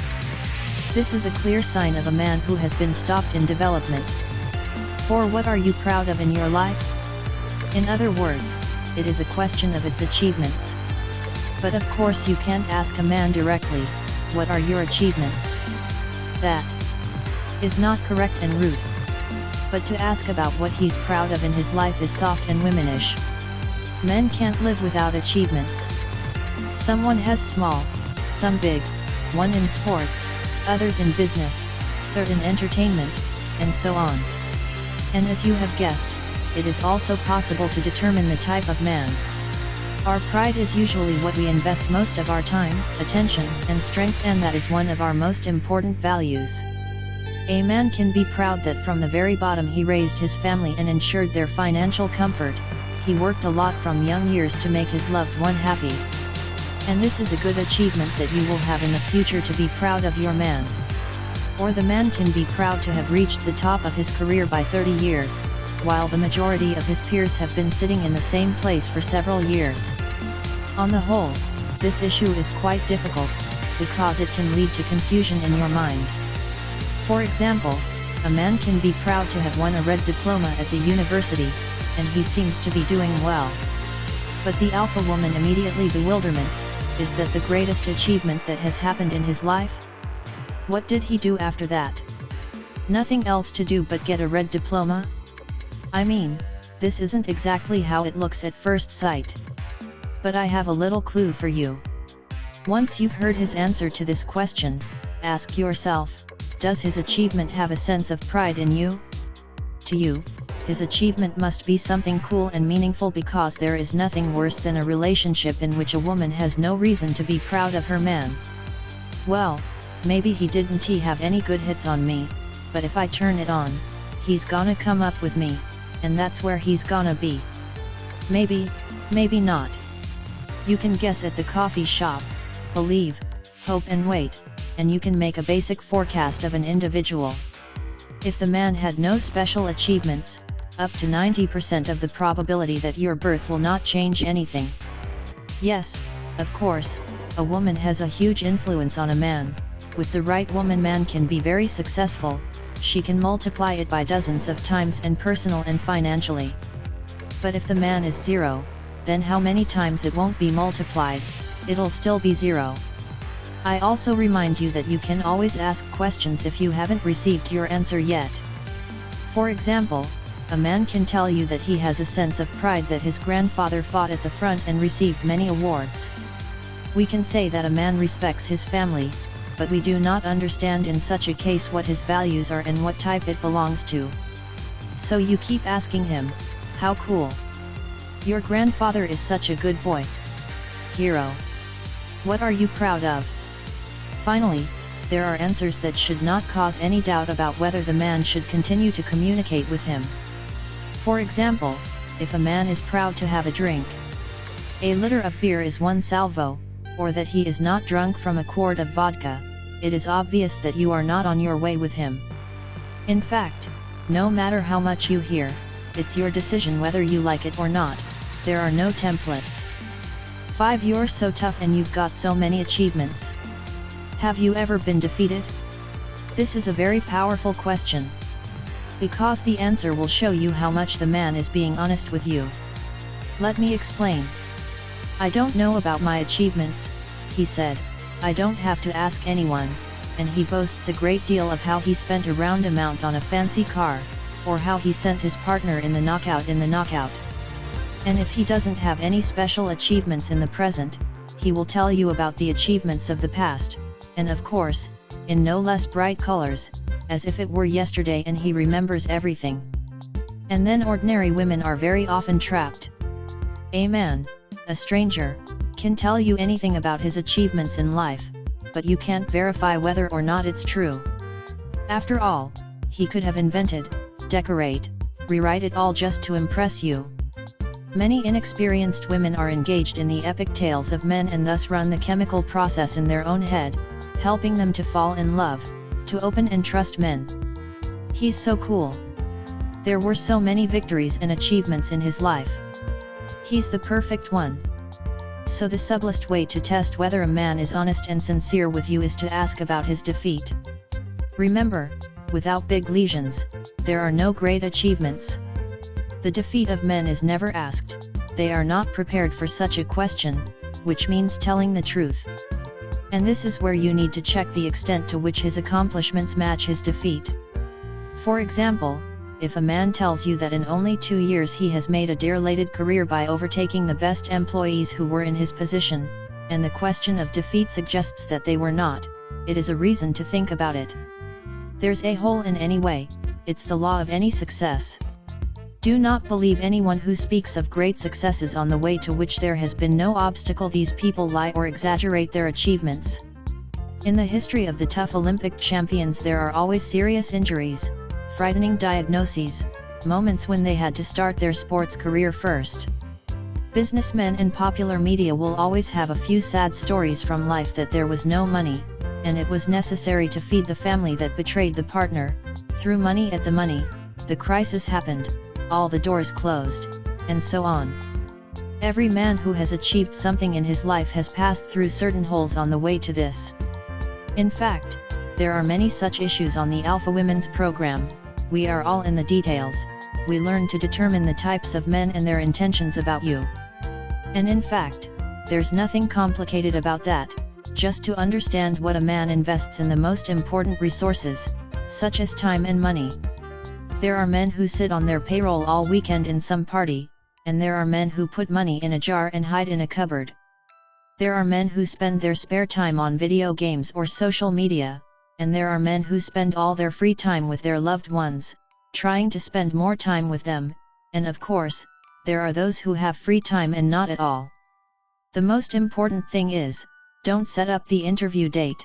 This is a clear sign of a man who has been stopped in development. 4. What are you proud of in your life? In other words, it is a question of its achievements. But of course you can't ask a man directly, "What are your achievements?" That is not correct and rude. But to ask about what he's proud of in his life is soft and womanish. Men can't live without achievements. Someone has small, some big, one in sports, others in business, third in entertainment, and so on. And as you have guessed, it is also possible to determine the type of man. Our pride is usually what we invest most of our time, attention, and strength, and that is one of our most important values. A man can be proud that from the very bottom he raised his family and ensured their financial comfort. He worked a lot from young years to make his loved one happy. And this is a good achievement that you will have in the future to be proud of your man. Or the man can be proud to have reached the top of his career by 30 years, while the majority of his peers have been sitting in the same place for several years. On the whole, this issue is quite difficult, because it can lead to confusion in your mind. For example, a man can be proud to have won a red diploma at the university, and he seems to be doing well. But the alpha woman immediately bewilderment, is that the greatest achievement that has happened in his life? What did he do after that? Nothing else to do but get a red diploma? I mean, this isn't exactly how it looks at first sight. But I have a little clue for you. Once you've heard his answer to this question, ask yourself, does his achievement have a sense of pride in you? To you, his achievement must be something cool and meaningful, because there is nothing worse than a relationship in which a woman has no reason to be proud of her man. Well, maybe he didn't have any good hits on me, but if I turn it on, he's gonna come up with me, and that's where he's gonna be. Maybe, maybe not. You can guess at the coffee shop, believe, hope and wait, and you can make a basic forecast of an individual. If the man had no special achievements, up to 90% of the probability that your birth will not change anything. Yes, of course, a woman has a huge influence on a man. With the right woman, man can be very successful. She can multiply it by dozens of times, and personal and financially. But if the man is zero, then how many times it won't be multiplied, it'll still be zero. I also remind you that you can always ask questions if you haven't received your answer yet. For example, a man can tell you that he has a sense of pride that his grandfather fought at the front and received many awards. We can say that a man respects his family, but we do not understand in such a case what his values are and what type it belongs to. So you keep asking him, how cool. Your grandfather is such a good boy. Hero. What are you proud of? Finally, there are answers that should not cause any doubt about whether the man should continue to communicate with him. For example, if a man is proud to have a drink, a liter of beer is one salvo, or that he is not drunk from a quart of vodka, it is obvious that you are not on your way with him. In fact, no matter how much you hear, it's your decision whether you like it or not. There are no templates. 5. You're so tough and you've got so many achievements. Have you ever been defeated? This is a very powerful question, because the answer will show you how much the man is being honest with you. Let me explain. I don't know about my achievements, he said. I don't have to ask anyone, and he boasts a great deal of how he spent a round amount on a fancy car, or how he sent his partner in the knockout. And if he doesn't have any special achievements in the present, he will tell you about the achievements of the past, and of course, in no less bright colors, as if it were yesterday and he remembers everything. And then ordinary women are very often trapped. A man, a stranger, can tell you anything about his achievements in life, but you can't verify whether or not it's true. After all, he could have invented, decorate, rewrite it all just to impress you. Many inexperienced women are engaged in the epic tales of men and thus run the chemical process in their own head, helping them to fall in love, to open and trust men. He's so cool. There were so many victories and achievements in his life. He's the perfect one. So the subtlest way to test whether a man is honest and sincere with you is to ask about his defeat. Remember, without big lesions, there are no great achievements. The defeat of men is never asked. They are not prepared for such a question, which means telling the truth. And this is where you need to check the extent to which his accomplishments match his defeat. For example, if a man tells you that in only 2 years he has made a derelated career by overtaking the best employees who were in his position, and the question of defeat suggests that they were not, it is a reason to think about it. There's a hole in any way, it's the law of any success. Do not believe anyone who speaks of great successes on the way to which there has been no obstacle. These people lie or exaggerate their achievements. In the history of the tough Olympic champions, there are always serious injuries, frightening diagnoses, moments when they had to start their sports career first. Businessmen and popular media will always have a few sad stories from life, that there was no money, and it was necessary to feed the family that betrayed the partner, threw money at the money, the crisis happened, all the doors closed, and so on. Every man who has achieved something in his life has passed through certain holes on the way to this. In fact, There are many such issues on the Alpha Women's program. We are all in the details. We learn to determine the types of men and their intentions about you. And in fact, there's nothing complicated about that, just to understand what a man invests in the most important resources, such as time and money. There are men who sit on their payroll all weekend in some party, and there are men who put money in a jar and hide in a cupboard. There are men who spend their spare time on video games or social media, and there are men who spend all their free time with their loved ones, trying to spend more time with them, and of course, there are those who have free time and not at all. The most important thing is, don't set up the interview date.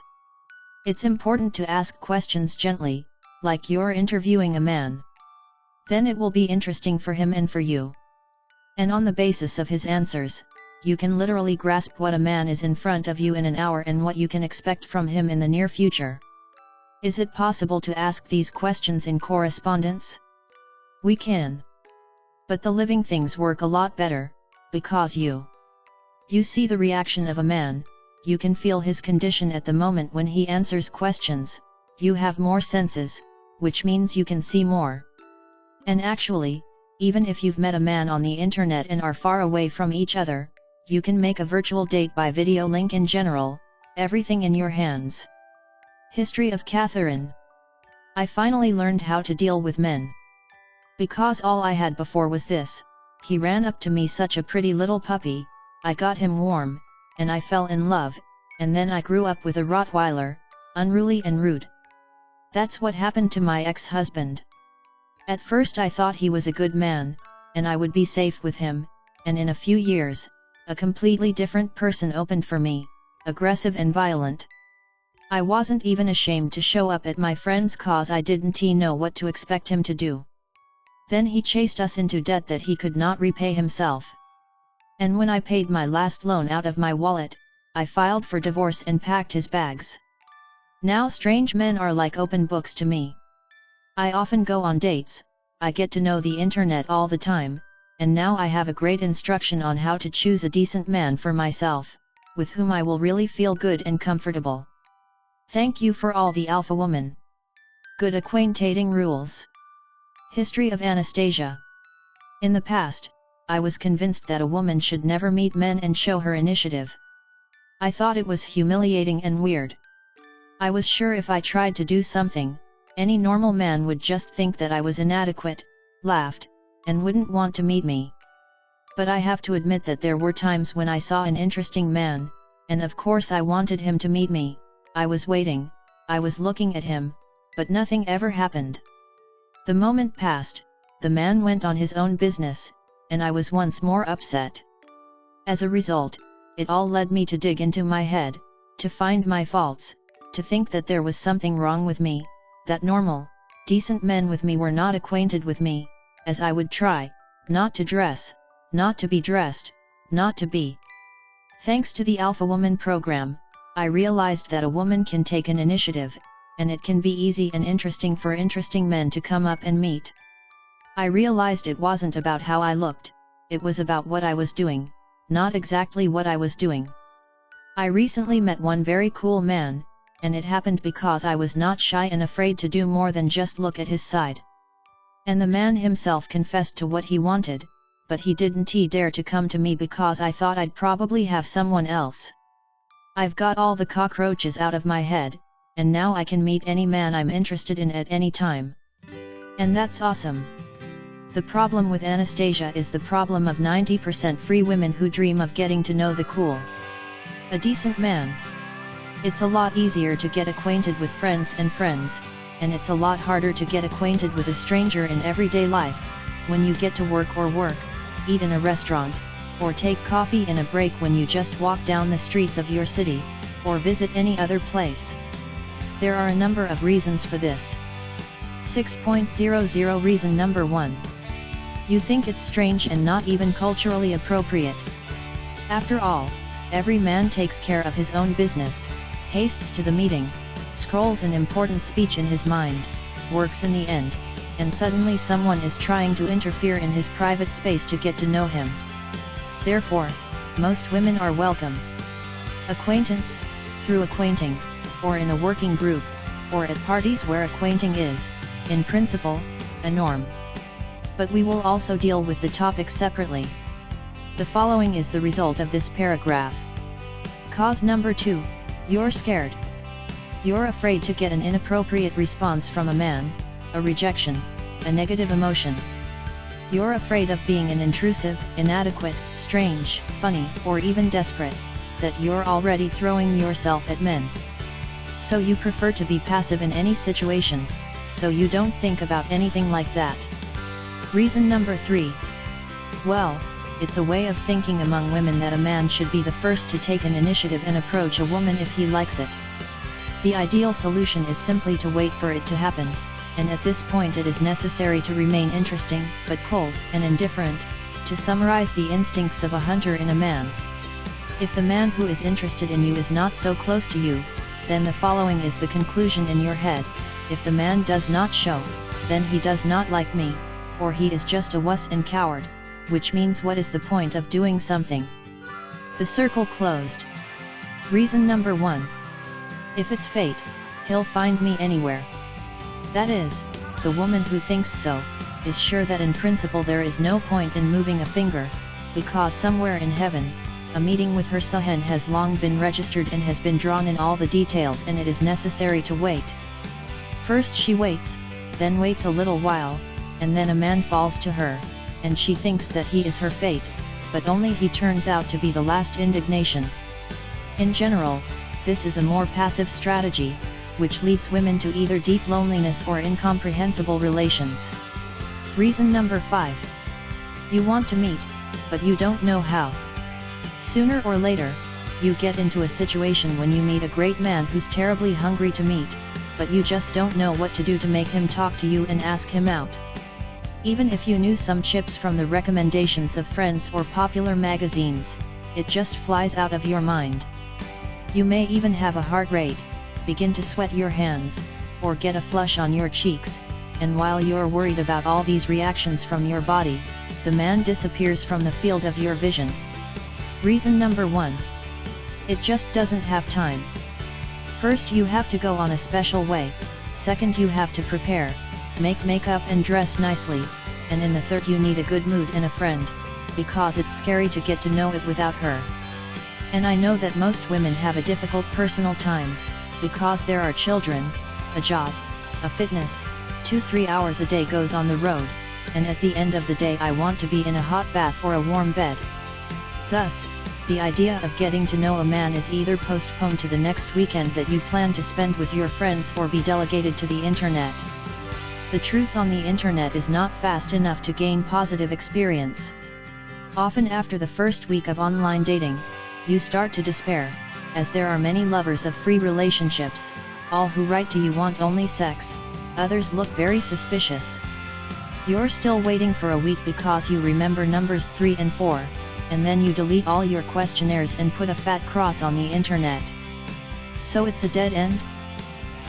It's important to ask questions gently, like you're interviewing a man. Then it will be interesting for him and for you. And on the basis of his answers, you can literally grasp what a man is in front of you in an hour and what you can expect from him in the near future. Is it possible to ask these questions in correspondence? We can. But the living things work a lot better, because you see the reaction of a man, you can feel his condition at the moment when he answers questions, you have more senses, which means you can see more. And actually, even if you've met a man on the internet and are far away from each other, you can make a virtual date by video link in general, everything in your hands. History of Catherine. I finally learned how to deal with men. Because all I had before was this: he ran up to me, such a pretty little puppy, I got him warm, and I fell in love, and then I grew up with a Rottweiler, unruly and rude. That's what happened to my ex-husband. At first I thought he was a good man, and I would be safe with him, and in a few years, a completely different person opened for me, aggressive and violent. I wasn't even ashamed to show up at my friend's cause I didn't know what to expect him to do. Then he chased us into debt that he could not repay himself. And when I paid my last loan out of my wallet, I filed for divorce and packed his bags. Now strange men are like open books to me. I often go on dates, I get to know the internet all the time, and now I have a great instruction on how to choose a decent man for myself, with whom I will really feel good and comfortable. Thank you for all the Alpha Woman. Good acquaintating rules. History of Anastasia. In the past, I was convinced that a woman should never meet men and show her initiative. I thought it was humiliating and weird. I was sure if I tried to do something, any normal man would just think that I was inadequate, laughed, and wouldn't want to meet me. But I have to admit that there were times when I saw an interesting man, and of course I wanted him to meet me. I was waiting, I was looking at him, but nothing ever happened. The moment passed, the man went on his own business, and I was once more upset. As a result, it all led me to dig into my head, to find my faults, to think that there was something wrong with me, that normal, decent men with me were not acquainted with me, as I would try, not to dress, not to be dressed, not to be. Thanks to the Alpha Woman program, I realized that a woman can take an initiative, and it can be easy and interesting for interesting men to come up and meet. I realized it wasn't about how I looked, it was about what I was doing, not exactly what I was doing. I recently met one very cool man, and it happened because I was not shy and afraid to do more than just look at his side. And the man himself confessed to what he wanted, but he didn't dare to come to me because I thought I'd probably have someone else. I've got all the cockroaches out of my head, and now I can meet any man I'm interested in at any time. And that's awesome. The problem with Anastasia is the problem of 90% free women who dream of getting to know the cool, a decent man. It's a lot easier to get acquainted with friends, and it's a lot harder to get acquainted with a stranger in everyday life, when you get to work, eat in a restaurant, or take coffee in a break when you just walk down the streets of your city, or visit any other place. There are a number of reasons for this. 6.00 Reason number 1. You think it's strange and not even culturally appropriate. After all, every man takes care of his own business, hastes to the meeting, scrolls an important speech in his mind, works in the end, and suddenly someone is trying to interfere in his private space to get to know him. Therefore, most women are welcome. Acquaintance, through acquainting, or in a working group, or at parties where acquainting is, in principle, a norm. But we will also deal with the topic separately. The following is the result of this paragraph. Cause number 2, you're scared. You're afraid to get an inappropriate response from a man, a rejection, a negative emotion. You're afraid of being an intrusive, inadequate, strange, funny, or even desperate, that you're already throwing yourself at men. So you prefer to be passive in any situation, so you don't think about anything like that. Reason number 3. Well, it's a way of thinking among women that a man should be the first to take an initiative and approach a woman if he likes it. The ideal solution is simply to wait for it to happen, and at this point it is necessary to remain interesting, but cold and indifferent, to summarize the instincts of a hunter in a man. If the man who is interested in you is not so close to you, then the following is the conclusion in your head: if the man does not show, then he does not like me, or he is just a wuss and coward, which means what is the point of doing something? The circle closed. Reason number 1. If it's fate, he'll find me anywhere. That is, the woman who thinks so, is sure that in principle there is no point in moving a finger, because somewhere in heaven, a meeting with her Sahen has long been registered and has been drawn in all the details, and it is necessary to wait. First she waits, then waits a little while, and then a man falls to her, and she thinks that he is her fate, but only he turns out to be the last indignation. In general, this is a more passive strategy, which leads women to either deep loneliness or incomprehensible relations. Reason number 5. You want to meet, but you don't know how. Sooner or later, you get into a situation when you meet a great man who's terribly hungry to meet, but you just don't know what to do to make him talk to you and ask him out. Even if you knew some chips from the recommendations of friends or popular magazines, it just flies out of your mind. You may even have a heart rate, begin to sweat your hands, or get a flush on your cheeks, and while you're worried about all these reactions from your body, the man disappears from the field of your vision. Reason number 1. It just doesn't have time. First you have to go on a special way, second you have to prepare, make makeup and dress nicely, and in the third you need a good mood and a friend, because it's scary to get to know it without her. And I know that most women have a difficult personal time, because there are children, a job, a fitness, 2-3 hours a day goes on the road, and at the end of the day I want to be in a hot bath or a warm bed. Thus, the idea of getting to know a man is either postponed to the next weekend that you plan to spend with your friends or be delegated to the internet. The truth on the internet is not fast enough to gain positive experience. Often after the first week of online dating, you start to despair, as there are many lovers of free relationships, all who write to you want only sex, others look very suspicious. You're still waiting for a week because you remember numbers 3 and 4, and then you delete all your questionnaires and put a fat cross on the internet. So it's a dead end?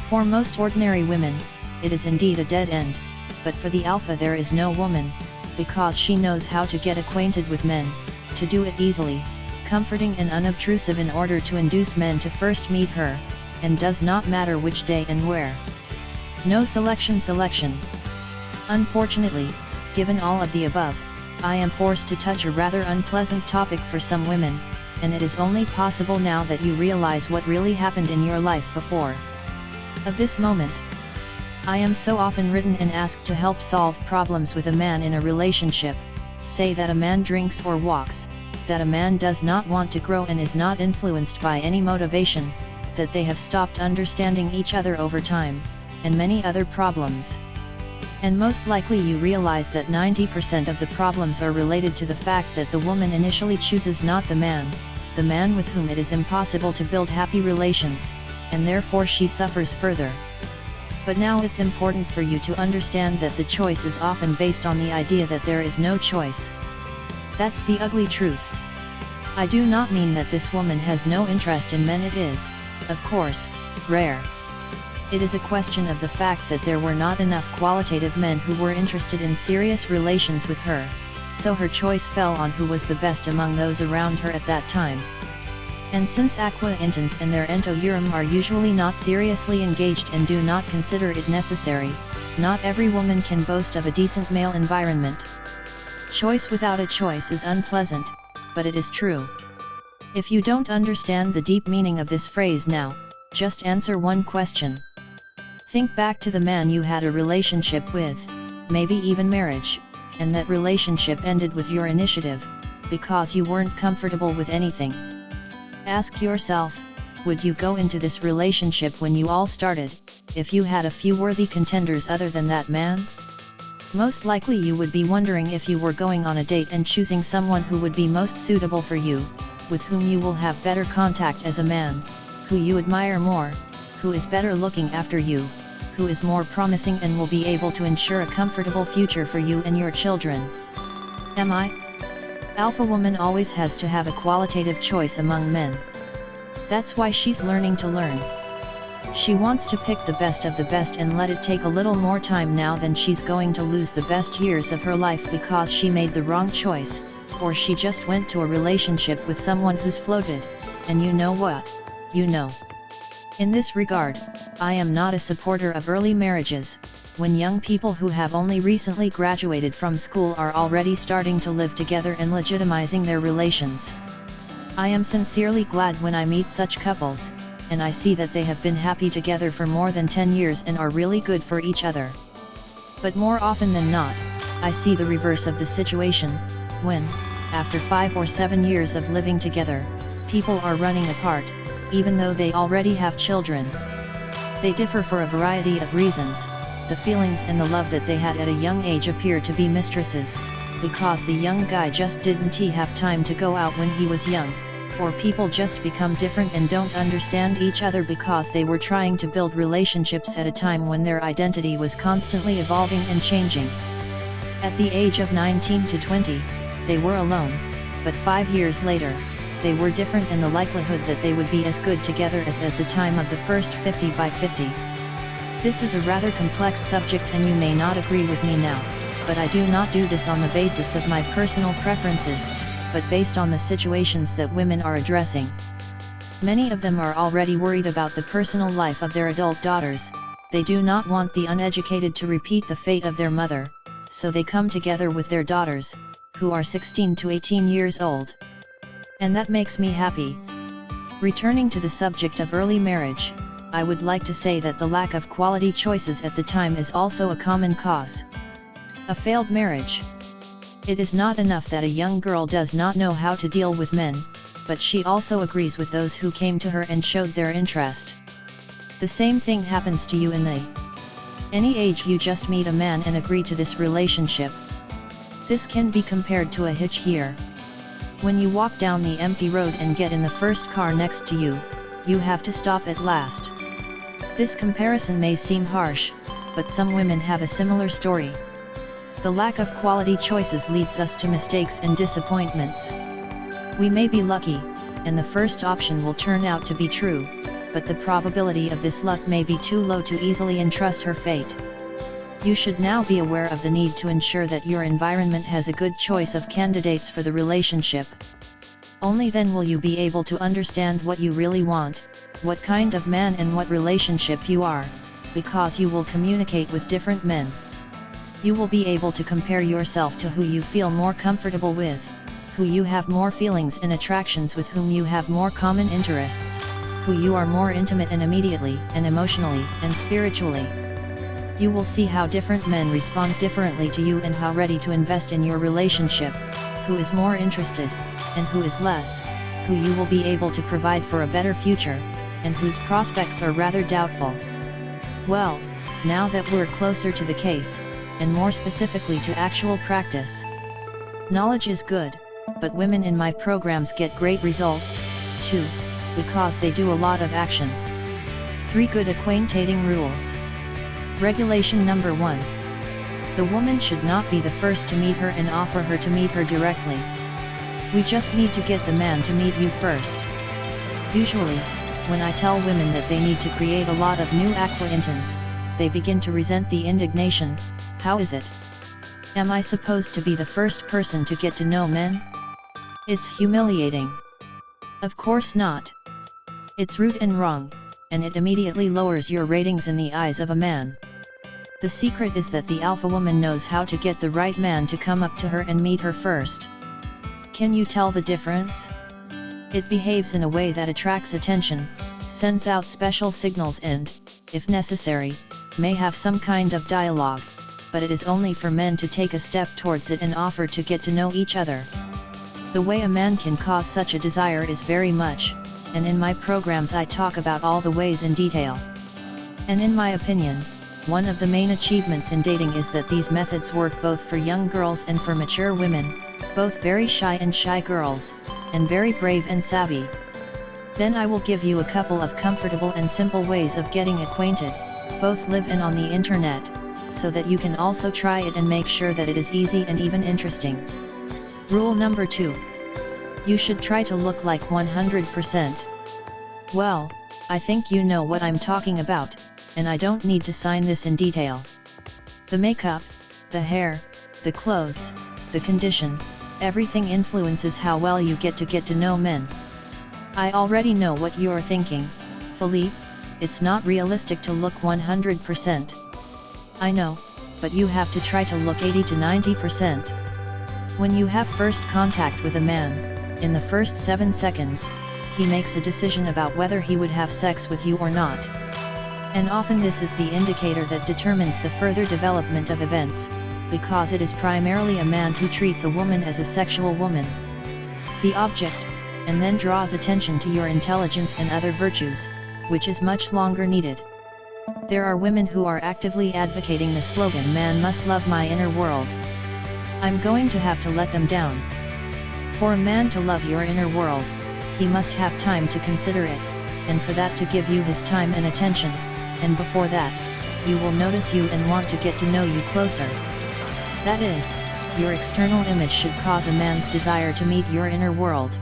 For most ordinary women, it is indeed a dead end, but for the alpha there is no woman, because she knows how to get acquainted with men, to do it easily, comforting and unobtrusive in order to induce men to first meet her, and does not matter which day and where. No selection. Unfortunately, given all of the above, I am forced to touch a rather unpleasant topic for some women, and it is only possible now that you realize what really happened in your life before of this moment. I am so often written and asked to help solve problems with a man in a relationship, say that a man drinks or walks, that a man does not want to grow and is not influenced by any motivation, that they have stopped understanding each other over time, and many other problems. And most likely you realize that 90% of the problems are related to the fact that the woman initially chooses not the man with whom it is impossible to build happy relations, and therefore she suffers further. But now it's important for you to understand that the choice is often based on the idea that there is no choice. That's the ugly truth. I do not mean that this woman has no interest in men. It is, of course, rare. It is a question of the fact that there were not enough qualitative men who were interested in serious relations with her, so her choice fell on who was the best among those around her at that time. And since aqua intens and their ento are usually not seriously engaged and do not consider it necessary, not every woman can boast of a decent male environment. Choice without a choice is unpleasant, but it is true. If you don't understand the deep meaning of this phrase now, just answer one question. Think back to the man you had a relationship with, maybe even marriage, and that relationship ended with your initiative, because you weren't comfortable with anything. Ask yourself, would you go into this relationship when you all started, if you had a few worthy contenders other than that man? Most likely you would be wondering if you were going on a date and choosing someone who would be most suitable for you, with whom you will have better contact as a man, who you admire more, who is better looking after you, who is more promising and will be able to ensure a comfortable future for you and your children. Am I? Alpha woman always has to have a qualitative choice among men. That's why she's learning to learn. She wants to pick the best of the best and let it take a little more time now than she's going to lose the best years of her life because she made the wrong choice, or she just went to a relationship with someone who's floated, and you know what, you know. In this regard, I am not a supporter of early marriages, when young people who have only recently graduated from school are already starting to live together and legitimizing their relations. I am sincerely glad when I meet such couples, and I see that they have been happy together for more than 10 years and are really good for each other. But more often than not, I see the reverse of the situation, when, after 5 or 7 years of living together, people are running apart, even though they already have children. They differ for a variety of reasons. The feelings and the love that they had at a young age appear to be mistresses, because the young guy just didn't have time to go out when he was young, or people just become different and don't understand each other because they were trying to build relationships at a time when their identity was constantly evolving and changing. At the age of 19 to 20, they were alone, but 5 years later, they were different and the likelihood that they would be as good together as at the time of the first 50 by 50. This is a rather complex subject and you may not agree with me now, but I do not do this on the basis of my personal preferences, but based on the situations that women are addressing. Many of them are already worried about the personal life of their adult daughters. They do not want the uneducated to repeat the fate of their mother, so they come together with their daughters, who are 16 to 18 years old. And that makes me happy. Returning to the subject of early marriage, I would like to say that the lack of quality choices at the time is also a common cause. A failed marriage. It is not enough that a young girl does not know how to deal with men, but she also agrees with those who came to her and showed their interest. The same thing happens to you in any age you just meet a man and agree to this relationship. This can be compared to a hitch here. When you walk down the empty road and get in the first car next to you, you have to stop at last. This comparison may seem harsh, but some women have a similar story. The lack of quality choices leads us to mistakes and disappointments. We may be lucky, and the first option will turn out to be true, but the probability of this luck may be too low to easily entrust her fate. You should now be aware of the need to ensure that your environment has a good choice of candidates for the relationship. Only then will you be able to understand what you really want, what kind of man and what relationship you are, because you will communicate with different men. You will be able to compare yourself to who you feel more comfortable with, who you have more feelings and attractions with, whom you have more common interests, who you are more intimate and immediately and emotionally and spiritually. You will see how different men respond differently to you and how ready to invest in your relationship, who is more interested, and who is less, who you will be able to provide for a better future, and whose prospects are rather doubtful. Well, now that we're closer to the case, and more specifically to actual practice. Knowledge is good, but women in my programs get great results, too, because they do a lot of action. 3 good acquaintating rules. Regulation number 1. The woman should not be the first to meet her and offer her to meet her directly. We just need to get the man to meet you first. Usually, when I tell women that they need to create a lot of new acquaintance, they begin to resent the indignation. How is it? Am I supposed to be the first person to get to know men? It's humiliating. Of course not. It's rude and wrong, and it immediately lowers your ratings in the eyes of a man. The secret is that the alpha woman knows how to get the right man to come up to her and meet her first. Can you tell the difference? It behaves in a way that attracts attention, sends out special signals and, if necessary, may have some kind of dialogue, but it is only for men to take a step towards it and offer to get to know each other. The way a man can cause such a desire is very much, and in my programs I talk about all the ways in detail. And in my opinion, one of the main achievements in dating is that these methods work both for young girls and for mature women, both very shy and shy girls, and very brave and savvy. Then I will give you a couple of comfortable and simple ways of getting acquainted, both live and on the internet, so that you can also try it and make sure that it is easy and even interesting. Rule number 2. You should try to look like 100%. Well, I think you know what I'm talking about, and I don't need to sign this in detail. The makeup, the hair, the clothes, the condition, everything influences how well you get to know men. I already know what you're thinking, Philippe, it's not realistic to look 100%. I know, but you have to try to look 80 to 90%. When you have first contact with a man, in the first 7 seconds, he makes a decision about whether he would have sex with you or not. And often this is the indicator that determines the further development of events, because it is primarily a man who treats a woman as a sexual woman, the object, and then draws attention to your intelligence and other virtues, which is much longer needed. There are women who are actively advocating the slogan "Man must love my inner world." I'm going to have to let them down. For a man to love your inner world, he must have time to consider it, and for that to give you his time and attention, and before that, you will notice you and want to get to know you closer. That is, your external image should cause a man's desire to meet your inner world.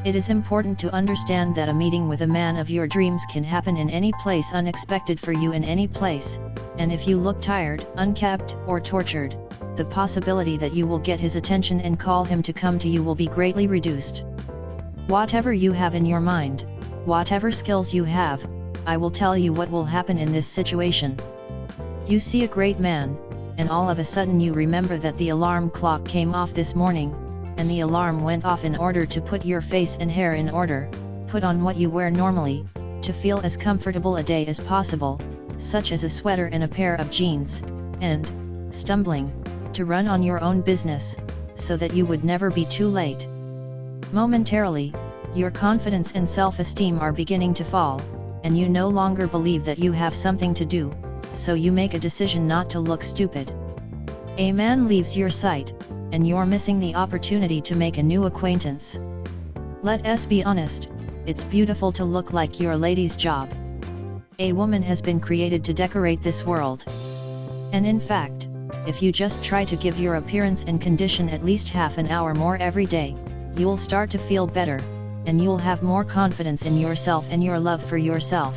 It is important to understand that a meeting with a man of your dreams can happen in any place unexpected for you in any place, and if you look tired, unkempt, or tortured, the possibility that you will get his attention and call him to come to you will be greatly reduced. Whatever you have in your mind, whatever skills you have, I will tell you what will happen in this situation. You see a great man, and all of a sudden you remember that the alarm clock came off this morning, and the alarm went off in order to put your face and hair in order, put on what you wear normally, to feel as comfortable a day as possible, such as a sweater and a pair of jeans, and, stumbling, to run on your own business, so that you would never be too late. Momentarily, your confidence and self-esteem are beginning to fall, and you no longer believe that you have something to do, so you make a decision not to look stupid. A man leaves your sight, and you're missing the opportunity to make a new acquaintance. Let us be honest, it's beautiful to look like your lady's job. A woman has been created to decorate this world. And in fact, if you just try to give your appearance and condition at least half an hour more every day, you'll start to feel better, and you'll have more confidence in yourself and your love for yourself.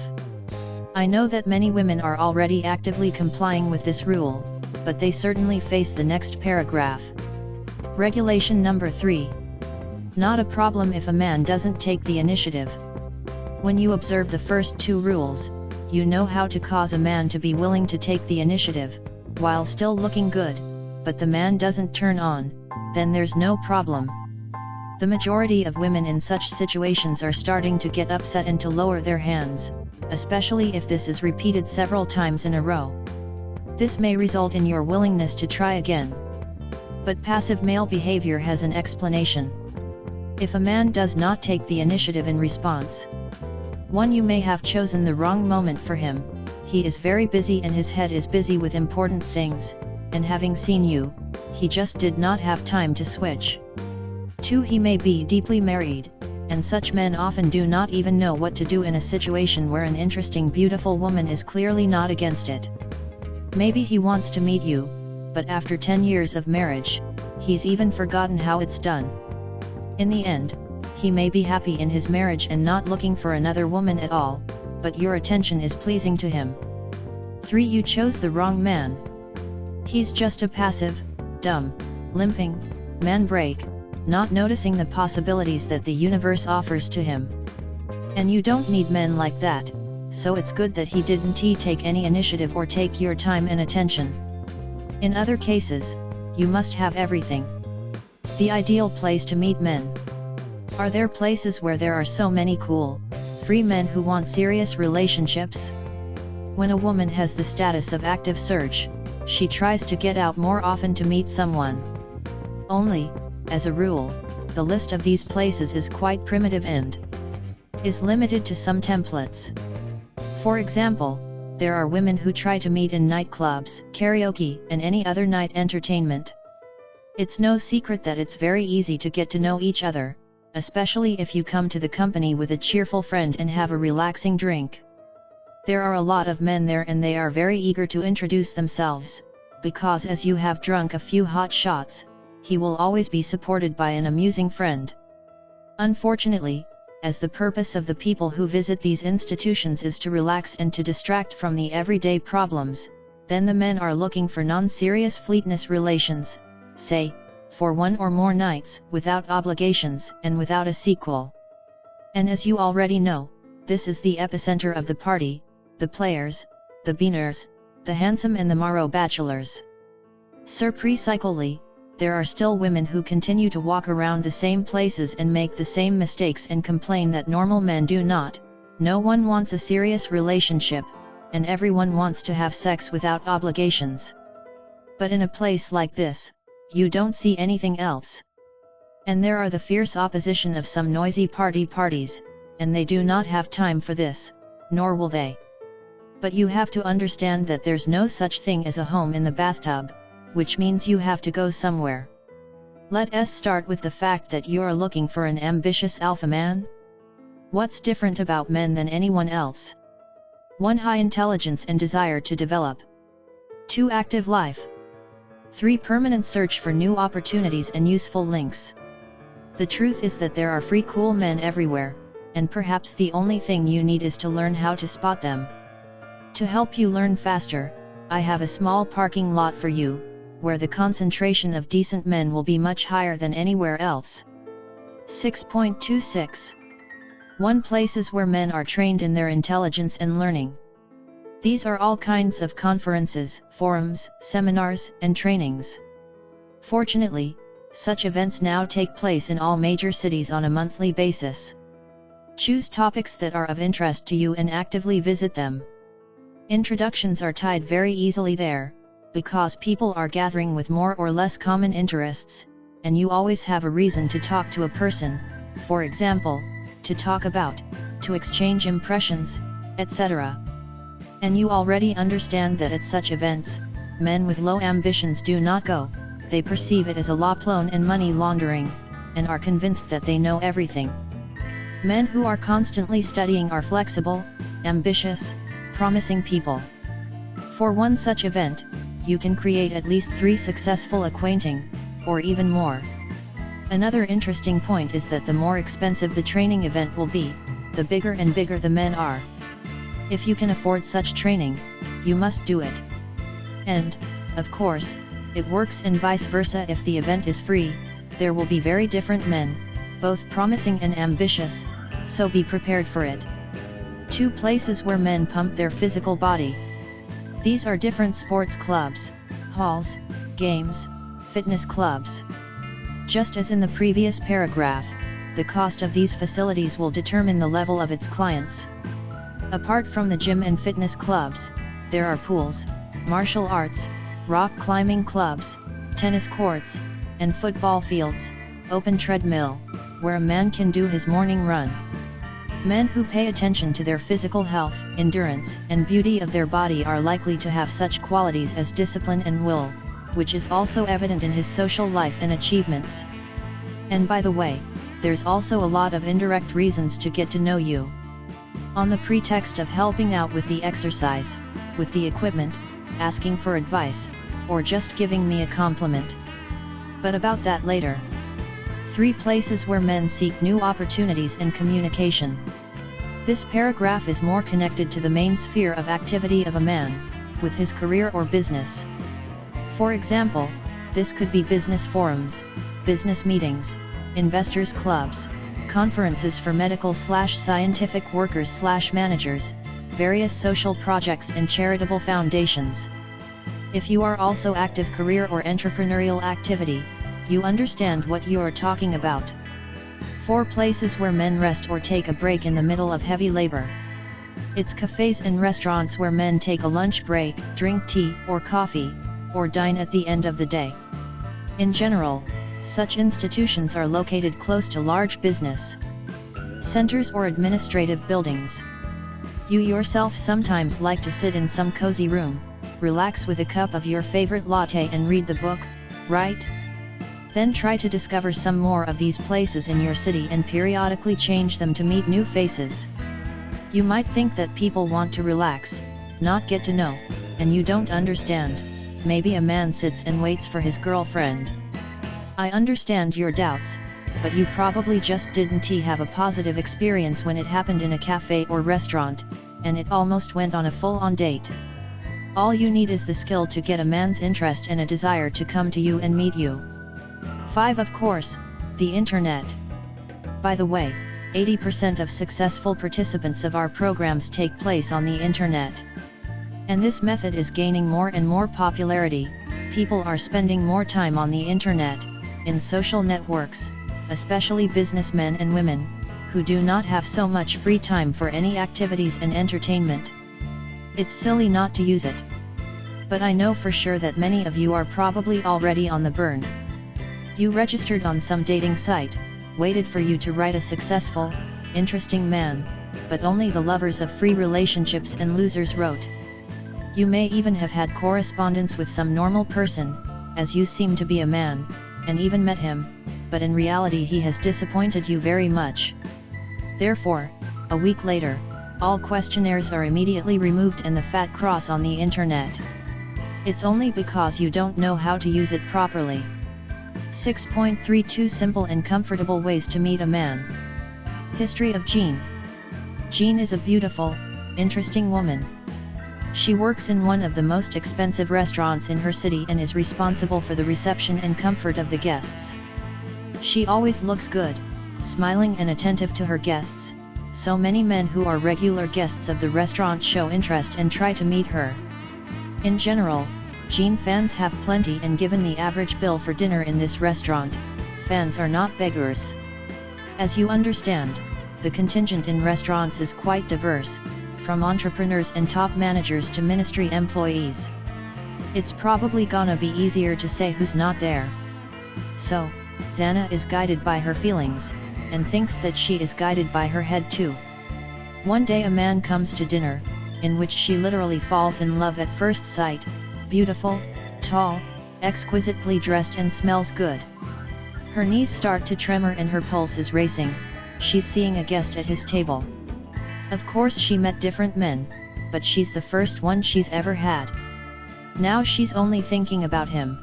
I know that many women are already actively complying with this rule, but they certainly face the next paragraph. Regulation number 3. Not a problem if a man doesn't take the initiative. When you observe the first 2 rules, you know how to cause a man to be willing to take the initiative, while still looking good, but the man doesn't turn on, then there's no problem. The majority of women in such situations are starting to get upset and to lower their hands, especially if this is repeated several times in a row. This may result in your willingness to try again. But passive male behavior has an explanation. If a man does not take the initiative in response, 1. You may have chosen the wrong moment for him, he is very busy and his head is busy with important things, and having seen you, he just did not have time to switch. 2. He may be deeply married, and such men often do not even know what to do in a situation where an interesting beautiful woman is clearly not against it. Maybe he wants to meet you, but after 10 years of marriage, he's even forgotten how it's done. In the end, he may be happy in his marriage and not looking for another woman at all, but your attention is pleasing to him. 3. You chose the wrong man. He's just a passive, dumb, limping, man break, not noticing the possibilities that the universe offers to him. And you don't need men like that, so it's good that he didn't take any initiative or take your time and attention. In other cases, you must have everything. The ideal place to meet men. Are there places where there are so many cool, free men who want serious relationships? When a woman has the status of active search, she tries to get out more often to meet someone. Only, as a rule, the list of these places is quite primitive and is limited to some templates. For example, there are women who try to meet in nightclubs, karaoke, and any other night entertainment. It's no secret that it's very easy to get to know each other, especially if you come to the company with a cheerful friend and have a relaxing drink. There are a lot of men there and they are very eager to introduce themselves, because as you have drunk a few hot shots, he will always be supported by an amusing friend. Unfortunately, as the purpose of the people who visit these institutions is to relax and to distract from the everyday problems, then the men are looking for non-serious fleetness relations, say, for one or more nights, without obligations and without a sequel. And as you already know, this is the epicenter of the party, the players, the beaners, the handsome and the morrow bachelors. Surprisingly, there are still women who continue to walk around the same places and make the same mistakes and complain that normal men do not. No one wants a serious relationship, and everyone wants to have sex without obligations. But in a place like this, you don't see anything else. And there are the fierce opposition of some noisy parties, and they do not have time for this, nor will they. But you have to understand that there's no such thing as a home in the bathtub, which means you have to go somewhere. Let us start with the fact that you are looking for an ambitious alpha man. What's different about men than anyone else? 1. High intelligence and desire to develop. 2. Active life. 3. Permanent search for new opportunities and useful links. The truth is that there are free cool men everywhere, and perhaps the only thing you need is to learn how to spot them. To help you learn faster, I have a small parking lot for you, where the concentration of decent men will be much higher than anywhere else. 6.26. 1. Places where men are trained in their intelligence and learning. These are all kinds of conferences, forums, seminars, and trainings. Fortunately, such events now take place in all major cities on a monthly basis. Choose topics that are of interest to you and actively visit them. Introductions are tied very easily there, because people are gathering with more or less common interests, and you always have a reason to talk to a person, for example, to talk about, to exchange impressions, etc. And you already understand that at such events, men with low ambitions do not go. They perceive it as a law-plone and money laundering, and are convinced that they know everything. Men who are constantly studying are flexible, ambitious, promising people. For one such event, you can create at least 3 successful acquainting, or even more. Another interesting point is that the more expensive the training event will be, the bigger and bigger the men are. If you can afford such training, you must do it. And, of course, it works and vice versa. If the event is free, there will be very different men, both promising and ambitious, so be prepared for it. 2. Places where men pump their physical body. These are different sports clubs, halls, games, fitness clubs. Just as in the previous paragraph, the cost of these facilities will determine the level of its clients. Apart from the gym and fitness clubs, there are pools, martial arts, rock climbing clubs, tennis courts, and football fields, open treadmill, where a man can do his morning run. Men who pay attention to their physical health, endurance, and beauty of their body are likely to have such qualities as discipline and will, which is also evident in his social life and achievements. And by the way, there's also a lot of indirect reasons to get to know you. On the pretext of helping out with the exercise, with the equipment, asking for advice, or just giving me a compliment. But about that later. 3. Places where men seek new opportunities in communication. This paragraph is more connected to the main sphere of activity of a man, with his career or business. For example, this could be business forums, business meetings, investors' clubs, conferences for medical/scientific workers/managers, various social projects and charitable foundations. If you are also active career or entrepreneurial activity, you understand what you are talking about. 4 places where men rest or take a break in the middle of heavy labor. It's cafes and restaurants where men take a lunch break, drink tea or coffee, or dine at the end of the day. In general, such institutions are located close to large business centers or administrative buildings. You yourself sometimes like to sit in some cozy room, relax with a cup of your favorite latte and read the book, right? Then try to discover some more of these places in your city and periodically change them to meet new faces. You might think that people want to relax, not get to know, and you don't understand. Maybe a man sits and waits for his girlfriend. I understand your doubts, but you probably just didn't have a positive experience when it happened in a cafe or restaurant, and it almost went on a full-on date. All you need is the skill to get a man's interest and a desire to come to you and meet you. 5. Of course, the internet. By the way, 80% of successful participants of our programs take place on the internet. And this method is gaining more and more popularity. People are spending more time on the internet, in social networks, especially businessmen and women, who do not have so much free time for any activities and entertainment. It's silly not to use it. But I know for sure that many of you are probably already on the burn. You registered on some dating site, waited for you to write a successful, interesting man, but only the lovers of free relationships and losers wrote. You may even have had correspondence with some normal person, as you seem to be a man, and even met him, but in reality he has disappointed you very much. Therefore, a week later, all questionnaires are immediately removed and the fat cross on the internet. It's only because you don't know how to use it properly. 6.32 Simple and comfortable ways to meet a man. History of Jean. Jean is a beautiful, interesting woman. She works in one of the most expensive restaurants in her city and is responsible for the reception and comfort of the guests. She always looks good, smiling and attentive to her guests, so many men who are regular guests of the restaurant show interest and try to meet her. In general, Jean fans have plenty, and given the average bill for dinner in this restaurant, fans are not beggars. As you understand, the contingent in restaurants is quite diverse, from entrepreneurs and top managers to ministry employees. It's probably gonna be easier to say who's not there. So, Xana is guided by her feelings, and thinks that she is guided by her head too. One day a man comes to dinner, in which she literally falls in love at first sight. Beautiful, tall, exquisitely dressed and smells good. Her knees start to tremor and her pulse is racing. She's seeing a guest at his table. Of course she met different men, but she's the first one she's ever had. Now she's only thinking about him.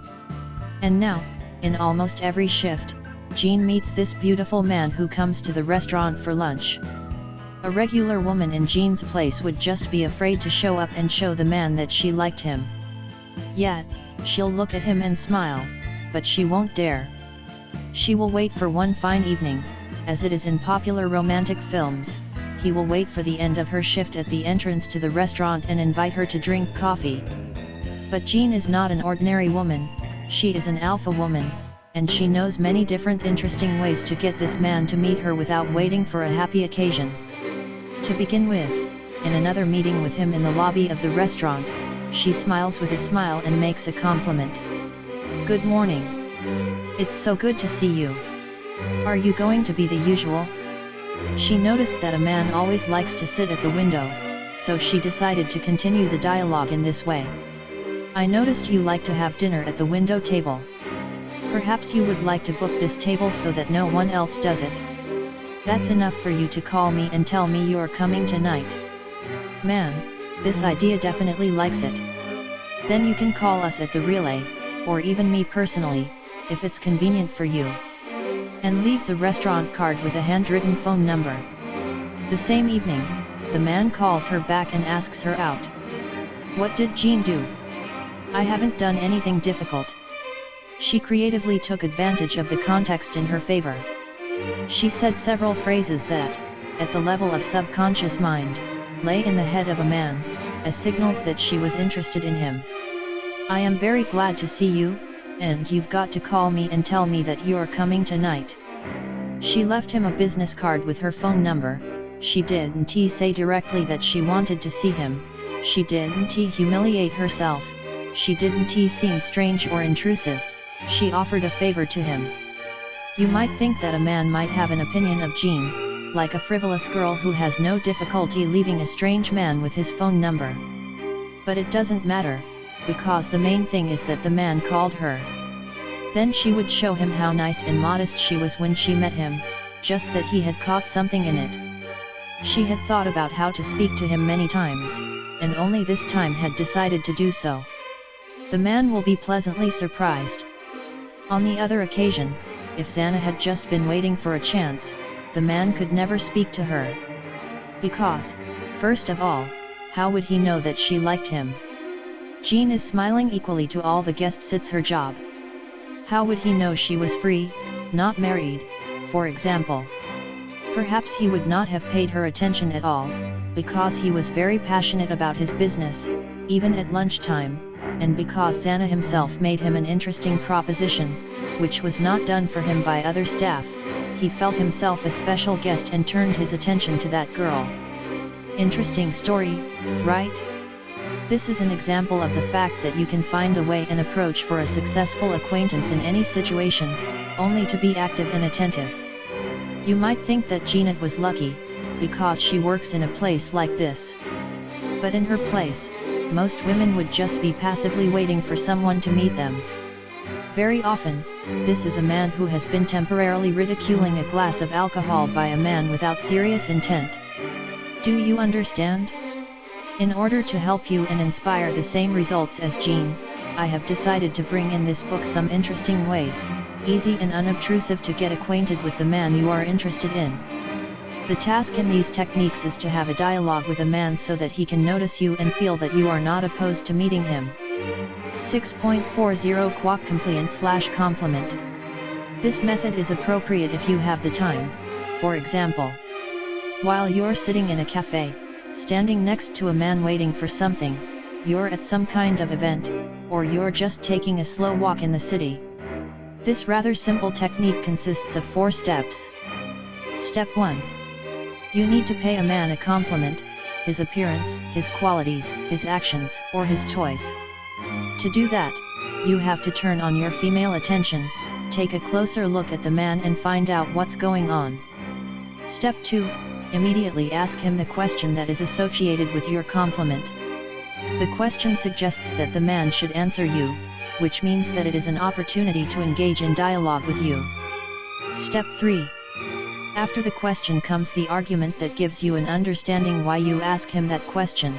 And now, in almost every shift, Jean meets this beautiful man who comes to the restaurant for lunch. A regular woman in Jean's place would just be afraid to show up and show the man that she liked him. Yet, she'll look at him and smile, but she won't dare. She will wait for one fine evening, as it is in popular romantic films. He will wait for the end of her shift at the entrance to the restaurant and invite her to drink coffee. But Jean is not an ordinary woman, she is an alpha woman, and she knows many different interesting ways to get this man to meet her without waiting for a happy occasion. To begin with, in another meeting with him in the lobby of the restaurant, she smiles with a smile and makes a compliment. "Good morning. It's so good to see you. Are you going to be the usual?" She noticed that a man always likes to sit at the window, so she decided to continue the dialogue in this way. "I noticed you like to have dinner at the window table. Perhaps you would like to book this table so that no one else does it. That's enough for you to call me and tell me you're coming tonight. Man, this idea definitely likes it. Then you can call us at the relay, or even me personally, if it's convenient for you." And leaves a restaurant card with a handwritten phone number. The same evening, the man calls her back and asks her out. What did Jean do? "I haven't done anything difficult." She creatively took advantage of the context in her favor. She said several phrases that, at the level of subconscious mind, lay in the head of a man, as signals that she was interested in him. I am very glad to see you, and you've got to call me and tell me that you're coming tonight. She left him a business card with her phone number. She didn't say directly that she wanted to see him. She didn't humiliate herself. She didn't seem strange or intrusive. She offered a favor to him. You might think that a man might have an opinion of Jean, like a frivolous girl who has no difficulty leaving a strange man with his phone number. But it doesn't matter, because the main thing is that the man called her. Then she would show him how nice and modest she was when she met him, just that he had caught something in it. She had thought about how to speak to him many times, and only this time had decided to do so. The man will be pleasantly surprised. On the other occasion, if Xana had just been waiting for a chance, the man could never speak to her. Because, first of all, how would he know that she liked him? Jean is smiling equally to all the guests, it's her job. How would he know she was free, not married, for example? Perhaps he would not have paid her attention at all, because he was very passionate about his business, even at lunchtime, and because Xana himself made him an interesting proposition, which was not done for him by other staff. He felt himself a special guest and turned his attention to that girl. Interesting story, right? This is an example of the fact that you can find a way and approach for a successful acquaintance in any situation, only to be active and attentive. You might think that Jeanette was lucky, because she works in a place like this. But in her place, most women would just be passively waiting for someone to meet them. Very often, this is a man who has been temporarily ridiculing a glass of alcohol by a man without serious intent. Do you understand? In order to help you and inspire the same results as Jean, I have decided to bring in this book some interesting ways, easy and unobtrusive, to get acquainted with the man you are interested in. The task in these techniques is to have a dialogue with a man so that he can notice you and feel that you are not opposed to meeting him. 6.40 Quoc compliant/compliment. This method is appropriate if you have the time. For example, while you're sitting in a cafe, standing next to a man waiting for something, you're at some kind of event, or you're just taking a slow walk in the city. This rather simple technique consists of 4 steps. Step 1. You need to pay a man a compliment: his appearance, his qualities, his actions, or his choice. To do that, you have to turn on your female attention, take a closer look at the man and find out what's going on. Step 2. Immediately ask him the question that is associated with your compliment. The question suggests that the man should answer you, which means that it is an opportunity to engage in dialogue with you. Step 3. After the question comes the argument that gives you an understanding why you ask him that question.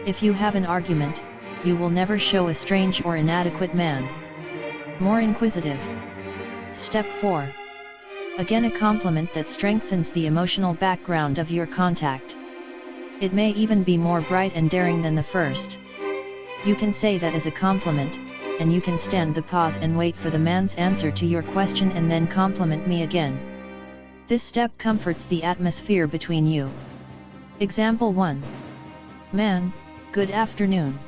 If you have an argument, you will never show a strange or inadequate man. More inquisitive. Step 4. Again, a compliment that strengthens the emotional background of your contact. It may even be more bright and daring than the first. You can say that as a compliment, and you can stand the pause and wait for the man's answer to your question and then compliment me again. This step comforts the atmosphere between you. Example 1. Man, good afternoon.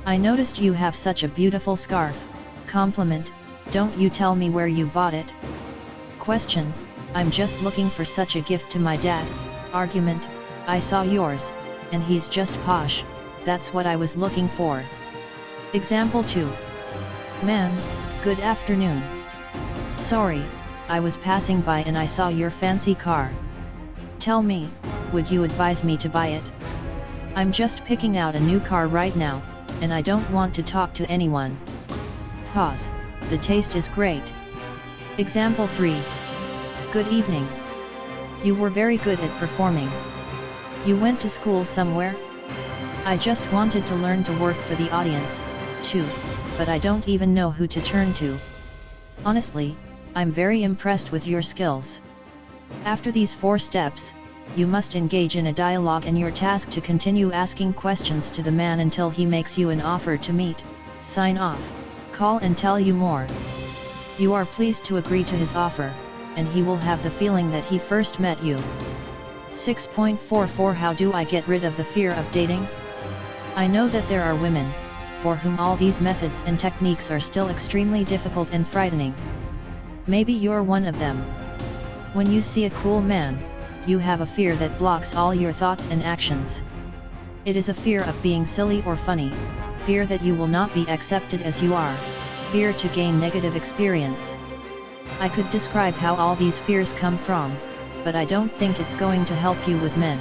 I noticed you have such a beautiful scarf. Compliment: don't you tell me where you bought it? Question: I'm just looking for such a gift to my dad. Argument: I saw yours, and he's just posh, that's what I was looking for. Example 2. Man, good afternoon. Sorry, I was passing by and I saw your fancy car. Tell me, would you advise me to buy it? I'm just picking out a new car right now, and I don't want to talk to anyone. Pause. The taste is great. Example 3. Good evening. You were very good at performing. You went to school somewhere? I just wanted to learn to work for the audience, too, but I don't even know who to turn to. Honestly, I'm very impressed with your skills. After these 4 steps, you must engage in a dialogue, and your task to continue asking questions to the man until he makes you an offer to meet, sign off, call and tell you more. You are pleased to agree to his offer. and he will have the feeling that he first met you. 6.44 How do I get rid of the fear of dating? I know that there are women for whom all these methods and techniques are still extremely difficult and frightening. Maybe you're one of them. When you see a cool man, you have a fear that blocks all your thoughts and actions. It is a fear of being silly or funny, fear that you will not be accepted as you are, fear to gain negative experience. I could describe how all these fears come from, but I don't think it's going to help you with men.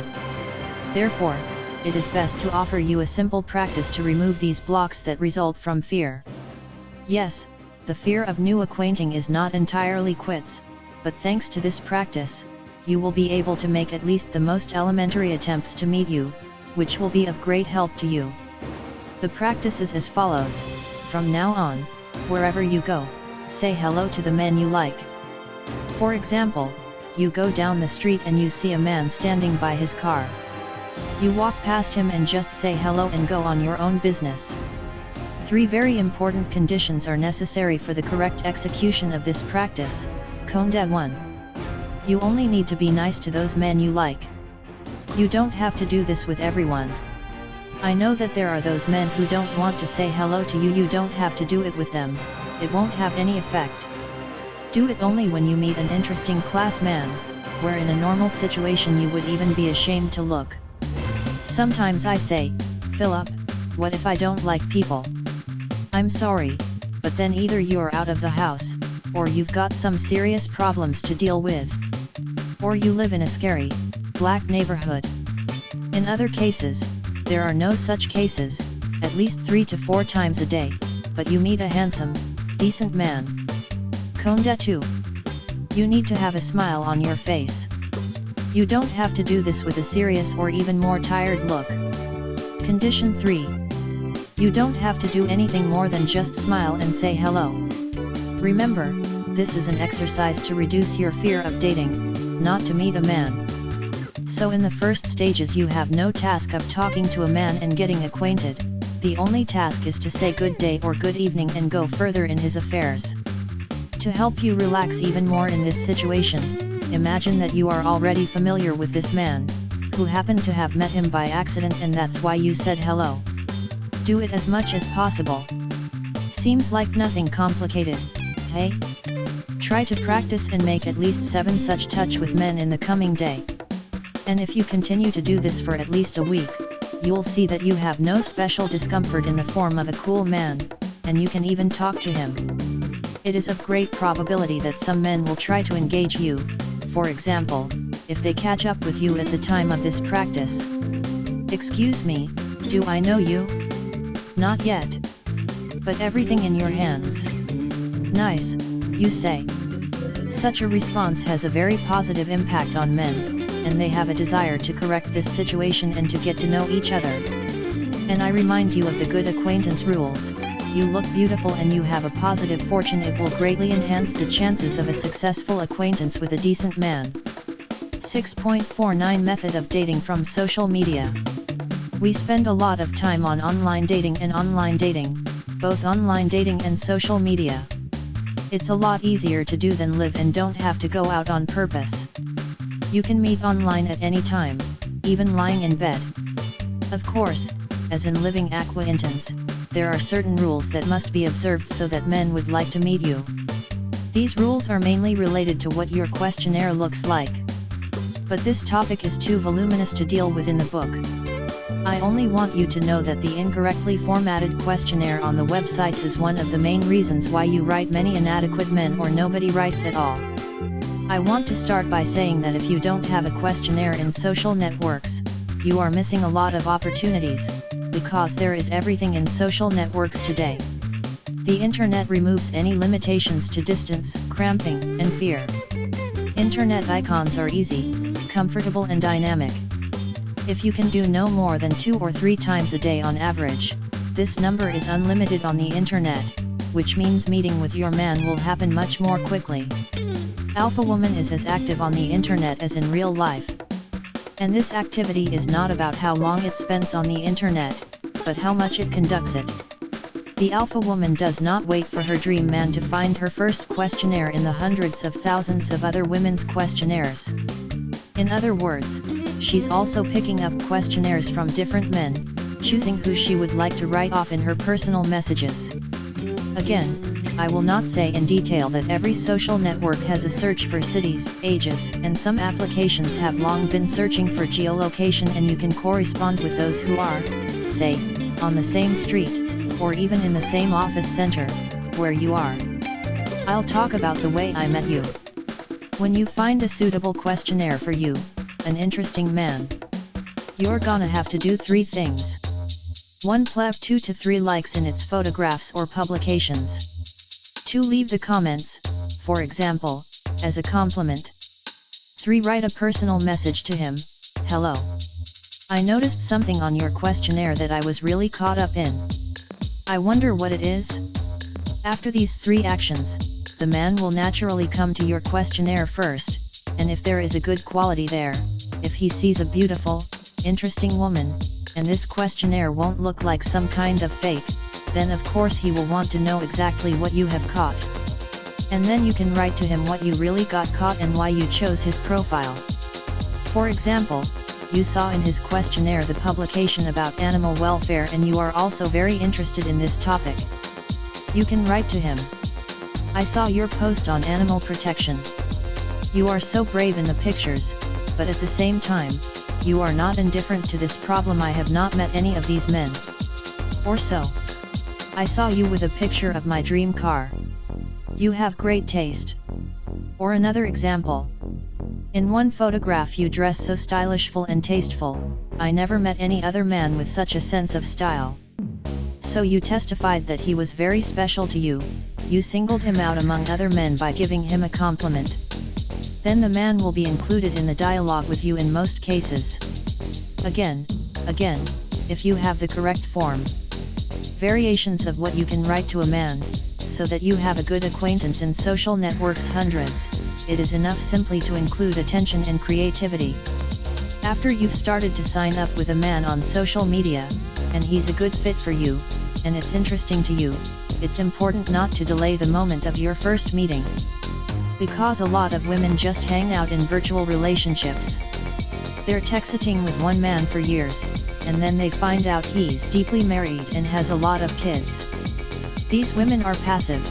Therefore, it is best to offer you a simple practice to remove these blocks that result from fear. Yes, the fear of new acquainting is not entirely quits, but thanks to this practice, you will be able to make at least the most elementary attempts to meet you, which will be of great help to you. The practice is as follows: from now on, wherever you go, say hello to the men you like. For example, you go down the street and you see a man standing by his car. You walk past him and just say hello and go on your own business. 3 very important conditions are necessary for the correct execution of this practice. Conda 1. You only need to be nice to those men you like. You don't have to do this with everyone. I know that there are those men who don't want to say hello to you. You don't have to do it with them, it won't have any effect. Do it only when you meet an interesting class man, where in a normal situation you would even be ashamed to look. Sometimes I say, Philip, what if I don't like people? I'm sorry, but then either you're out of the house, or you've got some serious problems to deal with, or you live in a scary, black neighborhood. In other cases, there are no such cases, at least 3 to 4 times a day, but you meet a handsome, decent man. Conda 2. You need to have a smile on your face. You don't have to do this with a serious or even more tired look. Condition 3. You don't have to do anything more than just smile and say hello. Remember, this is an exercise to reduce your fear of dating, not to meet a man. So in the first stages you have no task of talking to a man and getting acquainted, the only task is to say good day or good evening and go further in his affairs. To help you relax even more in this situation, imagine that you are already familiar with this man, who happened to have met him by accident and that's why you said hello. Do it as much as possible. Seems like nothing complicated, hey? Try to practice and make at least 7 such touch with men in the coming day. And if you continue to do this for at least a week, you'll see that you have no special discomfort in the form of a cool man, and you can even talk to him. It is of great probability that some men will try to engage you, for example, if they catch up with you at the time of this practice. Excuse me, do I know you? Not yet. But everything in your hands. Nice, you say. Such a response has a very positive impact on men, and they have a desire to correct this situation and to get to know each other. And I remind you of the good acquaintance rules. You look beautiful and you have a positive fortune. It will greatly enhance the chances of a successful acquaintance with a decent man. 6.49 Method of dating from social media. We spend a lot of time on online dating and online dating, both online dating and social media. It's a lot easier to do than live and don't have to go out on purpose. You can meet online at any time, even lying in bed. Of course, as in living acquaintance, there are certain rules that must be observed so that men would like to meet you. These rules are mainly related to what your questionnaire looks like. But this topic is too voluminous to deal with in the book. I only want you to know that the incorrectly formatted questionnaire on the websites is one of the main reasons why you write many inadequate men or nobody writes at all. I want to start by saying that if you don't have a questionnaire in social networks, you are missing a lot of opportunities, because there is everything in social networks today. The internet removes any limitations to distance, cramping, and fear. Internet icons are easy, comfortable and dynamic. If you can do no more than 2 or 3 times a day on average, this number is unlimited on the internet, which means meeting with your man will happen much more quickly. Alpha Woman is as active on the internet as in real life. And this activity is not about how long it spends on the internet, but how much it conducts it. The alpha woman does not wait for her dream man to find her first questionnaire in the hundreds of thousands of other women's questionnaires. In other words, she's also picking up questionnaires from different men, choosing who she would like to write off in her personal messages. Again, I will not say in detail that every social network has a search for cities, ages, and some applications have long been searching for geolocation, and you can correspond with those who are, say, on the same street, or even in the same office center, where you are. I'll talk about the way I met you. When you find a suitable questionnaire for you, an interesting man, you're gonna have to do 3 things. 1. Pleb 2 to 3 likes in its photographs or publications. 2. Leave the comments, for example, as a compliment. 3. Write a personal message to him. Hello. I noticed something on your questionnaire that I was really caught up in. I wonder what it is? After these 3 actions, the man will naturally come to your questionnaire first, and if there is a good quality there, if he sees a beautiful, interesting woman, and this questionnaire won't look like some kind of fake, then of course he will want to know exactly what you have caught. And then you can write to him what you really got caught and why you chose his profile. For example, you saw in his questionnaire the publication about animal welfare and you are also very interested in this topic. You can write to him. I saw your post on animal protection. You are so brave in the pictures, but at the same time, you are not indifferent to this problem. I have not met any of these men. Or so. I saw you with a picture of my dream car. You have great taste. Or another example. In one photograph you dress so stylishful and tasteful, I never met any other man with such a sense of style. So you testified that he was very special to you, you singled him out among other men by giving him a compliment. Then the man will be included in the dialogue with you in most cases. Again, if you have the correct form. Variations of what you can write to a man, so that you have a good acquaintance in social networks hundreds, it is enough simply to include attention and creativity. After you've started to sign up with a man on social media, and he's a good fit for you, and it's interesting to you, it's important not to delay the moment of your first meeting. Because a lot of women just hang out in virtual relationships. They're texting with one man for years, and then they find out he's deeply married and has a lot of kids. These women are passive,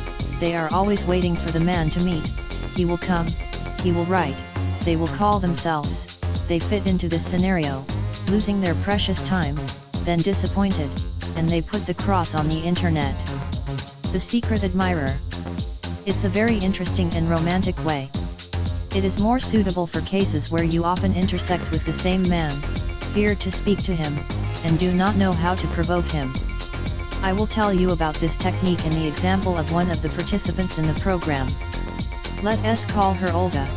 they are always waiting for the man to meet, he will come, he will write, they will call themselves, they fit into this scenario, losing their precious time, then disappointed, and they put the cross on the internet. The secret admirer. It's a very interesting and romantic way. It is more suitable for cases where you often intersect with the same man, fear to speak to him, and do not know how to provoke him. I will tell you about this technique in the example of one of the participants in the program. Let us call her Olga.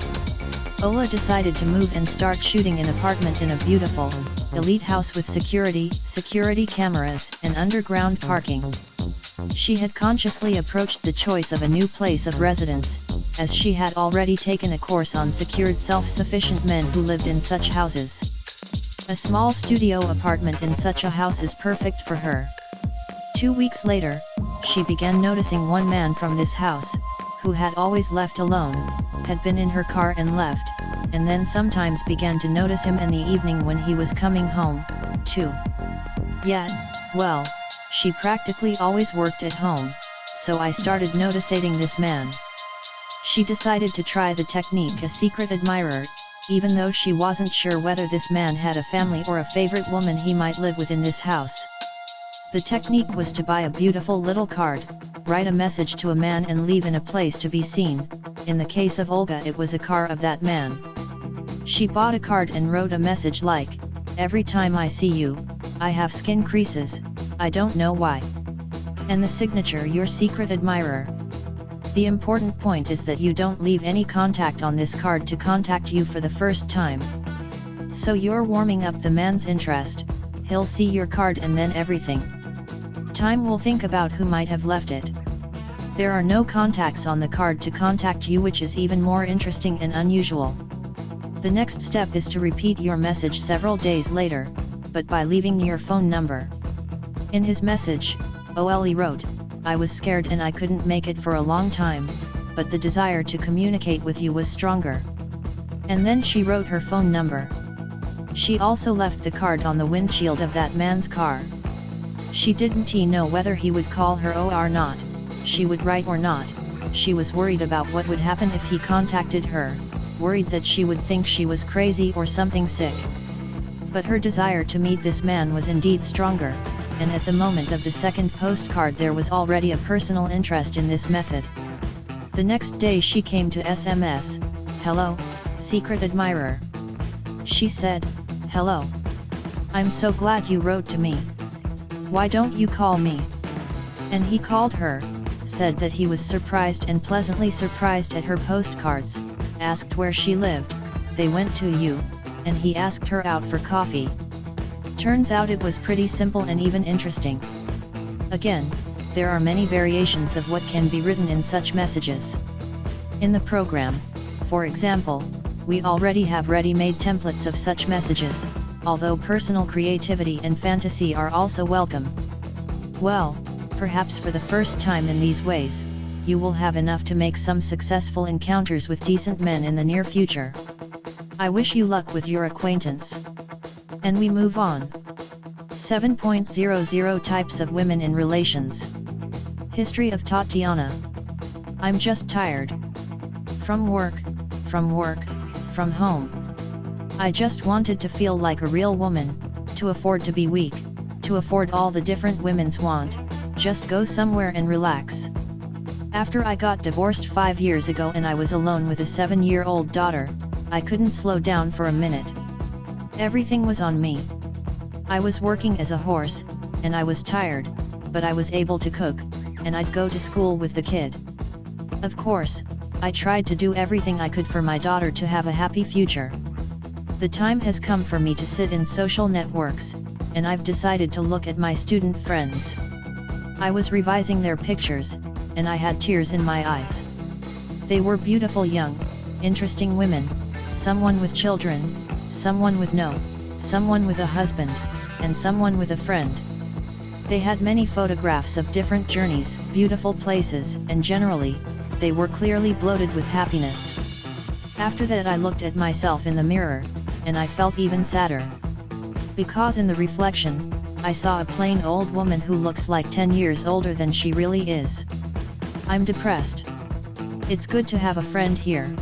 Ola decided to move and start shooting an apartment in a beautiful, elite house with security cameras, and underground parking. She had consciously approached the choice of a new place of residence, as she had already taken a course on secured self-sufficient men who lived in such houses. A small studio apartment in such a house is perfect for her. 2 weeks later, she began noticing one man from this house, who had always left alone, had been in her car and left, and then sometimes began to notice him in the evening when he was coming home, too. Yet, well, she practically always worked at home, so I started noticing this man. She decided to try the technique a secret admirer, even though she wasn't sure whether this man had a family or a favorite woman he might live with in this house. The technique was to buy a beautiful little card, write a message to a man and leave in a place to be seen. In the case of Olga it was a car of that man. She bought a card and wrote a message like, "Every time I see you, I have skin creases, I don't know why." And the signature, "Your secret admirer." The important point is that you don't leave any contact on this card to contact you for the first time. So you're warming up the man's interest, he'll see your card and then everything. Time will think about who might have left it. There are no contacts on the card to contact you, which is even more interesting and unusual. The next step is to repeat your message several days later, but by leaving your phone number. In his message, Ole wrote, I was scared and I couldn't make it for a long time, but the desire to communicate with you was stronger. And then she wrote her phone number. She also left the card on the windshield of that man's car. She didn't know whether he would call her or not, she would write or not. She was worried about what would happen if he contacted her, worried that she would think she was crazy or something sick. But her desire to meet this man was indeed stronger, and at the moment of the second postcard there was already a personal interest in this method. The next day she came to SMS, "Hello, secret admirer." She said, "Hello. I'm so glad you wrote to me. Why don't you call me?" And he called her, said that he was surprised and pleasantly surprised at her postcards, asked where she lived, they went to you, and he asked her out for coffee. Turns out it was pretty simple and even interesting. Again, there are many variations of what can be written in such messages. In the program, for example, we already have ready-made templates of such messages, although personal creativity and fantasy are also welcome. Well, perhaps for the first time in these ways, you will have enough to make some successful encounters with decent men in the near future. I wish you luck with your acquaintance. And we move on. 7.00 Types of Women in Relations. History of Tatiana. I'm just tired. From work, from home. I just wanted to feel like a real woman, to afford to be weak, to afford all the different women's want, just go somewhere and relax. After I got divorced 5 years ago and I was alone with a 7-year-old daughter, I couldn't slow down for a minute. Everything was on me. I was working as a horse, and I was tired, but I was able to cook, and I'd go to school with the kid. Of course, I tried to do everything I could for my daughter to have a happy future. The time has come for me to sit in social networks, and I've decided to look at my student friends. I was revising their pictures, and I had tears in my eyes. They were beautiful young, interesting women, someone with children, someone with no, someone with a husband, and someone with a friend. They had many photographs of different journeys, beautiful places, and generally, they were clearly bloated with happiness. After that I looked at myself in the mirror, and I felt even sadder. Because in the reflection, I saw a plain old woman who looks like 10 years older than she really is. I'm depressed. It's good to have a friend here.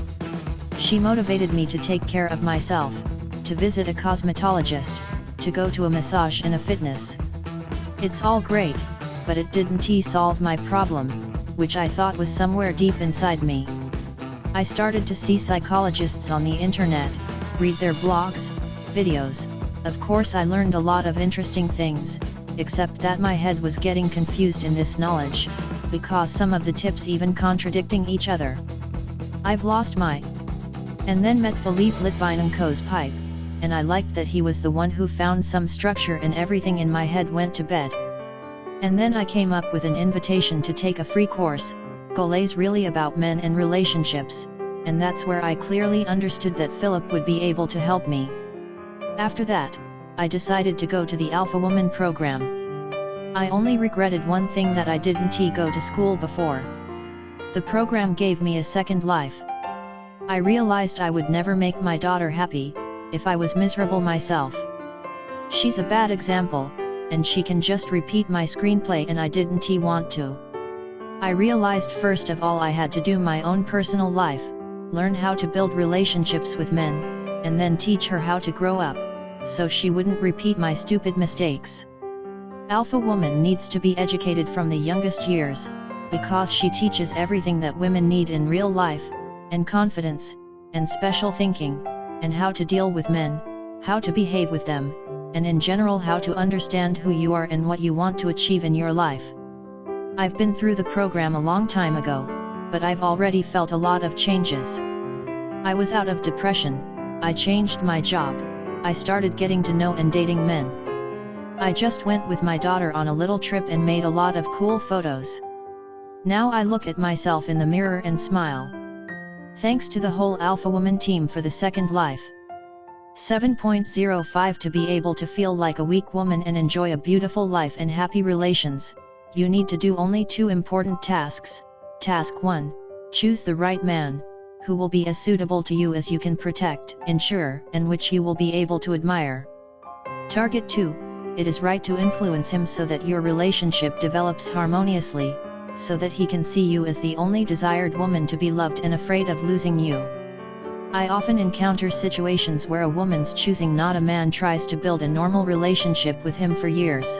She motivated me to take care of myself, to visit a cosmetologist, to go to a massage and a fitness. It's all great, but it didn't solve my problem, which I thought was somewhere deep inside me. I started to see psychologists on the internet, read their blogs, videos. Of course I learned a lot of interesting things, except that my head was getting confused in this knowledge, because some of the tips even contradicting each other. I've lost my... And then met Philippe Litvinenko's pipe, and I liked that he was the one who found some structure and everything in my head went to bed. And then I came up with an invitation to take a free course, Golet's really about men and relationships, and that's where I clearly understood that Philip would be able to help me. After that, I decided to go to the Alpha Woman program. I only regretted one thing, that I didn't go to school before. The program gave me a second life. I realized I would never make my daughter happy, if I was miserable myself. She's a bad example, and she can just repeat my screenplay and I didn't want to. I realized first of all I had to do my own personal life, learn how to build relationships with men, and then teach her how to grow up, so she wouldn't repeat my stupid mistakes. Alpha Woman needs to be educated from the youngest years, because she teaches everything that women need in real life, and confidence, and special thinking, and how to deal with men, how to behave with them, and in general how to understand who you are and what you want to achieve in your life. I've been through the program a long time ago, but I've already felt a lot of changes. I was out of depression, I changed my job, I started getting to know and dating men. I just went with my daughter on a little trip and made a lot of cool photos. Now I look at myself in the mirror and smile. Thanks to the whole Alpha Woman team for the second life. 7.05 To be able to feel like a weak woman and enjoy a beautiful life and happy relations, you need to do only 2 important tasks. Task 1, choose the right man, who will be as suitable to you as you can protect, ensure, and which you will be able to admire. Target 2, it is right to influence him so that your relationship develops harmoniously, so that he can see you as the only desired woman to be loved and afraid of losing you. I often encounter situations where a woman's choosing not a man tries to build a normal relationship with him for years.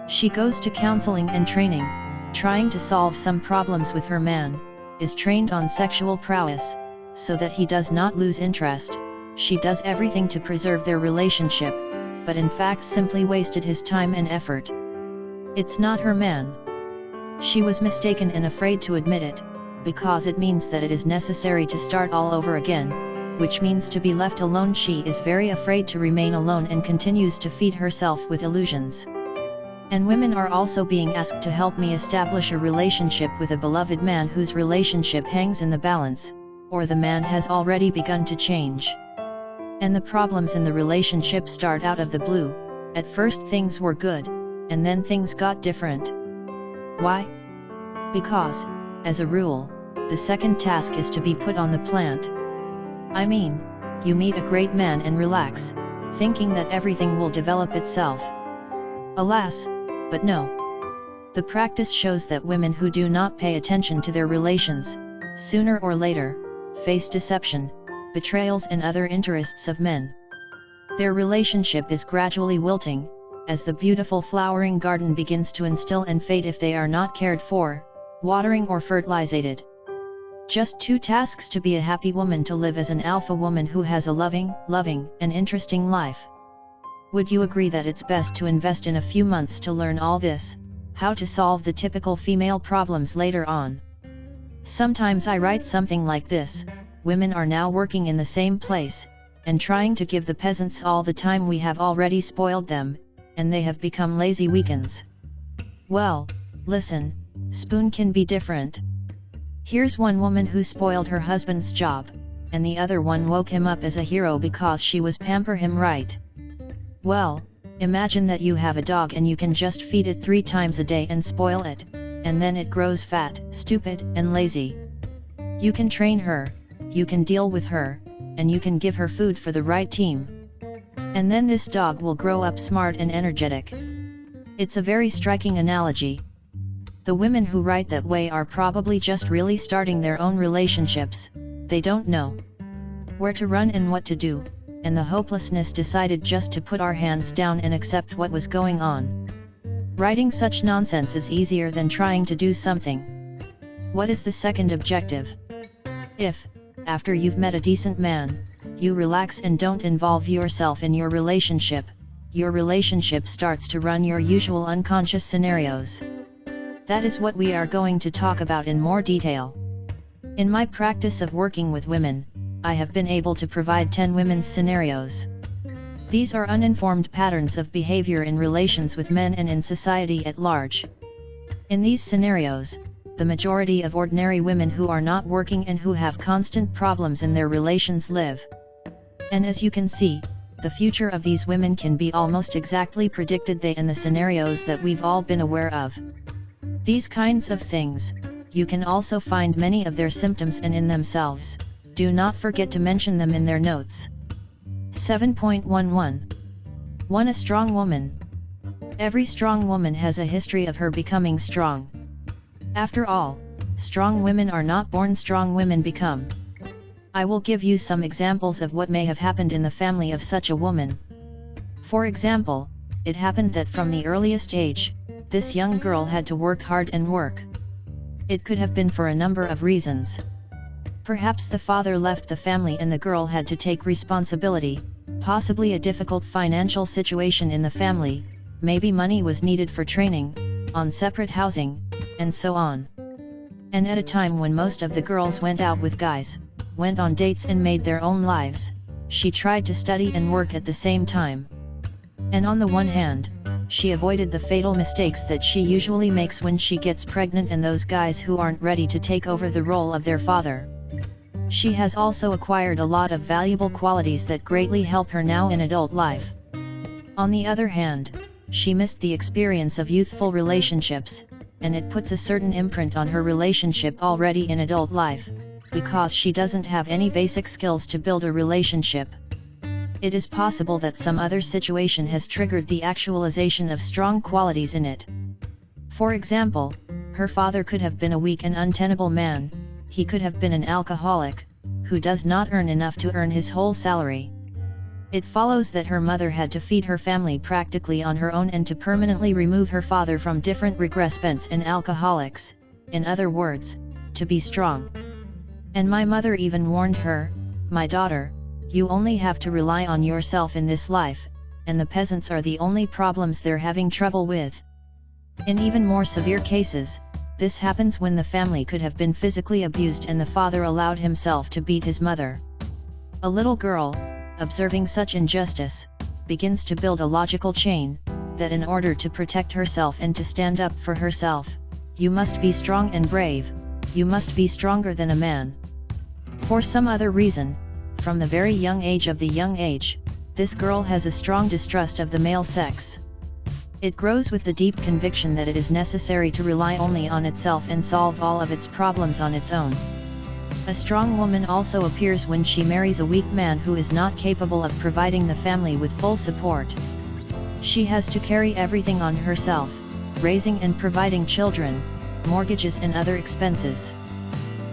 She goes to counseling and training, trying to solve some problems with her man, is trained on sexual prowess, so that he does not lose interest. She does everything to preserve their relationship, but in fact simply wasted his time and effort. It's not her man. She was mistaken and afraid to admit it, because it means that it is necessary to start all over again, which means to be left alone. She is very afraid to remain alone and continues to feed herself with illusions. And women are also being asked to help me establish a relationship with a beloved man whose relationship hangs in the balance, or the man has already begun to change. And the problems in the relationship start out of the blue. At first things were good, and then things got different. Why? Because, as a rule, the second task is to be put on the plant. I mean, you meet a great man and relax, thinking that everything will develop itself. Alas, but no. The practice shows that women who do not pay attention to their relations, sooner or later, face deception, betrayals and other interests of men. Their relationship is gradually wilting, as the beautiful flowering garden begins to instill and fade if they are not cared for, watering or fertilized. Just 2 tasks to be a happy woman: to live as an alpha woman who has a loving, and interesting life. Would you agree that it's best to invest in a few months to learn all this, how to solve the typical female problems later on? Sometimes I write something like this: women are now working in the same place, and trying to give the peasants all the time we have already spoiled them, and they have become lazy weekends. Well, listen, spoon can be different. Here's one woman who spoiled her husband's job, and the other one woke him up as a hero because she was pamper him right. Well, imagine that you have a dog and you can just feed it 3 times a day and spoil it, and then it grows fat, stupid, and lazy. You can train her, you can deal with her, and you can give her food for the right team. And then this dog will grow up smart and energetic. It's a very striking analogy. The women who write that way are probably just really starting their own relationships. They don't know where to run and what to do, and the hopelessness decided just to put our hands down and accept what was going on. Writing such nonsense is easier than trying to do something. What is the second objective? If, after you've met a decent man, you relax and don't involve yourself in your relationship starts to run your usual unconscious scenarios. That is what we are going to talk about in more detail. In my practice of working with women, I have been able to provide 10 women's scenarios. These are uninformed patterns of behavior in relations with men and in society at large. In these scenarios, the majority of ordinary women who are not working and who have constant problems in their relations live. And as you can see, the future of these women can be almost exactly predicted in the scenarios that we've all been aware of. These kinds of things, you can also find many of their symptoms and in themselves. Do not forget to mention them in their notes. 7.11. 1. A strong woman. Every strong woman has a history of her becoming strong. After all, strong women are not born, strong women become. I will give you some examples of what may have happened in the family of such a woman. For example, it happened that from the earliest age, this young girl had to work hard and work. It could have been for a number of reasons. Perhaps the father left the family and the girl had to take responsibility, possibly a difficult financial situation in the family, maybe money was needed for training, on separate housing, and so on. And at a time when most of the girls went out with guys, went on dates and made their own lives, she tried to study and work at the same time. And on the one hand, she avoided the fatal mistakes that she usually makes when she gets pregnant and those guys who aren't ready to take over the role of their father. She has also acquired a lot of valuable qualities that greatly help her now in adult life. On the other hand, she missed the experience of youthful relationships, and it puts a certain imprint on her relationship already in adult life, because she doesn't have any basic skills to build a relationship. It is possible that some other situation has triggered the actualization of strong qualities in it. For example, her father could have been a weak and untenable man, he could have been an alcoholic, who does not earn enough to earn his whole salary. It follows that her mother had to feed her family practically on her own and to permanently remove her father from different regressments and alcoholics, in other words, to be strong. And my mother even warned her, "My daughter, you only have to rely on yourself in this life, and the peasants are the only problems they're having trouble with." In even more severe cases, this happens when the family could have been physically abused and the father allowed himself to beat his mother. A little girl, observing such injustice, begins to build a logical chain, that in order to protect herself and to stand up for herself, you must be strong and brave, you must be stronger than a man. For some other reason, from the very young age of the young age, this girl has a strong distrust of the male sex. It grows with the deep conviction that it is necessary to rely only on itself and solve all of its problems on its own. A strong woman also appears when she marries a weak man who is not capable of providing the family with full support. She has to carry everything on herself, raising and providing children, mortgages and other expenses.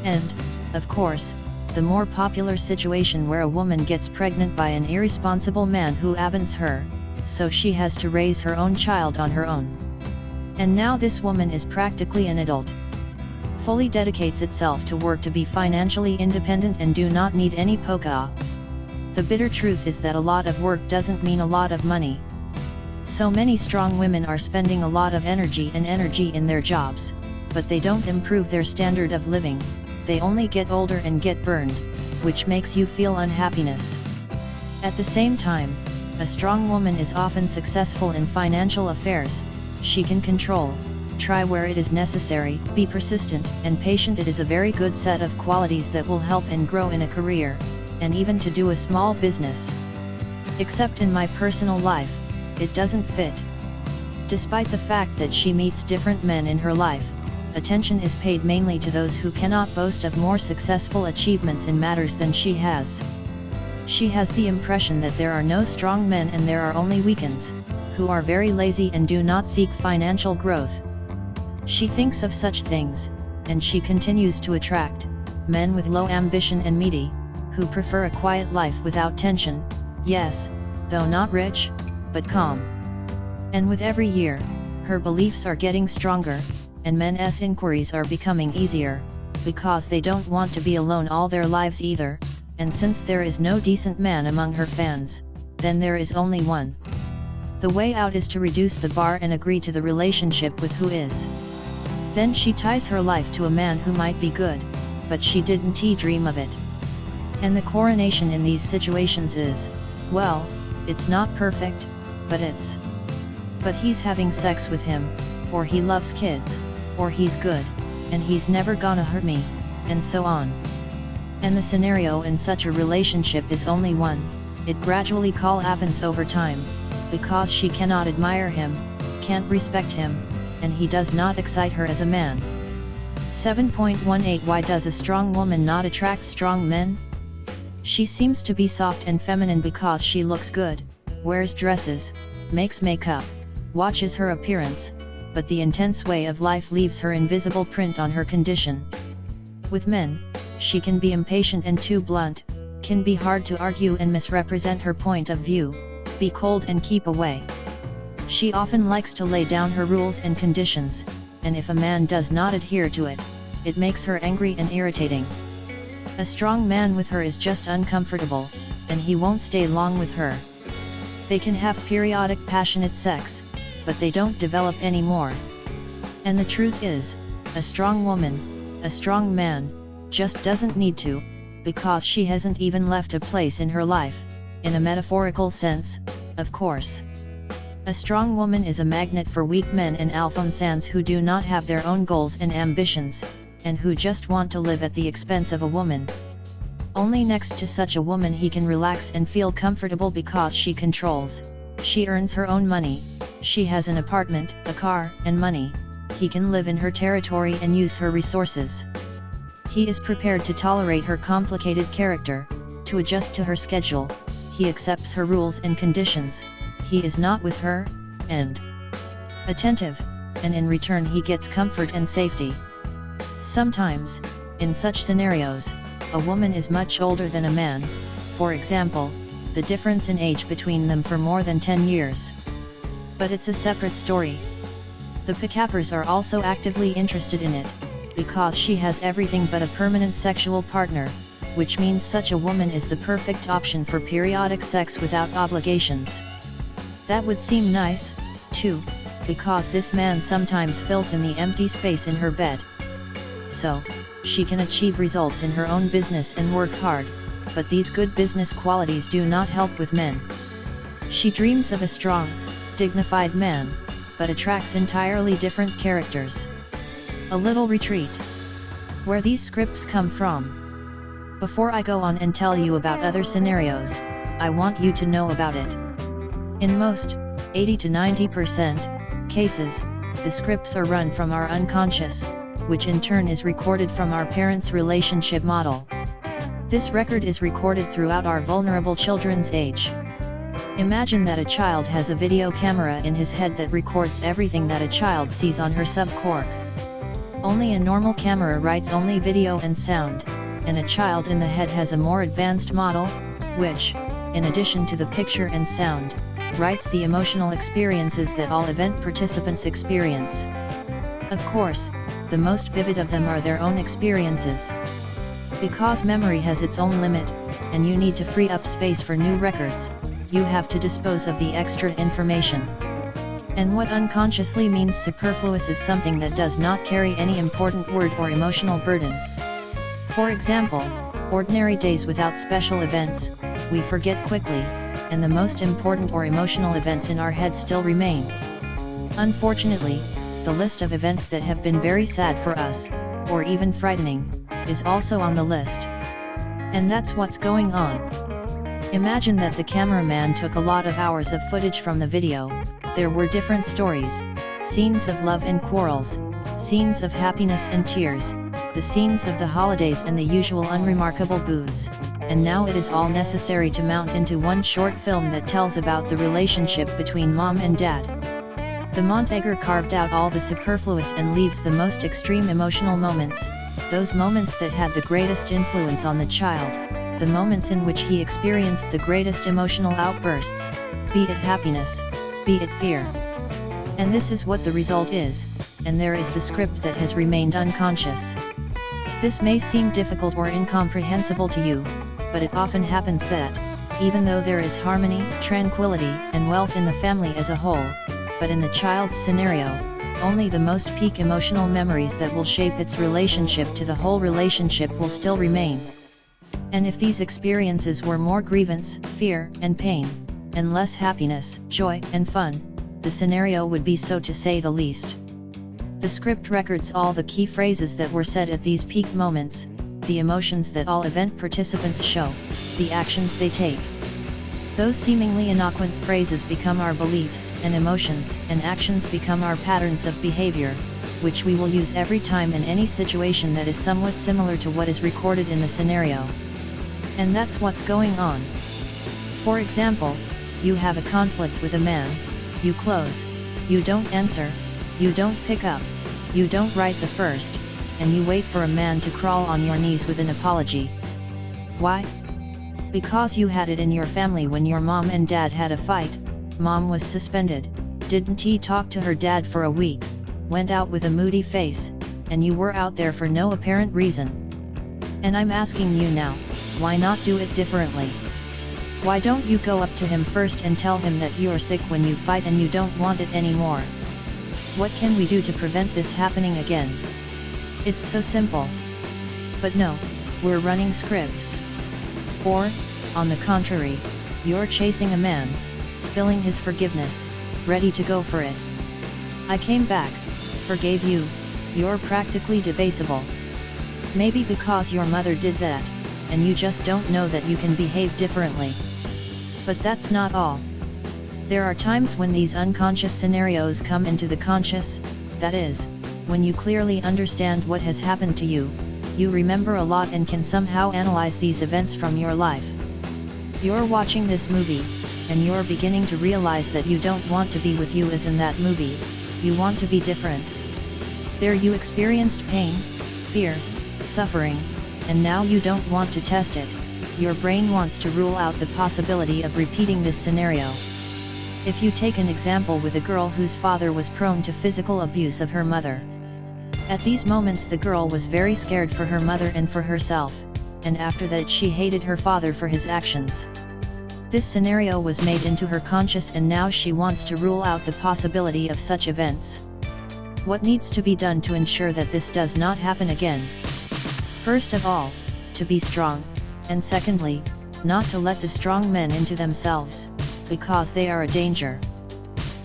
And, of course, the more popular situation where a woman gets pregnant by an irresponsible man who abandons her, so she has to raise her own child on her own. And now this woman is practically an adult. Fully dedicates itself to work to be financially independent and do not need any poka. The bitter truth is that a lot of work doesn't mean a lot of money. So many strong women are spending a lot of energy in their jobs, but they don't improve their standard of living, they only get older and get burned, which makes you feel unhappiness. At the same time, a strong woman is often successful in financial affairs. She can control, try where it is necessary, be persistent and patient. It is a very good set of qualities that will help and grow in a career, and even to do a small business. Except in my personal life, it doesn't fit. Despite the fact that she meets different men in her life, attention is paid mainly to those who cannot boast of more successful achievements in matters than she has. She has the impression that there are no strong men and there are only weak ones, who are very lazy and do not seek financial growth. She thinks of such things, and she continues to attract men with low ambition and meaty, who prefer a quiet life without tension, yes, though not rich, but calm. And with every year, her beliefs are getting stronger, and men's inquiries are becoming easier, because they don't want to be alone all their lives either. And since there is no decent man among her fans, then there is only one. The way out is to reduce the bar and agree to the relationship with who is. Then she ties her life to a man who might be good, but she didn't dream of it. And the coronation in these situations is, well, it's not perfect, but he's having sex with him, or he loves kids, or he's good, and he's never gonna hurt me, and so on. And the scenario in such a relationship is only one, it gradually happens over time, because she cannot admire him, can't respect him, and he does not excite her as a man. 7.18 Why does a strong woman not attract strong men? She seems to be soft and feminine because she looks good, wears dresses, makes makeup, watches her appearance, but the intense way of life leaves her invisible print on her condition. With men, she can be impatient and too blunt, can be hard to argue and misrepresent her point of view, be cold and keep away. She often likes to lay down her rules and conditions, and if a man does not adhere to it, it makes her angry and irritating. A strong man with her is just uncomfortable, and he won't stay long with her. They can have periodic passionate sex, but they don't develop anymore. And the truth is, a strong woman, a strong man, just doesn't need to, because she hasn't even left a place in her life, in a metaphorical sense, of course. A strong woman is a magnet for weak men and alphonsans who do not have their own goals and ambitions, and who just want to live at the expense of a woman. Only next to such a woman he can relax and feel comfortable because she controls, She earns her own money, she has an apartment, a car, and money. He can live in her territory and use her resources. He is prepared to tolerate her complicated character, to adjust to her schedule. He accepts her rules and conditions. He is not with her, and attentive, and in return he gets comfort and safety. Sometimes, in such scenarios, a woman is much older than a man, for example, the difference in age between them for more than 10 years. But it's a separate story. The pickuppers are also actively interested in it, because she has everything but a permanent sexual partner, which means such a woman is the perfect option for periodic sex without obligations. That would seem nice, too, because this man sometimes fills in the empty space in her bed. So, she can achieve results in her own business and work hard, but these good business qualities do not help with men. She dreams of a strong, dignified man, but attracts entirely different characters. A little retreat. Where these scripts come from. Before I go on and tell you about other scenarios, I want you to know about it. In most, 80 to 90% cases, the scripts are run from our unconscious, which in turn is recorded from our parents' relationship model. This record is recorded throughout our vulnerable children's age. Imagine that a child has a video camera in his head that records everything that a child sees on her subcork. Only a normal camera writes only video and sound, and a child in the head has a more advanced model, which, in addition to the picture and sound, writes the emotional experiences that all event participants experience. Of course, the most vivid of them are their own experiences. Because memory has its own limit, and you need to free up space for new records, you have to dispose of the extra information. And what unconsciously means superfluous is something that does not carry any important word or emotional burden. For example, ordinary days without special events, we forget quickly, and the most important or emotional events in our head still remain. Unfortunately, the list of events that have been very sad for us, or even frightening, is also on the list. And that's what's going on. Imagine that the cameraman took a lot of hours of footage from the video. There were different stories, scenes of love and quarrels, scenes of happiness and tears, the scenes of the holidays and the usual unremarkable booths, and now it is all necessary to mount into one short film that tells about the relationship between mom and dad. The Montegger carved out all the superfluous and leaves the most extreme emotional moments, those moments that had the greatest influence on the child, the moments in which he experienced the greatest emotional outbursts, be it happiness, be it fear. And this is what the result is, and there is the script that has remained unconscious. This may seem difficult or incomprehensible to you, but it often happens that, even though there is harmony, tranquility, and wealth in the family as a whole, but in the child's scenario, only the most peak emotional memories that will shape its relationship to the whole relationship will still remain. And if these experiences were more grievance, fear, and pain, and less happiness, joy, and fun, the scenario would be, so to say the least. The script records all the key phrases that were said at these peak moments, the emotions that all event participants show, the actions they take. Those seemingly innocuous phrases become our beliefs and emotions, and actions become our patterns of behavior, which we will use every time in any situation that is somewhat similar to what is recorded in the scenario. And that's what's going on. For example, you have a conflict with a man, you close, you don't answer, you don't pick up, you don't write the first, and you wait for a man to crawl on your knees with an apology. Why? Because you had it in your family when your mom and dad had a fight. Mom was suspended, didn't talk to her dad for a week, went out with a moody face, and you were out there for no apparent reason. And I'm asking you now, why not do it differently? Why don't you go up to him first and tell him that you're sick when you fight and you don't want it anymore? What can we do to prevent this happening again? It's so simple. But no, we're running scripts. Or, on the contrary, you're chasing a man, spilling his forgiveness, ready to go for it. I came back, forgave you, you're practically debaseable. Maybe because your mother did that, and you just don't know that you can behave differently. But that's not all. There are times when these unconscious scenarios come into the conscious, that is, when you clearly understand what has happened to you, you remember a lot and can somehow analyze these events from your life. You're watching this movie, and you're beginning to realize that you don't want to be with you as in that movie, you want to be different. There you experienced pain, fear, suffering, and now you don't want to test it, your brain wants to rule out the possibility of repeating this scenario. If you take an example with a girl whose father was prone to physical abuse of her mother. At these moments the girl was very scared for her mother and for herself, and after that she hated her father for his actions. This scenario was made into her conscious and now she wants to rule out the possibility of such events. What needs to be done to ensure that this does not happen again? First of all, to be strong, and secondly, not to let the strong men into themselves, because they are a danger.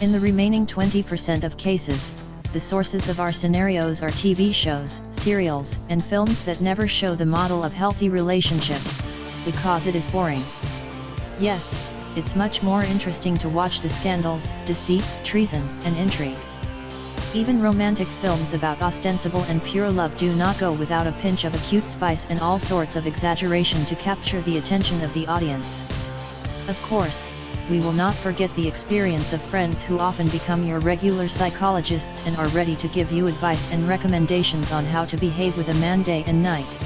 In the remaining 20% of cases, the sources of our scenarios are TV shows, serials, and films that never show the model of healthy relationships, because it is boring. Yes, it's much more interesting to watch the scandals, deceit, treason, and intrigue. Even romantic films about ostensible and pure love do not go without a pinch of acute spice and all sorts of exaggeration to capture the attention of the audience. Of course, we will not forget the experience of friends who often become your regular psychologists and are ready to give you advice and recommendations on how to behave with a man day and night.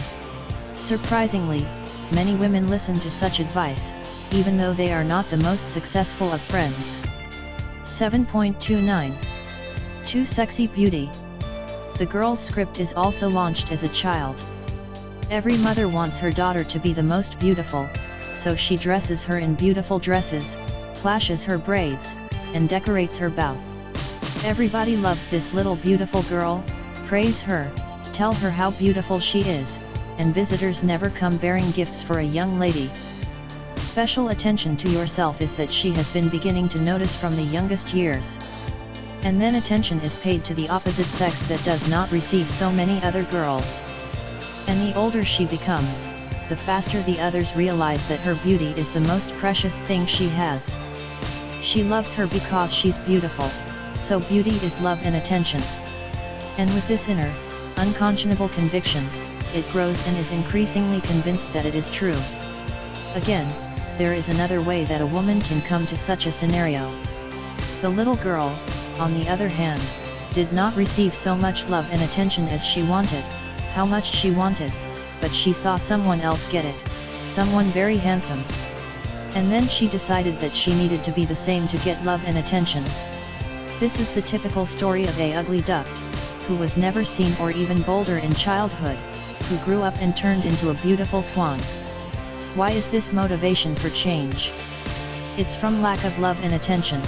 Surprisingly, many women listen to such advice, even though they are not the most successful of friends. 7.29. Too Sexy Beauty. The girl's script is also launched as a child. Every mother wants her daughter to be the most beautiful, so she dresses her in beautiful dresses, flashes her braids, and decorates her bow. Everybody loves this little beautiful girl, praise her, tell her how beautiful she is, and visitors never come bearing gifts for a young lady. Special attention to yourself is that she has been beginning to notice from the youngest years. And then attention is paid to the opposite sex that does not receive so many other girls. And the older she becomes, the faster the others realize that her beauty is the most precious thing she has. She loves her because she's beautiful, so beauty is love and attention. And with this inner, unconscionable conviction, it grows and is increasingly convinced that it is true. Again, there is another way that a woman can come to such a scenario. The little girl, on the other hand, did not receive so much love and attention as she wanted, how much she wanted, but she saw someone else get it, someone very handsome. And then she decided that she needed to be the same to get love and attention. This is the typical story of a ugly duck, who was never seen or even bolder in childhood, who grew up and turned into a beautiful swan. Why is this motivation for change? It's from lack of love and attention.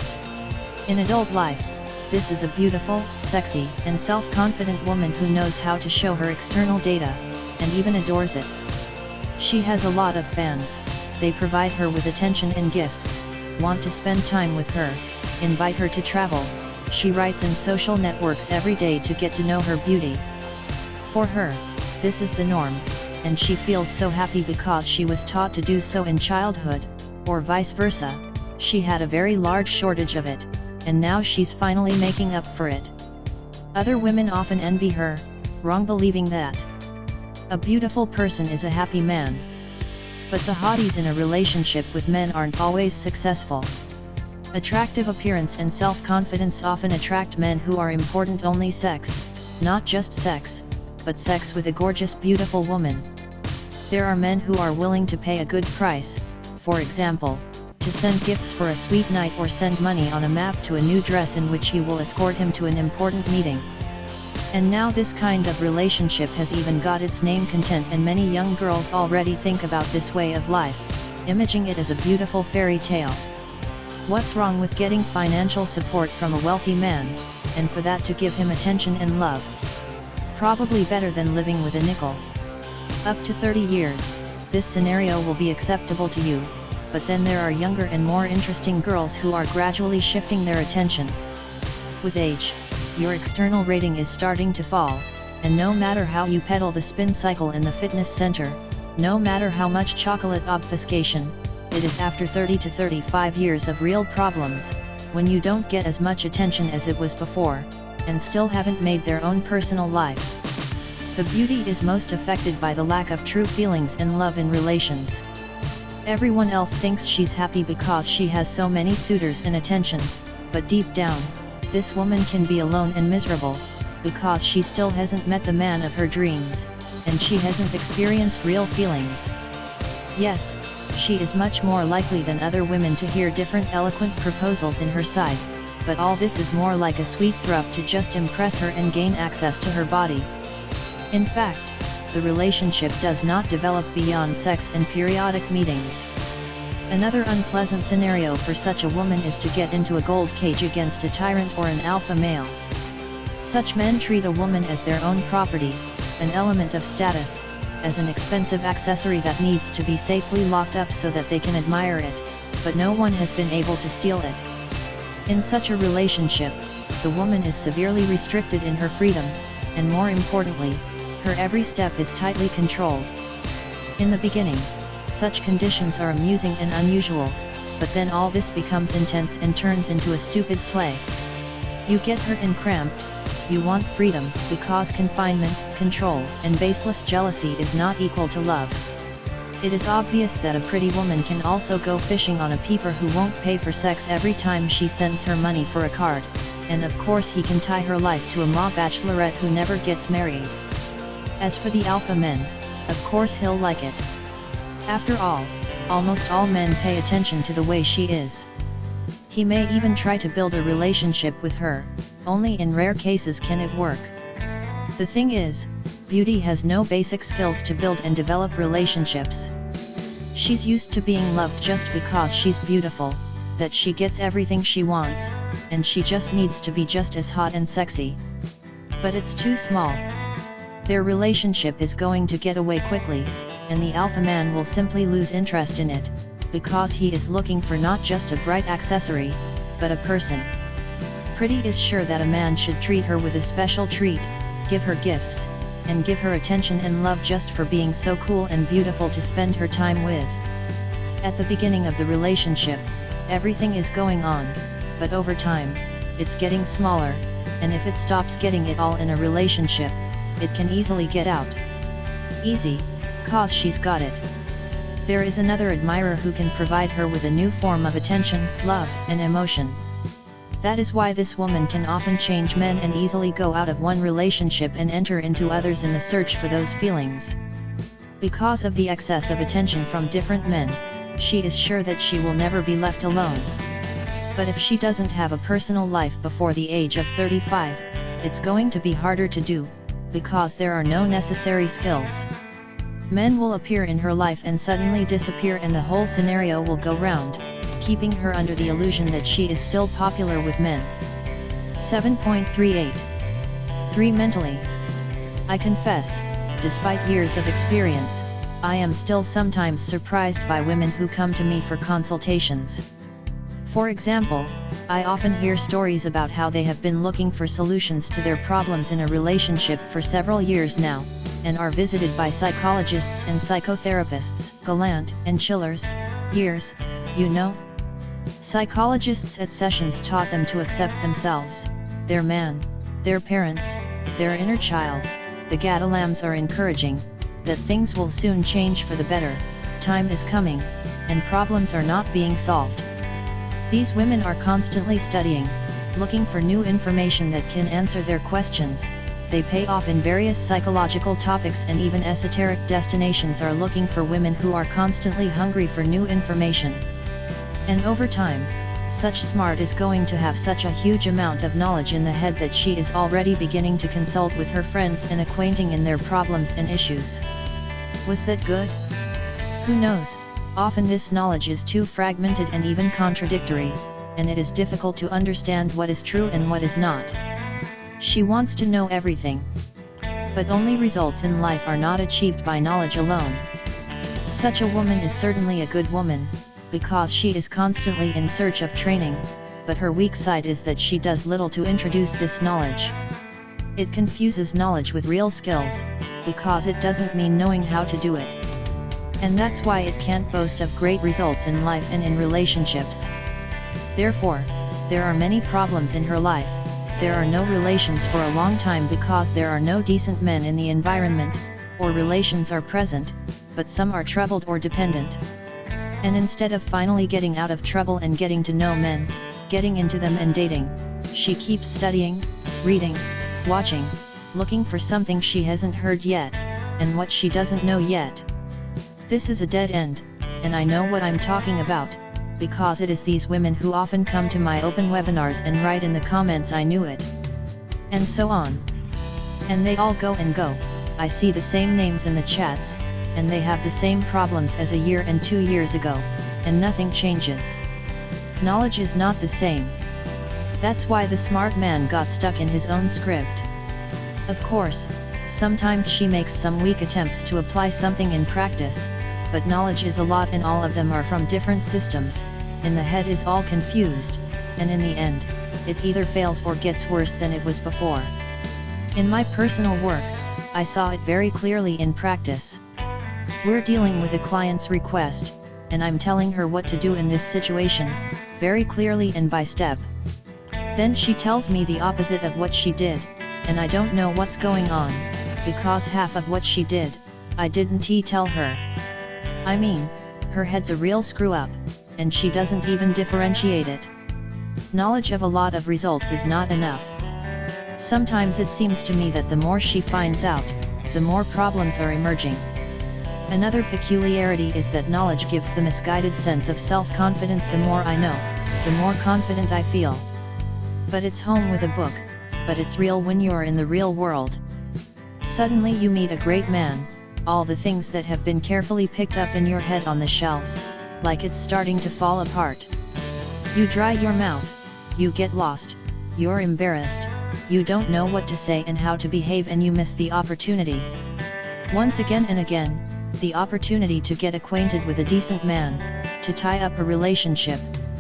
In adult life, this is a beautiful, sexy, and self-confident woman who knows how to show her external data, and even adores it. She has a lot of fans, they provide her with attention and gifts, want to spend time with her, invite her to travel, she writes in social networks every day to get to know her beauty. For her, this is the norm, and she feels so happy because she was taught to do so in childhood, or vice versa, she had a very large shortage of it, and now she's finally making up for it. Other women often envy her, wrong believing that a beautiful person is a happy man. But the hotties in a relationship with men aren't always successful. Attractive appearance and self-confidence often attract men who are important only sex, not just sex, but sex with a gorgeous beautiful woman. There are men who are willing to pay a good price, for example, to send gifts for a sweet night or send money on a map to a new dress in which he will escort him to an important meeting. And now this kind of relationship has even got its name content, and many young girls already think about this way of life, imaging it as a beautiful fairy tale. What's wrong with getting financial support from a wealthy man, and for that to give him attention and love? Probably better than living with a nickel. Up to 30 years, this scenario will be acceptable to you. But then there are younger and more interesting girls who are gradually shifting their attention. With age, your external rating is starting to fall, and no matter how you pedal the spin cycle in the fitness center, no matter how much chocolate obfuscation, it is after 30 to 35 years of real problems, when you don't get as much attention as it was before, and still haven't made their own personal life. The beauty is most affected by the lack of true feelings and love in relations. Everyone else thinks she's happy because she has so many suitors and attention, but deep down, this woman can be alone and miserable, because she still hasn't met the man of her dreams, and she hasn't experienced real feelings. Yes, she is much more likely than other women to hear different eloquent proposals in her side, but all this is more like a sweet thrup to just impress her and gain access to her body. In fact, the relationship does not develop beyond sex and periodic meetings. Another unpleasant scenario for such a woman is to get into a gold cage against a tyrant or an alpha male. Such men treat a woman as their own property, an element of status, as an expensive accessory that needs to be safely locked up so that they can admire it, but no one has been able to steal it. In such a relationship, the woman is severely restricted in her freedom, and more importantly, her every step is tightly controlled. In the beginning, such conditions are amusing and unusual, but then all this becomes intense and turns into a stupid play. You get hurt and cramped, you want freedom, because confinement, control, and baseless jealousy is not equal to love. It is obvious that a pretty woman can also go fishing on a peeper who won't pay for sex every time she sends her money for a card, and of course he can tie her life to a ma bachelorette who never gets married. As for the alpha men, of course he'll like it. After all, almost all men pay attention to the way she is. He may even try to build a relationship with her, only in rare cases can it work. The thing is, beauty has no basic skills to build and develop relationships. She's used to being loved just because she's beautiful, that she gets everything she wants, and she just needs to be just as hot and sexy. But it's too small. Their relationship is going to get away quickly, and the alpha man will simply lose interest in it, because he is looking for not just a bright accessory, but a person. Pretty is sure that a man should treat her with a special treat, give her gifts, and give her attention and love just for being so cool and beautiful to spend her time with. At the beginning of the relationship, everything is going on, but over time, it's getting smaller, and if it stops getting it all in a relationship, it can easily get out. Easy, 'cause she's got it. There is another admirer who can provide her with a new form of attention, love, and emotion. That is why this woman can often change men and easily go out of one relationship and enter into others in the search for those feelings. Because of the excess of attention from different men, she is sure that she will never be left alone. But if she doesn't have a personal life before the age of 35, it's going to be harder to do, because there are no necessary skills. Men will appear in her life and suddenly disappear, and the whole scenario will go round, keeping her under the illusion that she is still popular with men. 7.38. 3. Mentally. I confess, despite years of experience, I am still sometimes surprised by women who come to me for consultations. For example, I often hear stories about how they have been looking for solutions to their problems in a relationship for several years now, and are visited by psychologists and psychotherapists, gallant and chillers, years, you know. Psychologists at sessions taught them to accept themselves, their man, their parents, their inner child. The Gadalams are encouraging that things will soon change for the better, time is coming, and problems are not being solved. These women are constantly studying, looking for new information that can answer their questions. They pay off in various psychological topics, and even esoteric destinations are looking for women who are constantly hungry for new information. And over time, such smart is going to have such a huge amount of knowledge in the head that she is already beginning to consult with her friends and acquainting in their problems and issues. Was that good? Who knows? Often this knowledge is too fragmented and even contradictory, and it is difficult to understand what is true and what is not. She wants to know everything. But only results in life are not achieved by knowledge alone. Such a woman is certainly a good woman, because she is constantly in search of training, but her weak side is that she does little to introduce this knowledge. It confuses knowledge with real skills, because it doesn't mean knowing how to do it. And that's why it can't boast of great results in life and in relationships. Therefore, there are many problems in her life. There are no relations for a long time because there are no decent men in the environment, or relations are present, but some are troubled or dependent. And instead of finally getting out of trouble and getting to know men, getting into them and dating, she keeps studying, reading, watching, looking for something she hasn't heard yet, and what she doesn't know yet. This is a dead end, and I know what I'm talking about, because it is these women who often come to my open webinars and write in the comments I knew it. And so on. And they all go and go, I see the same names in the chats, and they have the same problems as a year and 2 years ago, and nothing changes. Knowledge is not the same. That's why the smart man got stuck in his own script. Of course, sometimes she makes some weak attempts to apply something in practice, but knowledge is a lot and all of them are from different systems, and the head is all confused, and in the end, it either fails or gets worse than it was before. In my personal work, I saw it very clearly in practice. We're dealing with a client's request, and I'm telling her what to do in this situation, very clearly and by step. Then she tells me the opposite of what she did, and I don't know what's going on, because half of what she did, I didn't tell her. I mean, her head's a real screw up, and she doesn't even differentiate it. Knowledge of a lot of results is not enough. Sometimes it seems to me that the more she finds out, the more problems are emerging. Another peculiarity is that knowledge gives the misguided sense of self-confidence. The more I know, the more confident I feel. But it's home with a book, but it's real when you're in the real world. Suddenly you meet a great man, all the things that have been carefully picked up in your head on the shelves, like it's starting to fall apart. You dry your mouth, you get lost, you're embarrassed, you don't know what to say and how to behave, and you miss the opportunity. Once again and again, the opportunity to get acquainted with a decent man, to tie up a relationship,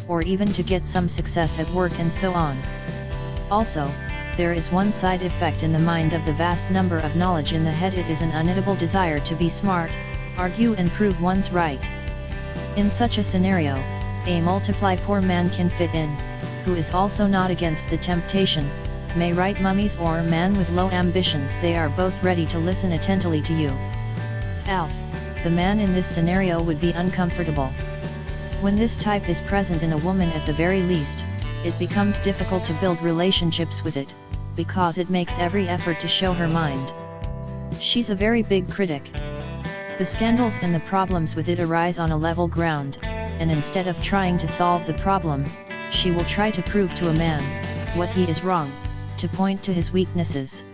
or even to get some success at work and so on. Also, there is one side effect in the mind of the vast number of knowledge in the head. It is an unendable desire to be smart, argue and prove one's right. In such a scenario, a multiply poor man can fit in, who is also not against the temptation, may right mummies or a man with low ambitions. They are both ready to listen attentively to you. Alf, the man in this scenario would be uncomfortable. When this type is present in a woman, at the very least, it becomes difficult to build relationships with it, because it makes every effort to show her mind. She's a very big critic. The scandals and the problems with it arise on a level ground, and instead of trying to solve the problem, she will try to prove to a man what he is wrong, to point to his weaknesses.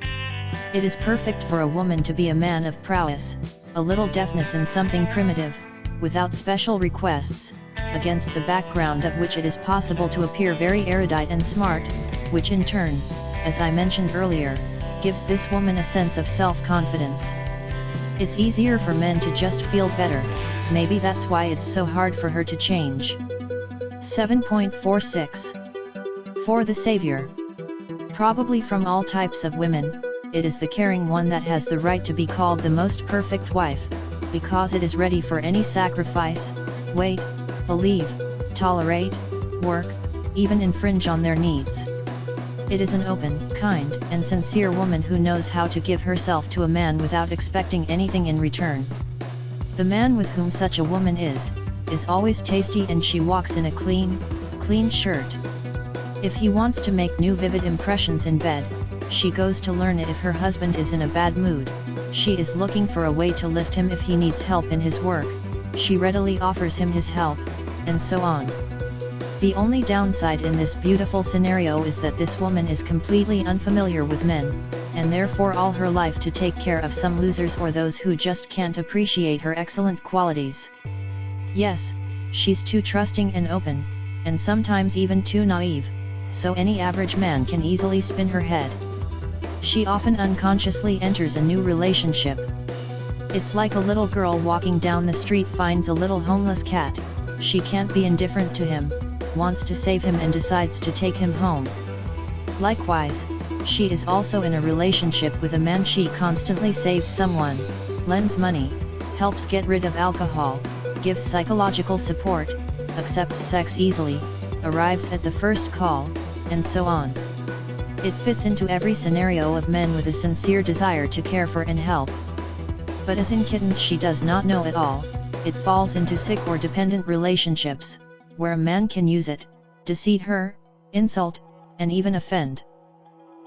It is perfect for a woman to be a man of prowess, a little deafness and something primitive, without special requests, against the background of which it is possible to appear very erudite and smart, which in turn, as I mentioned earlier, gives this woman a sense of self-confidence. It's easier for men to just feel better, maybe that's why it's so hard for her to change. 7.46. For the savior. Probably from all types of women, it is the caring one that has the right to be called the most perfect wife, because it is ready for any sacrifice, wait, believe, tolerate, work, even infringe on their needs. It is an open, kind, and sincere woman who knows how to give herself to a man without expecting anything in return. The man with whom such a woman is always tasty, and she walks in a clean shirt. If he wants to make new vivid impressions in bed, she goes to learn it. If her husband is in a bad mood, she is looking for a way to lift him. If he needs help in his work, she readily offers him his help, and so on. The only downside in this beautiful scenario is that this woman is completely unfamiliar with men, and therefore all her life to take care of some losers or those who just can't appreciate her excellent qualities. Yes, she's too trusting and open, and sometimes even too naive, so any average man can easily spin her head. She often unconsciously enters a new relationship. It's like a little girl walking down the street finds a little homeless cat. She can't be indifferent to him, wants to save him and decides to take him home. Likewise, she is also in a relationship with a man. She constantly saves someone, lends money, helps get rid of alcohol, gives psychological support, accepts sex easily, arrives at the first call, and so on. It fits into every scenario of men with a sincere desire to care for and help. But as in kittens she does not know at all, it falls into sick or dependent relationships, where a man can use it, deceive her, insult, and even offend.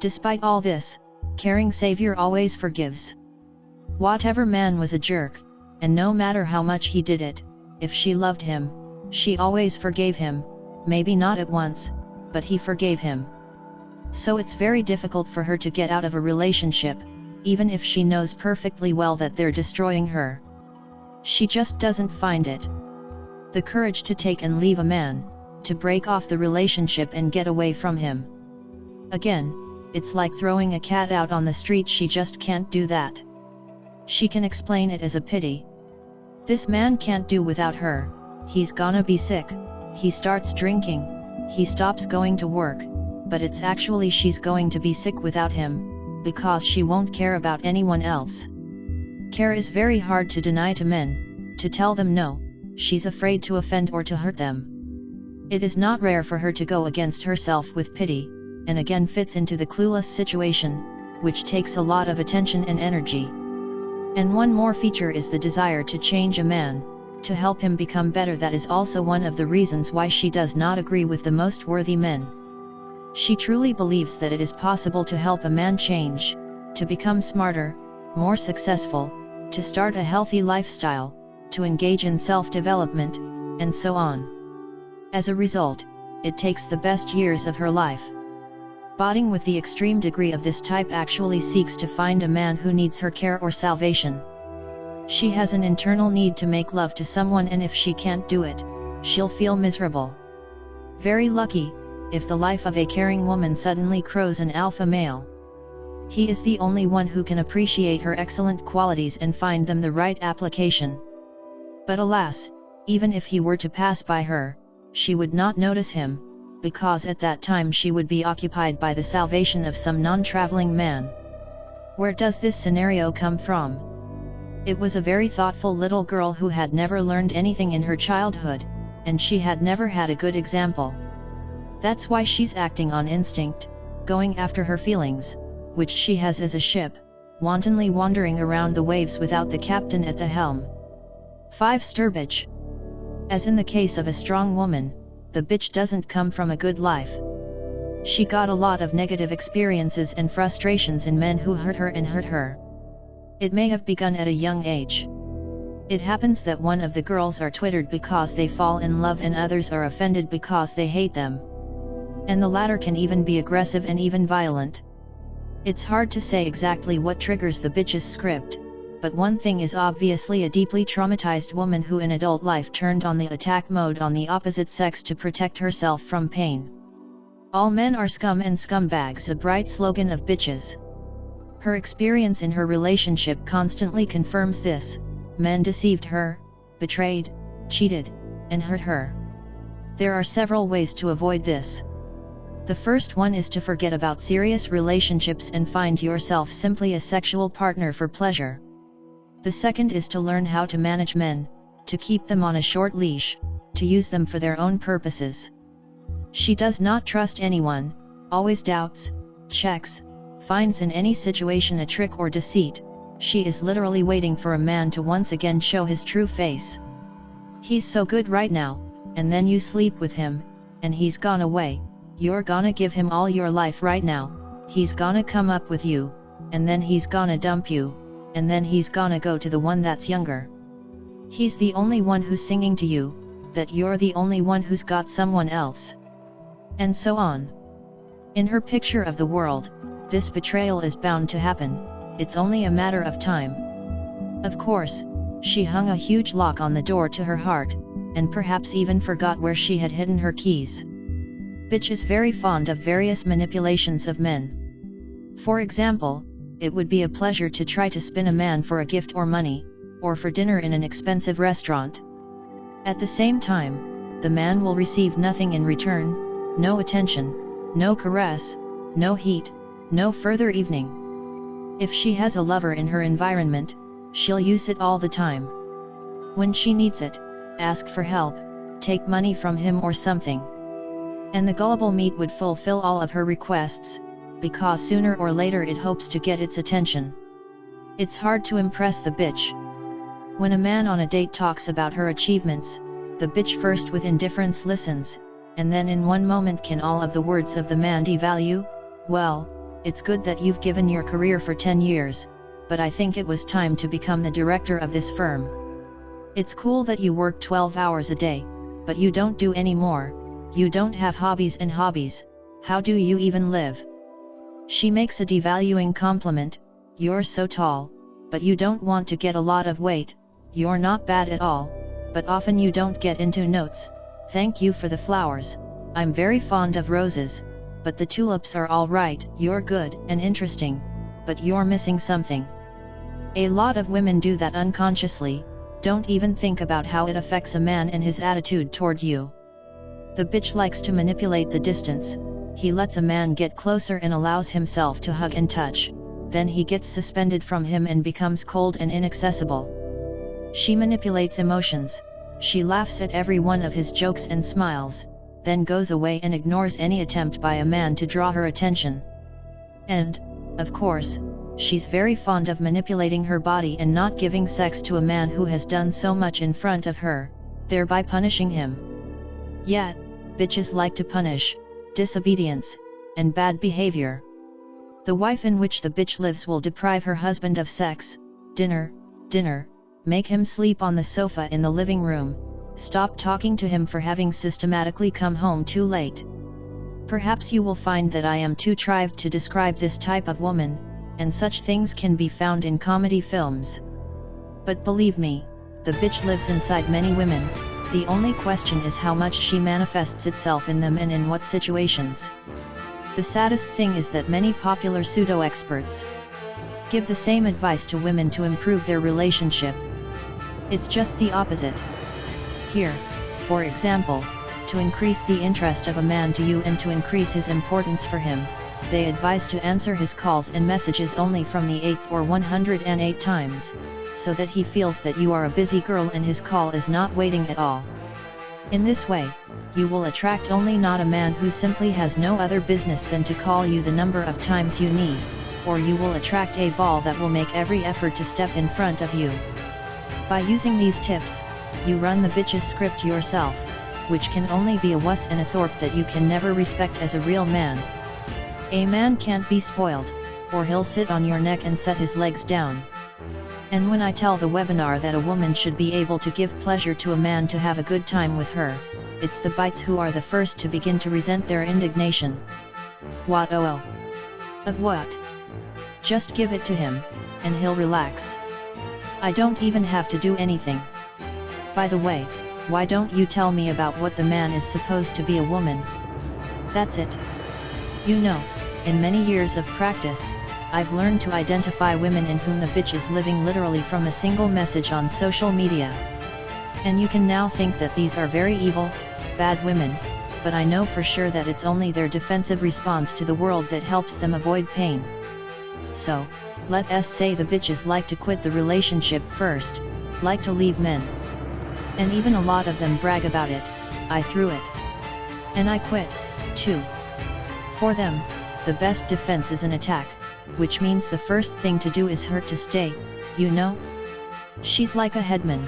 Despite all this, caring Savior always forgives. Whatever man was a jerk, and no matter how much he did it, if she loved him, she always forgave him, maybe not at once, but he forgave him. So it's very difficult for her to get out of a relationship, even if she knows perfectly well that they're destroying her. She just doesn't find it. The courage to take and leave a man, to break off the relationship and get away from him. Again, it's like throwing a cat out on the street, she just can't do that. She can explain it as a pity. This man can't do without her, he's gonna be sick, he starts drinking, he stops going to work, but it's actually she's going to be sick without him, because she won't care about anyone else. Care is very hard to deny to men, to tell them no, she's afraid to offend or to hurt them. It is not rare for her to go against herself with pity, and again fits into the clueless situation, which takes a lot of attention and energy. And one more feature is the desire to change a man, to help him become better. That is also one of the reasons why she does not agree with the most worthy men. She truly believes that it is possible to help a man change, to become smarter, more successful, to start a healthy lifestyle, to engage in self-development, and so on. As a result, it takes the best years of her life. Botting with the extreme degree of this type actually seeks to find a man who needs her care or salvation. She has an internal need to make love to someone, and if she can't do it, she'll feel miserable. Very lucky, if the life of a caring woman suddenly crows an alpha male. He is the only one who can appreciate her excellent qualities and find them the right application. But alas, even if he were to pass by her, she would not notice him, because at that time she would be occupied by the salvation of some non-traveling man. Where does this scenario come from? It was a very thoughtful little girl who had never learned anything in her childhood, and she had never had a good example. That's why she's acting on instinct, going after her feelings, which she has as a ship, wantonly wandering around the waves without the captain at the helm. 5. Stir bitch. As in the case of a strong woman, the bitch doesn't come from a good life. She got a lot of negative experiences and frustrations in men who hurt her and hurt her. It may have begun at a young age. It happens that one of the girls are twittered because they fall in love and others are offended because they hate them. And the latter can even be aggressive and even violent. It's hard to say exactly what triggers the bitch's script, but one thing is obviously a deeply traumatized woman who in adult life turned on the attack mode on the opposite sex to protect herself from pain. All men are scum and scumbags, a bright slogan of bitches. Her experience in her relationship constantly confirms this. Men deceived her, betrayed, cheated, and hurt her. There are several ways to avoid this. The first one is to forget about serious relationships and find yourself simply a sexual partner for pleasure. The second is to learn how to manage men, to keep them on a short leash, to use them for their own purposes. She does not trust anyone, always doubts, checks, finds in any situation a trick or deceit. She is literally waiting for a man to once again show his true face. He's so good right now, and then you sleep with him, and he's gone away. You're gonna give him all your life right now, he's gonna come up with you, and then he's gonna dump you, and then he's gonna go to the one that's younger. He's the only one who's singing to you, that you're the only one who's got someone else. And so on. In her picture of the world, this betrayal is bound to happen, it's only a matter of time. Of course, she hung a huge lock on the door to her heart, and perhaps even forgot where she had hidden her keys. Bitch is very fond of various manipulations of men. For example, it would be a pleasure to try to spin a man for a gift or money, or for dinner in an expensive restaurant. At the same time, the man will receive nothing in return, no attention, no caress, no heat, no further evening. If she has a lover in her environment, she'll use it all the time. When she needs it, ask for help, take money from him or something. And the gullible meat would fulfill all of her requests, because sooner or later it hopes to get its attention. It's hard to impress the bitch. When a man on a date talks about her achievements, the bitch first with indifference listens, and then in one moment can all of the words of the man devalue. Well, it's good that you've given your career for 10 years, but I think it was time to become the director of this firm. It's cool that you work 12 hours a day, but you don't do any more. You don't have hobbies and hobbies. How do you even live? She makes a devaluing compliment. You're so tall, but you don't want to get a lot of weight. You're not bad at all, but often you don't get into notes. Thank you for the flowers. I'm very fond of roses, but the tulips are all right. You're good and interesting, but you're missing something. A lot of women do that unconsciously, don't even think about how it affects a man and his attitude toward you. The bitch likes to manipulate the distance. He lets a man get closer and allows himself to hug and touch, then he gets suspended from him and becomes cold and inaccessible. She manipulates emotions. She laughs at every one of his jokes and smiles, then goes away and ignores any attempt by a man to draw her attention. And, of course, she's very fond of manipulating her body and not giving sex to a man who has done so much in front of her, thereby punishing him. Yet, bitches like to punish disobedience and bad behavior. The wife in which the bitch lives will deprive her husband of sex, dinner, make him sleep on the sofa in the living room, stop talking to him for having systematically come home too late. Perhaps you will find that I am too trite to describe this type of woman, and such things can be found in comedy films. But believe me, the bitch lives inside many women. The only question is how much she manifests itself in them and in what situations. The saddest thing is that many popular pseudo-experts give the same advice to women to improve their relationship. It's just the opposite. Here, for example, to increase the interest of a man to you and to increase his importance for him, they advise to answer his calls and messages only from the 8th or 108 times, so that he feels that you are a busy girl and his call is not waiting at all. In this way, you will attract only not a man who simply has no other business than to call you the number of times you need, or you will attract a ball that will make every effort to step in front of you. By using these tips, you run the bitch's script yourself, which can only be a wuss and a thorp that you can never respect as a real man. A man can't be spoiled, or he'll sit on your neck and set his legs down. And when I tell the webinar that a woman should be able to give pleasure to a man to have a good time with her, it's the bites who are the first to begin to resent their indignation. What oh? Of what? Just give it to him, and he'll relax. I don't even have to do anything. By the way, why don't you tell me about what the man is supposed to be a woman? That's it. You know, in many years of practice, I've learned to identify women in whom the bitch is living literally from a single message on social media. And you can now think that these are very evil, bad women, but I know for sure that it's only their defensive response to the world that helps them avoid pain. So, let us say the bitches like to quit the relationship first, like to leave men. And even a lot of them brag about it. I threw it. And I quit, too. For them, the best defense is an attack, which means the first thing to do is hurt to stay, you know? She's like a headman.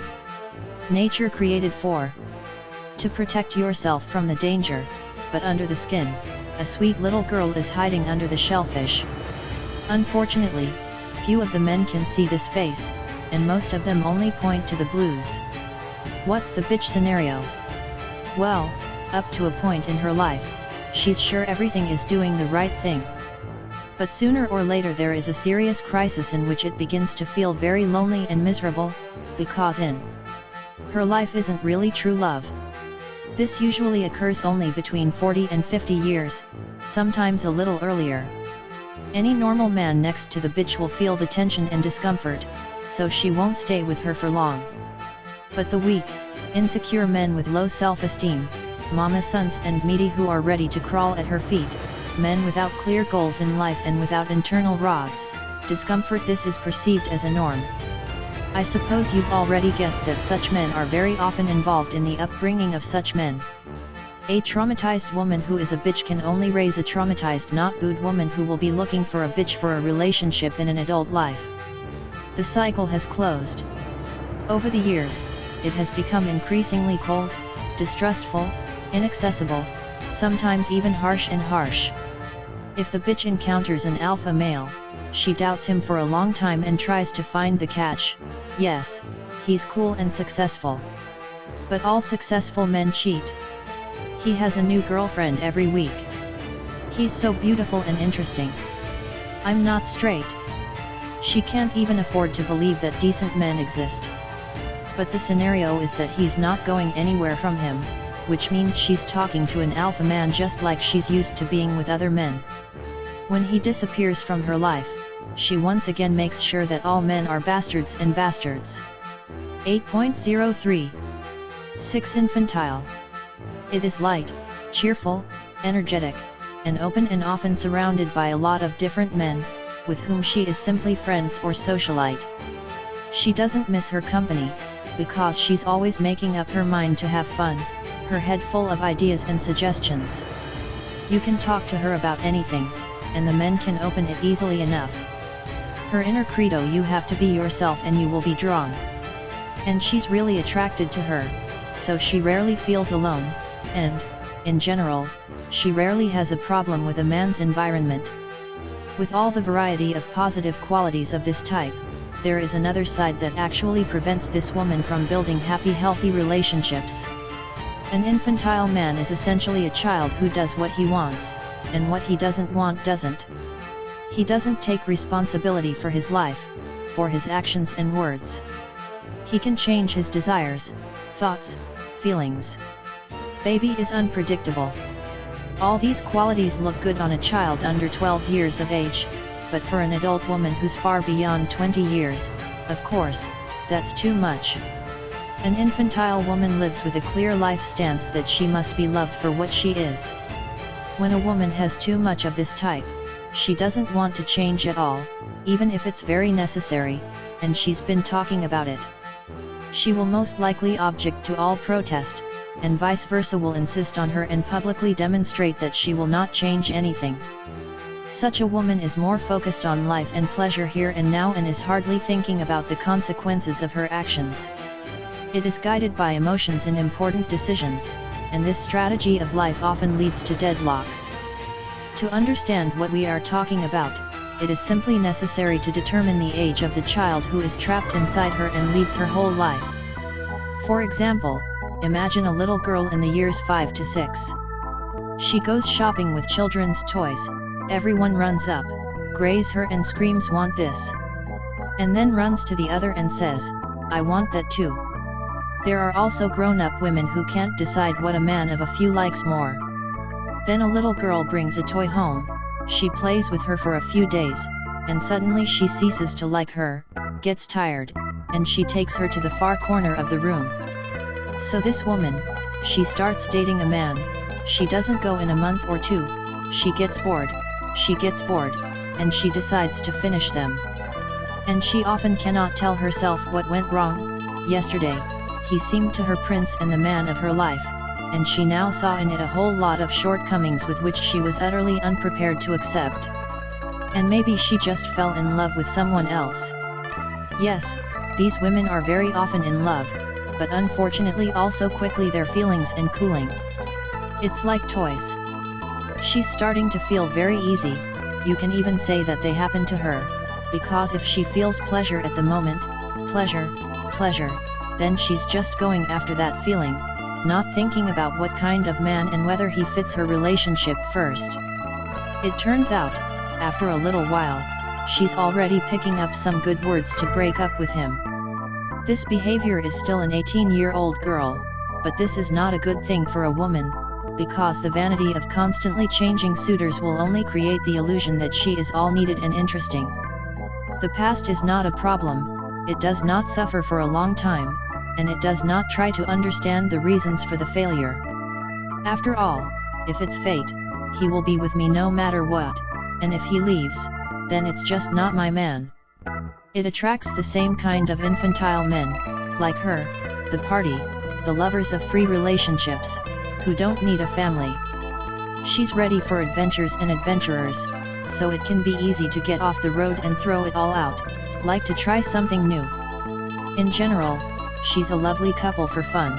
Nature created to protect yourself from the danger, but under the skin, a sweet little girl is hiding under the shellfish. Unfortunately, few of the men can see this face, and most of them only point to the blues. What's the bitch scenario? Well, up to a point in her life, she's sure everything is doing the right thing. But sooner or later there is a serious crisis in which it begins to feel very lonely and miserable, because in her life isn't really true love. This usually occurs only between 40 and 50 years, sometimes a little earlier. Any normal man next to the bitch will feel the tension and discomfort, so she won't stay with her for long. But the weak, insecure men with low self-esteem, mama sons and meaty who are ready to crawl at her feet, men without clear goals in life and without internal rods, discomfort, this is perceived as a norm. I suppose you've already guessed that such men are very often involved in the upbringing of such men. A traumatized woman who is a bitch can only raise a traumatized not good woman who will be looking for a bitch for a relationship in an adult life. The cycle has closed. Over the years, it has become increasingly cold, distrustful, inaccessible, sometimes even harsh. If the bitch encounters an alpha male, she doubts him for a long time and tries to find the catch. Yes, he's cool and successful. But all successful men cheat. He has a new girlfriend every week. He's so beautiful and interesting. I'm not straight. She can't even afford to believe that decent men exist. But the scenario is that he's not going anywhere from him, which means she's talking to an alpha man just like she's used to being with other men. When he disappears from her life, she once again makes sure that all men are bastards and bastards. 8.03. 6. Infantile. It is light, cheerful, energetic, and open and often surrounded by a lot of different men, with whom she is simply friends or socialite. She doesn't miss her company, because she's always making up her mind to have fun, her head full of ideas and suggestions. You can talk to her about anything, and the men can open it easily enough. Her inner credo: you have to be yourself and you will be drawn. And she's really attracted to her, so she rarely feels alone, and, in general, she rarely has a problem with a man's environment. With all the variety of positive qualities of this type, there is another side that actually prevents this woman from building happy, healthy relationships. An infantile man is essentially a child who does what he wants, and what he doesn't want doesn't. He doesn't take responsibility for his life, for his actions and words. He can change his desires, thoughts, feelings. Baby is unpredictable. All these qualities look good on a child under 12 years of age, but for an adult woman who's far beyond 20 years, of course, that's too much. An infantile woman lives with a clear life stance that she must be loved for what she is. When a woman has too much of this type, she doesn't want to change at all, even if it's very necessary, and she's been talking about it. She will most likely object to all protest, and vice versa will insist on her and publicly demonstrate that she will not change anything. Such a woman is more focused on life and pleasure here and now and is hardly thinking about the consequences of her actions. It is guided by emotions in important decisions, and this strategy of life often leads to deadlocks. To understand what we are talking about, it is simply necessary to determine the age of the child who is trapped inside her and leads her whole life. For example, imagine a little girl in the years 5 to 6. She goes shopping with children's toys, everyone runs up, graze her and screams, "Want this?" And then runs to the other and says, "I want that too." There are also grown-up women who can't decide what a man of a few likes more. Then a little girl brings a toy home, she plays with her for a few days, and suddenly she ceases to like her, gets tired, and she takes her to the far corner of the room. So this woman, she starts dating a man, she doesn't go in a month or two, she gets bored, and she decides to finish them. And she often cannot tell herself what went wrong. Yesterday, he seemed to her prince and the man of her life, and she now saw in it a whole lot of shortcomings with which she was utterly unprepared to accept. And maybe she just fell in love with someone else. Yes, these women are very often in love, but unfortunately also quickly their feelings and cooling. It's like toys. She's starting to feel very easy, you can even say that they happen to her, because if she feels pleasure at the moment, pleasure, then she's just going after that feeling, not thinking about what kind of man and whether he fits her relationship first. It turns out, after a little while, she's already picking up some good words to break up with him. This behavior is still an 18-year-old girl, but this is not a good thing for a woman, because the vanity of constantly changing suitors will only create the illusion that she is all needed and interesting. The past is not a problem, it does not suffer for a long time, and it does not try to understand the reasons for the failure. After all, if it's fate, he will be with me no matter what, and if he leaves, then it's just not my man. It attracts the same kind of infantile men, like her, the party, the lovers of free relationships, who don't need a family. She's ready for adventures and adventurers, so it can be easy to get off the road and throw it all out, like to try something new. In general, she's a lovely couple for fun,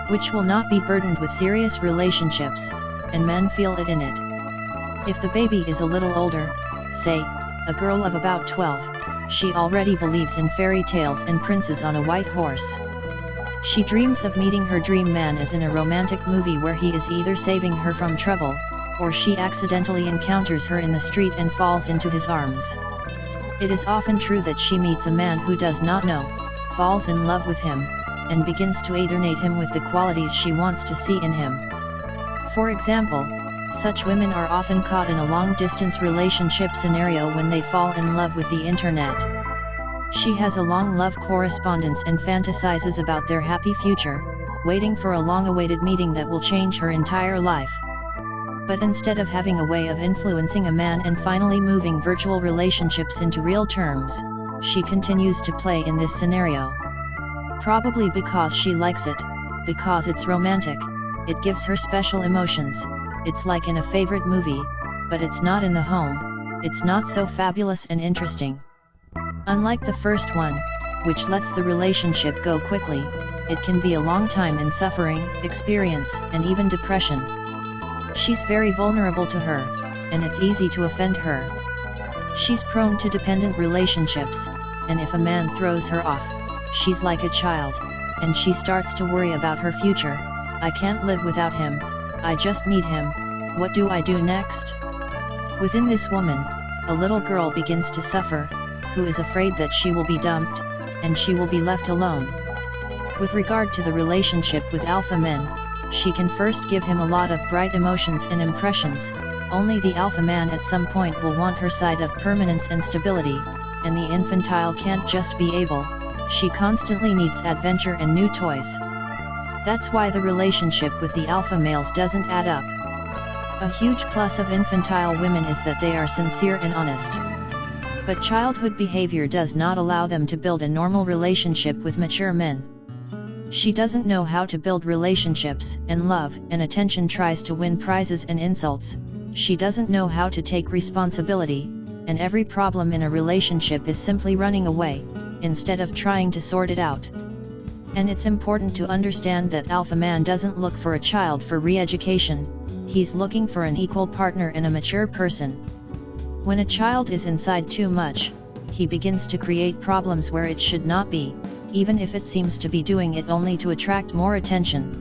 which will not be burdened with serious relationships, and men feel it in it. If the baby is a little older, say, a girl of about 12, she already believes in fairy tales and princes on a white horse. She dreams of meeting her dream man as in a romantic movie where he is either saving her from trouble, or she accidentally encounters her in the street and falls into his arms. It is often true that she meets a man who does not know, falls in love with him, and begins to adornate him with the qualities she wants to see in him. For example, such women are often caught in a long-distance relationship scenario when they fall in love with the internet. She has a long love correspondence and fantasizes about their happy future, waiting for a long-awaited meeting that will change her entire life. But instead of having a way of influencing a man and finally moving virtual relationships into real terms, she continues to play in this scenario. Probably because she likes it, because it's romantic, it gives her special emotions, it's like in a favorite movie, but it's not in the home, it's not so fabulous and interesting. Unlike the first one, which lets the relationship go quickly, it can be a long time in suffering, experience, and even depression. She's very vulnerable to her, and it's easy to offend her. She's prone to dependent relationships, and if a man throws her off, she's like a child, and she starts to worry about her future. I can't live without him, I just need him, what do I do next? Within this woman, a little girl begins to suffer, who is afraid that she will be dumped, and she will be left alone. With regard to the relationship with alpha men, she can first give him a lot of bright emotions and impressions, only the alpha man at some point will want her side of permanence and stability, and the infantile can't just be able, she constantly needs adventure and new toys. That's why the relationship with the alpha males doesn't add up. A huge plus of infantile women is that they are sincere and honest. But childhood behavior does not allow them to build a normal relationship with mature men. She doesn't know how to build relationships, and love and attention tries to win prizes and insults. She doesn't know how to take responsibility, and every problem in a relationship is simply running away, instead of trying to sort it out. And it's important to understand that alpha man doesn't look for a child for re-education, he's looking for an equal partner and a mature person. When a child is inside too much, he begins to create problems where it should not be, even if it seems to be doing it only to attract more attention.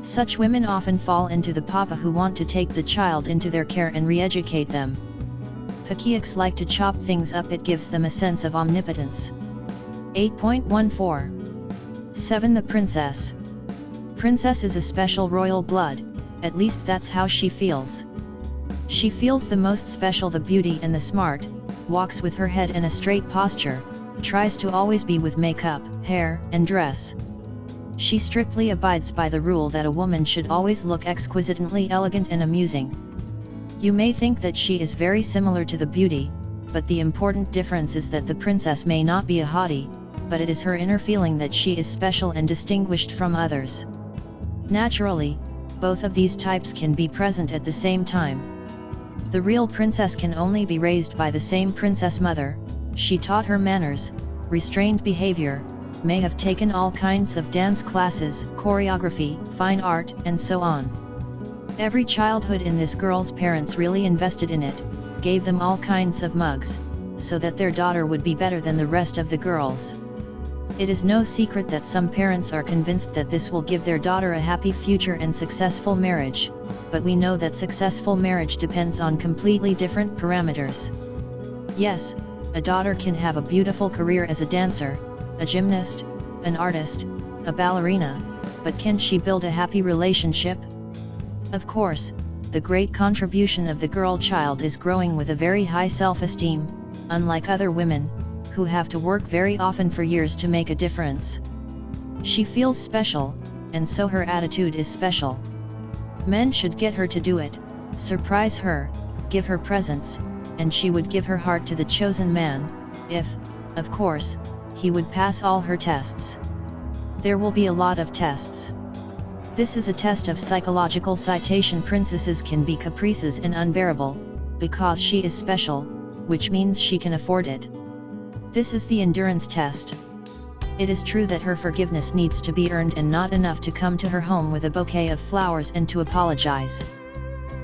Such women often fall into the papa who want to take the child into their care and re-educate them. Pakiaks like to chop things up, it gives them a sense of omnipotence. 8.14. 7. The princess. Princess is a special royal blood, at least that's how she feels. She feels the most special, the beauty and the smart, walks with her head in a straight posture, tries to always be with makeup, hair, and dress. She strictly abides by the rule that a woman should always look exquisitely elegant and amusing. You may think that she is very similar to the beauty, but the important difference is that the princess may not be a hottie, but it is her inner feeling that she is special and distinguished from others. Naturally, both of these types can be present at the same time. The real princess can only be raised by the same princess mother. She taught her manners, restrained behavior, may have taken all kinds of dance classes, choreography, fine art, and so on. Every childhood in this girl's parents really invested in it, gave them all kinds of mugs, so that their daughter would be better than the rest of the girls. It is no secret that some parents are convinced that this will give their daughter a happy future and successful marriage, but we know that successful marriage depends on completely different parameters. Yes, a daughter can have a beautiful career as a dancer, a gymnast, an artist, a ballerina, but can she build a happy relationship? Of course, the great contribution of the girl child is growing with a very high self-esteem, unlike other women, who have to work very often for years to make a difference. She feels special, and so her attitude is special. Men should get her to do it, surprise her, give her presents, and she would give her heart to the chosen man, if, of course, he would pass all her tests. There will be a lot of tests. This is a test of psychological citation. Princesses can be capricious and unbearable, because she is special, which means she can afford it. This is the endurance test. It is true that her forgiveness needs to be earned and not enough to come to her home with a bouquet of flowers and to apologize.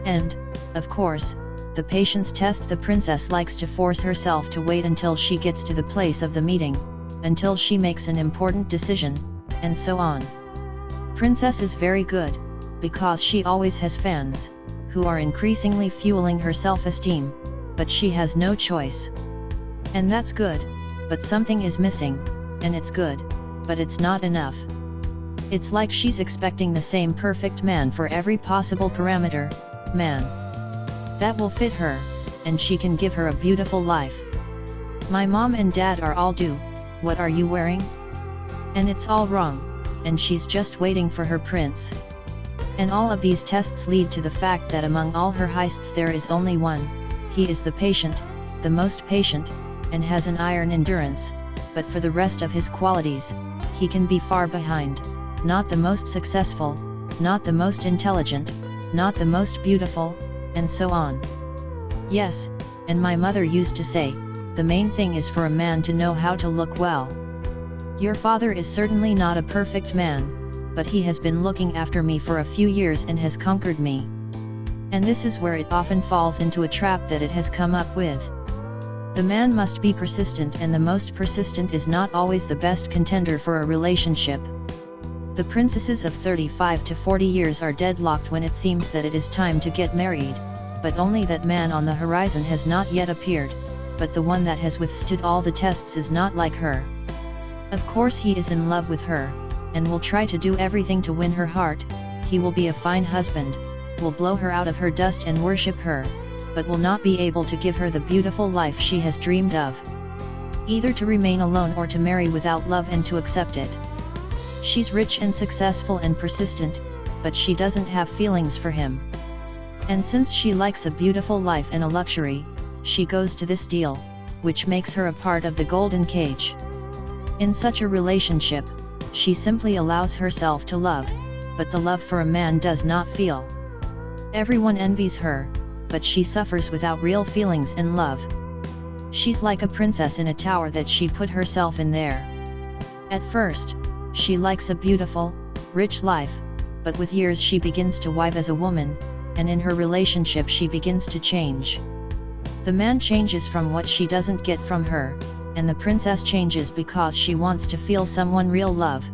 And, of course, the patience test. The princess likes to force herself to wait until she gets to the place of the meeting, until she makes an important decision, and so on. Princess is very good, because she always has fans, who are increasingly fueling her self-esteem, but she has no choice. And that's good, but something is missing, and it's good, but it's not enough. It's like she's expecting the same perfect man for every possible parameter, man, that will fit her, and she can give her a beautiful life. My mom and dad are all do, what are you wearing? And it's all wrong, and she's just waiting for her prince. And all of these tests lead to the fact that among all her heists there is only one. He is the patient, the most patient, and has an iron endurance, but for the rest of his qualities, he can be far behind. Not the most successful, not the most intelligent, not the most beautiful, and so on. Yes, and my mother used to say, the main thing is for a man to know how to look well. Your father is certainly not a perfect man, but he has been looking after me for a few years and has conquered me. And this is where it often falls into a trap that it has come up with. The man must be persistent, and the most persistent is not always the best contender for a relationship. The princesses of 35 to 40 years are deadlocked when it seems that it is time to get married, but only that man on the horizon has not yet appeared, but the one that has withstood all the tests is not like her. Of course he is in love with her, and will try to do everything to win her heart. He will be a fine husband, will blow her out of her dust and worship her, but will not be able to give her the beautiful life she has dreamed of. Either to remain alone or to marry without love and to accept it. She's rich and successful and persistent, but she doesn't have feelings for him. And since she likes a beautiful life and a luxury, she goes to this deal, which makes her a part of the golden cage. In such a relationship, she simply allows herself to love, but the love for a man does not feel. Everyone envies her, but she suffers without real feelings and love. She's like a princess in a tower that she put herself in there. At first, she likes a beautiful, rich life, but with years she begins to wive as a woman, and in her relationship she begins to change. The man changes from what she doesn't get from her, and the princess changes because she wants to feel someone real love.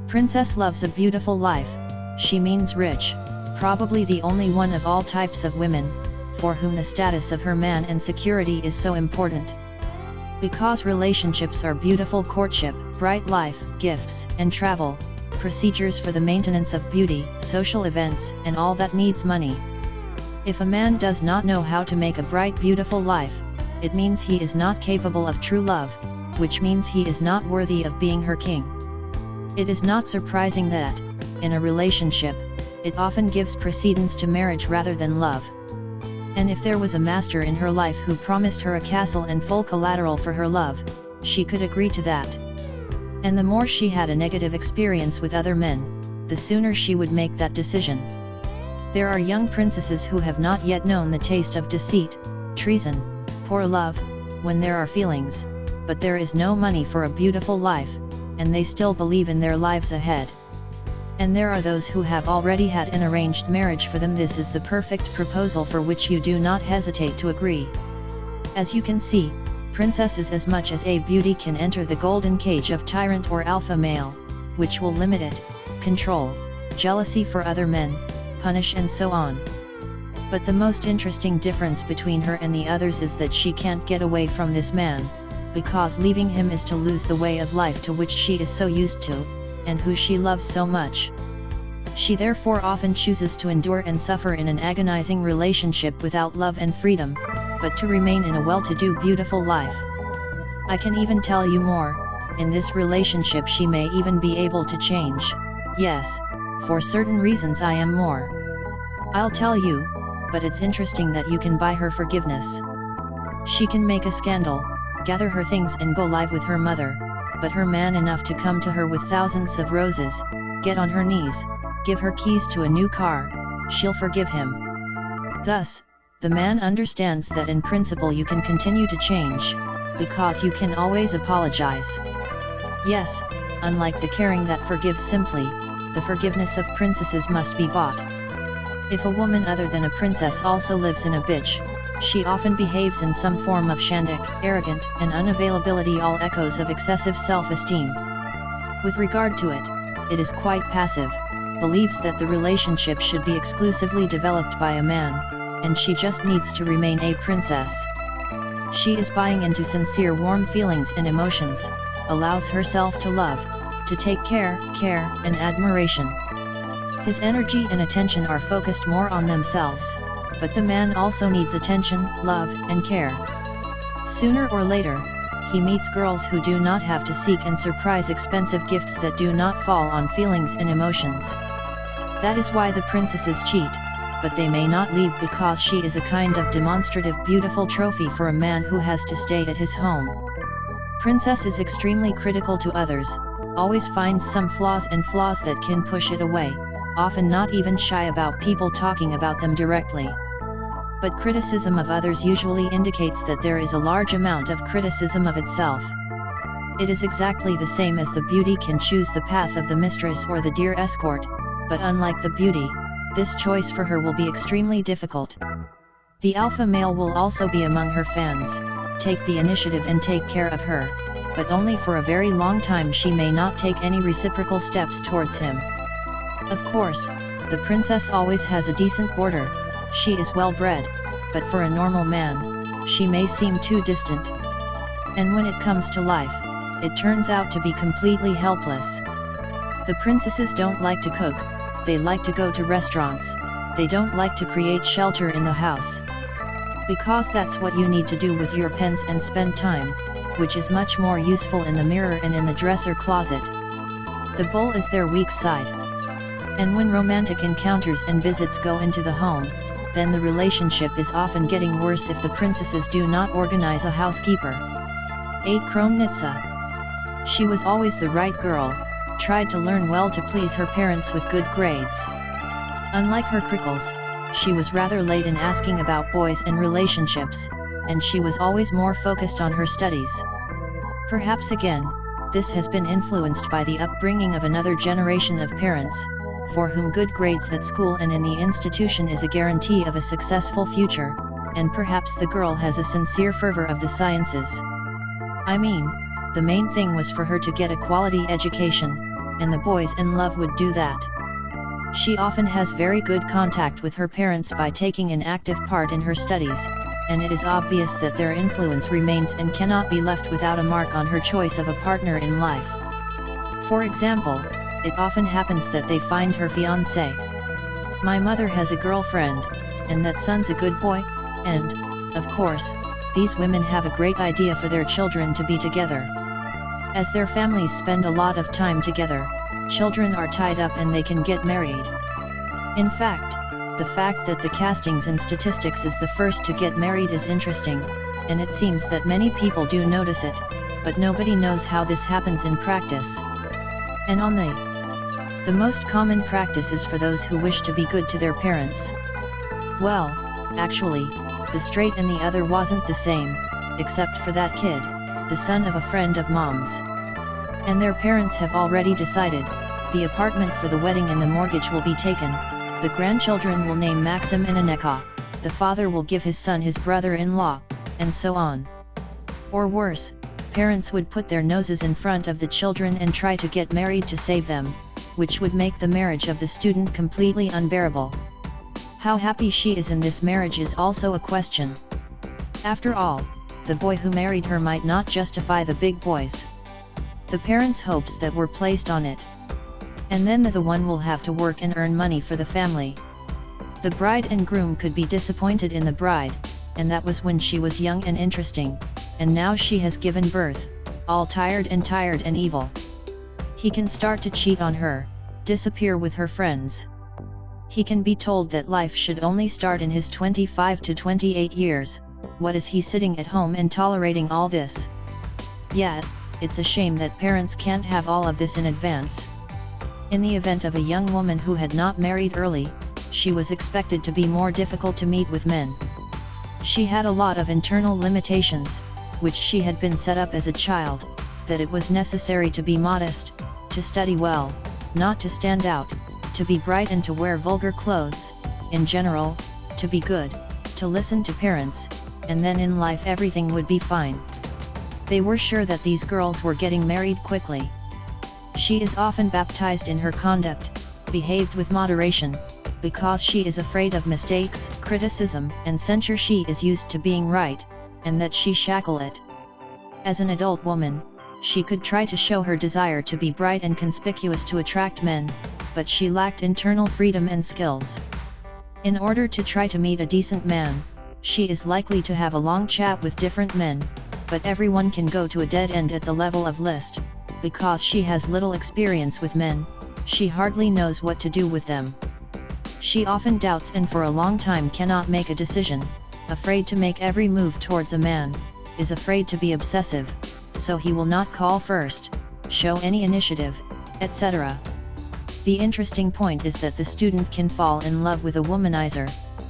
Princess loves a beautiful life, she means rich, probably the only one of all types of women, for whom the status of her man and security is so important. Because relationships are beautiful: courtship, bright life, gifts, and travel, procedures for the maintenance of beauty, social events, and all that needs money. If a man does not know how to make a bright, beautiful life, it means he is not capable of true love, which means he is not worthy of being her king. It is not surprising that, in a relationship, it often gives precedence to marriage rather than love. And if there was a master in her life who promised her a castle and full collateral for her love, she could agree to that. And the more she had a negative experience with other men, the sooner she would make that decision. There are young princesses who have not yet known the taste of deceit, treason, poor love, when there are feelings, but there is no money for a beautiful life, and they still believe in their lives ahead. And there are those who have already had an arranged marriage. For them this is the perfect proposal for which you do not hesitate to agree. As you can see, princesses as much as a beauty can enter the golden cage of tyrant or alpha male, which will limit it, control, jealousy for other men, punish and so on. But the most interesting difference between her and the others is that she can't get away from this man, because leaving him is to lose the way of life to which she is so used to, and who she loves so much. She therefore often chooses to endure and suffer in an agonizing relationship without love and freedom, but to remain in a well-to-do beautiful life. I can even tell you more, in this relationship she may even be able to change. Yes, for certain reasons I am more. I'll tell you, but it's interesting that you can buy her forgiveness. She can make a scandal, gather her things and go live with her mother, but her man enough to come to her with thousands of roses, get on her knees, give her keys to a new car, she'll forgive him. Thus, the man understands that in principle you can continue to change, because you can always apologize. Yes, unlike the caring that forgives simply, the forgiveness of princesses must be bought. If a woman other than a princess also lives in a bitch, she often behaves in some form of shandik, arrogant, and unavailability, all echoes of excessive self-esteem. With regard to it, it is quite passive, believes that the relationship should be exclusively developed by a man, and she just needs to remain a princess. She is buying into sincere warm feelings and emotions, allows herself to love, to take care, and admiration. His energy and attention are focused more on themselves, but the man also needs attention, love, and care. Sooner or later, he meets girls who do not have to seek and surprise expensive gifts that do not fall on feelings and emotions. That is why the princesses cheat, but they may not leave because she is a kind of demonstrative beautiful trophy for a man who has to stay at his home. Princess is extremely critical to others, always finds some flaws that can push it away, often not even shy about people talking about them directly. But criticism of others usually indicates that there is a large amount of criticism of itself. It is exactly the same as the beauty can choose the path of the mistress or the dear escort, but unlike the beauty, this choice for her will be extremely difficult. The alpha male will also be among her fans, take the initiative and take care of her, but only for a very long time. She may not take any reciprocal steps towards him. Of course, the princess always has a decent border, she is well bred, but for a normal man, she may seem too distant. And when it comes to life, it turns out to be completely helpless. The princesses don't like to cook, they like to go to restaurants, they don't like to create shelter in the house. Because that's what you need to do with your pens and spend time, which is much more useful in the mirror and in the dresser closet. The bull is their weak side. And when romantic encounters and visits go into the home, then the relationship is often getting worse if the princesses do not organize a housekeeper. 8 Kronitsa. She was always the right girl, tried to learn well to please her parents with good grades. Unlike her crickles, she was rather late in asking about boys and relationships, and she was always more focused on her studies. Perhaps again, this has been influenced by the upbringing of another generation of parents, for whom good grades at school and in the institution is a guarantee of a successful future, and perhaps the girl has a sincere fervor of the sciences. I mean, the main thing was for her to get a quality education, and the boys in love would do that. She often has very good contact with her parents by taking an active part in her studies, and it is obvious that their influence remains and cannot be left without a mark on her choice of a partner in life. For example, it often happens that they find her fiancé. My mother has a girlfriend, and that son's a good boy, and, of course, these women have a great idea for their children to be together. As their families spend a lot of time together, children are tied up and they can get married. In fact, the fact that the castings and statistics is the first to get married is interesting, and it seems that many people do notice it, but nobody knows how this happens in practice. And on the most common practice is for those who wish to be good to their parents. Well, actually, the straight and the other wasn't the same, except for that kid, the son of a friend of mom's. And their parents have already decided, the apartment for the wedding and the mortgage will be taken, the grandchildren will name Maxim and Aneka, the father will give his son his brother-in-law, and so on. Or worse, parents would put their noses in front of the children and try to get married to save them, which would make the marriage of the student completely unbearable. How happy she is in this marriage is also a question. After all, the boy who married her might not justify the big boys. The parents' hopes that were placed on it. And then the one will have to work and earn money for the family. The bride and groom could be disappointed in the bride, and that was when she was young and interesting, and now she has given birth, all tired and evil. He can start to cheat on her, disappear with her friends. He can be told that life should only start in his 25 to 28 years, what is he sitting at home and tolerating all this? Yet, it's a shame that parents can't have all of this in advance. In the event of a young woman who had not married early, she was expected to be more difficult to meet with men. She had a lot of internal limitations, which she had been set up as a child, that it was necessary to be modest, to study well, not to stand out, to be bright and to wear vulgar clothes, in general, to be good, to listen to parents, and then in life everything would be fine. They were sure that these girls were getting married quickly. She is often baptized in her conduct, behaved with moderation, because she is afraid of mistakes, criticism, and censure. She is used to being right, and that she shackle it. As an adult woman, she could try to show her desire to be bright and conspicuous to attract men, but she lacked internal freedom and skills. In order to try to meet a decent man, she is likely to have a long chat with different men, but everyone can go to a dead end at the level of list. Because she has little experience with men, she hardly knows what to do with them. She often doubts and for a long time cannot make a decision, afraid to make every move towards a man, is afraid to be obsessive, so he will not call first, show any initiative, etc. The interesting point is that the student can fall in love with a womanizer,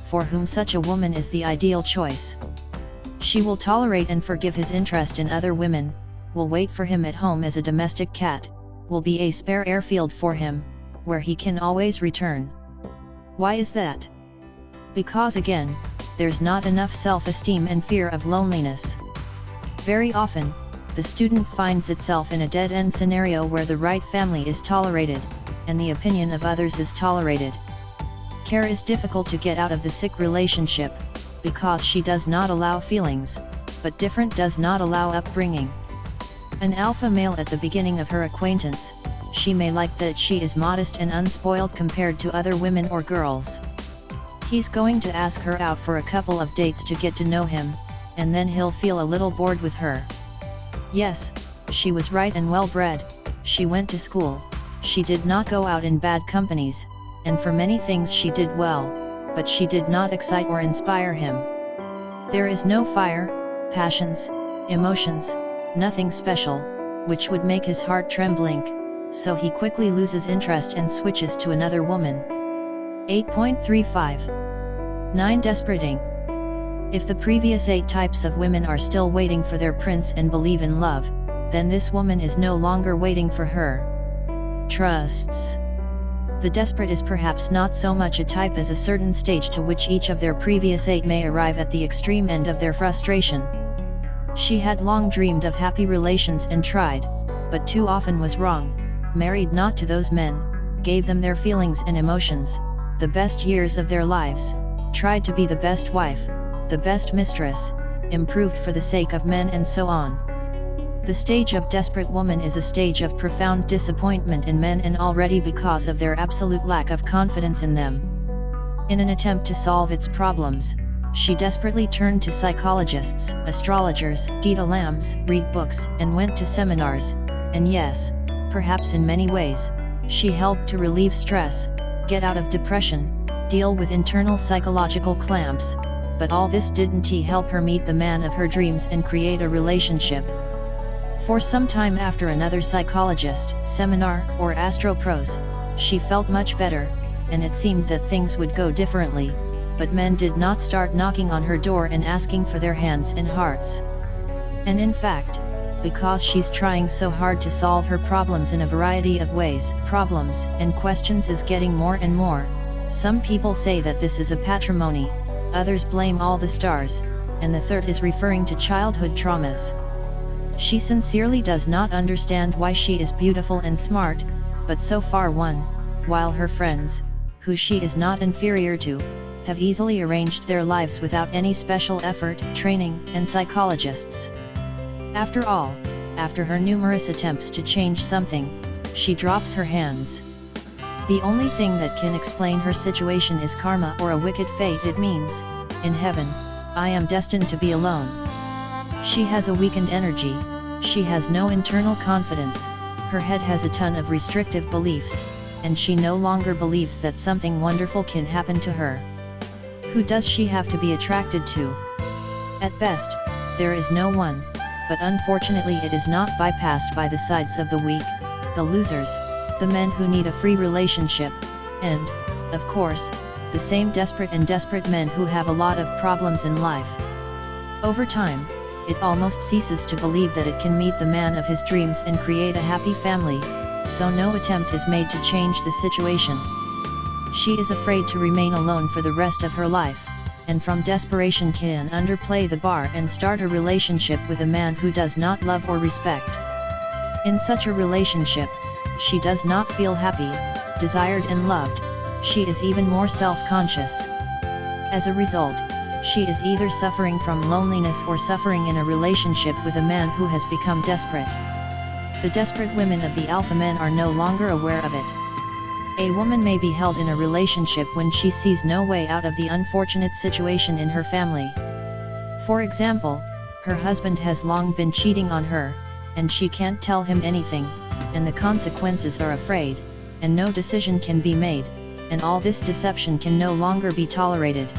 for whom such a woman is the ideal choice. She will tolerate and forgive his interest in other women, will wait for him at home as a domestic cat, will be a spare airfield for him, where he can always return. Why is that? Because again, there's not enough self-esteem and fear of loneliness. Very often, the student finds itself in a dead-end scenario where the right family is tolerated, and the opinion of others is tolerated. Care is difficult to get out of the sick relationship, because she does not allow feelings, but different does not allow upbringing. An alpha male at the beginning of her acquaintance, she may like that she is modest and unspoiled compared to other women or girls. He's going to ask her out for a couple of dates to get to know him, and then he'll feel a little bored with her. Yes, she was right and well bred, she went to school, she did not go out in bad companies, and for many things she did well, but she did not excite or inspire him. There is no fire, passions, emotions, nothing special, which would make his heart trembling, so he quickly loses interest and switches to another woman. 8.35. 9. Desperating. If the previous 8 types of women are still waiting for their prince and believe in love, then this woman is no longer waiting for her. Trusts. The desperate is perhaps not so much a type as a certain stage to which each of their previous 8 may arrive at the extreme end of their frustration. She had long dreamed of happy relations and tried, but too often was wrong, married not to those men, gave them their feelings and emotions, the best years of their lives, tried to be the best wife, the best mistress, improved for the sake of men and so on. The stage of desperate woman is a stage of profound disappointment in men and already because of their absolute lack of confidence in them. In an attempt to solve its problems, she desperately turned to psychologists, astrologers, Gita lambs, read books, and went to seminars, and yes, perhaps in many ways, she helped to relieve stress, get out of depression, deal with internal psychological clamps, but all this didn't help her meet the man of her dreams and create a relationship. For some time after another psychologist, seminar, or astropros, she felt much better, and it seemed that things would go differently, but men did not start knocking on her door and asking for their hands and hearts. And in fact, because she's trying so hard to solve her problems in a variety of ways, problems and questions is getting more and more. Some people say that this is a patrimony, others blame all the stars, and the third is referring to childhood traumas. She sincerely does not understand why she is beautiful and smart, but so far won, while her friends, who she is not inferior to, have easily arranged their lives without any special effort, training, and psychologists. After all, after her numerous attempts to change something, she drops her hands. The only thing that can explain her situation is karma or a wicked fate. It means, in heaven, I am destined to be alone. She has a weakened energy, she has no internal confidence, her head has a ton of restrictive beliefs, and she no longer believes that something wonderful can happen to her. Who does she have to be attracted to? At best, there is no one, but unfortunately it is not bypassed by the sides of the weak, the losers, the men who need a free relationship, and, of course, the same desperate men who have a lot of problems in life. Over time, it almost ceases to believe that it can meet the man of his dreams and create a happy family, so no attempt is made to change the situation. She is afraid to remain alone for the rest of her life, and from desperation can underplay the bar and start a relationship with a man who does not love or respect. In such a relationship, she does not feel happy, desired and loved. She is even more self-conscious. As a result, she is either suffering from loneliness or suffering in a relationship with a man who has become desperate. The desperate women of the alpha men are no longer aware of it. A woman may be held in a relationship when she sees no way out of the unfortunate situation in her family. For example, her husband has long been cheating on her, and she can't tell him anything, and the consequences are afraid, and no decision can be made, and all this deception can no longer be tolerated.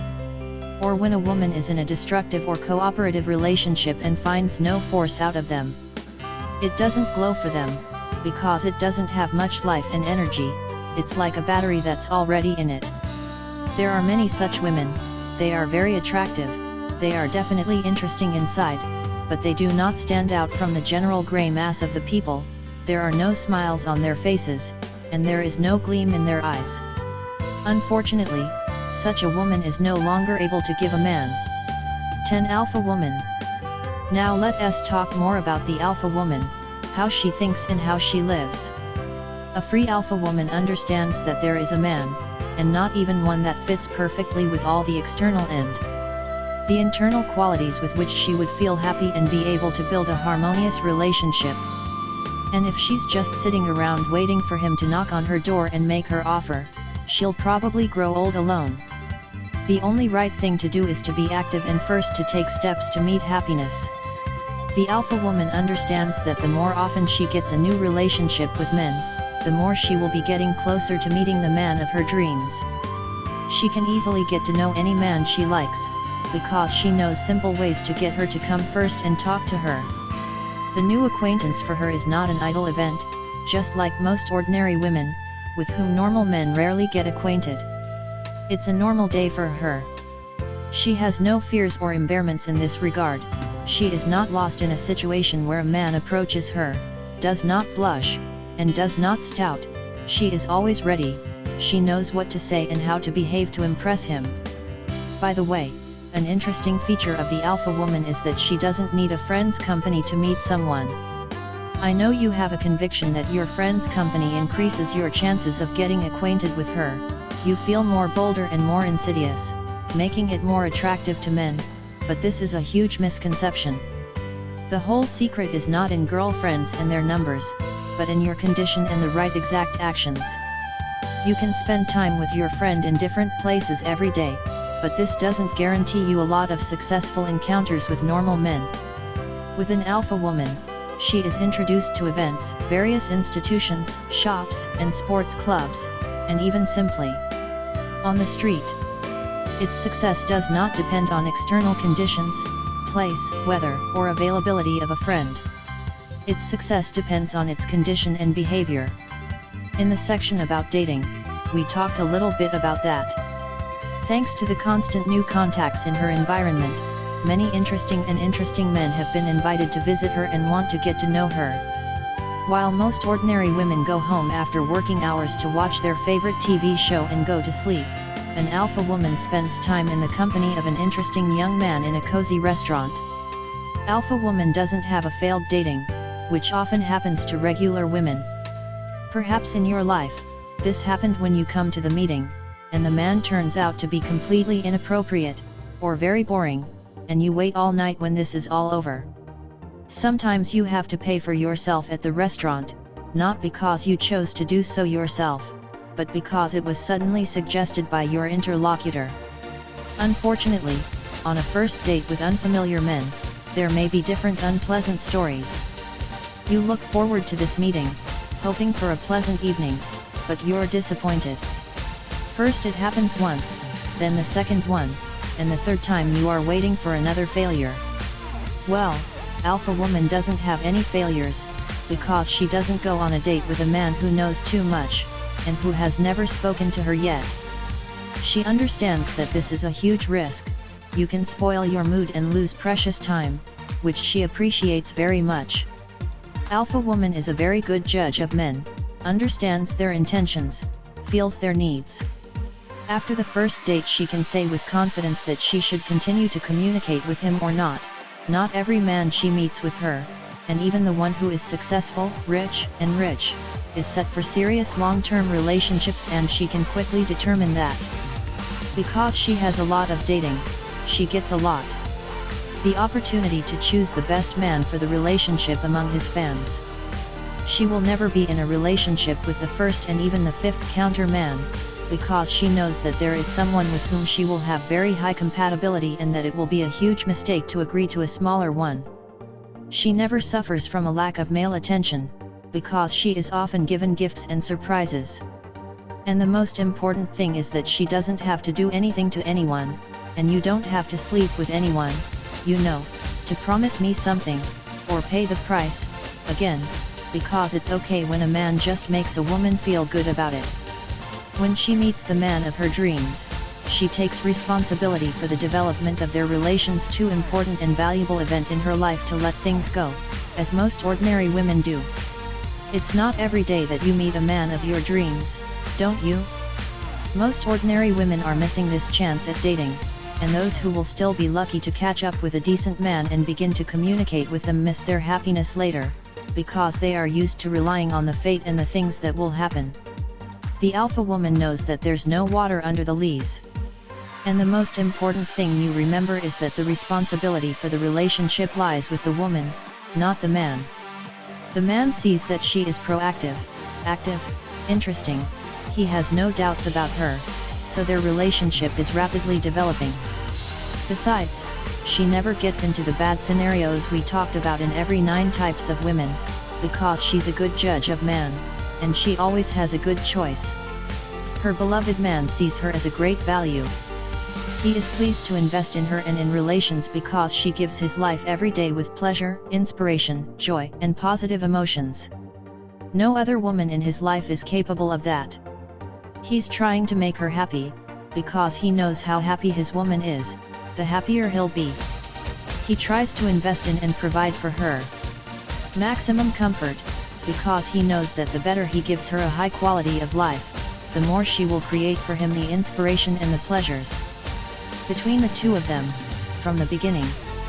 Or when a woman is in a destructive or cooperative relationship and finds no force out of them. It doesn't glow for them, because it doesn't have much life and energy. It's like a battery that's already in it. There are many such women. They are very attractive, they are definitely interesting inside, but they do not stand out from the general gray mass of the people. There are no smiles on their faces, and there is no gleam in their eyes. Unfortunately, such a woman is no longer able to give a man. 10 Alpha Woman. Now let us talk more about the alpha woman, how she thinks and how she lives. A free alpha woman understands that there is a man, and not even one that fits perfectly with all the external and the internal qualities with which she would feel happy and be able to build a harmonious relationship. And if she's just sitting around waiting for him to knock on her door and make her offer, she'll probably grow old alone. The only right thing to do is to be active and first to take steps to meet happiness. The alpha woman understands that the more often she gets a new relationship with men, the more she will be getting closer to meeting the man of her dreams. She can easily get to know any man she likes, because she knows simple ways to get her to come first and talk to her. The new acquaintance for her is not an idle event, just like most ordinary women, with whom normal men rarely get acquainted. It's a normal day for her. She has no fears or embarrassments in this regard. She is not lost in a situation where a man approaches her, does not blush, and does not start. She is always ready. She knows what to say and how to behave to impress him. By the way, an interesting feature of the alpha woman is that she doesn't need a friend's company to meet someone. I know you have a conviction that your friend's company increases your chances of getting acquainted with her. You feel more bolder and more insidious, making it more attractive to men, but this is a huge misconception. The whole secret is not in girlfriends and their numbers, but in your condition and the right exact actions. You can spend time with your friend in different places every day, but this doesn't guarantee you a lot of successful encounters with normal men. With an alpha woman, she is introduced to events, various institutions, shops, and sports clubs, and even simply on the street. Its success does not depend on external conditions, place, weather, or availability of a friend. Its success depends on its condition and behavior. In the section about dating, we talked a little bit about that. Thanks to the constant new contacts in her environment, many interesting men have been invited to visit her and want to get to know her. While most ordinary women go home after working hours to watch their favorite TV show and go to sleep, an alpha woman spends time in the company of an interesting young man in a cozy restaurant. Alpha woman doesn't have a failed dating, which often happens to regular women. Perhaps in your life, this happened when you come to the meeting, and the man turns out to be completely inappropriate, or very boring, and you wait all night when this is all over. Sometimes you have to pay for yourself at the restaurant, not because you chose to do so yourself, but because it was suddenly suggested by your interlocutor. Unfortunately, on a first date with unfamiliar men, there may be different unpleasant stories. You look forward to this meeting, hoping for a pleasant evening, but you're disappointed. First it happens once, then the second one, and the third time you are waiting for another failure. Well, alpha woman doesn't have any failures, because she doesn't go on a date with a man who knows too much, and who has never spoken to her yet. She understands that this is a huge risk. You can spoil your mood and lose precious time, which she appreciates very much. Alpha woman is a very good judge of men, understands their intentions, feels their needs. After the first date she can say with confidence that she should continue to communicate with him or not. Not every man she meets with her, and even the one who is successful, rich, is set for serious long-term relationships, and she can quickly determine that. Because she has a lot of dating, she gets a lot. The opportunity to choose the best man for the relationship among his fans. She will never be in a relationship with the first and even the fifth counter man, because she knows that there is someone with whom she will have very high compatibility and that it will be a huge mistake to agree to a smaller one. She never suffers from a lack of male attention, because she is often given gifts and surprises. And the most important thing is that she doesn't have to do anything to anyone, and you don't have to sleep with anyone, to promise me something, or pay the price, again, because it's okay when a man just makes a woman feel good about it. When she meets the man of her dreams, she takes responsibility for the development of their relation's too important and valuable event in her life to let things go, as most ordinary women do. It's not every day that you meet a man of your dreams, don't you? Most ordinary women are missing this chance at dating, and those who will still be lucky to catch up with a decent man and begin to communicate with them miss their happiness later, because they are used to relying on the fate and the things that will happen. The alpha woman knows that there's no water under the lees. And the most important thing you remember is that the responsibility for the relationship lies with the woman, not the man. The man sees that she is proactive, active, interesting, he has no doubts about her, so their relationship is rapidly developing. Besides, she never gets into the bad scenarios we talked about in every 9 types of women, because she's a good judge of man, and she always has a good choice. Her beloved man sees her as a great value. He is pleased to invest in her and in relations because she gives his life every day with pleasure, inspiration, joy, and positive emotions. No other woman in his life is capable of that. He's trying to make her happy, because he knows how happy his woman is, the happier he'll be. He tries to invest in and provide for her maximum comfort, because he knows that the better he gives her a high quality of life, the more she will create for him the inspiration and the pleasures. Between the two of them, from the beginning,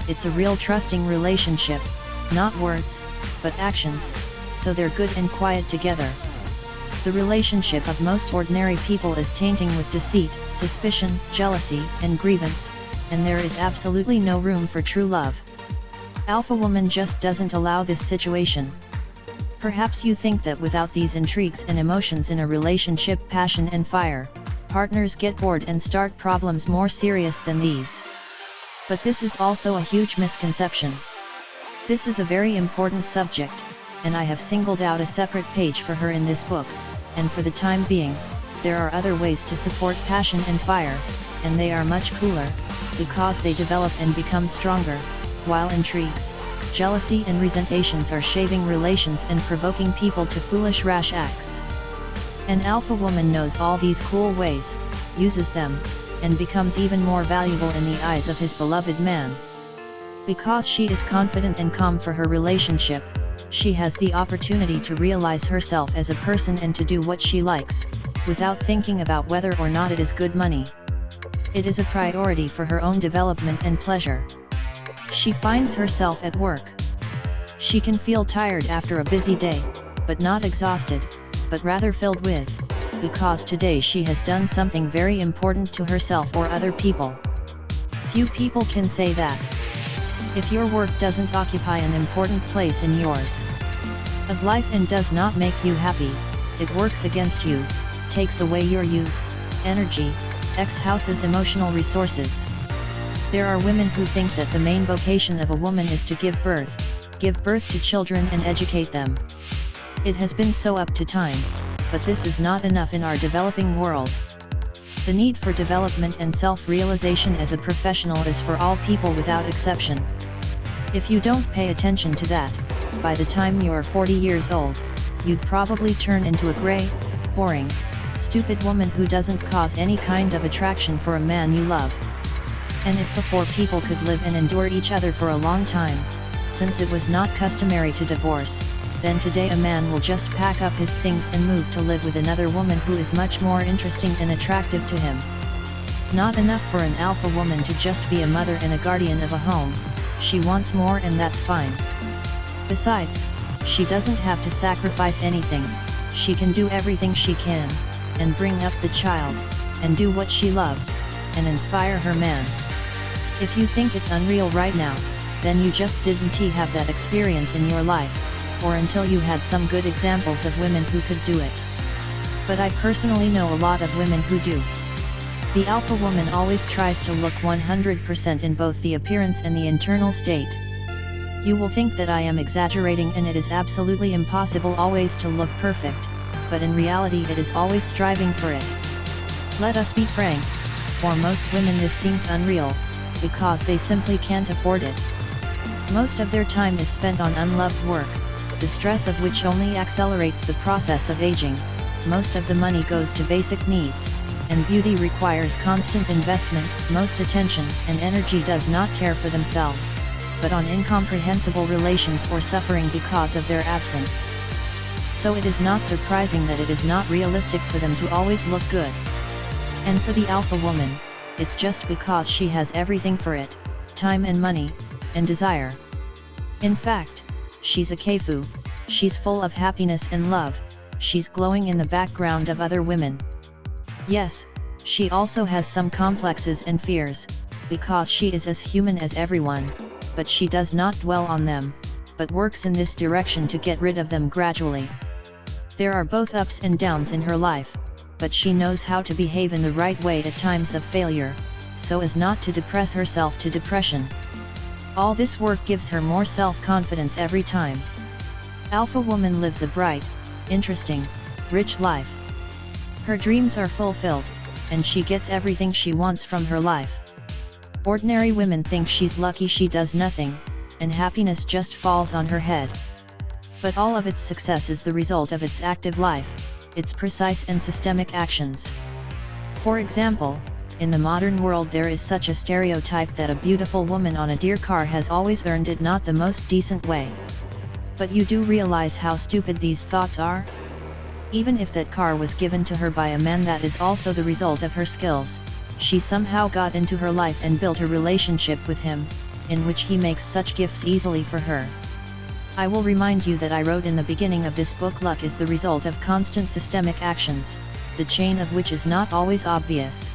it's a real trusting relationship, not words, but actions, so they're good and quiet together. The relationship of most ordinary people is tainting with deceit, suspicion, jealousy, and grievance, and there is absolutely no room for true love. Alpha woman just doesn't allow this situation. Perhaps you think that without these intrigues and emotions in a relationship, passion and fire, partners get bored and start problems more serious than these. But this is also a huge misconception. This is a very important subject, and I have singled out a separate page for her in this book, and for the time being, there are other ways to support passion and fire, and they are much cooler, because they develop and become stronger, while intrigues, jealousy and resentations are shaving relations and provoking people to foolish rash acts. An alpha woman knows all these cool ways, uses them, and becomes even more valuable in the eyes of his beloved man. Because she is confident and calm for her relationship, she has the opportunity to realize herself as a person and to do what she likes, without thinking about whether or not it is good money. It is a priority for her own development and pleasure. She finds herself at work. She can feel tired after a busy day, but not exhausted, but rather filled with, because today she has done something very important to herself or other people. Few people can say that. If your work doesn't occupy an important place in yours of life and does not make you happy, it works against you, takes away your youth, energy, ex-house's emotional resources. There are women who think that the main vocation of a woman is to give birth to children and educate them. It has been so up to time, but this is not enough in our developing world. The need for development and self-realization as a professional is for all people without exception. If you don't pay attention to that, by the time you're 40 years old, you'd probably turn into a gray, boring, stupid woman who doesn't cause any kind of attraction for a man you love. And if before people could live and endure each other for a long time, since it was not customary to divorce, then today a man will just pack up his things and move to live with another woman who is much more interesting and attractive to him. Not enough for an alpha woman to just be a mother and a guardian of a home, she wants more, and that's fine. Besides, she doesn't have to sacrifice anything, she can do everything she can, and bring up the child, and do what she loves, and inspire her man. If you think it's unreal right now, then you just didn't have that experience in your life, or until you had some good examples of women who could do it. But I personally know a lot of women who do. The alpha woman always tries to look 100% in both the appearance and the internal state. You will think that I am exaggerating, and it is absolutely impossible always to look perfect, but in reality it is always striving for it. Let us be frank, for most women this seems unreal, because they simply can't afford it. Most of their time is spent on unloved work, the stress of which only accelerates the process of aging. Most of the money goes to basic needs, and beauty requires constant investment. Most attention and energy does not care for themselves, but on incomprehensible relations or suffering because of their absence. So it is not surprising that it is not realistic for them to always look good. And for the alpha woman, it's just because she has everything for it: time and money, and desire. In fact, she's a keifu, she's full of happiness and love, she's glowing in the background of other women. Yes, she also has some complexes and fears, because she is as human as everyone, but she does not dwell on them, but works in this direction to get rid of them gradually. There are both ups and downs in her life, but she knows how to behave in the right way at times of failure, so as not to depress herself to depression. All this work gives her more self-confidence every time. Alpha woman lives a bright, interesting, rich life. Her dreams are fulfilled, and she gets everything she wants from her life. Ordinary women think she's lucky she does nothing, and happiness just falls on her head. But all of its success is the result of its active life, its precise and systemic actions. For example, in the modern world there is such a stereotype that a beautiful woman on a dear car has always earned it not the most decent way. But you do realize how stupid these thoughts are? Even if that car was given to her by a man that is also the result of her skills, she somehow got into her life and built a relationship with him, in which he makes such gifts easily for her. I will remind you that I wrote in the beginning of this book, luck is the result of constant systemic actions, the chain of which is not always obvious.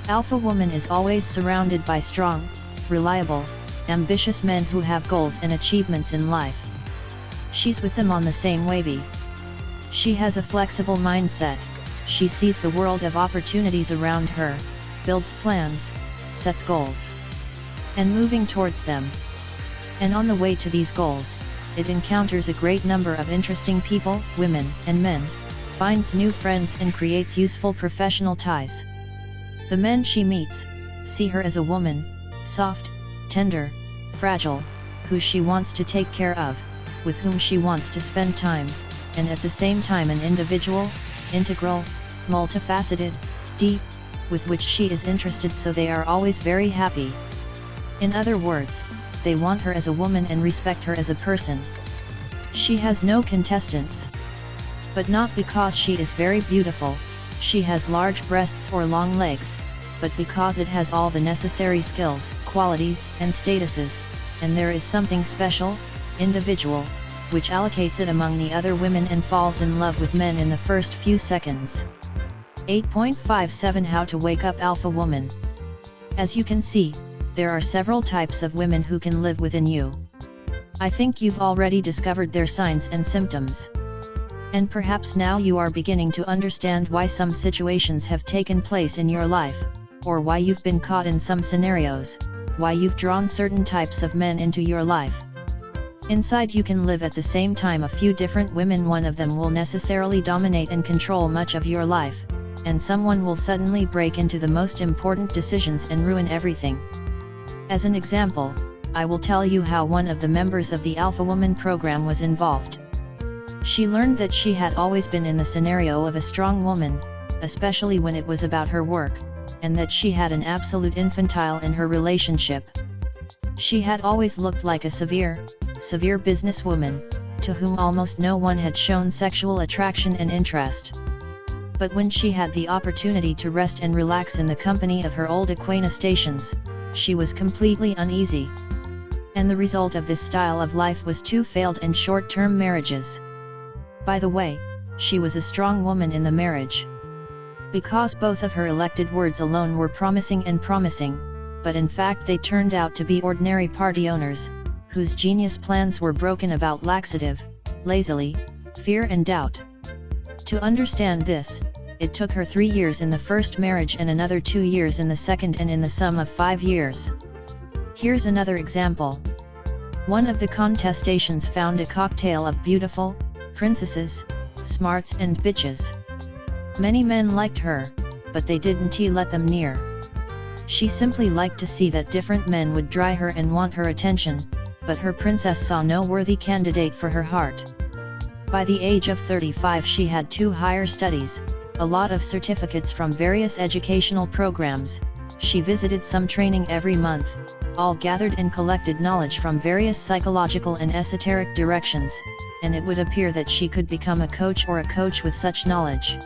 Alpha woman is always surrounded by strong, reliable, ambitious men who have goals and achievements in life. She's with them on the same wavy. She has a flexible mindset, she sees the world of opportunities around her, builds plans, sets goals, and moving towards them. And on the way to these goals, it encounters a great number of interesting people, women and men, finds new friends and creates useful professional ties. The men she meets see her as a woman, soft, tender, fragile, who she wants to take care of, with whom she wants to spend time, and at the same time an individual, integral, multifaceted, deep, with which she is interested, so they are always very happy. In other words, they want her as a woman and respect her as a person. She has no contestants. But not because she is very beautiful, she has large breasts or long legs, but because it has all the necessary skills, qualities, and statuses, and there is something special, individual, which allocates it among the other women and falls in love with men in the first few seconds. 8.57 How to Wake Up Alpha Woman. As you can see, there are several types of women who can live within you. I think you've already discovered their signs and symptoms. And perhaps now you are beginning to understand why some situations have taken place in your life, or why you've been caught in some scenarios, why you've drawn certain types of men into your life. Inside you can live at the same time a few different women. One of them will necessarily dominate and control much of your life, and someone will suddenly break into the most important decisions and ruin everything. As an example, I will tell you how one of the members of the Alpha Woman program was involved. She learned that she had always been in the scenario of a strong woman, especially when it was about her work, and that she had an absolute infantile in her relationship. She had always looked like a severe businesswoman, to whom almost no one had shown sexual attraction and interest. But when she had the opportunity to rest and relax in the company of her old acquaintances, she was completely uneasy. And the result of this style of life was 2 failed and short-term marriages. By the way, she was a strong woman in the marriage. Because both of her elected words alone were promising, but in fact they turned out to be ordinary party owners, whose genius plans were broken about laxative, lazily, fear and doubt. To understand this, it took her 3 years in the first marriage and another 2 years in the second, and in the sum of 5 years. Here's another example. One of the contestations found a cocktail of beautiful princesses, smarts and bitches. Many men liked her, but they didn't let them near. She simply liked to see that different men would try her and want her attention, but her princess saw no worthy candidate for her heart. By the age of 35 she had 2 higher studies, a lot of certificates from various educational programs, she visited some training every month, all gathered and collected knowledge from various psychological and esoteric directions, and it would appear that she could become a coach with such knowledge.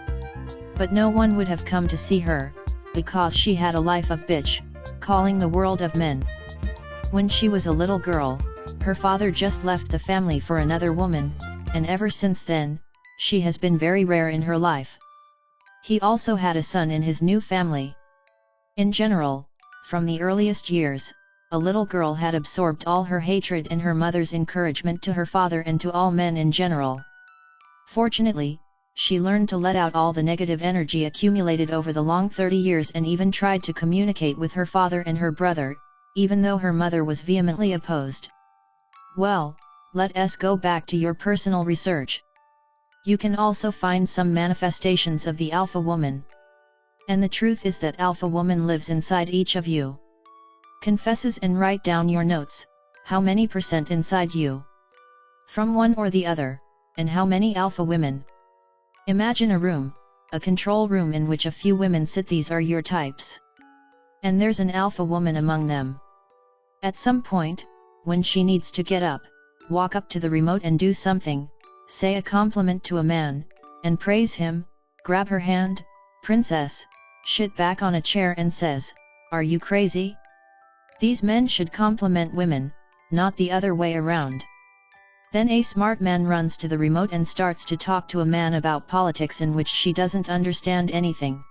But no one would have come to see her, because she had a life of bitch, calling the world of men. When she was a little girl, her father just left the family for another woman, and ever since then, she has been very rare in her life. He also had a son in his new family. In general, from the earliest years, a little girl had absorbed all her hatred and her mother's encouragement to her father and to all men in general. Fortunately, she learned to let out all the negative energy accumulated over the long 30 years and even tried to communicate with her father and her brother, even though her mother was vehemently opposed. Well, let us go back to your personal research. You can also find some manifestations of the Alpha Woman. And the truth is that Alpha Woman lives inside each of you. Confesses and write down your notes, how many % inside you? From one or the other, and how many Alpha Women? Imagine a room, a control room in which a few women sit. These are your types. And there's an Alpha Woman among them. At some point, when she needs to get up, walk up to the remote and do something, say a compliment to a man, and praise him, grab her hand, princess, sit back on a chair and says, "Are you crazy?" These men should compliment women, not the other way around. Then a smart man runs to the remote and starts to talk to a man about politics in which she doesn't understand anything.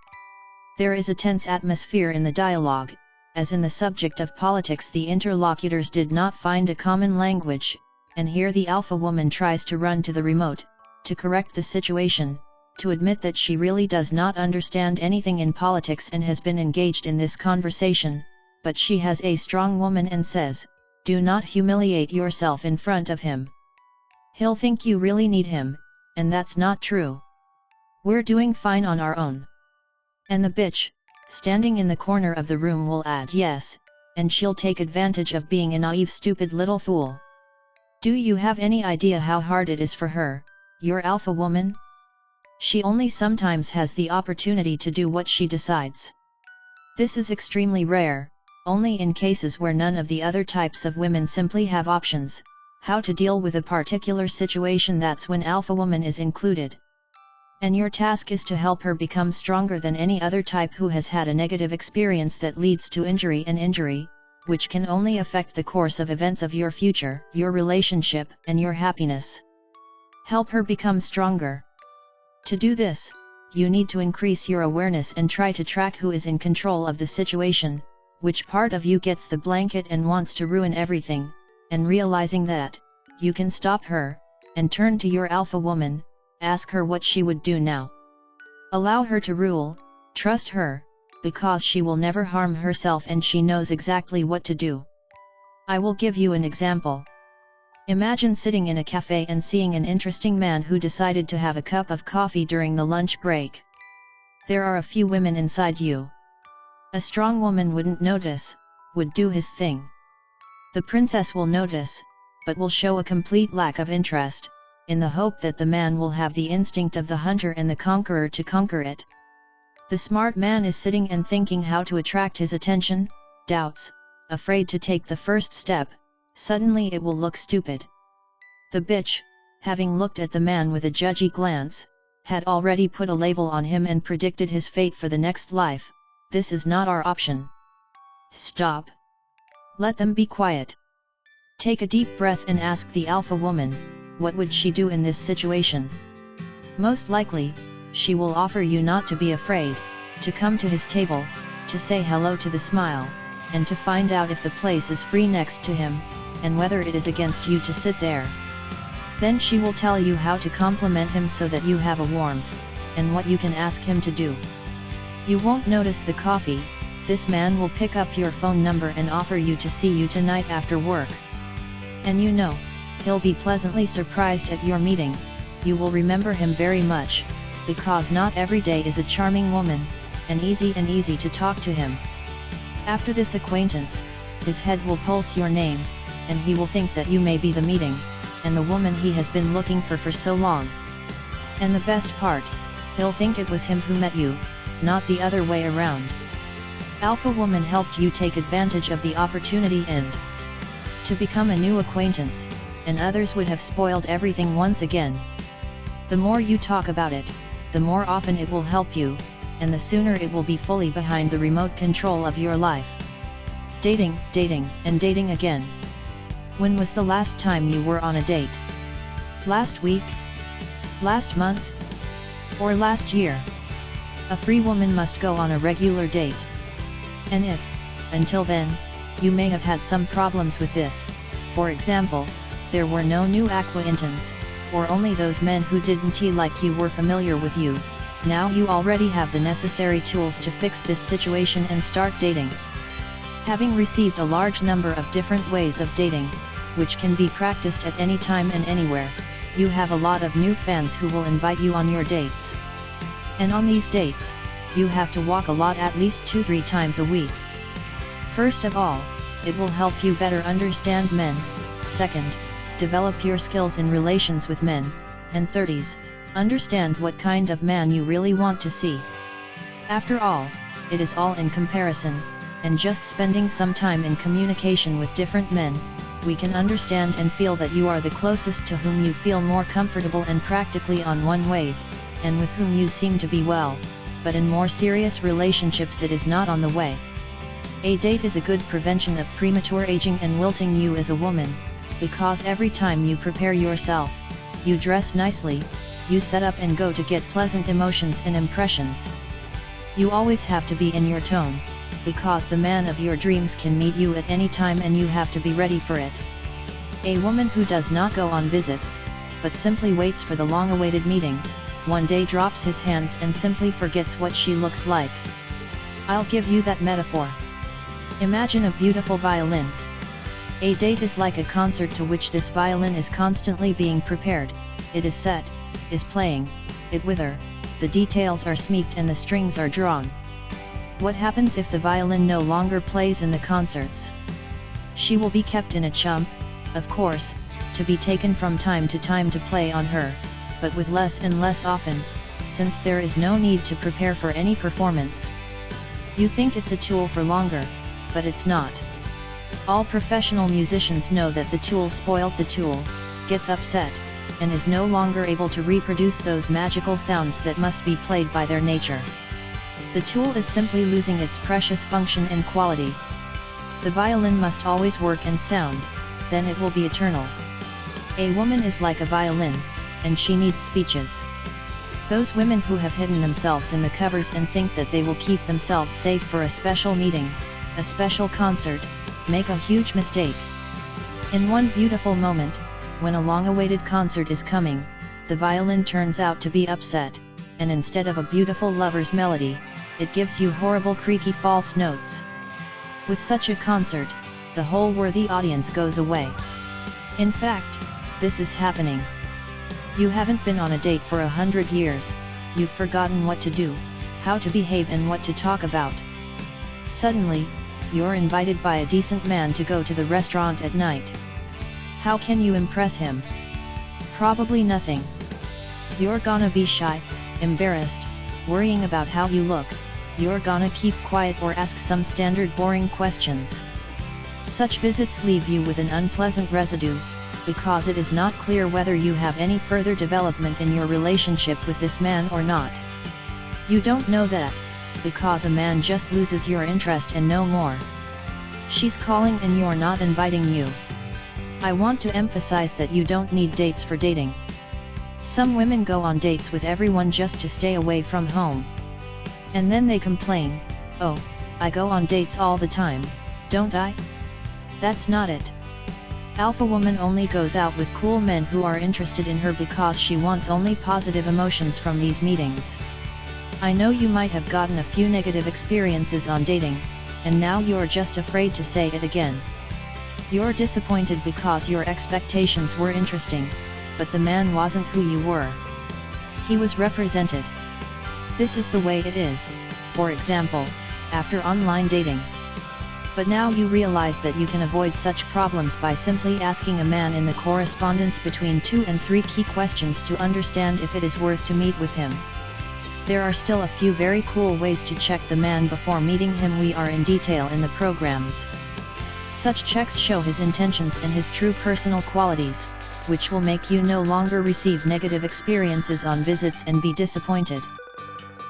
There is a tense atmosphere in the dialogue, as in the subject of politics the interlocutors did not find a common language, and here the Alpha Woman tries to run to the remote, to correct the situation, to admit that she really does not understand anything in politics and has been engaged in this conversation, but she has a strong woman and says, "Do not humiliate yourself in front of him. He'll think you really need him, and that's not true. We're doing fine on our own." And the bitch, standing in the corner of the room, will add yes, and she'll take advantage of being a naive stupid little fool. Do you have any idea how hard it is for her, your Alpha Woman? She only sometimes has the opportunity to do what she decides. This is extremely rare, only in cases where none of the other types of women simply have options, how to deal with a particular situation. That's when Alpha Woman is included. And your task is to help her become stronger than any other type who has had a negative experience that leads to injury, which can only affect the course of events of your future, your relationship, and your happiness. Help her become stronger. To do this, you need to increase your awareness and try to track who is in control of the situation, which part of you gets the blanket and wants to ruin everything, and realizing that, you can stop her, and turn to your Alpha Woman, ask her what she would do now. Allow her to rule, trust her, because she will never harm herself and she knows exactly what to do. I will give you an example. Imagine sitting in a cafe and seeing an interesting man who decided to have a cup of coffee during the lunch break. There are a few women inside you. A strong woman wouldn't notice, would do his thing. The princess will notice, but will show a complete lack of interest, in the hope that the man will have the instinct of the hunter and the conqueror to conquer it. The smart man is sitting and thinking how to attract his attention, doubts, afraid to take the first step, suddenly it will look stupid. The bitch, having looked at the man with a judgy glance, had already put a label on him and predicted his fate for the next life. This is not our option. Stop. Let them be quiet. Take a deep breath and ask the alpha woman, what would she do in this situation? Most likely, she will offer you not to be afraid, to come to his table, to say hello to the smile, and to find out if the place is free next to him, and whether it is against you to sit there. Then she will tell you how to compliment him so that you have a warmth, and what you can ask him to do. You won't notice the coffee. This man will pick up your phone number and offer you to see you tonight after work. And you know, he'll be pleasantly surprised at your meeting. You will remember him very much, because not every day is a charming woman, and easy to talk to him. After this acquaintance, his head will pulse your name, and he will think that you may be the meeting, and the woman he has been looking for so long. And the best part, he'll think it was him who met you, not the other way around. Alpha woman helped you take advantage of the opportunity and to become a new acquaintance, and others would have spoiled everything once again. The more you talk about it, the more often it will help you, and the sooner it will be fully behind the remote control of your life. Dating, and dating again. When was the last time you were on a date? Last week? Last month? Or last year? A free woman must go on a regular date. And if, until then, you may have had some problems with this, for example, there were no new acquaintances, or only those men who didn't like you were familiar with you, now you already have the necessary tools to fix this situation and start dating. Having received a large number of different ways of dating, which can be practiced at any time and anywhere, you have a lot of new fans who will invite you on your dates. And on these dates, you have to walk a lot, at least 2-3 times a week. First of all, it will help you better understand men. Second, develop your skills in relations with men. And thirties, understand what kind of man you really want to see. After all, it is all in comparison, and just spending some time in communication with different men, we can understand and feel that you are the closest to whom you feel more comfortable and practically on one wave, and with whom you seem to be well, but in more serious relationships it is not on the way. A date is a good prevention of premature aging and wilting you as a woman, because every time you prepare yourself, you dress nicely, you set up and go to get pleasant emotions and impressions. You always have to be in your tone, because the man of your dreams can meet you at any time and you have to be ready for it. A woman who does not go on visits, but simply waits for the long-awaited meeting, one day drops his hands and simply forgets what she looks like. I'll give you that metaphor. Imagine a beautiful violin. A date is like a concert to which this violin is constantly being prepared, it is set, is playing, it wither, the details are smeeked and the strings are drawn. What happens if the violin no longer plays in the concerts? She will be kept in a chump, of course, to be taken from time to time to play on her, but with less and less often, since there is no need to prepare for any performance. You think it's a tool for longer, but it's not. All professional musicians know that the tool spoiled the tool, gets upset, and is no longer able to reproduce those magical sounds that must be played by their nature. The tool is simply losing its precious function and quality. The violin must always work and sound, then it will be eternal. A woman is like a violin, and she needs speeches. Those women who have hidden themselves in the covers and think that they will keep themselves safe for a special meeting, a special concert, make a huge mistake. In one beautiful moment, when a long-awaited concert is coming, the violin turns out to be upset, and instead of a beautiful lover's melody, it gives you horrible creaky false notes. With such a concert, the whole worthy audience goes away. In fact, this is happening. You haven't been on a date for 100 years, you've forgotten what to do, how to behave and what to talk about. Suddenly, you're invited by a decent man to go to the restaurant at night. How can you impress him? Probably nothing. You're gonna be shy, embarrassed, worrying about how you look. You're gonna keep quiet or ask some standard boring questions. Such visits leave you with an unpleasant residue, because it is not clear whether you have any further development in your relationship with this man or not. You don't know that, because a man just loses your interest and no more. She's calling and you're not inviting you. I want to emphasize that you don't need dates for dating. Some women go on dates with everyone just to stay away from home. And then they complain, "Oh, I go on dates all the time, don't I?" That's not it. Alpha woman only goes out with cool men who are interested in her because she wants only positive emotions from these meetings. I know you might have gotten a few negative experiences on dating, and now you're just afraid to say it again. You're disappointed because your expectations were interesting, but the man wasn't who you were. He was represented. This is the way it is, for example, after online dating. But now you realize that you can avoid such problems by simply asking a man in the correspondence between 2 and 3 key questions to understand if it is worth to meet with him. There are still a few very cool ways to check the man before meeting him. We are in detail in the programs. Such checks show his intentions and his true personal qualities, which will make you no longer receive negative experiences on visits and be disappointed.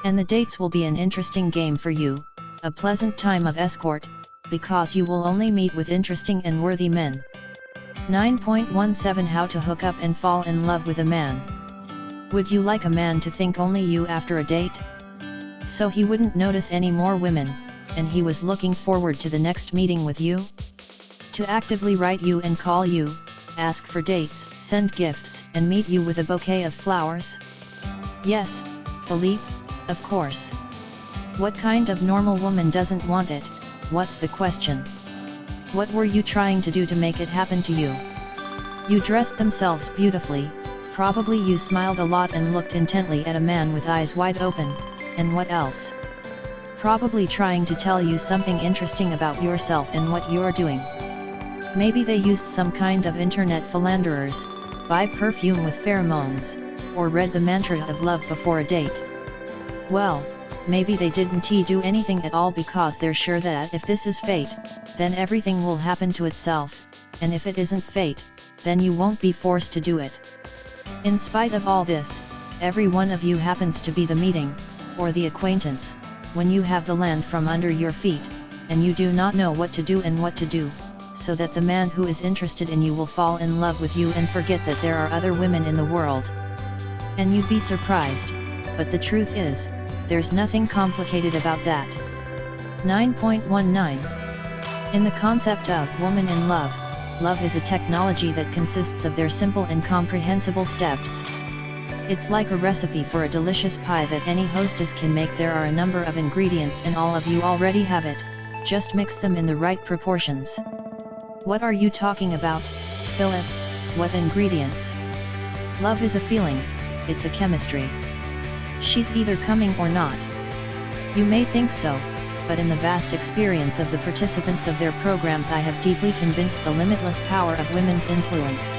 And the dates will be an interesting game for you, a pleasant time of escort, because you will only meet with interesting and worthy men. 9.17 How to hook up and fall in love with a man. Would you like a man to think only you after a date? So he wouldn't notice any more women, and he was looking forward to the next meeting with you? To actively write you and call you, ask for dates, send gifts, and meet you with a bouquet of flowers? Yes, Philippe, of course. What kind of normal woman doesn't want it? What's the question? What were you trying to do to make it happen to you? You dressed themselves beautifully, probably you smiled a lot and looked intently at a man with eyes wide open, and what else? Probably trying to tell you something interesting about yourself and what you're doing. Maybe they used some kind of internet philanderers, buy perfume with pheromones, or read the mantra of love before a date. Well, maybe they didn't do anything at all because they're sure that if this is fate, then everything will happen to itself, and if it isn't fate, then you won't be forced to do it. In spite of all this, every one of you happens to be the meeting, or the acquaintance, when you have the land from under your feet, and you do not know what to do and what to do, so that the man who is interested in you will fall in love with you and forget that there are other women in the world. And you'd be surprised, but the truth is, there's nothing complicated about that. 9.19 In the concept of woman in love, love is a technology that consists of their simple and comprehensible steps. It's like a recipe for a delicious pie that any hostess can make. There are a number of ingredients and all of you already have it, just mix them in the right proportions. What are you talking about, Philip? What ingredients? Love is a feeling, it's a chemistry. She's either coming or not. You may think so, but in the vast experience of the participants of their programs I have deeply convinced the limitless power of women's influence.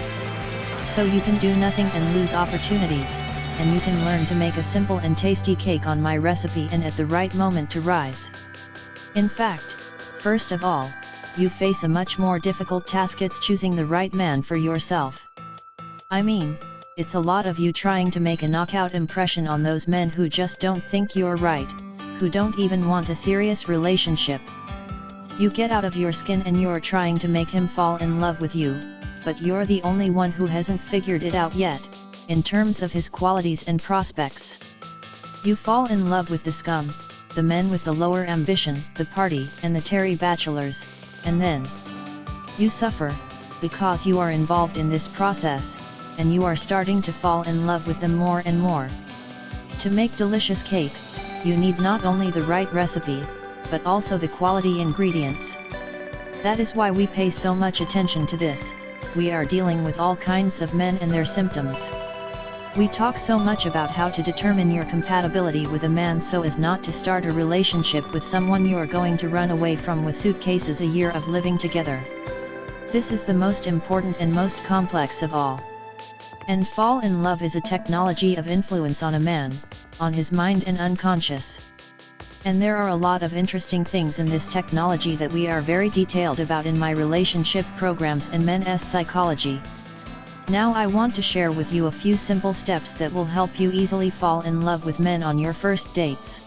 So you can do nothing and lose opportunities, and you can learn to make a simple and tasty cake on my recipe and at the right moment to rise. In fact, first of all, you face a much more difficult task. It's choosing the right man for yourself. I mean, it's a lot of you trying to make a knockout impression on those men who just don't think you're right, who don't even want a serious relationship. You get out of your skin and you're trying to make him fall in love with you, but you're the only one who hasn't figured it out yet, in terms of his qualities and prospects. You fall in love with the scum, the men with the lower ambition, the party and the tarry bachelors, and then you suffer, because you are involved in this process, and you are starting to fall in love with them more and more. To make delicious cake, you need not only the right recipe, but also the quality ingredients. That is why we pay so much attention to this. We are dealing with all kinds of men and their symptoms. We talk so much about how to determine your compatibility with a man so as not to start a relationship with someone you are going to run away from with suitcases a year of living together. This is the most important and most complex of all. And fall in love is a technology of influence on a man, on his mind and unconscious. And there are a lot of interesting things in this technology that we are very detailed about in my relationship programs and men's psychology. Now I want to share with you a few simple steps that will help you easily fall in love with men on your first dates.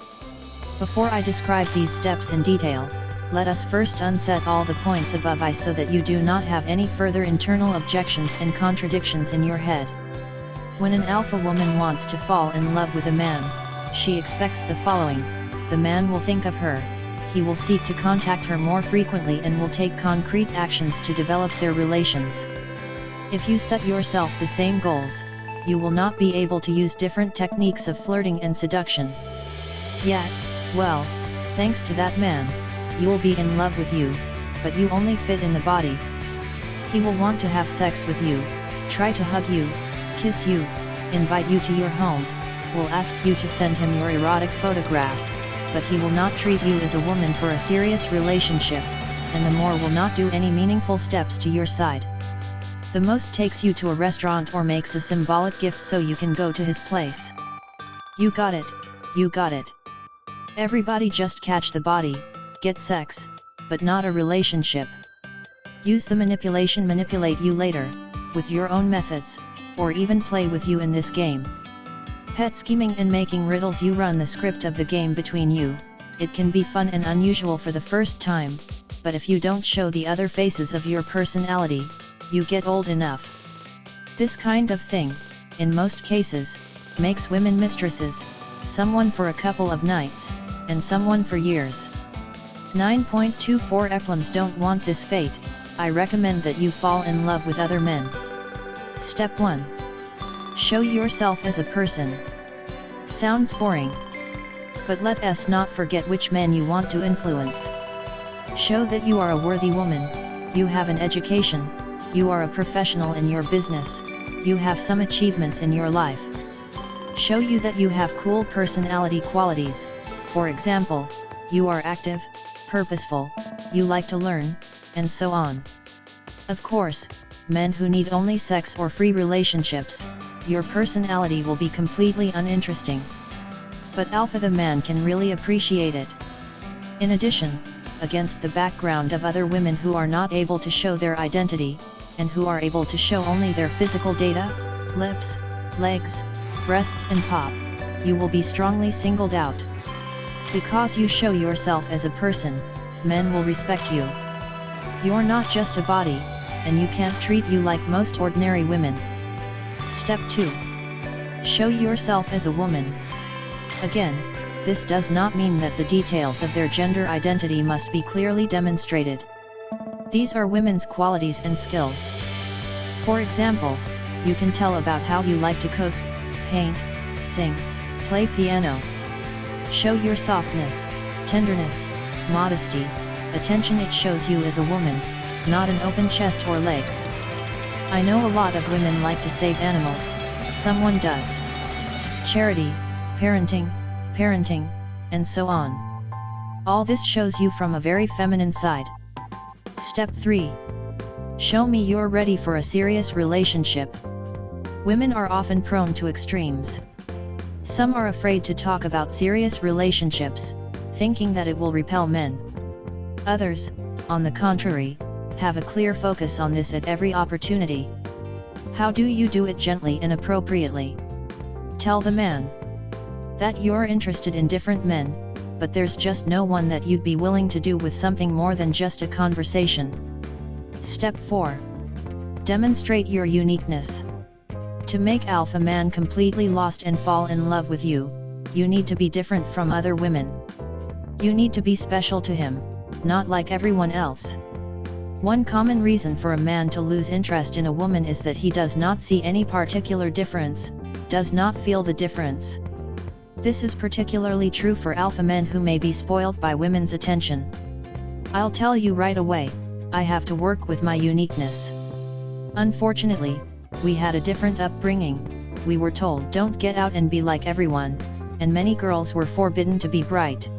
Before I describe these steps in detail, let us first unset all the points above so that you do not have any further internal objections and contradictions in your head. When an alpha woman wants to fall in love with a man, she expects the following: the man will think of her, he will seek to contact her more frequently and will take concrete actions to develop their relations. If you set yourself the same goals, you will not be able to use different techniques of flirting and seduction. Yet, well, thanks to that man, you will be in love with you, but you only fit in the body. He will want to have sex with you, try to hug you, kiss you, invite you to your home, will ask you to send him your erotic photograph, but he will not treat you as a woman for a serious relationship, and the more will not do any meaningful steps to your side. The most takes you to a restaurant or makes a symbolic gift so you can go to his place. You got it, you got it. Everybody just catch the body, get sex, but not a relationship. Use the manipulate you later, with your own methods, or even play with you in this game. Pet scheming and making riddles. You run the script of the game between you. It can be fun and unusual for the first time, but if you don't show the other faces of your personality, you get old enough. This kind of thing, in most cases, makes women mistresses, someone for a couple of nights, and someone for years. 9.24 Eplums don't want this fate. I recommend that you fall in love with other men. Step 1. Show yourself as a person. Sounds boring. But let us not forget which men you want to influence. Show that you are a worthy woman, you have an education, you are a professional in your business, you have some achievements in your life. Show you that you have cool personality qualities, for example, you are active, purposeful, you like to learn, and so on. Of course, men who need only sex or free relationships, your personality will be completely uninteresting. But alpha the man can really appreciate it. In addition, against the background of other women who are not able to show their identity, and who are able to show only their physical data, lips, legs, breasts and pop, you will be strongly singled out. Because you show yourself as a person, men will respect you. You're not just a body, and you can't treat you like most ordinary women. Step 2. Show yourself as a woman. Again, this does not mean that the details of their gender identity must be clearly demonstrated. These are women's qualities and skills. For example, you can tell about how you like to cook, paint, sing, play piano. Show your softness, tenderness, modesty, attention. It shows you as a woman, not an open chest or legs. I know a lot of women like to save animals, someone does. Charity, parenting, and so on. All this shows you from a very feminine side. Step 3. Show me you're ready for a serious relationship. Women are often prone to extremes. Some are afraid to talk about serious relationships, thinking that it will repel men. Others, on the contrary, have a clear focus on this at every opportunity. How do you do it gently and appropriately? Tell the man that you're interested in different men, but there's just no one that you'd be willing to do with something more than just a conversation. Step 4. Demonstrate your uniqueness. To make alpha man completely lost and fall in love with you, you need to be different from other women. You need to be special to him, not like everyone else. One common reason for a man to lose interest in a woman is that he does not see any particular difference, does not feel the difference. This is particularly true for alpha men who may be spoiled by women's attention. I'll tell you right away, I have to work with my uniqueness. Unfortunately, we had a different upbringing, we were told don't get out and be like everyone, and many girls were forbidden to be bright.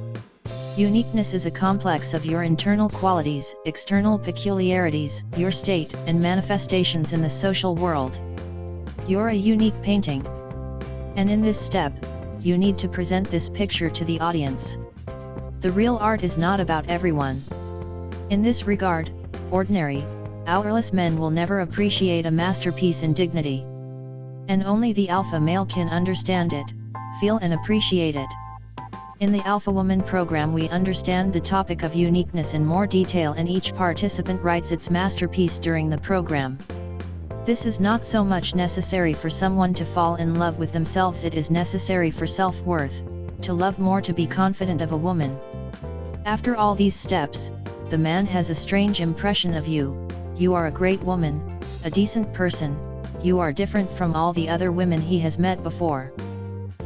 Uniqueness is a complex of your internal qualities, external peculiarities, your state, and manifestations in the social world. You're a unique painting. And in this step, you need to present this picture to the audience. The real art is not about everyone. In this regard, ordinary, hourless men will never appreciate a masterpiece in dignity. And only the alpha male can understand it, feel and appreciate it. In the Alpha Woman program we understand the topic of uniqueness in more detail and each participant writes its masterpiece during the program. This is not so much necessary for someone to fall in love with themselves, it is necessary for self-worth, to love more, to be confident of a woman. After all these steps, the man has a strange impression of you. You are a great woman, a decent person, you are different from all the other women he has met before.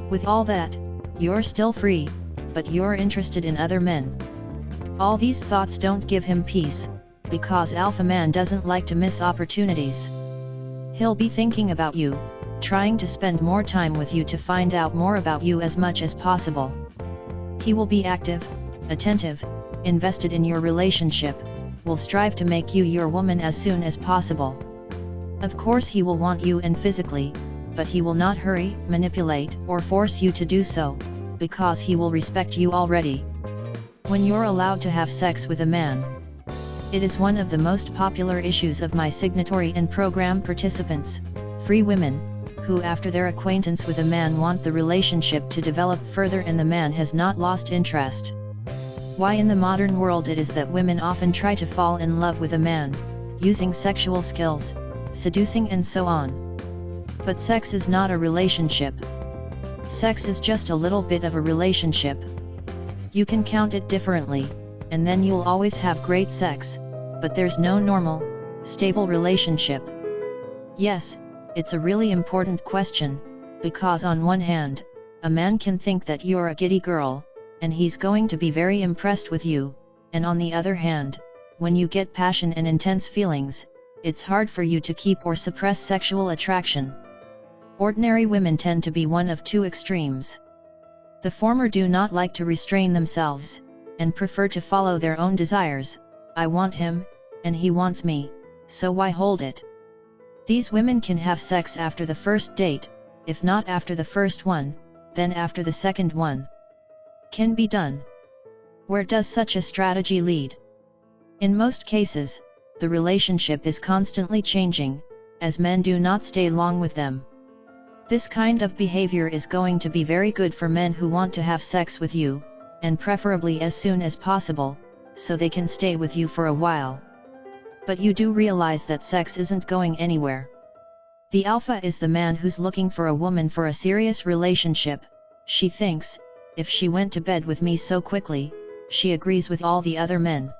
With all that, you're still free, but you're interested in other men. All these thoughts don't give him peace, because alpha man doesn't like to miss opportunities. He'll be thinking about you, trying to spend more time with you to find out more about you as much as possible. He will be active, attentive, invested in your relationship, will strive to make you your woman as soon as possible. Of course he will want you and physically, but he will not hurry, manipulate, or force you to do so, because he will respect you already. When you're allowed to have sex with a man. It is one of the most popular issues of my signatory and program participants, free women, who after their acquaintance with a man want the relationship to develop further and the man has not lost interest. Why in the modern world it is that women often try to fall in love with a man, using sexual skills, seducing and so on. But sex is not a relationship. Sex is just a little bit of a relationship. You can count it differently, and then you'll always have great sex, but there's no normal, stable relationship. Yes, it's a really important question, because on one hand, a man can think that you're a giddy girl, and he's going to be very impressed with you, and on the other hand, when you get passion and intense feelings, it's hard for you to keep or suppress sexual attraction. Ordinary women tend to be one of two extremes. The former do not like to restrain themselves, and prefer to follow their own desires. I want him, and he wants me, so why hold it? These women can have sex after the first date, if not after the first one, then after the second one. Can be done. Where does such a strategy lead? In most cases, the relationship is constantly changing, as men do not stay long with them. This kind of behavior is going to be very good for men who want to have sex with you, and preferably as soon as possible, so they can stay with you for a while. But you do realize that sex isn't going anywhere. The alpha is the man who's looking for a woman for a serious relationship. She thinks, if she went to bed with me so quickly, she agrees with all the other men.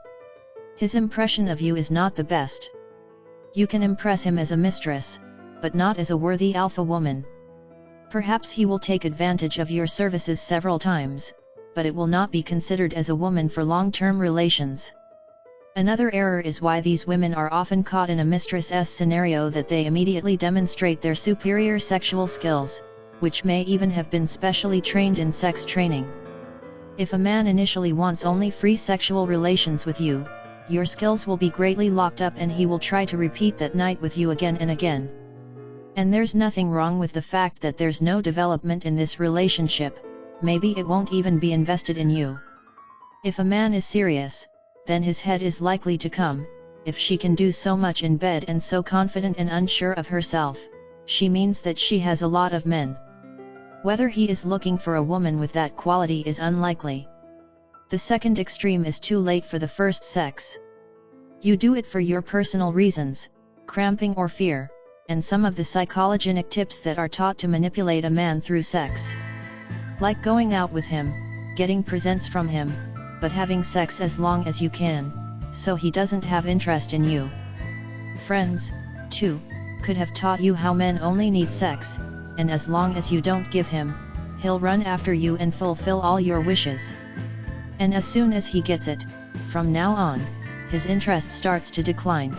His impression of you is not the best. You can impress him as a mistress, but not as a worthy alpha woman. Perhaps he will take advantage of your services several times, but it will not be considered as a woman for long-term relations. Another error is why these women are often caught in a mistress-s scenario, that they immediately demonstrate their superior sexual skills, which may even have been specially trained in sex training. If a man initially wants only free sexual relations with you, your skills will be greatly locked up and he will try to repeat that night with you again and again. And there's nothing wrong with the fact that there's no development in this relationship, maybe it won't even be invested in you. If a man is serious, then his head is likely to come. If she can do so much in bed and so confident and unsure of herself, she means that she has a lot of men. Whether he is looking for a woman with that quality is unlikely. The second extreme is too late for the first sex. You do it for your personal reasons, cramping or fear, and some of the psychogenic tips that are taught to manipulate a man through sex. Like going out with him, getting presents from him, but having sex as long as you can, so he doesn't have interest in you. Friends, too, could have taught you how men only need sex, and as long as you don't give him, he'll run after you and fulfill all your wishes. And as soon as he gets it, from now on, his interest starts to decline.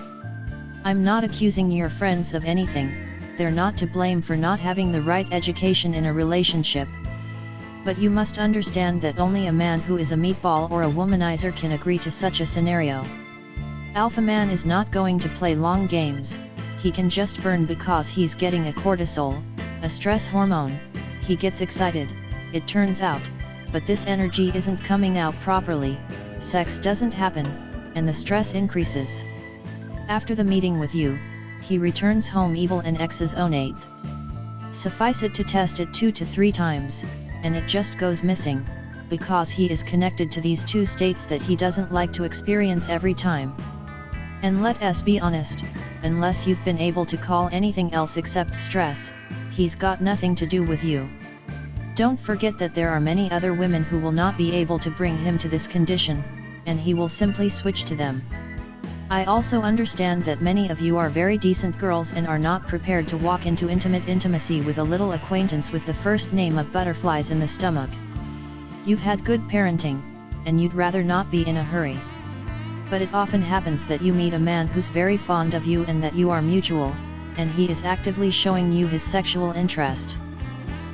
I'm not accusing your friends of anything, they're not to blame for not having the right education in a relationship. But you must understand that only a man who is a meatball or a womanizer can agree to such a scenario. Alpha man is not going to play long games. He can just burn because he's getting a cortisol, a stress hormone. He gets excited, it turns out, but this energy isn't coming out properly, sex doesn't happen, and the stress increases. After the meeting with you, he returns home evil and exasonate. Suffice it to test it 2 to 3 times, and it just goes missing, because he is connected to these 2 states that he doesn't like to experience every time. And let us be honest, unless you've been able to call anything else except stress, he's got nothing to do with you. Don't forget that there are many other women who will not be able to bring him to this condition, and he will simply switch to them. I also understand that many of you are very decent girls and are not prepared to walk into intimacy with a little acquaintance with the first name of butterflies in the stomach. You've had good parenting, and you'd rather not be in a hurry. But it often happens that you meet a man who's very fond of you and that you are mutual, and he is actively showing you his sexual interest.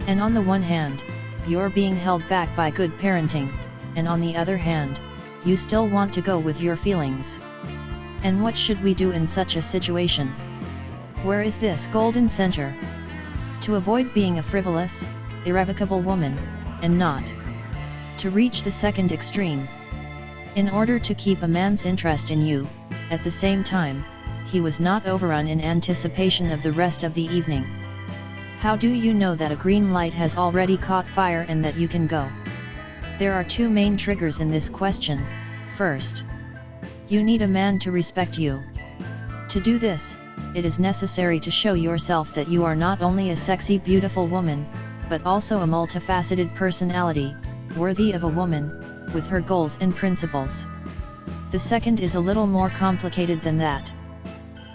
And on the one hand, you're being held back by good parenting, and on the other hand, you still want to go with your feelings. And what should we do in such a situation? Where is this golden center? To avoid being a frivolous, irrevocable woman, and not to reach the second extreme. In order to keep a man's interest in you, at the same time, he was not overrun in anticipation of the rest of the evening. How do you know that a green light has already caught fire and that you can go? There are 2 main triggers in this question. First, you need a man to respect you. To do this, it is necessary to show yourself that you are not only a sexy, beautiful woman, but also a multifaceted personality, worthy of a woman, with her goals and principles. The second is a little more complicated than that.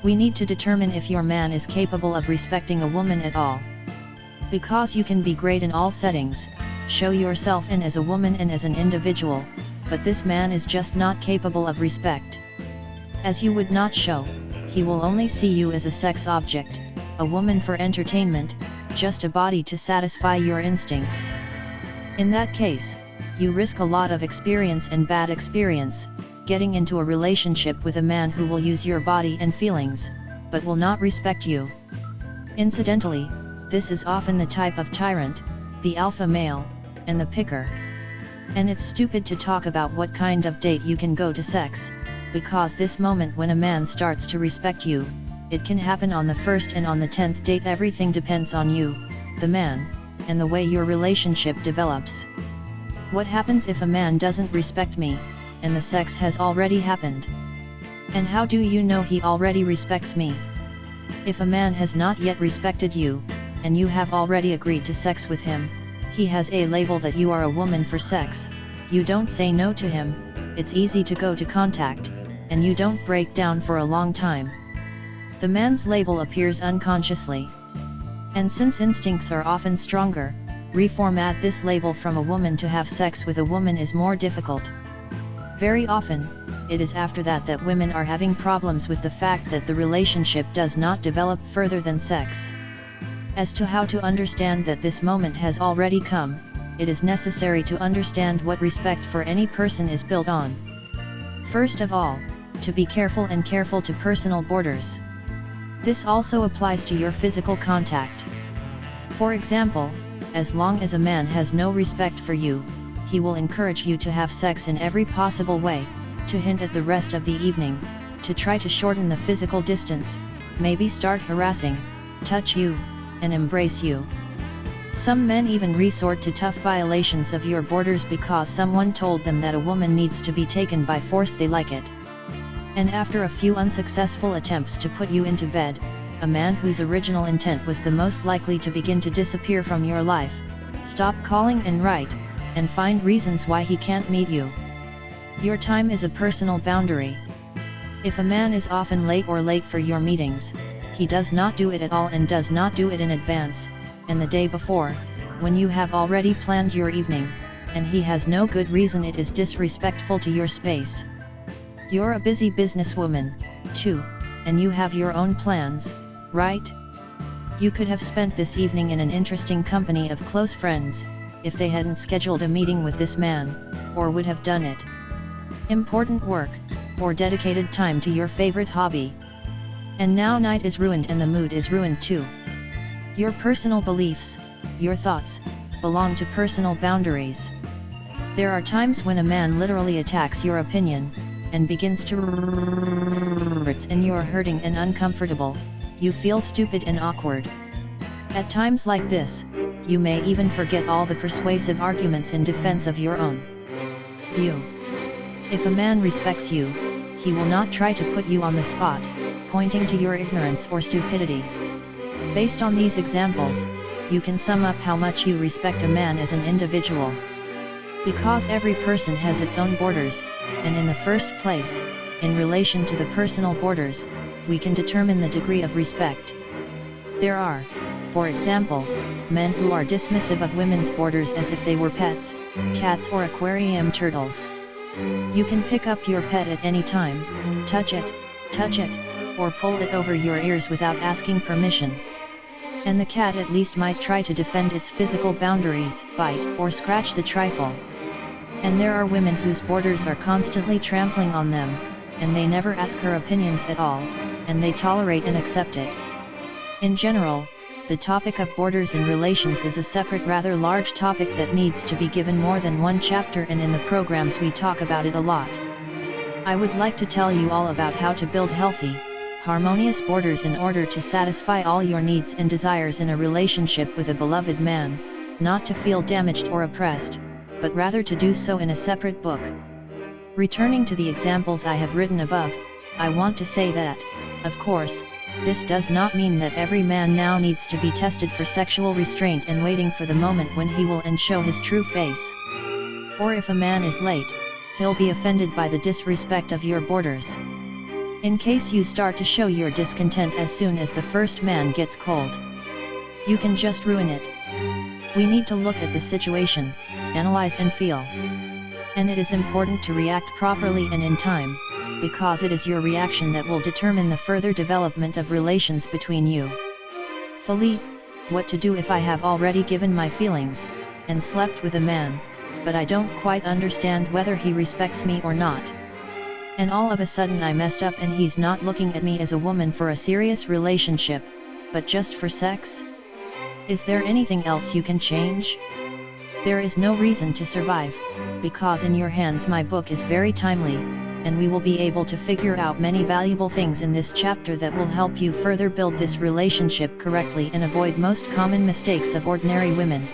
We need to determine if your man is capable of respecting a woman at all. Because you can be great in all settings, show yourself and as a woman and as an individual, but this man is just not capable of respect. As you would not show, he will only see you as a sex object, a woman for entertainment, just a body to satisfy your instincts. In that case, you risk a lot of experience and bad experience, getting into a relationship with a man who will use your body and feelings, but will not respect you. Incidentally, this is often the type of tyrant, the alpha male, and the picker. And it's stupid to talk about what kind of date you can go to sex, because this moment when a man starts to respect you, it can happen on the 1st and on the 10th date. Everything depends on you, the man, and the way your relationship develops. What happens if a man doesn't respect me, and the sex has already happened? And how do you know he already respects me? If a man has not yet respected you, and you have already agreed to sex with him, he has a label that you are a woman for sex. You don't say no to him, it's easy to go to contact, and you don't break down for a long time. The man's label appears unconsciously. And since instincts are often stronger, reformat this label from a woman to have sex with a woman is more difficult. Very often, it is after that women are having problems with the fact that the relationship does not develop further than sex. As to how to understand that this moment has already come, it is necessary to understand what respect for any person is built on. First of all, to be careful to personal borders. This also applies to your physical contact. For example, as long as a man has no respect for you, he will encourage you to have sex in every possible way, to hint at the rest of the evening, to try to shorten the physical distance, maybe start harassing, touch you, and embrace you. Some men even resort to tough violations of your borders because someone told them that a woman needs to be taken by force. They like it. And after a few unsuccessful attempts to put you into bed, a man whose original intent was the most likely to begin to disappear from your life, stop calling and write, and find reasons why he can't meet you. Your time is a personal boundary. If a man is often late for your meetings, he does not do it at all and does not do it in advance, and the day before, when you have already planned your evening, and he has no good reason, it is disrespectful to your space. You're a busy businesswoman, too, and you have your own plans, right? You could have spent this evening in an interesting company of close friends, if they hadn't scheduled a meeting with this man, or would have done it. Important work, or dedicated time to your favorite hobby. And now night is ruined and the mood is ruined too. Your personal beliefs, your thoughts, belong to personal boundaries. There are times when a man literally attacks your opinion, and begins to and you're hurting and uncomfortable, you feel stupid and awkward. At times like this, you may even forget all the persuasive arguments in defense of your own view. If a man respects you, he will not try to put you on the spot, pointing to your ignorance or stupidity. Based on these examples, you can sum up how much you respect a man as an individual. Because every person has its own borders, and in the first place, in relation to the personal borders, we can determine the degree of respect. There are, for example, men who are dismissive of women's borders as if they were pets, cats or aquarium turtles. You can pick up your pet at any time, touch it, or pull it over your ears without asking permission. And the cat at least might try to defend its physical boundaries, bite or scratch the trifle. And there are women whose borders are constantly trampling on them, and they never ask her opinions at all, and they tolerate and accept it. In general, the topic of borders in relations is a separate rather large topic that needs to be given more than one chapter, and in the programs we talk about it a lot. I would like to tell you all about how to build healthy, harmonious borders in order to satisfy all your needs and desires in a relationship with a beloved man, not to feel damaged or oppressed, but rather to do so in a separate book. Returning to the examples I have written above, I want to say that, of course, this does not mean that every man now needs to be tested for sexual restraint and waiting for the moment when he will show his true face. Or if a man is late, he'll be offended by the disrespect of your borders. In case you start to show your discontent as soon as the first man gets cold, you can just ruin it. We need to look at the situation, analyze and feel. And it is important to react properly and in time, because it is your reaction that will determine the further development of relations between you. Philippe, what to do if I have already given my feelings, and slept with a man, but I don't quite understand whether he respects me or not. And all of a sudden I messed up and he's not looking at me as a woman for a serious relationship, but just for sex? Is there anything else you can change? There is no reason to survive, because in your hands my book is very timely, and we will be able to figure out many valuable things in this chapter that will help you further build this relationship correctly and avoid most common mistakes of ordinary women.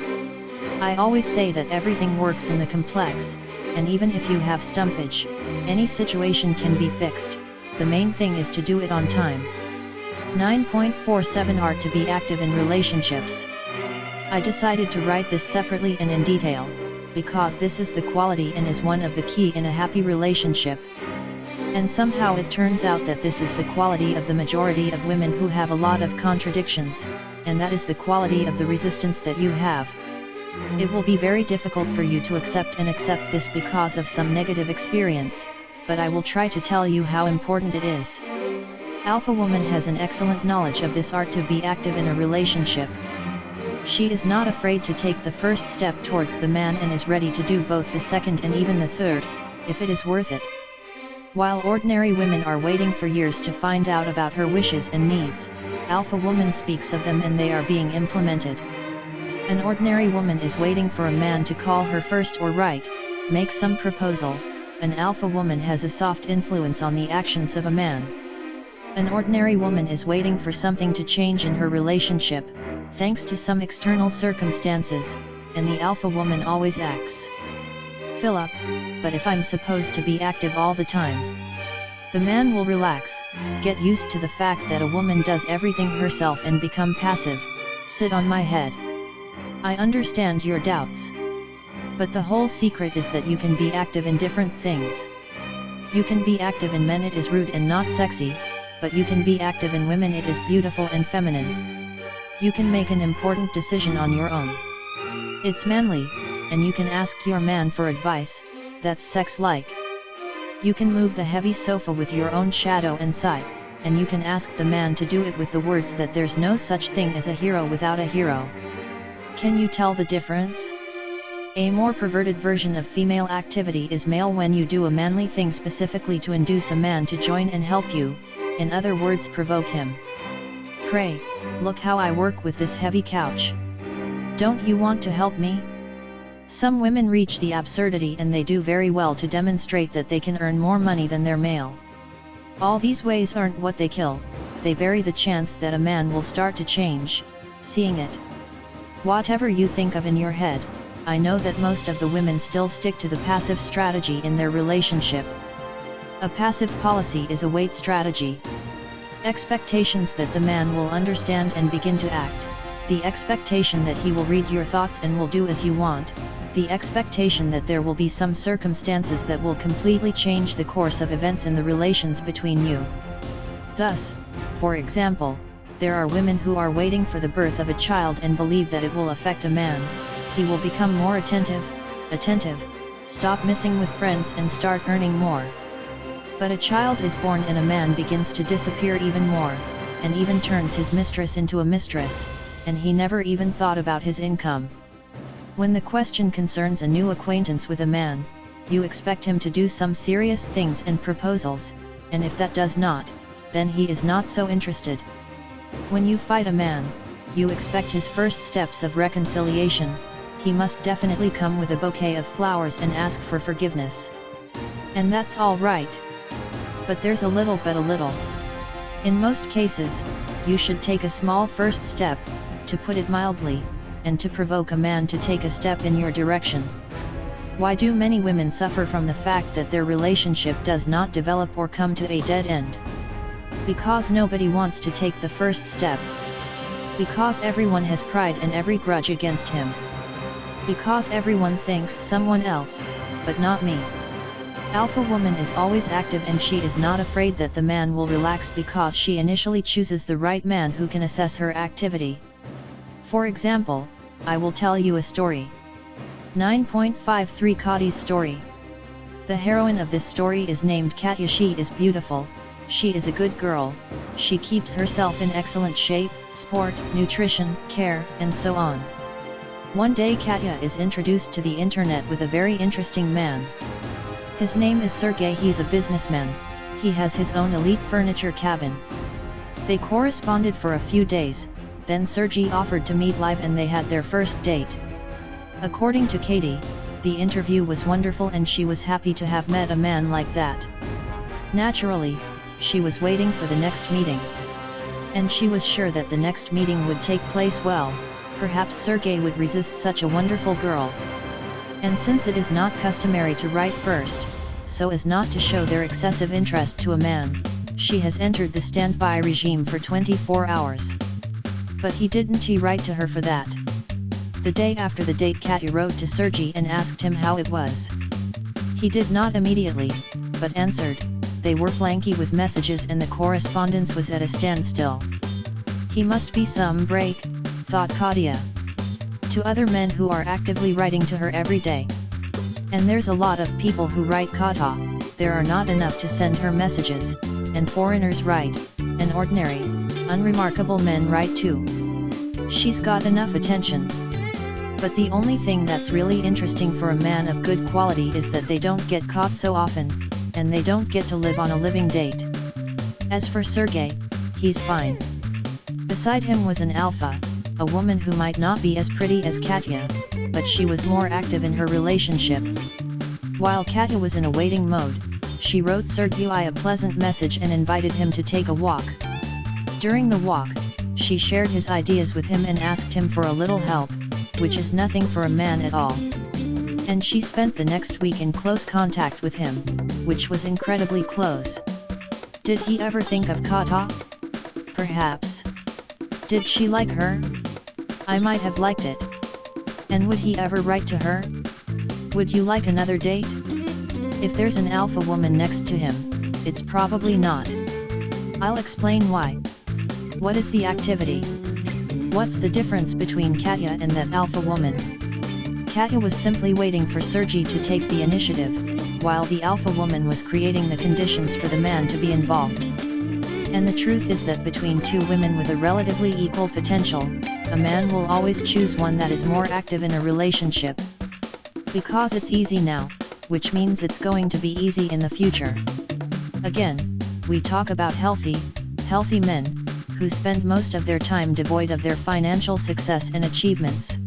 I always say that everything works in the complex, and even if you have stumpage, any situation can be fixed. The main thing is to do it on time. 9.47 Art to be active in relationships. I decided to write this separately and in detail, because this is the quality and is one of the key in a happy relationship. And somehow it turns out that this is the quality of the majority of women who have a lot of contradictions, and that is the quality of the resistance that you have. It will be very difficult for you to accept this because of some negative experience, but I will try to tell you how important it is. Alpha woman has an excellent knowledge of this art to be active in a relationship. She is not afraid to take the first step towards the man and is ready to do both the second and even the third, if it is worth it. While ordinary women are waiting for years to find out about her wishes and needs, Alpha woman speaks of them and they are being implemented. An ordinary woman is waiting for a man to call her first or write, make some proposal. An alpha woman has a soft influence on the actions of a man. An ordinary woman is waiting for something to change in her relationship, thanks to some external circumstances, and the alpha woman always acts. Philip, but if I'm supposed to be active all the time? The man will relax, get used to the fact that a woman does everything herself and become passive, sit on my head. I understand your doubts. But the whole secret is that you can be active in different things. You can be active in men, it is rude and not sexy, but you can be active in women, it is beautiful and feminine. You can make an important decision on your own. It's manly, and you can ask your man for advice, that's sex-like. You can move the heavy sofa with your own shadow and side, and you can ask the man to do it with the words that there's no such thing as a hero without a hero. Can you tell the difference? A more perverted version of female activity is male when you do a manly thing specifically to induce a man to join and help you, in other words provoke him. Pray, look how I work with this heavy couch. Don't you want to help me? Some women reach the absurdity, and they do very well to demonstrate that they can earn more money than their male. All these ways aren't what they kill, they vary the chance that a man will start to change, seeing it. Whatever you think of in your head, I know that most of the women still stick to the passive strategy in their relationship. A passive policy is a wait strategy. Expectations that the man will understand and begin to act. The expectation that he will read your thoughts and will do as you want. The expectation that there will be some circumstances that will completely change the course of events in the relations between you. Thus, for example, there are women who are waiting for the birth of a child and believe that it will affect a man. He will become more attentive, stop missing with friends and start earning more. But a child is born and a man begins to disappear even more, and even turns his mistress into a mistress, and he never even thought about his income. When the question concerns a new acquaintance with a man, you expect him to do some serious things and proposals, and if that does not, then he is not so interested. When you fight a man, you expect his first steps of reconciliation. He must definitely come with a bouquet of flowers and ask for forgiveness. And that's all right. But there's a little but a little. In most cases, you should take a small first step, to put it mildly, and to provoke a man to take a step in your direction. Why do many women suffer from the fact that their relationship does not develop or come to a dead end? Because nobody wants to take the first step. Because everyone has pride and every grudge against him. Because everyone thinks someone else, but not me. Alpha woman is always active, and she is not afraid that the man will relax because she initially chooses the right man who can assess her activity. For example, I will tell you a story. 9.53 Katya's story. The heroine of this story is named Katya. She is beautiful, she is a good girl, she keeps herself in excellent shape, sport, nutrition, care, and so on. One day Katya is introduced to the internet with a very interesting man. His name is Sergey. He's a businessman, he has his own elite furniture cabin. They corresponded for a few days, then Sergey offered to meet live and they had their first date. According to Katie, the interview was wonderful and she was happy to have met a man like that. Naturally, she was waiting for the next meeting. And she was sure that the next meeting would take place well. Perhaps Sergey would resist such a wonderful girl. And since it is not customary to write first, so as not to show their excessive interest to a man, she has entered the standby regime for 24 hours. But he didn't write to her for that. The day after the date, Katya wrote to Sergey and asked him how it was. He did not immediately, but answered. They were blanky with messages and the correspondence was at a standstill. He must be some break, thought Katya. To other men who are actively writing to her every day. And there's a lot of people who write Katya, there are not enough to send her messages, and foreigners write, and ordinary, unremarkable men write too. She's got enough attention. But the only thing that's really interesting for a man of good quality is that they don't get caught so often, and they don't get to live on a living date. As for Sergey, he's fine. Beside him was an alpha, a woman who might not be as pretty as Katya, but she was more active in her relationship. While Katya was in a waiting mode, she wrote Sergey a pleasant message and invited him to take a walk. During the walk, she shared his ideas with him and asked him for a little help, which is nothing for a man at all. And she spent the next week in close contact with him, which was incredibly close. Did he ever think of Katya? Perhaps. Did she like her? I might have liked it. And would he ever write to her? Would you like another date? If there's an alpha woman next to him, it's probably not. I'll explain why. What is the activity? What's the difference between Katya and that alpha woman? Katya was simply waiting for Sergey to take the initiative, while the alpha woman was creating the conditions for the man to be involved. And the truth is that between two women with a relatively equal potential, a man will always choose one that is more active in a relationship. Because it's easy now, which means it's going to be easy in the future. Again, we talk about healthy men, who spend most of their time devoid of their financial success and achievements.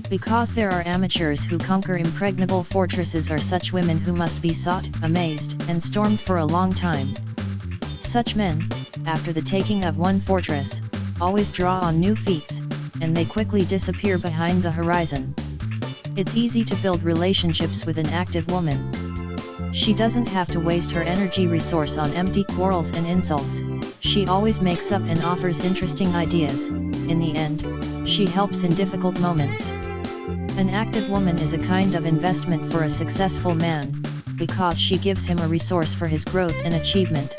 Because there are amateurs who conquer impregnable fortresses, are such women who must be sought, amazed, and stormed for a long time. Such men, after the taking of one fortress, always draw on new feats, and they quickly disappear behind the horizon. It's easy to build relationships with an active woman. She doesn't have to waste her energy resource on empty quarrels and insults. She always makes up and offers interesting ideas. In the end, she helps in difficult moments. An active woman is a kind of investment for a successful man, because she gives him a resource for his growth and achievement.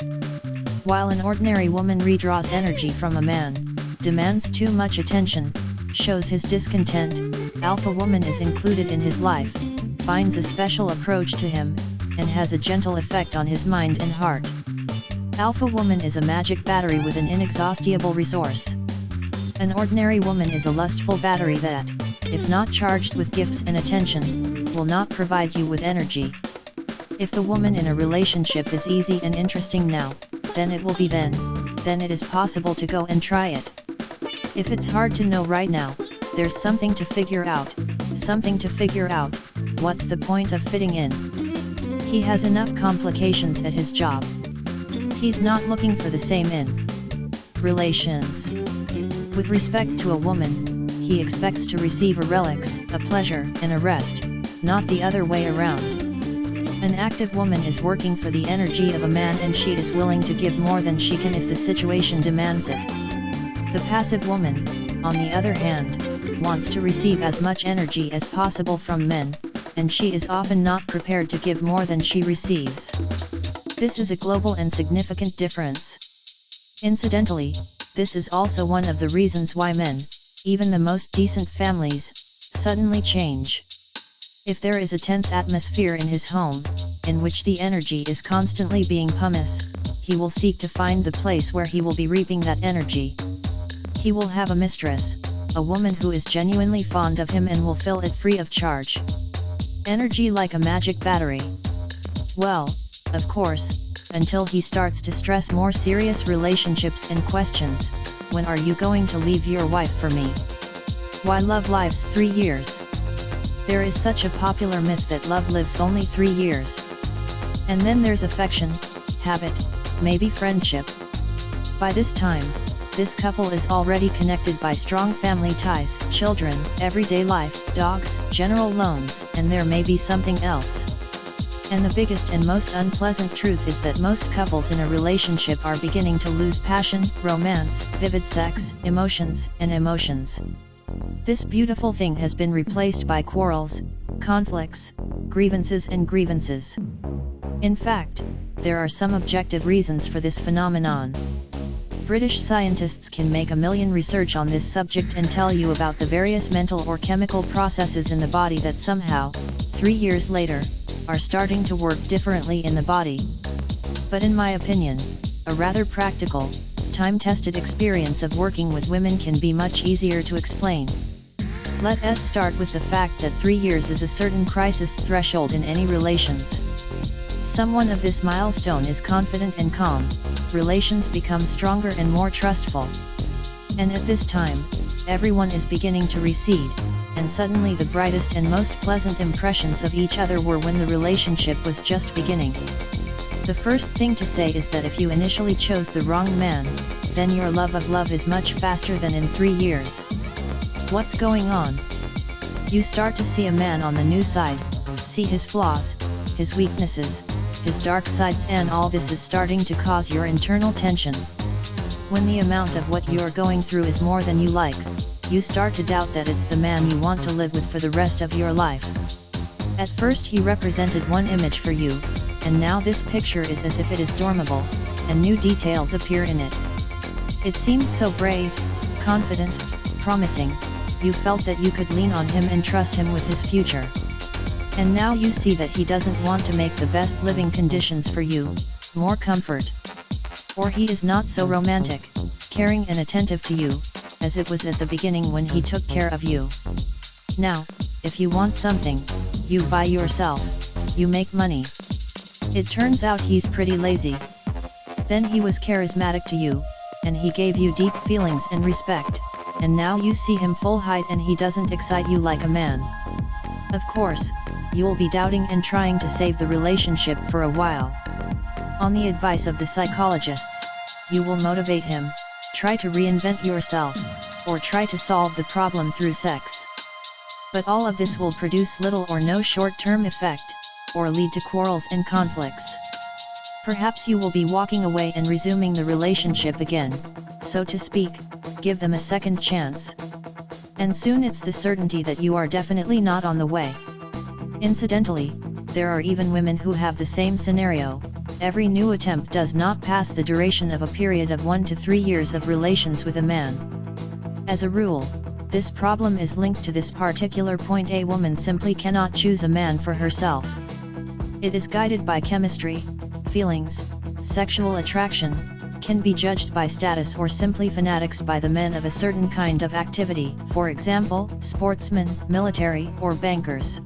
While an ordinary woman redraws energy from a man, demands too much attention, shows his discontent, alpha woman is included in his life, finds a special approach to him, and has a gentle effect on his mind and heart. Alpha woman is a magic battery with an inexhaustible resource. An ordinary woman is a lustful battery that, if not charged with gifts and attention, will not provide you with energy. If the woman in a relationship is easy and interesting now, then it will be then it is possible to go and try it. If it's hard to know right now, there's something to figure out. What's the point of fitting in? He has enough complications at his job. He's not looking for the same in relations. With respect to a woman, he expects to receive a relics, a pleasure, and a rest, not the other way around. An active woman is working for the energy of a man, and she is willing to give more than she can if the situation demands it. The passive woman, on the other hand, wants to receive as much energy as possible from men, and she is often not prepared to give more than she receives. This is a global and significant difference. Incidentally, this is also one of the reasons why men, even the most decent families, suddenly change. If there is a tense atmosphere in his home, in which the energy is constantly being pumped, he will seek to find the place where he will be reaping that energy. He will have a mistress, a woman who is genuinely fond of him and will fill it free of charge. Energy like a magic battery. Well, of course, until he starts to stress more serious relationships and questions, when are you going to leave your wife for me? Why love lives 3 years? There is such a popular myth that love lives only 3 years. And then there's affection, habit, maybe friendship. By this time, this couple is already connected by strong family ties, children, everyday life, dogs, general loans, and there may be something else. And the biggest and most unpleasant truth is that most couples in a relationship are beginning to lose passion, romance, vivid sex, emotions. This beautiful thing has been replaced by quarrels, conflicts, grievances. In fact, there are some objective reasons for this phenomenon. British scientists can make a million research on this subject and tell you about the various mental or chemical processes in the body that somehow, 3 years later, are starting to work differently in the body. But in my opinion, a rather practical, time-tested experience of working with women can be much easier to explain. Let us start with the fact that 3 years is a certain crisis threshold in any relations. Someone of this milestone is confident and calm, relations become stronger and more trustful. And at this time, everyone is beginning to recede, and suddenly the brightest and most pleasant impressions of each other were when the relationship was just beginning. The first thing to say is that if you initially chose the wrong man, then your love of love is much faster than in 3 years. What's going on? You start to see a man on the new side, see his flaws, his weaknesses, his dark sides, and all this is starting to cause your internal tension. When the amount of what you're going through is more than you like, you start to doubt that it's the man you want to live with for the rest of your life. At first he represented one image for you, and now this picture is as if it is dormable, and new details appear in it. It seemed so brave, confident, promising. You felt that you could lean on him and trust him with his future. And now you see that he doesn't want to make the best living conditions for you, more comfort. Or he is not so romantic, caring and attentive to you, as it was at the beginning when he took care of you. Now, if you want something, you buy yourself, you make money. It turns out he's pretty lazy. Then he was charismatic to you, and he gave you deep feelings and respect, and now you see him full height and he doesn't excite you like a man. Of course, you'll be doubting and trying to save the relationship for a while. On the advice of the psychologists, you will motivate him, try to reinvent yourself, or try to solve the problem through sex. But all of this will produce little or no short-term effect, or lead to quarrels and conflicts. Perhaps you will be walking away and resuming the relationship again, so to speak, give them a second chance. And soon it's the certainty that you are definitely not on the way. Incidentally, there are even women who have the same scenario. Every new attempt does not pass the duration of a period of 1 to 3 years of relations with a man. As a rule, this problem is linked to this particular point: a woman simply cannot choose a man for herself. It is guided by chemistry, feelings, sexual attraction, can be judged by status, or simply fanatics by the men of a certain kind of activity, for example, sportsmen, military, or bankers.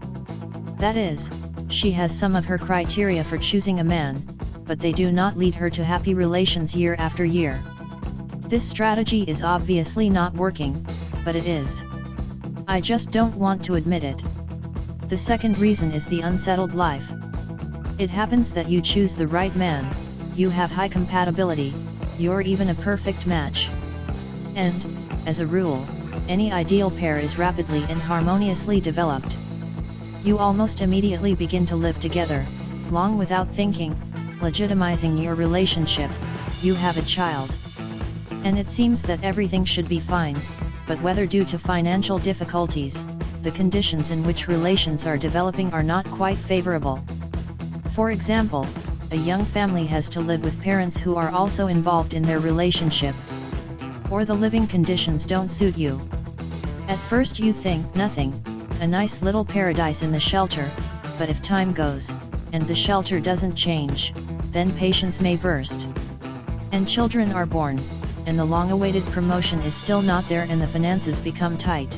That is, she has some of her criteria for choosing a man, but they do not lead her to happy relations year after year. This strategy is obviously not working, but it is. I just don't want to admit it. The second reason is the unsettled life. It happens that you choose the right man, you have high compatibility, you're even a perfect match. And, as a rule, any ideal pair is rapidly and harmoniously developed. You almost immediately begin to live together, long without thinking, legitimizing your relationship. You have a child. And it seems that everything should be fine, but whether due to financial difficulties, the conditions in which relations are developing are not quite favorable. For example, a young family has to live with parents who are also involved in their relationship. Or the living conditions don't suit you. At first you think nothing, a nice little paradise in the shelter, but if time goes, and the shelter doesn't change, then patience may burst. And children are born, and the long-awaited promotion is still not there, and the finances become tight.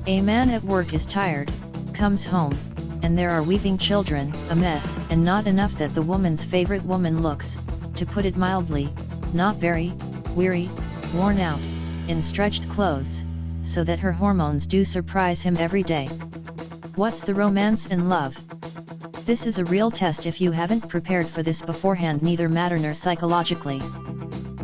A man at work is tired, comes home, and there are weeping children, a mess, and not enough that the woman's favorite woman looks, to put it mildly, not very, weary, worn out, in stretched clothes, so that her hormones do surprise him every day. What's the romance in love? This is a real test if you haven't prepared for this beforehand, neither matter nor psychologically.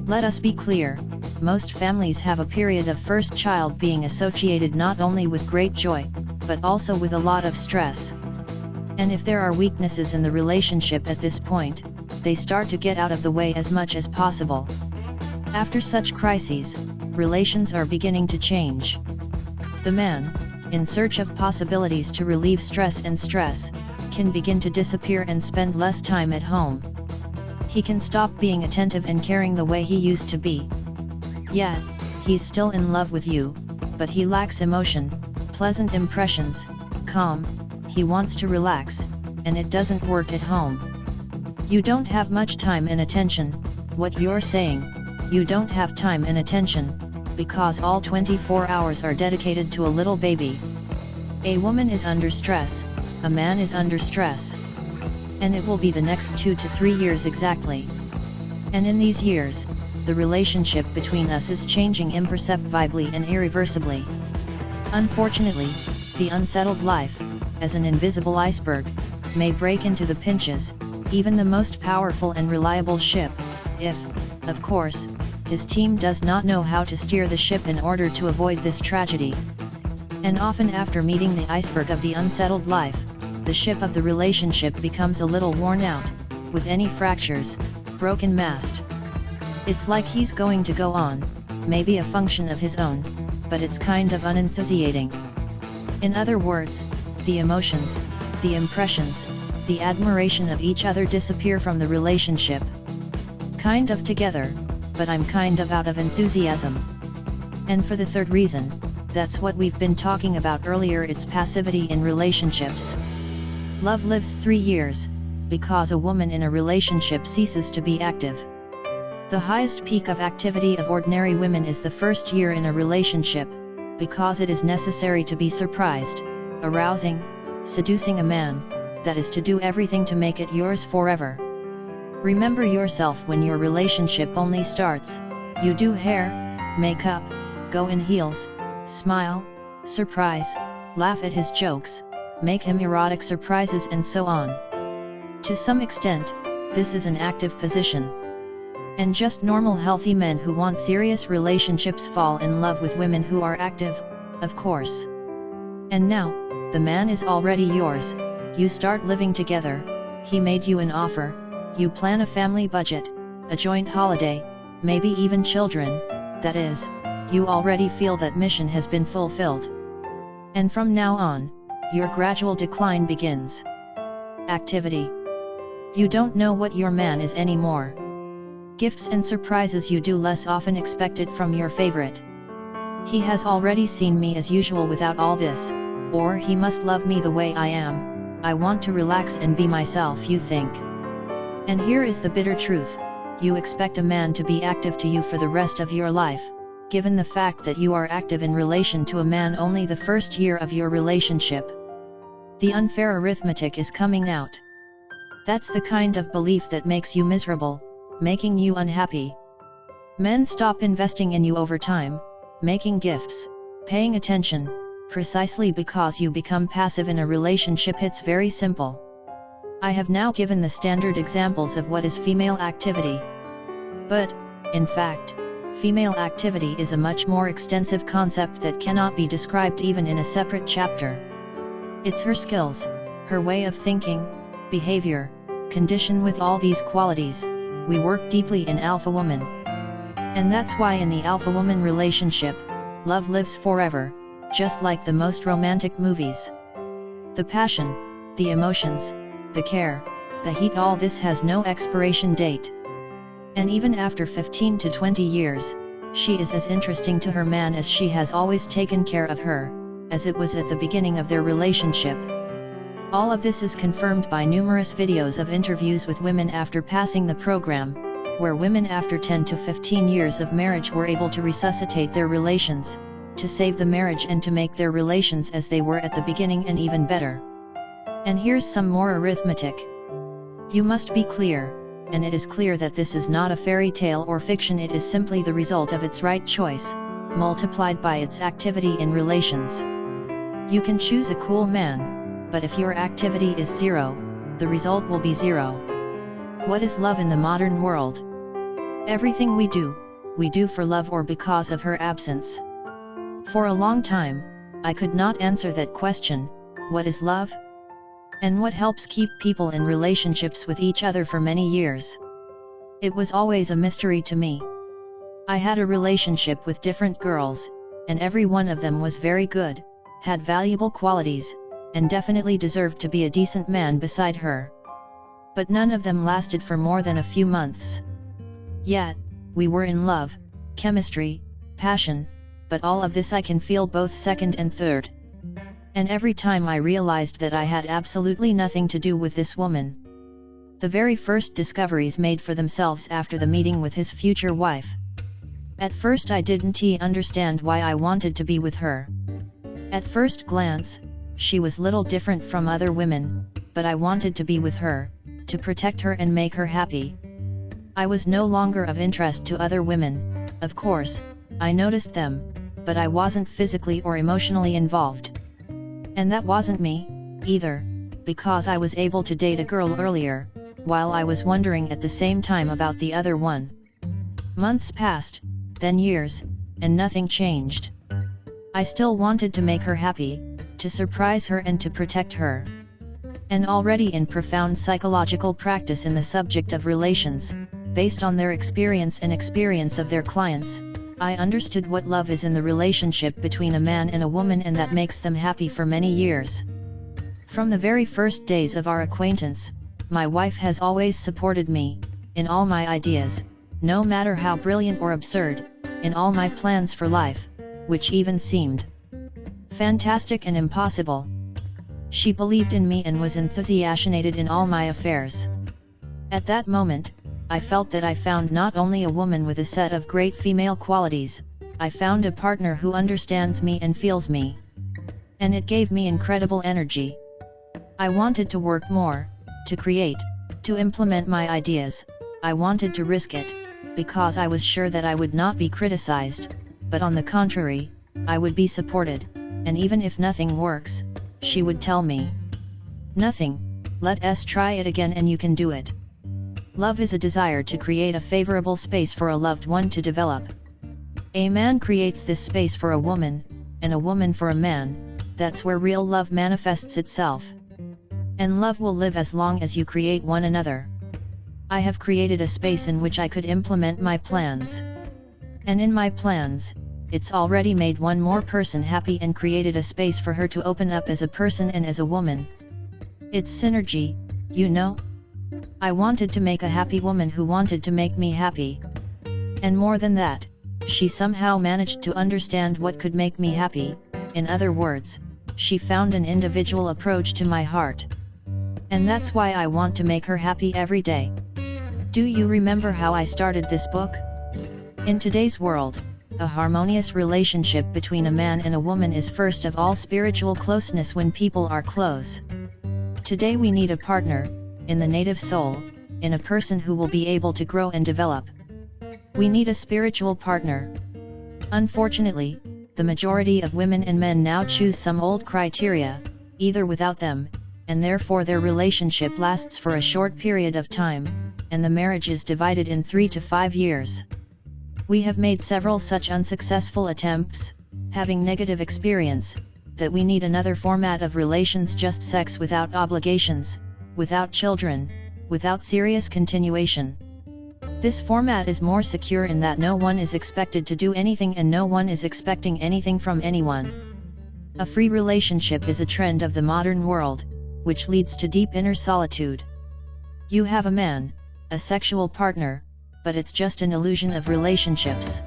Let us be clear, most families have a period of first child being associated not only with great joy, but also with a lot of stress. And if there are weaknesses in the relationship at this point, they start to get out of the way as much as possible. After such crises, relations are beginning to change. The man, in search of possibilities to relieve stress, can begin to disappear and spend less time at home. He can stop being attentive and caring the way he used to be. Yeah, he's still in love with you, but he lacks emotion, pleasant impressions, calm. He wants to relax, and it doesn't work at home. You don't have much time and attention. What you're saying, you don't have time and attention, because all 24 hours are dedicated to a little baby. A woman is under stress, a man is under stress. And it will be the next 2 to 3 years exactly. And in these years, the relationship between us is changing imperceptibly and irreversibly. Unfortunately, the unsettled life, as an invisible iceberg, may break into the pinches, even the most powerful and reliable ship, if, of course, his team does not know how to steer the ship in order to avoid this tragedy. And often after meeting the iceberg of the unsettled life, the ship of the relationship becomes a little worn out, with any fractures, broken mast. It's like he's going to go on, maybe a function of his own, but it's kind of unenthusiastic. In other words, the emotions, the impressions, the admiration of each other disappear from the relationship. Kind of together, but I'm kind of out of enthusiasm. And for the third reason, that's what we've been talking about earlier, it's passivity in relationships. Love lives 3 years, because a woman in a relationship ceases to be active. The highest peak of activity of ordinary women is the first year in a relationship, because it is necessary to be surprised, arousing, seducing a man, that is to do everything to make it yours forever. Remember yourself when your relationship only starts. You do hair, makeup, go in heels, smile, surprise, laugh at his jokes, make him erotic surprises and so on. To some extent, this is an active position. And just normal healthy men who want serious relationships fall in love with women who are active, of course. And now, the man is already yours, you start living together, he made you an offer, you plan a family budget, a joint holiday, maybe even children, that is, you already feel that mission has been fulfilled. And from now on, your gradual decline begins. Activity. You don't know what your man is anymore. Gifts and surprises you do less often expected from your favorite. He has already seen me as usual without all this, or he must love me the way I am, I want to relax and be myself, you think. And here is the bitter truth, you expect a man to be active to you for the rest of your life, given the fact that you are active in relation to a man only the first year of your relationship. The unfair arithmetic is coming out. That's the kind of belief that makes you miserable, making you unhappy. Men stop investing in you over time, making gifts, paying attention, precisely because you become passive in a relationship. It's very simple. I have now given the standard examples of what is female activity. But, in fact, female activity is a much more extensive concept that cannot be described even in a separate chapter. It's her skills, her way of thinking, behavior, condition. With all these qualities, we work deeply in Alpha Woman. And that's why in the Alpha Woman relationship, love lives forever, just like the most romantic movies. The passion, the emotions, the care, the heat, all this has no expiration date. And even after 15 to 20 years, she is as interesting to her man as she has always taken care of her, as it was at the beginning of their relationship. All of this is confirmed by numerous videos of interviews with women after passing the program, where women after 10 to 15 years of marriage were able to resuscitate their relations, to save the marriage and to make their relations as they were at the beginning and even better. And here's some more arithmetic. You must be clear, and it is clear that this is not a fairy tale or fiction, it is simply the result of its right choice, multiplied by its activity in relations. You can choose a cool man, but if your activity is zero, the result will be zero. What is love in the modern world? Everything we do for love or because of her absence. For a long time, I could not answer that question, what is love? And what helps keep people in relationships with each other for many years? It was always a mystery to me. I had a relationship with different girls, and every one of them was very good, had valuable qualities, and definitely deserved to be a decent man beside her. But none of them lasted for more than a few months. Yet, we were in love, chemistry, passion, but all of this I can feel both second and third. And every time I realized that I had absolutely nothing to do with this woman. The very first discoveries made for themselves after the meeting with his future wife. At first I didn't understand why I wanted to be with her. At first glance, she was little different from other women, but I wanted to be with her, to protect her and make her happy. I was no longer of interest to other women, of course, I noticed them, but I wasn't physically or emotionally involved. And that wasn't me, either, because I was able to date a girl earlier, while I was wondering at the same time about the other one. Months passed, then years, and nothing changed. I still wanted to make her happy, to surprise her and to protect her. And already in profound psychological practice in the subject of relations, based on their experience and experience of their clients, I understood what love is in the relationship between a man and a woman, and that makes them happy for many years. From the very first days of our acquaintance, my wife has always supported me, in all my ideas, no matter how brilliant or absurd, in all my plans for life, which even seemed fantastic and impossible. She believed in me and was enthusiastic in all my affairs. At that moment, I felt that I found not only a woman with a set of great female qualities, I found a partner who understands me and feels me. And it gave me incredible energy. I wanted to work more, to create, to implement my ideas. I wanted to risk it, because I was sure that I would not be criticized, but on the contrary, I would be supported, and even if nothing works, she would tell me, "Nothing, let us try it again and you can do it." Love is a desire to create a favorable space for a loved one to develop. A man creates this space for a woman, and a woman for a man. That's where real love manifests itself. And love will live as long as you create one another. I have created a space in which I could implement my plans. And in my plans, it's already made one more person happy and created a space for her to open up as a person and as a woman. It's synergy, you know? I wanted to make a happy woman who wanted to make me happy. And more than that, she somehow managed to understand what could make me happy. In other words, she found an individual approach to my heart. And that's why I want to make her happy every day. Do you remember how I started this book? In today's world, a harmonious relationship between a man and a woman is first of all spiritual closeness when people are close. Today we need a partner, in the native soul, in a person who will be able to grow and develop. We need a spiritual partner. Unfortunately, the majority of women and men now choose some old criteria, either without them, and therefore their relationship lasts for a short period of time, and the marriage is divided in 3 to 5 years. We have made several such unsuccessful attempts, having negative experience, that we need another format of relations, just sex without obligations, without children, without serious continuation. This format is more secure in that no one is expected to do anything and no one is expecting anything from anyone. A free relationship is a trend of the modern world, which leads to deep inner solitude. You have a man, a sexual partner, but it's just an illusion of relationships.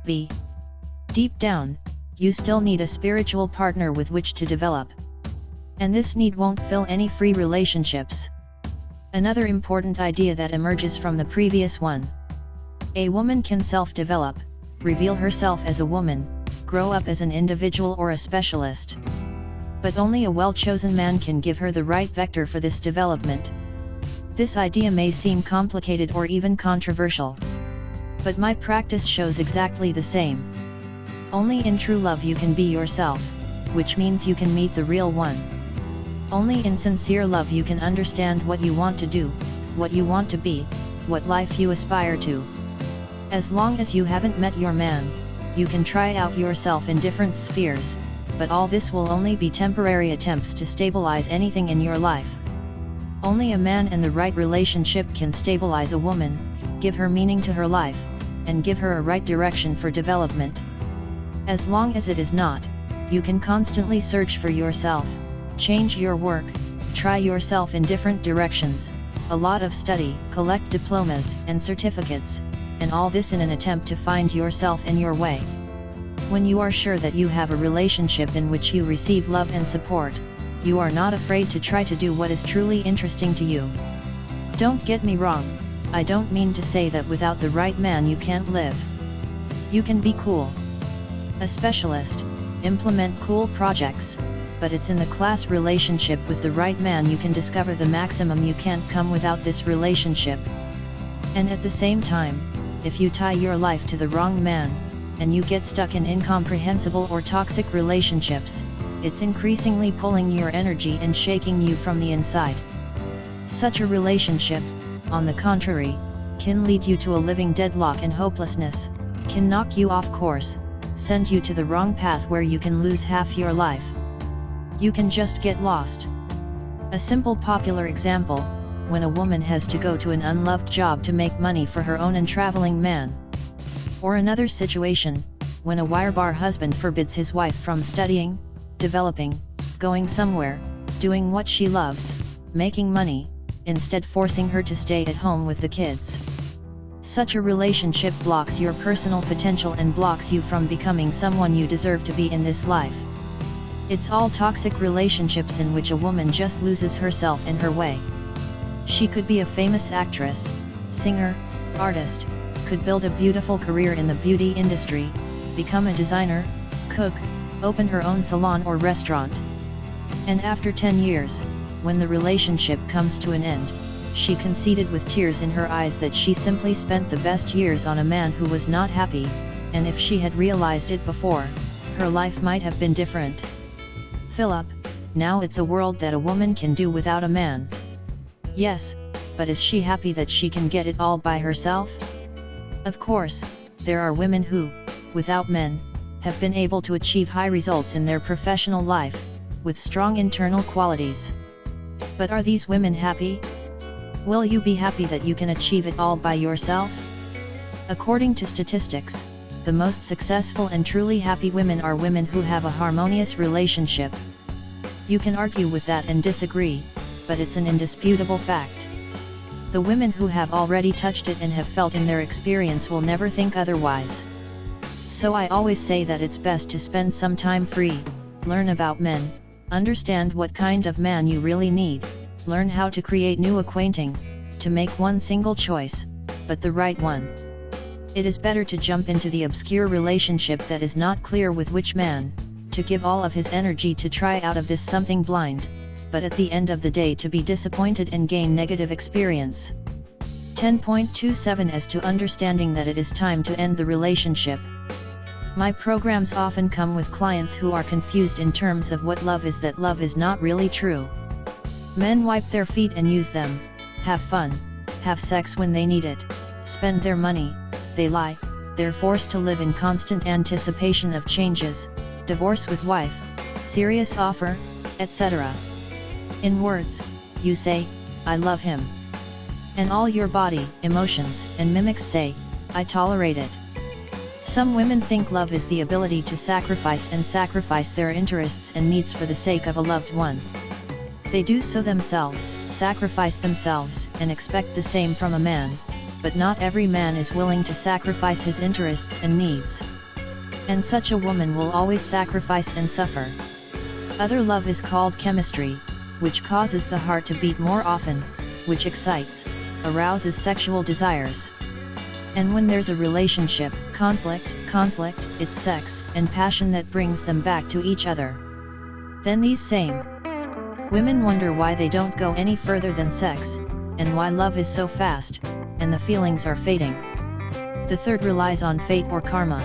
Deep down, you still need a spiritual partner with which to develop. And this need won't fill any free relationships. Another important idea that emerges from the previous one. A woman can self-develop, reveal herself as a woman, grow up as an individual or a specialist. But only a well-chosen man can give her the right vector for this development. This idea may seem complicated or even controversial. But my practice shows exactly the same. Only in true love you can be yourself, which means you can meet the real one. Only in sincere love you can understand what you want to do, what you want to be, what life you aspire to. As long as you haven't met your man, you can try out yourself in different spheres, but all this will only be temporary attempts to stabilize anything in your life. Only a man and the right relationship can stabilize a woman, give her meaning to her life, and give her a right direction for development. As long as it is not, you can constantly search for yourself, change your work, try yourself in different directions, a lot of study, collect diplomas and certificates, and all this in an attempt to find yourself and your way. When you are sure that you have a relationship in which you receive love and support, you are not afraid to try to do what is truly interesting to you. Don't get me wrong, I don't mean to say that without the right man you can't live. You can be cool, a specialist, implement cool projects, but it's in the class relationship with the right man you can discover the maximum. You can't come without this relationship. And at the same time, if you tie your life to the wrong man, and you get stuck in incomprehensible or toxic relationships, it's increasingly pulling your energy and shaking you from the inside. Such a relationship, on the contrary, can lead you to a living deadlock and hopelessness, can knock you off course, send you to the wrong path where you can lose half your life. You can just get lost. A simple popular example, when a woman has to go to an unloved job to make money for her own and traveling man. Or another situation, when a wirebar husband forbids his wife from studying, developing, going somewhere, doing what she loves, making money, instead forcing her to stay at home with the kids. Such a relationship blocks your personal potential and blocks you from becoming someone you deserve to be in this life. It's all toxic relationships in which a woman just loses herself in her way. She could be a famous actress, singer, artist, could build a beautiful career in the beauty industry, become a designer, cook, open her own salon or restaurant. And after 10 years, when the relationship comes to an end, she conceded with tears in her eyes that she simply spent the best years on a man who was not happy, and if she had realized it before, her life might have been different. Philip, now it's a world that a woman can do without a man. Yes, but is she happy that she can get it all by herself? Of course, there are women who, without men, have been able to achieve high results in their professional life, with strong internal qualities. But are these women happy? Will you be happy that you can achieve it all by yourself? According to statistics, the most successful and truly happy women are women who have a harmonious relationship. You can argue with that and disagree, but it's an indisputable fact. The women who have already touched it and have felt in their experience will never think otherwise. So I always say that it's best to spend some time free, learn about men, understand what kind of man you really need, learn how to create new acquainting, to make one single choice, but the right one. It is better to jump into the obscure relationship that is not clear with which man, to give all of his energy to try out of this something blind, but at the end of the day to be disappointed and gain negative experience. 10.27 As to understanding that it is time to end the relationship. My programs often come with clients who are confused in terms of what love is, that love is not really true. Men wipe their feet and use them, have fun, have sex when they need it, spend their money, they lie, they're forced to live in constant anticipation of changes, divorce with wife, serious offer, etc. In words, you say, I love him. And all your body, emotions, and mimics say, I tolerate it. Some women think love is the ability to sacrifice their interests and needs for the sake of a loved one. They do so themselves, sacrifice themselves, and expect the same from a man, but not every man is willing to sacrifice his interests and needs. And such a woman will always sacrifice and suffer. Other love is called chemistry, which causes the heart to beat more often, which excites, arouses sexual desires. And when there's a relationship, conflict, it's sex and passion that brings them back to each other. Then these same women wonder why they don't go any further than sex, and why love is so fast, and the feelings are fading. The third relies on fate or karma.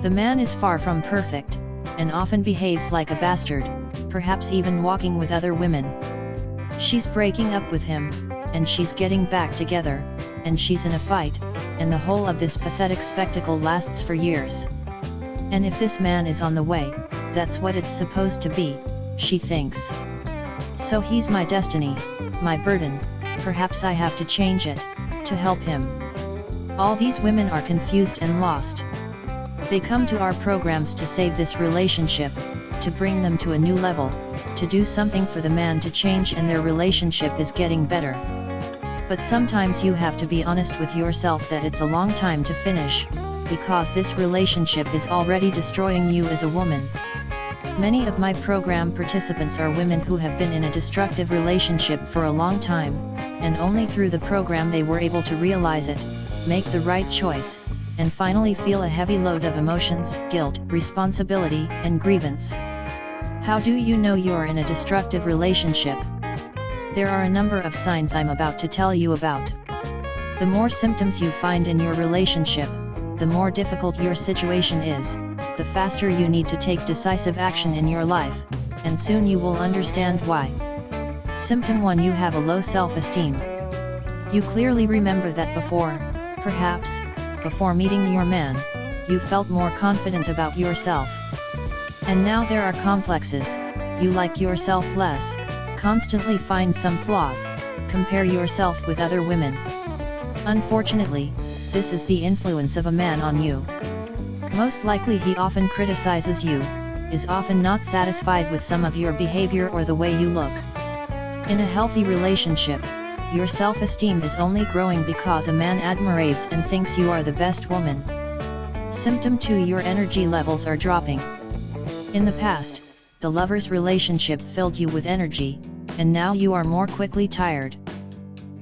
The man is far from perfect, and often behaves like a bastard, perhaps even walking with other women. She's breaking up with him, and she's getting back together, and she's in a fight, and the whole of this pathetic spectacle lasts for years. And if this man is on the way, that's what it's supposed to be, she thinks. So he's my destiny, my burden, perhaps I have to change it, to help him. All these women are confused and lost. They come to our programs to save this relationship, to bring them to a new level, to do something for the man to change, and their relationship is getting better. But sometimes you have to be honest with yourself that it's a long time to finish, because this relationship is already destroying you as a woman. Many of my program participants are women who have been in a destructive relationship for a long time, and only through the program they were able to realize it, make the right choice, and finally feel a heavy load of emotions, guilt, responsibility, and grievance. How do you know you're in a destructive relationship? There are a number of signs I'm about to tell you about. The more symptoms you find in your relationship, the more difficult your situation is, the faster you need to take decisive action in your life, and soon you will understand why. Symptom 1: You have a low self-esteem. You clearly remember that before, perhaps, before meeting your man, you felt more confident about yourself. And now there are complexes, you like yourself less, constantly find some flaws, compare yourself with other women. Unfortunately, this is the influence of a man on you. Most likely he often criticizes you, is often not satisfied with some of your behavior or the way you look. In a healthy relationship, your self-esteem is only growing because a man admires and thinks you are the best woman. Symptom 2: Your energy levels are dropping. In the past, the lover's relationship filled you with energy, and now you are more quickly tired.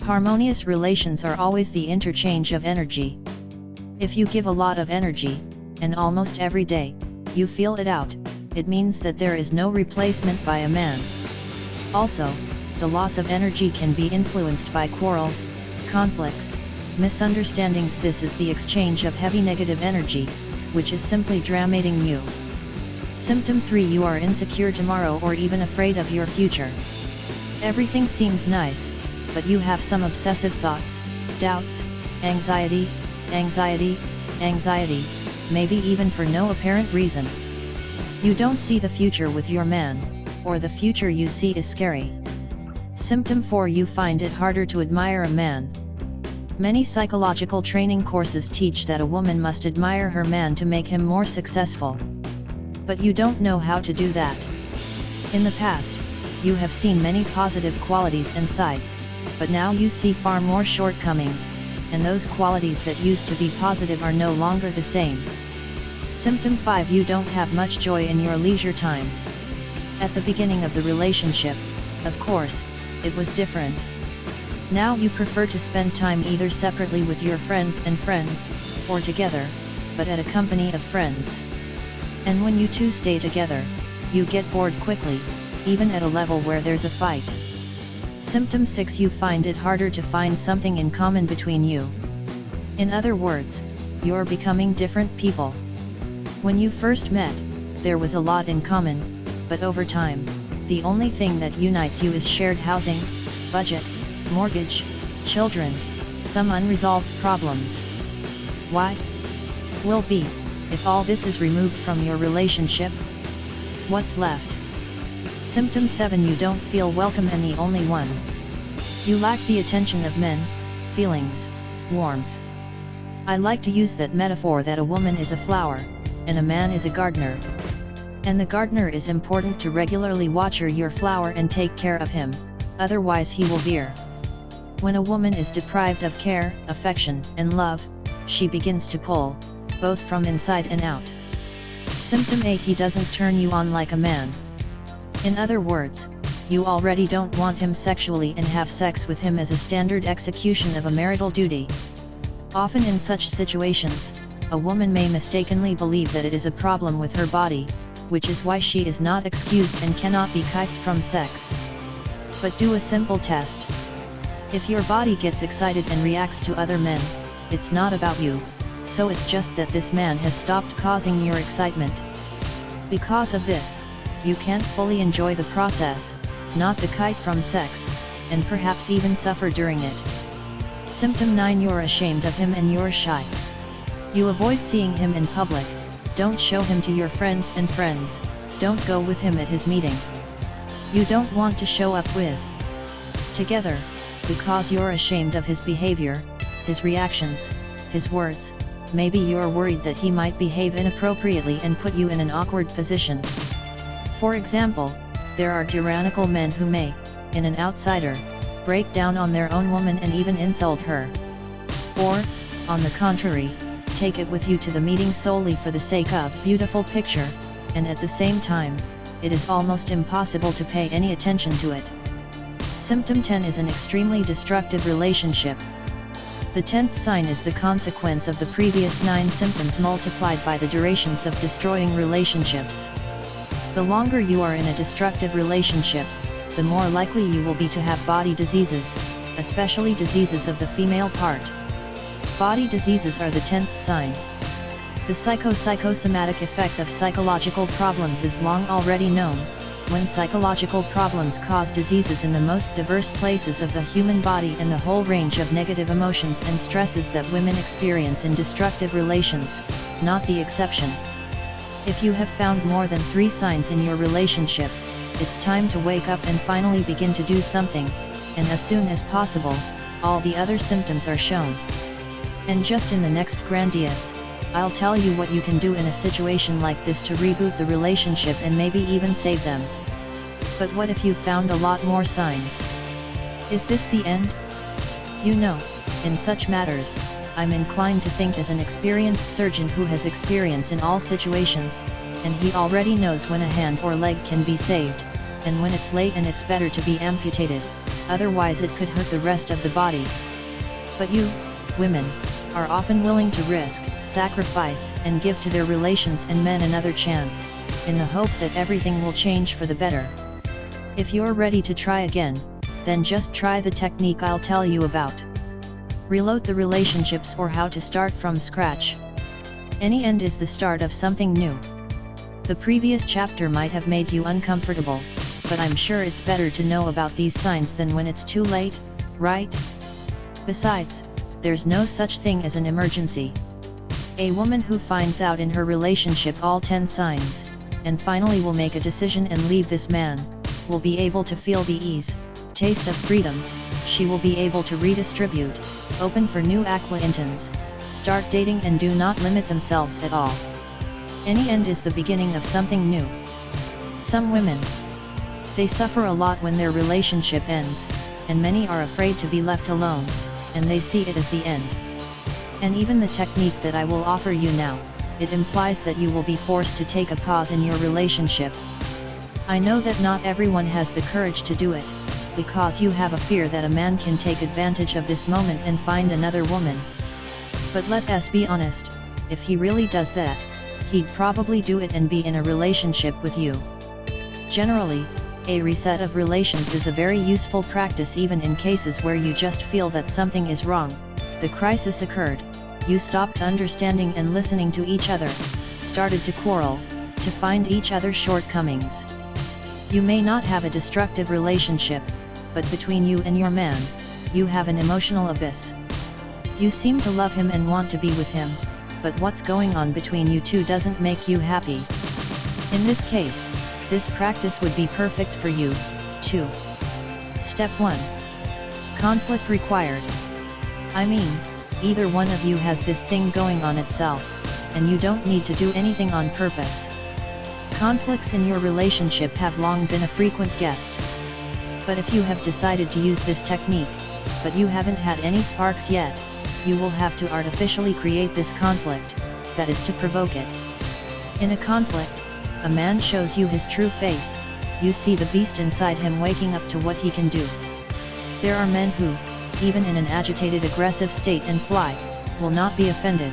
Harmonious relations are always the interchange of energy. If you give a lot of energy, and almost every day, you feel it out, it means that there is no replacement by a man. Also, the loss of energy can be influenced by quarrels, conflicts, misunderstandings. This is the exchange of heavy negative energy, which is simply dramating you. Symptom 3. You are insecure tomorrow or even afraid of your future. Everything seems nice, but you have some obsessive thoughts, doubts, anxiety, maybe even for no apparent reason. You don't see the future with your man, or the future you see is scary. Symptom 4. You find it harder to admire a man. Many psychological training courses teach that a woman must admire her man to make him more successful. But you don't know how to do that. In the past, you have seen many positive qualities and sides, but now you see far more shortcomings, and those qualities that used to be positive are no longer the same. Symptom 5. You don't have much joy in your leisure time. At the beginning of the relationship, of course, it was different. Now you prefer to spend time either separately with your friends, or together, but at a company of friends. And when you two stay together, you get bored quickly, even at a level where there's a fight. Symptom 6. You find it harder to find something in common between you. In other words, you're becoming different people. When you first met, there was a lot in common, but over time, the only thing that unites you is shared housing, budget, mortgage, children, some unresolved problems. Why? Will be, if all this is removed from your relationship, what's left? Symptom 7. You don't feel welcome and the only one. You lack the attention of men, feelings, warmth. I like to use that metaphor that a woman is a flower, and a man is a gardener. And the gardener is important to regularly water your flower and take care of him, otherwise he will veer. When a woman is deprived of care, affection, and love, she begins to pull, both from inside and out. Symptom 8. He doesn't turn you on like a man. In other words, you already don't want him sexually and have sex with him as a standard execution of a marital duty. Often in such situations, a woman may mistakenly believe that it is a problem with her body, which is why she is not excused and cannot be kept from sex. But do a simple test. If your body gets excited and reacts to other men, it's not about you, so it's just that this man has stopped causing your excitement. Because of this, you can't fully enjoy the process, not the kite from sex, and perhaps even suffer during it. Symptom 9. You're ashamed of him and you're shy. You avoid seeing him in public, don't show him to your friends, don't go with him at his meeting. You don't want to show up with together, because you're ashamed of his behavior, his reactions, his words. Maybe you're worried that he might behave inappropriately and put you in an awkward position. For example, there are tyrannical men who may, in an outsider, break down on their own woman and even insult her. Or, on the contrary, take it with you to the meeting solely for the sake of beautiful picture, and at the same time, it is almost impossible to pay any attention to it. Symptom 10 is an extremely destructive relationship. The 10th sign is the consequence of the previous 9 symptoms multiplied by the durations of destroying relationships. The longer you are in a destructive relationship, the more likely you will be to have body diseases, especially diseases of the female part. Body diseases are the 10th sign. The psychosomatic effect of psychological problems is long already known. When psychological problems cause diseases in the most diverse places of the human body and the whole range of negative emotions and stresses that women experience in destructive relations, not the exception. If you have found more than 3 signs in your relationship, it's time to wake up and finally begin to do something, and as soon as possible, all the other symptoms are shown. And just in the next grandiose, I'll tell you what you can do in a situation like this to reboot the relationship and maybe even save them. But what if you found a lot more signs? Is this the end? You know, in such matters, I'm inclined to think as an experienced surgeon who has experience in all situations, and he already knows when a hand or leg can be saved, and when it's late and it's better to be amputated. otherwise it could hurt the rest of the body. But you, women, are often willing to risk, sacrifice, and give to their relations and men another chance, in the hope that everything will change for the better. If you're ready to try again, then just try the technique I'll tell you about. Reload the relationships, or how to start from scratch. Any end is the start of something new. The previous chapter might have made you uncomfortable, but I'm sure it's better to know about these signs than when it's too late, right? Besides, there's no such thing as an emergency. A woman who finds out in her relationship all 10 signs, and finally will make a decision and leave this man, will be able to feel the ease, taste of freedom. She will be able to redistribute, open for new acquaintance, start dating, and do not limit themselves at all. Any end is the beginning of something new. Some women, they suffer a lot when their relationship ends, and many are afraid to be left alone, and they see it as the end. And even the technique that I will offer you now, it implies that you will be forced to take a pause in your relationship. I know that not everyone has the courage to do it, because you have a fear that a man can take advantage of this moment and find another woman. But let us be honest, if he really does that, he'd probably do it and be in a relationship with you. Generally, a reset of relations is a very useful practice, even in cases where you just feel that something is wrong. The crisis occurred, you stopped understanding and listening to each other, started to quarrel, to find each other's shortcomings. You may not have a destructive relationship, but between you and your man, you have an emotional abyss. You seem to love him and want to be with him, but what's going on between you two doesn't make you happy. In this case, this practice would be perfect for you, too. Step 1. Conflict required. I mean, either one of you has this thing going on itself, and you don't need to do anything on purpose. Conflicts in your relationship have long been a frequent guest. But if you have decided to use this technique, but you haven't had any sparks yet, you will have to artificially create this conflict, that is to provoke it. In a conflict, a man shows you his true face, you see the beast inside him waking up to what he can do. There are men who, even in an agitated, aggressive state and fly, will not be offended,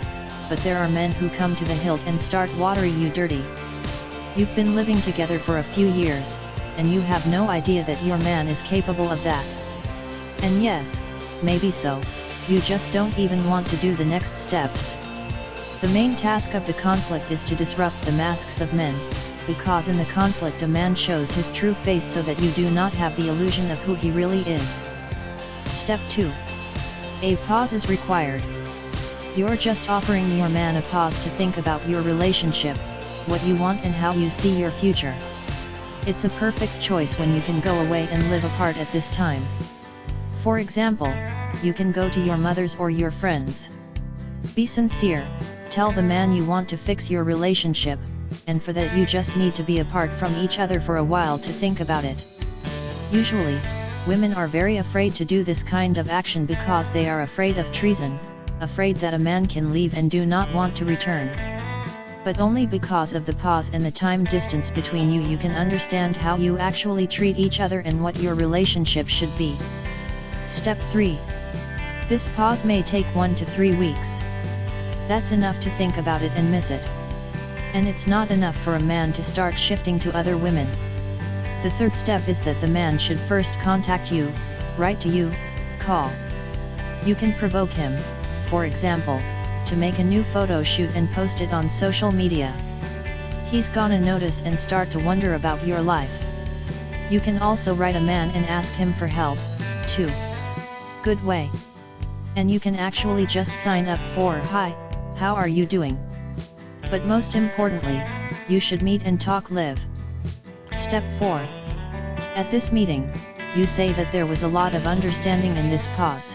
but there are men who come to the hilt and start watering you dirty. You've been living together for a few years, and you have no idea that your man is capable of that. And yes, maybe so, you just don't even want to do the next steps. The main task of the conflict is to disrupt the masks of men, because in the conflict a man shows his true face so that you do not have the illusion of who he really is. Step 2. A pause is required. You're just offering your man a pause to think about your relationship, what you want and how you see your future. It's a perfect choice when you can go away and live apart at this time. For example, you can go to your mother's or your friends. Be sincere, tell the man you want to fix your relationship, and for that you just need to be apart from each other for a while to think about it. Usually, women are very afraid to do this kind of action because they are afraid of treason, afraid that a man can leave and do not want to return. But only because of the pause and the time distance between you, you can understand how you actually treat each other and what your relationship should be. Step 3. This pause may take 1 to 3 weeks. That's enough to think about it and miss it. And it's not enough for a man to start shifting to other women. The third step is that the man should first contact you, write to you, call. You can provoke him, for example, to make a new photo shoot and post it on social media. He's gonna notice and start to wonder about your life. You can also write a man and ask him for help, too. Good way. And you can actually just sign up for "Hi, how are you doing?" But most importantly, you should meet and talk live. Step 4. At this meeting, you say that there was a lot of understanding in this pause.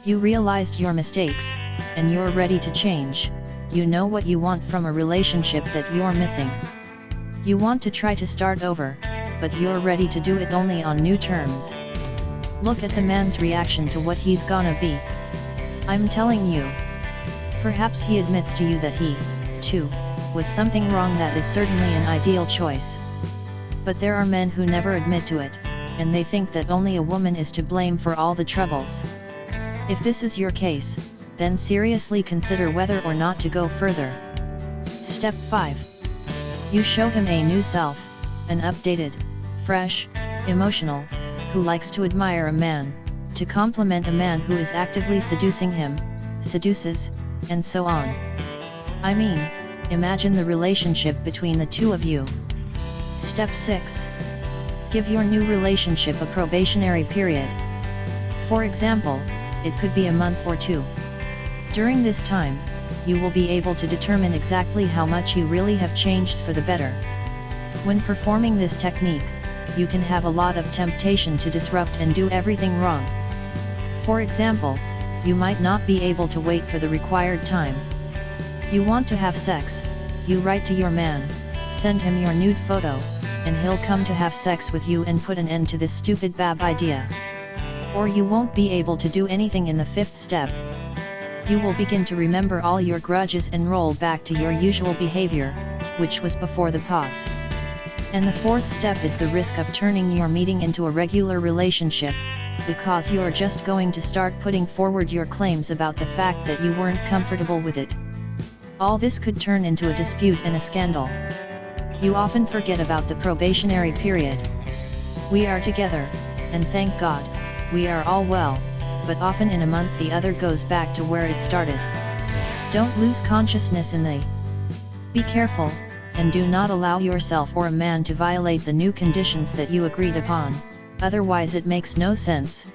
You realized your mistakes, and you're ready to change. You know what you want from a relationship that you're missing. You want to try to start over, but you're ready to do it only on new terms. Look at the man's reaction to what he's gonna be. I'm telling you. Perhaps he admits to you that he, too, was something wrong. That is certainly an ideal choice. But there are men who never admit to it, and they think that only a woman is to blame for all the troubles. If this is your case, then seriously consider whether or not to go further. Step 5. You show him a new self, an updated, fresh, emotional, who likes to admire a man, to compliment a man who is actively seducing him, seduces, and so on. I mean, imagine the relationship between the two of you. Step 6. Give your new relationship a probationary period. For example, it could be a month or 2. During this time, you will be able to determine exactly how much you really have changed for the better. When performing this technique, you can have a lot of temptation to disrupt and do everything wrong. For example, you might not be able to wait for the required time. You want to have sex, you write to your man, send him your nude photo, and he'll come to have sex with you and put an end to this stupid bab idea. Or you won't be able to do anything in the 5th step. You will begin to remember all your grudges and roll back to your usual behavior, which was before the pause. And the 4th step is the risk of turning your meeting into a regular relationship, because you're just going to start putting forward your claims about the fact that you weren't comfortable with it. All this could turn into a dispute and a scandal. You often forget about the probationary period. We are together, and thank God, we are all well, but often in a month the other goes back to where it started. Don't lose consciousness in the. Be careful, and do not allow yourself or a man to violate the new conditions that you agreed upon, otherwise it makes no sense.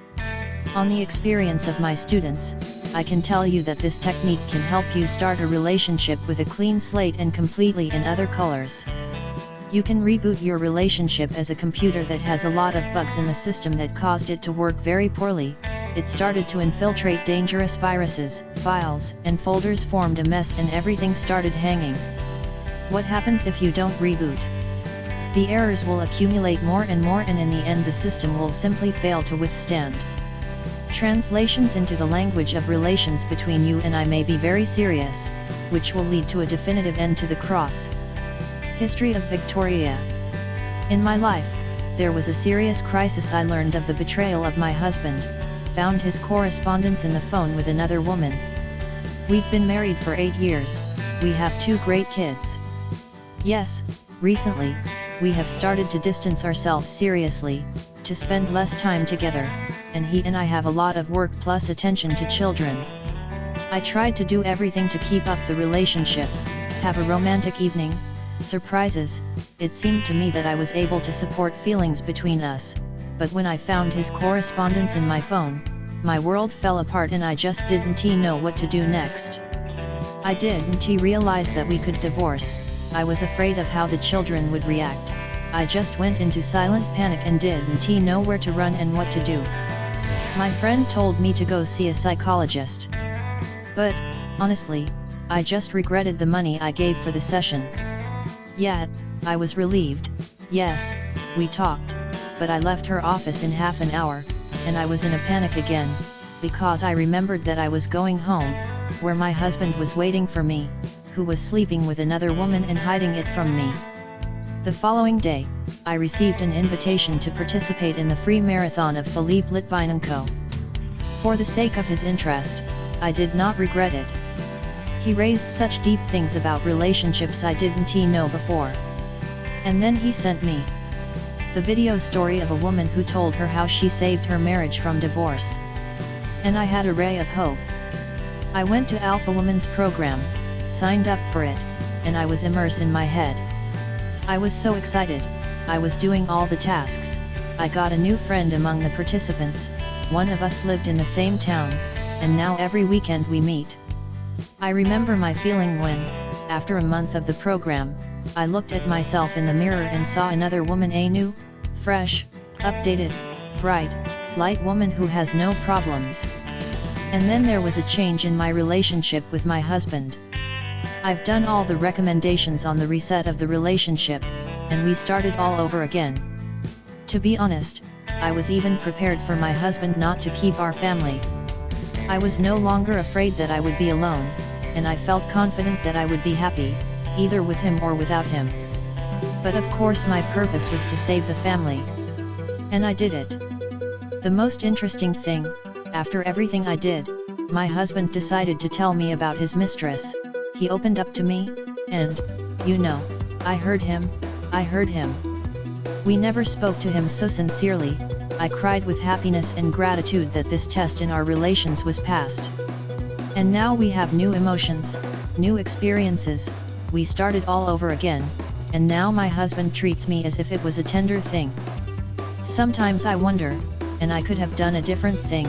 On the experience of my students, I can tell you that this technique can help you start a relationship with a clean slate and completely in other colors. You can reboot your relationship as a computer that has a lot of bugs in the system that caused it to work very poorly. It started to infiltrate dangerous viruses, files, and folders formed a mess and everything started hanging. What happens if you don't reboot? The errors will accumulate more and more, and in the end the system will simply fail to withstand. Translations into the language of relations between you and I may be very serious, which will lead to a definitive end to the cross. History of Victoria. In my life, there was a serious crisis. I learned of the betrayal of my husband, found his correspondence in the phone with another woman. We've been married for 8 years, we have 2 great kids. Yes, recently, we have started to distance ourselves seriously, to spend less time together, and he and I have a lot of work plus attention to children. I tried to do everything to keep up the relationship, have a romantic evening, surprises. It seemed to me that I was able to support feelings between us, but when I found his correspondence in my phone, my world fell apart and I just didn't know what to do next. I didn't realize that we could divorce. I was afraid of how the children would react. I just went into silent panic and didn't know where to run and what to do. My friend told me to go see a psychologist. But, honestly, I just regretted the money I gave for the session. Yet, I was relieved. Yes, we talked, but I left her office in half an hour, and I was in a panic again, because I remembered that I was going home, where my husband was waiting for me, who was sleeping with another woman and hiding it from me. The following day, I received an invitation to participate in the free marathon of Philippe Litvinenko. For the sake of his interest, I did not regret it. He raised such deep things about relationships I didn't know before. And then he sent me the video story of a woman who told her how she saved her marriage from divorce. And I had a ray of hope. I went to Alpha Woman's program, signed up for it, and I was immersed in my head. I was so excited. I was doing all the tasks. I got a new friend among the participants. One of us lived in the same town, and now every weekend we meet. I remember my feeling when, after a month of the program, I looked at myself in the mirror and saw another woman, a new, fresh, updated, bright, light woman who has no problems. And then there was a change in my relationship with my husband. I've done all the recommendations on the reset of the relationship, and we started all over again. To be honest, I was even prepared for my husband not to keep our family. I was no longer afraid that I would be alone, and I felt confident that I would be happy, either with him or without him. But of course my purpose was to save the family. And I did it. The most interesting thing, after everything I did, my husband decided to tell me about his mistress. He opened up to me, and, you know, I heard him. We never spoke to him so sincerely. I cried with happiness and gratitude that this test in our relations was passed. And now we have new emotions, new experiences, we started all over again, and now my husband treats me as if it was a tender thing. Sometimes I wonder, and I could have done a different thing,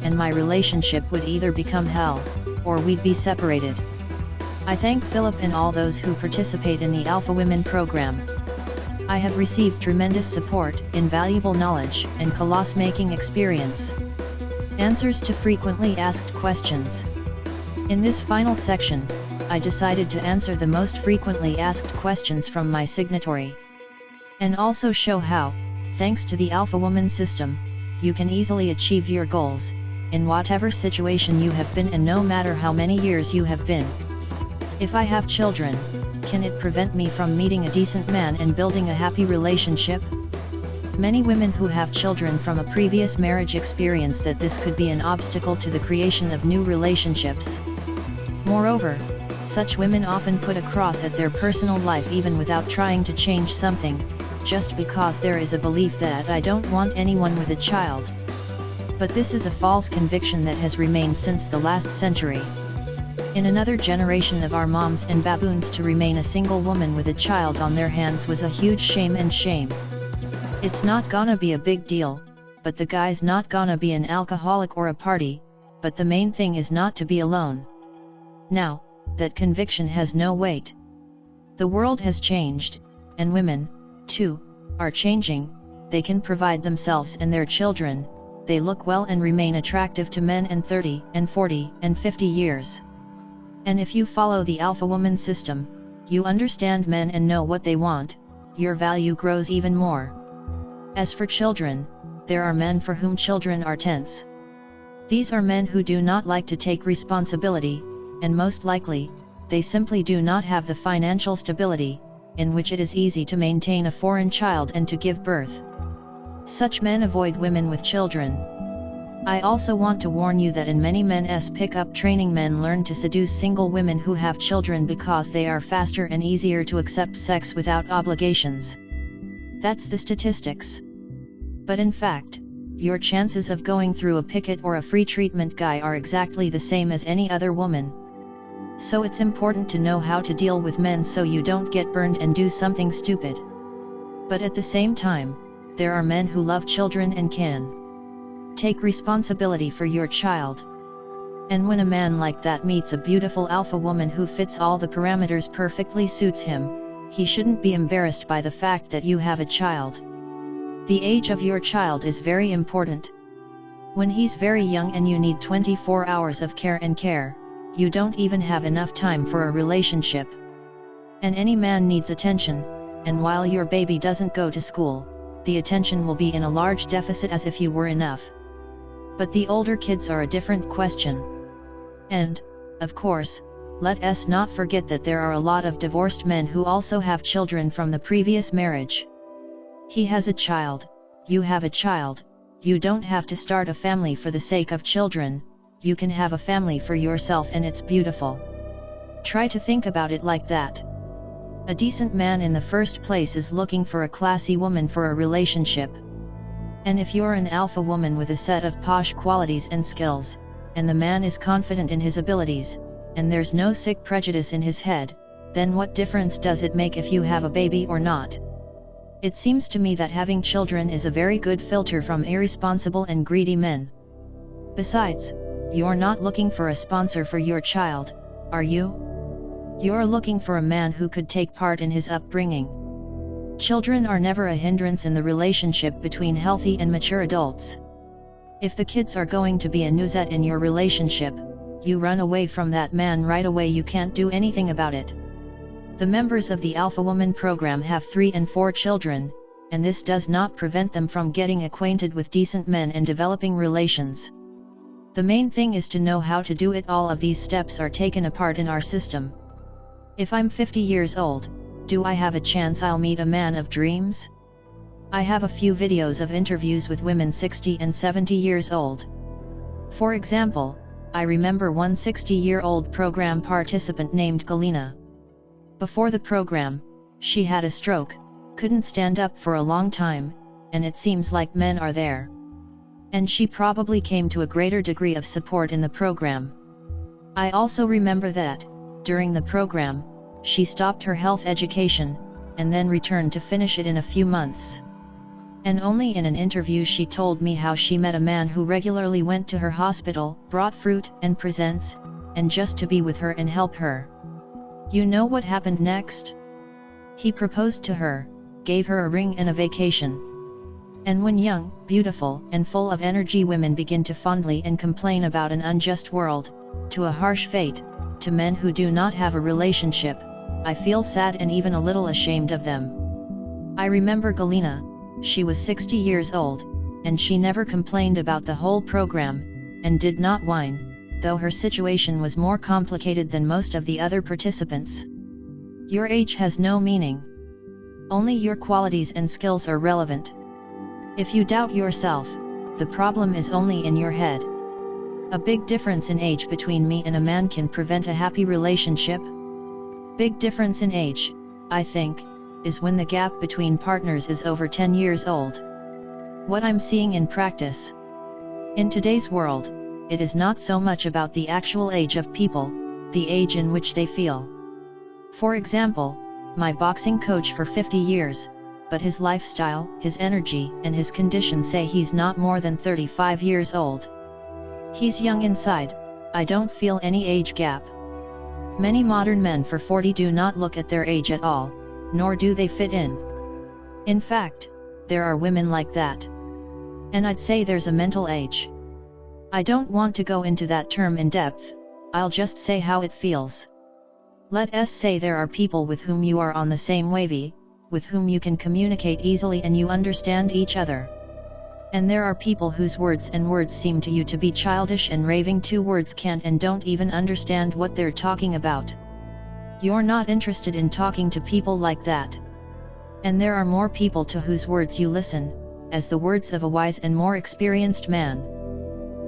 and my relationship would either become hell, or we'd be separated. I thank Philip and all those who participate in the Alpha Women program. I have received tremendous support, invaluable knowledge, and coloss-making experience. Answers to frequently asked questions. In this final section, I decided to answer the most frequently asked questions from my signatory. And also show how, thanks to the Alpha Woman system, you can easily achieve your goals, in whatever situation you have been and no matter how many years you have been. If I have children, can it prevent me from meeting a decent man and building a happy relationship? Many women who have children from a previous marriage experience that this could be an obstacle to the creation of new relationships. Moreover, such women often put a cross at their personal life even without trying to change something, just because there is a belief that I don't want anyone with a child. But this is a false conviction that has remained since the last century. In another generation of our moms and baboons, to remain a single woman with a child on their hands was a huge shame, and shame. It's not gonna be a big deal, but the guy's not gonna be an alcoholic or a party, but the main thing is not to be alone. Now, that conviction has no weight. The world has changed, and women, too, are changing. They can provide themselves and their children, they look well and remain attractive to men in 30 and 40 and 50 years. And if you follow the Alpha Woman system, you understand men and know what they want, your value grows even more. As for children, there are men for whom children are tents. These are men who do not like to take responsibility, and most likely, they simply do not have the financial stability, in which it is easy to maintain a foreign child and to give birth. Such men avoid women with children. I also want to warn you that in many men's pick-up training, men learn to seduce single women who have children because they are faster and easier to accept sex without obligations. That's the statistics. But in fact, your chances of going through a picket or a free treatment guy are exactly the same as any other woman. So it's important to know how to deal with men so you don't get burned and do something stupid. But at the same time, there are men who love children and can take responsibility for your child. And when a man like that meets a beautiful alpha woman who fits all the parameters, perfectly suits him, he shouldn't be embarrassed by the fact that you have a child. The age of your child is very important. When he's very young and you need 24 hours of care, you don't even have enough time for a relationship. And any man needs attention, and while your baby doesn't go to school, the attention will be in a large deficit as if you were enough. But the older kids are a different question. And, of course, let us not forget that there are a lot of divorced men who also have children from the previous marriage. He has a child, you have a child, you don't have to start a family for the sake of children, you can have a family for yourself, and it's beautiful. Try to think about it like that. A decent man in the first place is looking for a classy woman for a relationship. And if you're an alpha woman with a set of posh qualities and skills, and the man is confident in his abilities, and there's no sick prejudice in his head, then what difference does it make if you have a baby or not? It seems to me that having children is a very good filter from irresponsible and greedy men. Besides, you're not looking for a sponsor for your child, are you? You're looking for a man who could take part in his upbringing. Children are never a hindrance in the relationship between healthy and mature adults. If the kids are going to be a nuisance in your relationship, you run away from that man right away. You can't do anything about it. The members of the Alpha Woman program have 3 and 4 children, and this does not prevent them from getting acquainted with decent men and developing relations. The main thing is to know how to do it. All of these steps are taken apart in our system. If I'm 50 years old, do I have a chance I'll meet a man of dreams? I have a few videos of interviews with women 60 and 70 years old. For example, I remember one 60-year-old program participant named Galina. Before the program, she had a stroke, couldn't stand up for a long time, and it seems like men are there. And she probably came to a greater degree of support in the program. I also remember that, during the program, she stopped her health education, and then returned to finish it in a few months. And only in an interview she told me how she met a man who regularly went to her hospital, brought fruit and presents, and just to be with her and help her. You know what happened next? He proposed to her, gave her a ring and a vacation. And when young, beautiful, and full of energy women begin to fondly and complain about an unjust world, to a harsh fate, to men who do not have a relationship, I feel sad and even a little ashamed of them. I remember Galina. She was 60 years old, and she never complained about the whole program, and did not whine, though her situation was more complicated than most of the other participants. Your age has no meaning. Only your qualities and skills are relevant. If you doubt yourself, the problem is only in your head. A big difference in age between me and a man can prevent a happy relationship. Big difference in age, I think, is when the gap between partners is over 10 years old. What I'm seeing in practice. In today's world, it is not so much about the actual age of people, the age in which they feel. For example, my boxing coach for 50 years, but his lifestyle, his energy, and his condition say he's not more than 35 years old. He's young inside. I don't feel any age gap. Many modern men for 40 do not look at their age at all, nor do they fit in. In fact, there are women like that. And I'd say there's a mental age. I don't want to go into that term in depth, I'll just say how it feels. Let us say there are people with whom you are on the same wavy, with whom you can communicate easily and you understand each other. And there are people whose words seem to you to be childish and raving, 2 words can't and don't even understand what they're talking about. You're not interested in talking to people like that. And there are more people to whose words you listen, as the words of a wise and more experienced man.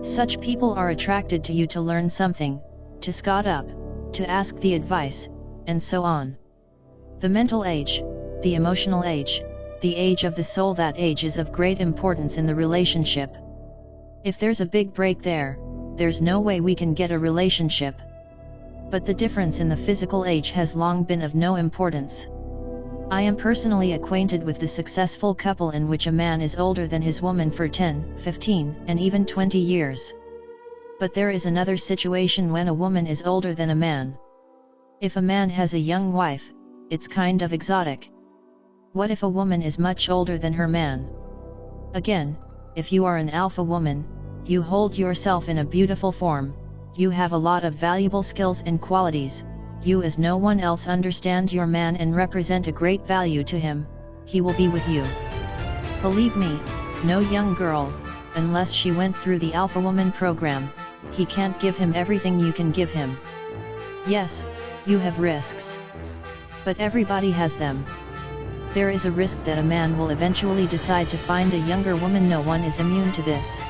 Such people are attracted to you to learn something, to scout up, to ask the advice, and so on. The mental age, the emotional age, the age of the soul, that age is of great importance in the relationship. If there's a big break there, there's no way we can get a relationship. But the difference in the physical age has long been of no importance. I am personally acquainted with the successful couple in which a man is older than his woman for 10, 15, and even 20 years. But there is another situation when a woman is older than a man. If a man has a young wife, it's kind of exotic. What if a woman is much older than her man? Again, if you are an alpha woman, you hold yourself in a beautiful form, you have a lot of valuable skills and qualities, you as no one else understand your man and represent a great value to him, he will be with you. Believe me, no young girl, unless she went through the Alpha Woman program, he can't give him everything you can give him. Yes, you have risks. But everybody has them. There is a risk that a man will eventually decide to find a younger woman. No one is immune to this.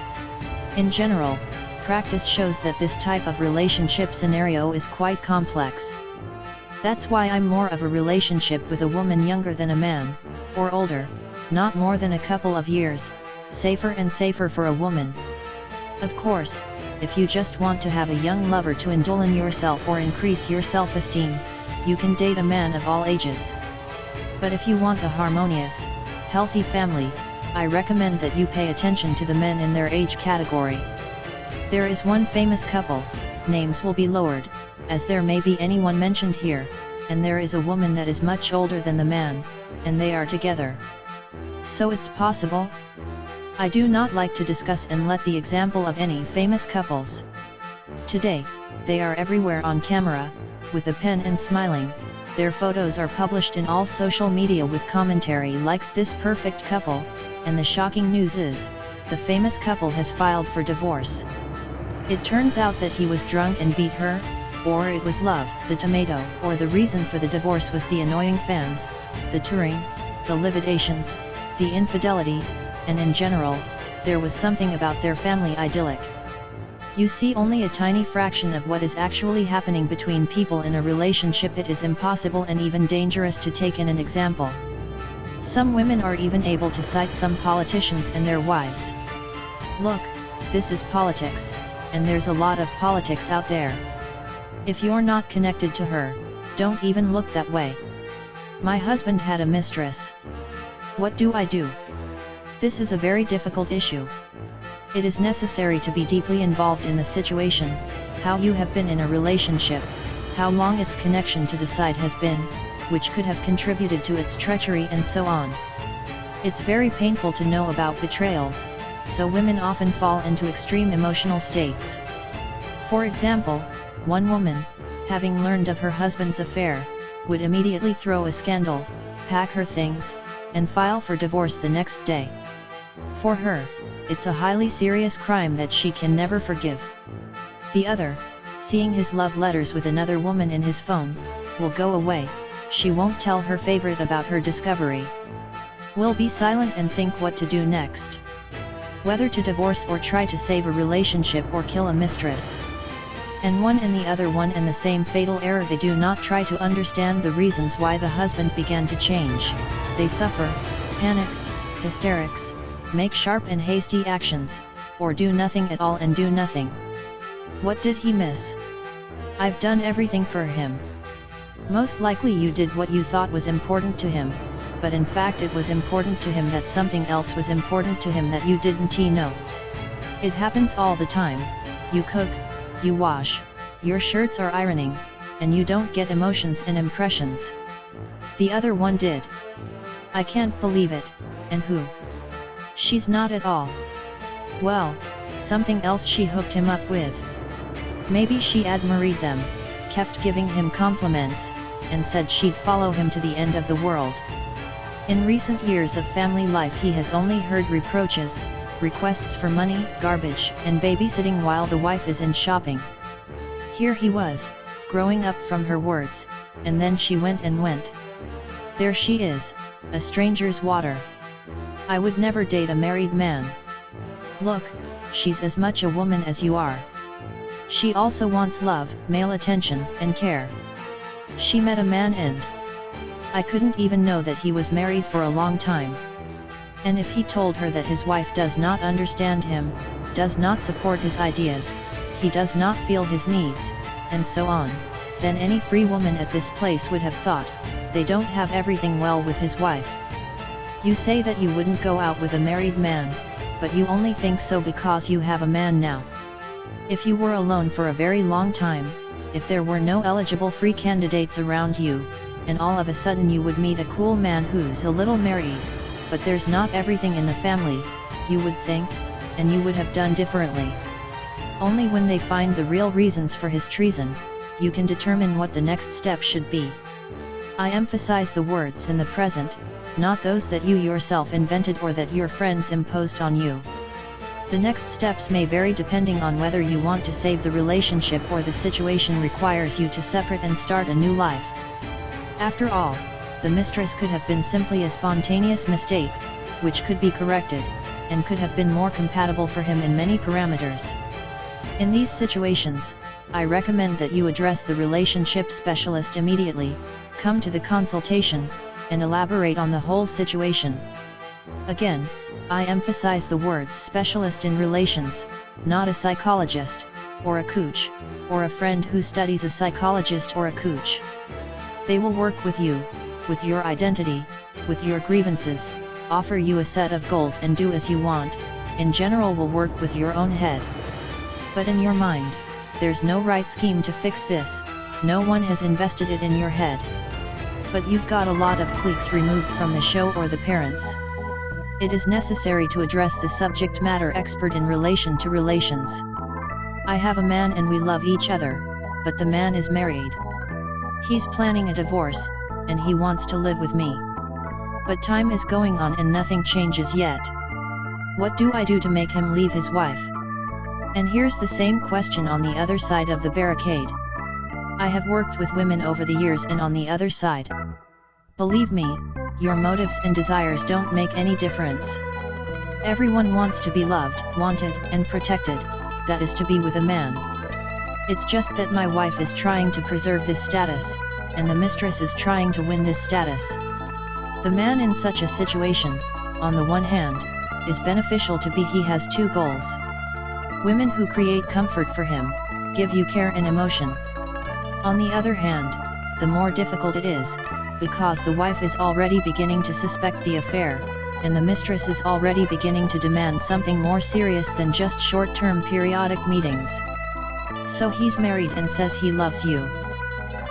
In general, practice shows that this type of relationship scenario is quite complex. That's why I'm more of a relationship with a woman younger than a man, or older, not more than a couple of years, safer and safer for a woman. Of course, if you just want to have a young lover to indulge in yourself or increase your self-esteem, you can date a man of all ages. But if you want a harmonious, healthy family, I recommend that you pay attention to the men in their age category. There is one famous couple, names will be lowered, as there may be anyone mentioned here, and there is a woman that is much older than the man, and they are together. So it's possible? I do not like to discuss and let the example of any famous couples. Today, they are everywhere on camera, with a pen and smiling. Their photos are published in all social media with commentary likes this perfect couple, and the shocking news is, the famous couple has filed for divorce. It turns out that he was drunk and beat her, or it was love, the tomato, or the reason for the divorce was the annoying fans, the touring, the liquidations, the infidelity, and in general, there was something about their family idyllic. You see only a tiny fraction of what is actually happening between people in a relationship. It is impossible and even dangerous to take in an example. Some women are even able to cite some politicians and their wives. Look, this is politics, and there's a lot of politics out there. If you're not connected to her, don't even look that way. My husband had a mistress. What do I do? This is a very difficult issue. It is necessary to be deeply involved in the situation, how you have been in a relationship, how long its connection to the side has been, which could have contributed to its treachery, and so on. It's very painful to know about betrayals, so women often fall into extreme emotional states. For example, one woman, having learned of her husband's affair, would immediately throw a scandal, pack her things, and file for divorce the next day. For her, it's a highly serious crime that she can never forgive. The other, seeing his love letters with another woman in his phone, will go away. She won't tell her favorite about her discovery. Will be silent and think what to do next. Whether to divorce or try to save a relationship or kill a mistress. And one and the other one in the same fatal error. They do not try to understand the reasons why the husband began to change. They suffer, panic, hysterics, make sharp and hasty actions, or do nothing at all and do nothing. What did he miss? I've done everything for him. Most likely you did what you thought was important to him, but in fact it was important to him that something else was important to him that you didn't know. It happens all the time. You cook, you wash, your shirts are ironing, and you don't get emotions and impressions. The other one did. I can't believe it. And who? She's not at all. Well, something else she hooked him up with. Maybe she admired them, kept giving him compliments, and said she'd follow him to the end of the world. In recent years of family life he has only heard reproaches, requests for money, garbage, and babysitting while the wife is in shopping. Here he was, growing up from her words, and then she went and went. There she is, a stranger's water. I would never date a married man. Look, she's as much a woman as you are. She also wants love, male attention, and care. She met a man and I couldn't even know that he was married for a long time. And if he told her that his wife does not understand him, does not support his ideas, he does not feel his needs, and so on, then any free woman at this place would have thought, they don't have everything well with his wife. You say that you wouldn't go out with a married man, but you only think so because you have a man now. If you were alone for a very long time, if there were no eligible free candidates around you, and all of a sudden you would meet a cool man who's a little married, but there's not everything in the family, you would think, and you would have done differently. Only when they find the real reasons for his treason, you can determine what the next step should be. I emphasize the words in the present, not those that you yourself invented or that your friends imposed on you. The next steps may vary depending on whether you want to save the relationship or the situation requires you to separate and start a new life. After all, the mistress could have been simply a spontaneous mistake, which could be corrected, and could have been more compatible for him in many parameters. In these situations, I recommend that you address the relationship specialist immediately, come to the consultation, and elaborate on the whole situation. Again, I emphasize the words specialist in relations, not a psychologist, or a coach, or a friend who studies a psychologist or a coach. They will work with you, with your identity, with your grievances, offer you a set of goals and do as you want, in general will work with your own head. But in your mind, there's no right scheme to fix this, no one has invested it in your head. But you've got a lot of cliques removed from the show or the parents. It is necessary to address the subject matter expert in relation to relations. I have a man and we love each other, but the man is married. He's planning a divorce, and he wants to live with me. But time is going on and nothing changes yet. What do I do to make him leave his wife? And here's the same question on the other side of the barricade. I have worked with women over the years and on the other side. Believe me, your motives and desires don't make any difference. Everyone wants to be loved, wanted, and protected, that is to be with a man. It's just that my wife is trying to preserve this status, and the mistress is trying to win this status. The man in such a situation, on the one hand, is beneficial to be he has two goals. Women who create comfort for him, give you care and emotion. On the other hand, the more difficult it is, because the wife is already beginning to suspect the affair, and the mistress is already beginning to demand something more serious than just short-term periodic meetings. So he's married and says he loves you.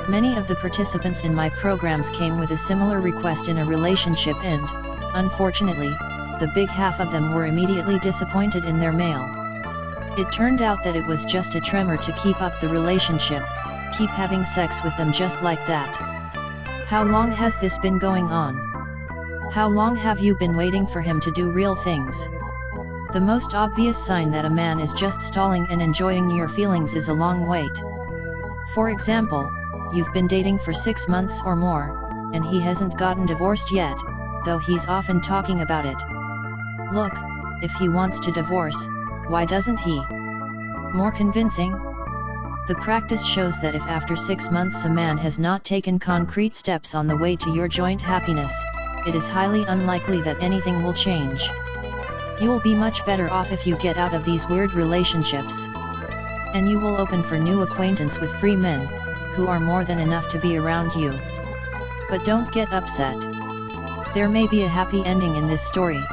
Many of the participants in my programs came with a similar request in a relationship and, unfortunately, the big half of them were immediately disappointed in their male. It turned out that it was just a tremor to keep up the relationship, keep having sex with them just like that. How long has this been going on? How long have you been waiting for him to do real things? The most obvious sign that a man is just stalling and enjoying your feelings is a long wait. For example, you've been dating for 6 months or more, and he hasn't gotten divorced yet, though he's often talking about it. Look, if he wants to divorce, why doesn't he? More convincing? The practice shows that if after 6 months a man has not taken concrete steps on the way to your joint happiness, it is highly unlikely that anything will change. You'll be much better off if you get out of these weird relationships. And you will open for new acquaintance with free men, who are more than enough to be around you. But don't get upset. There may be a happy ending in this story.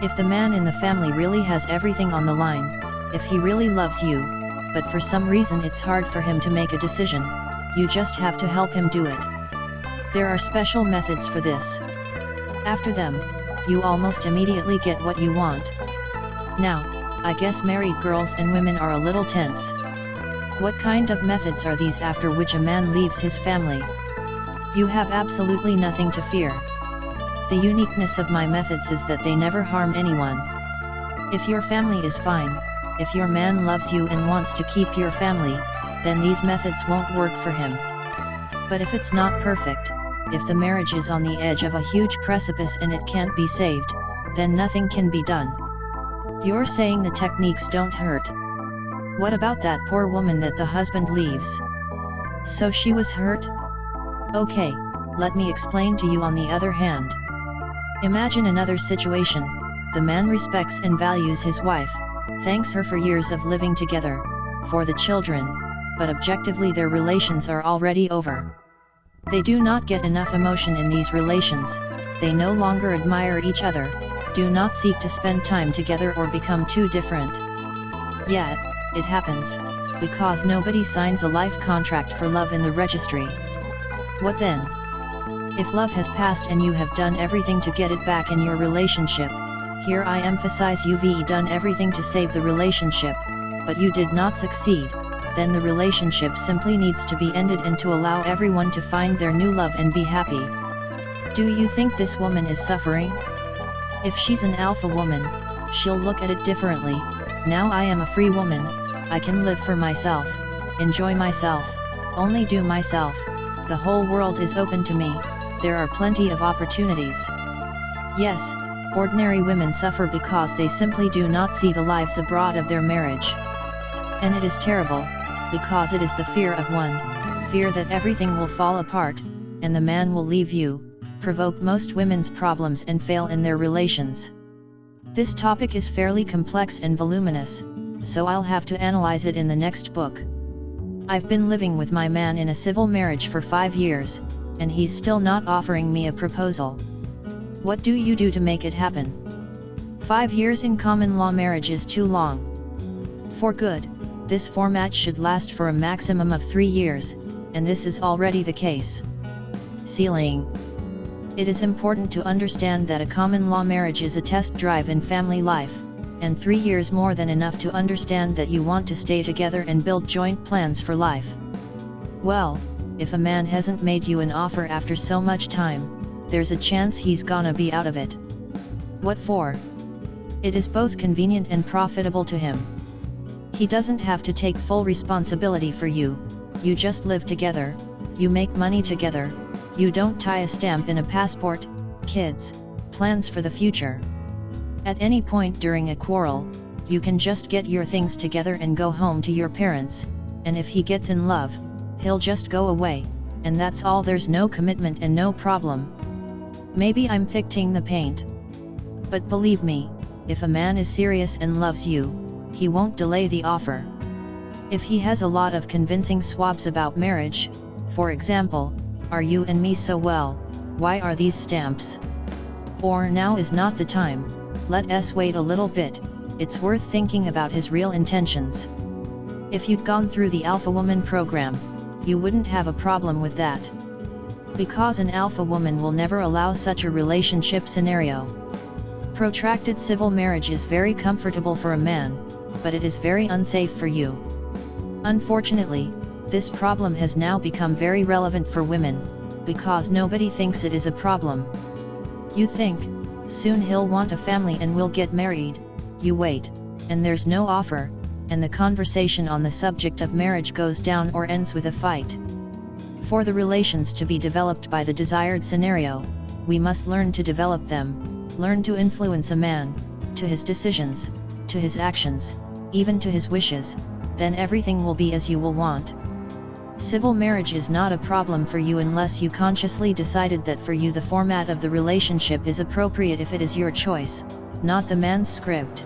If the man in the family really has everything on the line, if he really loves you, but for some reason it's hard for him to make a decision, you just have to help him do it. There are special methods for this. After them, you almost immediately get what you want. Now, I guess married girls and women are a little tense. What kind of methods are these after which a man leaves his family? You have absolutely nothing to fear. The uniqueness of my methods is that they never harm anyone. If your family is fine, if your man loves you and wants to keep your family, then these methods won't work for him. But if it's not perfect, if the marriage is on the edge of a huge precipice and it can't be saved, then nothing can be done. You're saying the techniques don't hurt. What about that poor woman that the husband leaves? So she was hurt? Okay, let me explain to you on the other hand. Imagine another situation. The man respects and values his wife, thanks her for years of living together, for the children, but objectively their relations are already over. They do not get enough emotion in these relations, they no longer admire each other, do not seek to spend time together or become too different. Yet, it happens, because nobody signs a life contract for love in the registry. What then? If love has passed and you have done everything to get it back in your relationship, here I emphasize you've done everything to save the relationship, but you did not succeed, then the relationship simply needs to be ended and to allow everyone to find their new love and be happy. Do you think this woman is suffering? If she's an alpha woman, she'll look at it differently. Now I am a free woman, I can live for myself, enjoy myself, only do myself, the whole world is open to me, there are plenty of opportunities. Yes, ordinary women suffer because they simply do not see the lives abroad of their marriage. And it is terrible, because it is the fear of one, fear that everything will fall apart, and the man will leave you, provoke most women's problems and fail in their relations. This topic is fairly complex and voluminous, so I'll have to analyze it in the next book. I've been living with my man in a civil marriage for 5 years, and he's still not offering me a proposal. What do you do to make it happen? 5 years in common law marriage is too long. For good, this format should last for a maximum of 3 years, and this is already the case. Ceiling. It is important to understand that a common law marriage is a test drive in family life, and 3 years more than enough to understand that you want to stay together and build joint plans for life. Well, if a man hasn't made you an offer after so much time, there's a chance he's gonna be out of it. What for? It is both convenient and profitable to him. He doesn't have to take full responsibility for you, you just live together, you make money together, You don't tie a stamp in a passport, kids, plans for the future. At any point during a quarrel, you can just get your things together and go home to your parents, and if he gets in love, he'll just go away, and that's all. There's no commitment and no problem. Maybe I'm fixing the paint. But believe me, if a man is serious and loves you, he won't delay the offer. If he has a lot of convincing swabs about marriage, for example, are you and me so well, why are these stamps? Or now is not the time, let us wait a little bit, it's worth thinking about his real intentions. If you'd gone through the Alpha Woman program, you wouldn't have a problem with that. Because an alpha woman will never allow such a relationship scenario. Protracted civil marriage is very comfortable for a man, but it is very unsafe for you. Unfortunately, this problem has now become very relevant for women, because nobody thinks it is a problem. You think, soon he'll want a family and we'll get married, you wait, and there's no offer, and the conversation on the subject of marriage goes down or ends with a fight. For the relations to be developed by the desired scenario, we must learn to develop them, learn to influence a man, to his decisions, to his actions, even to his wishes, then everything will be as you will want. Civil marriage is not a problem for you unless you consciously decided that for you the format of the relationship is appropriate if it is your choice, not the man's script.